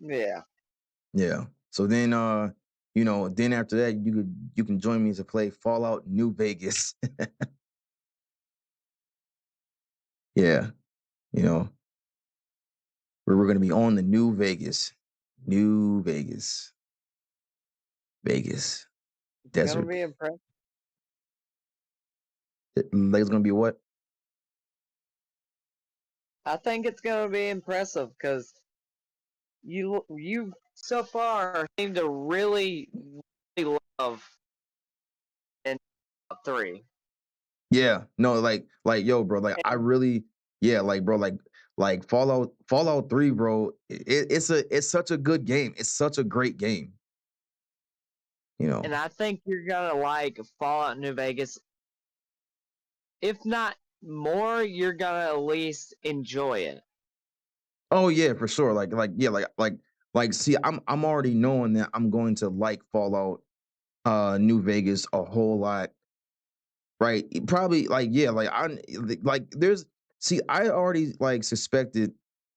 Yeah. Yeah. So then then after that you can join me to play Fallout New Vegas. yeah. You know, where we're gonna be on the New Vegas. New Vegas. Vegas. It's gonna Desert. be impressive. Like it's gonna be what? I think it's gonna be impressive because you so far seem to really love in 3. Yeah. No, like yo, bro, like I And, really yeah, like bro, like Fallout 3, bro. It's such a good game. It's such a great game. You know. and I think you're gonna like Fallout New Vegas. If not more, you're gonna at least enjoy it. Oh yeah, for sure. Yeah, like see, I'm already knowing that I'm going to like Fallout New Vegas a whole lot, right? Probably like yeah, like there's see, I already like suspected,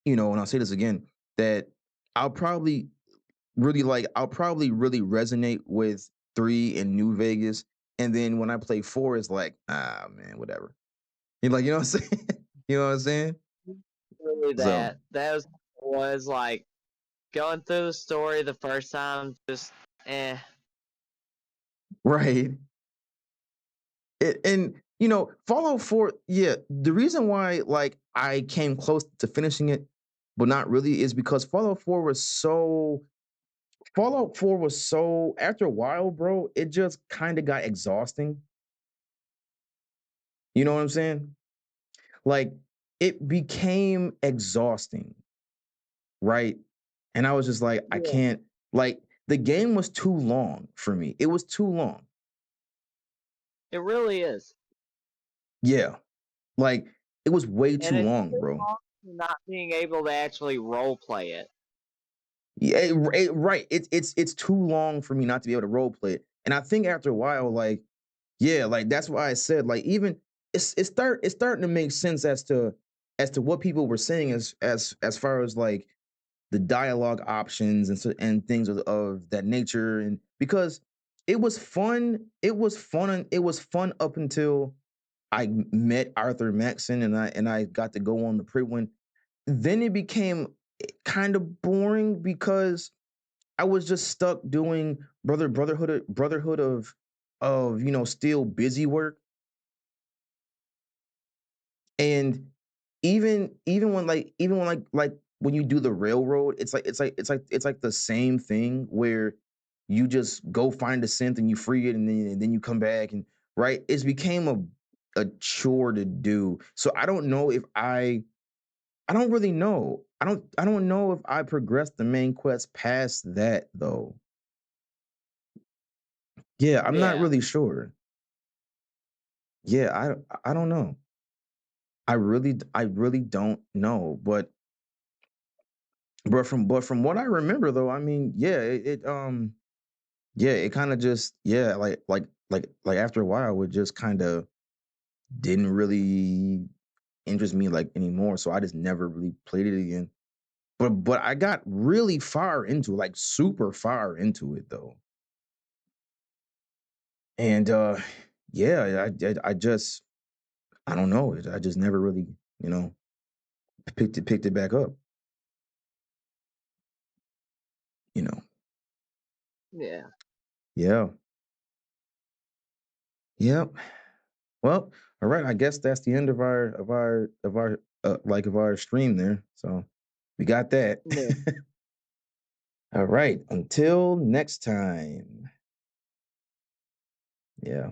and I'll say this again, that I'll probably I'll probably really resonate with 3 in New Vegas. And then when I play 4, it's like, ah man, whatever. You know what I'm saying? you know what I'm saying? Really, So that was like going through the story the first time, just eh. right. And Fallout 4, yeah, the reason why like I came close to finishing it, but not really, is because Fallout 4 was so after a while, bro, it just kind of got exhausting. You know what I'm saying? Like it became exhausting, right? And I was just like, I Yeah, can't like the game was too long for me. It was too long. it really is, Yeah. Like it was way and too it's long, too bro. long for not being able to actually role play it. Yeah, right. It's too long for me not to be able to role play it. And I think after a while, like, yeah, like that's why I said, like, even it's starting to make sense as to what people were saying as far as like the dialogue options and things of that nature. And because it was fun up until I met Arthur Maxson and I got to go on the pre-win. Then it became kind of boring because I was just stuck doing Brotherhood of Steel busy work. And even when when you do the railroad, it's like the same thing where you just go find a synth and you free it and then you come back and right. It's became a chore to do. So I don't really know. I don't know if I progressed the main quest past that though. Yeah, I'm not Yeah. really sure. Yeah, I don't know. I really don't know, but from what I remember though, I mean, yeah, yeah, it kind of just yeah, like after a while, it just kind of didn't really interest me like anymore. So I just never really played it again. But I got really far into like super far into it though, and yeah, I just I don't know, I just never really you know picked it back up. You know, Yeah. yeah, yeah. Well, all right. I guess that's the end of our stream there. So we got that. Yeah. All right. Until next time. Yeah.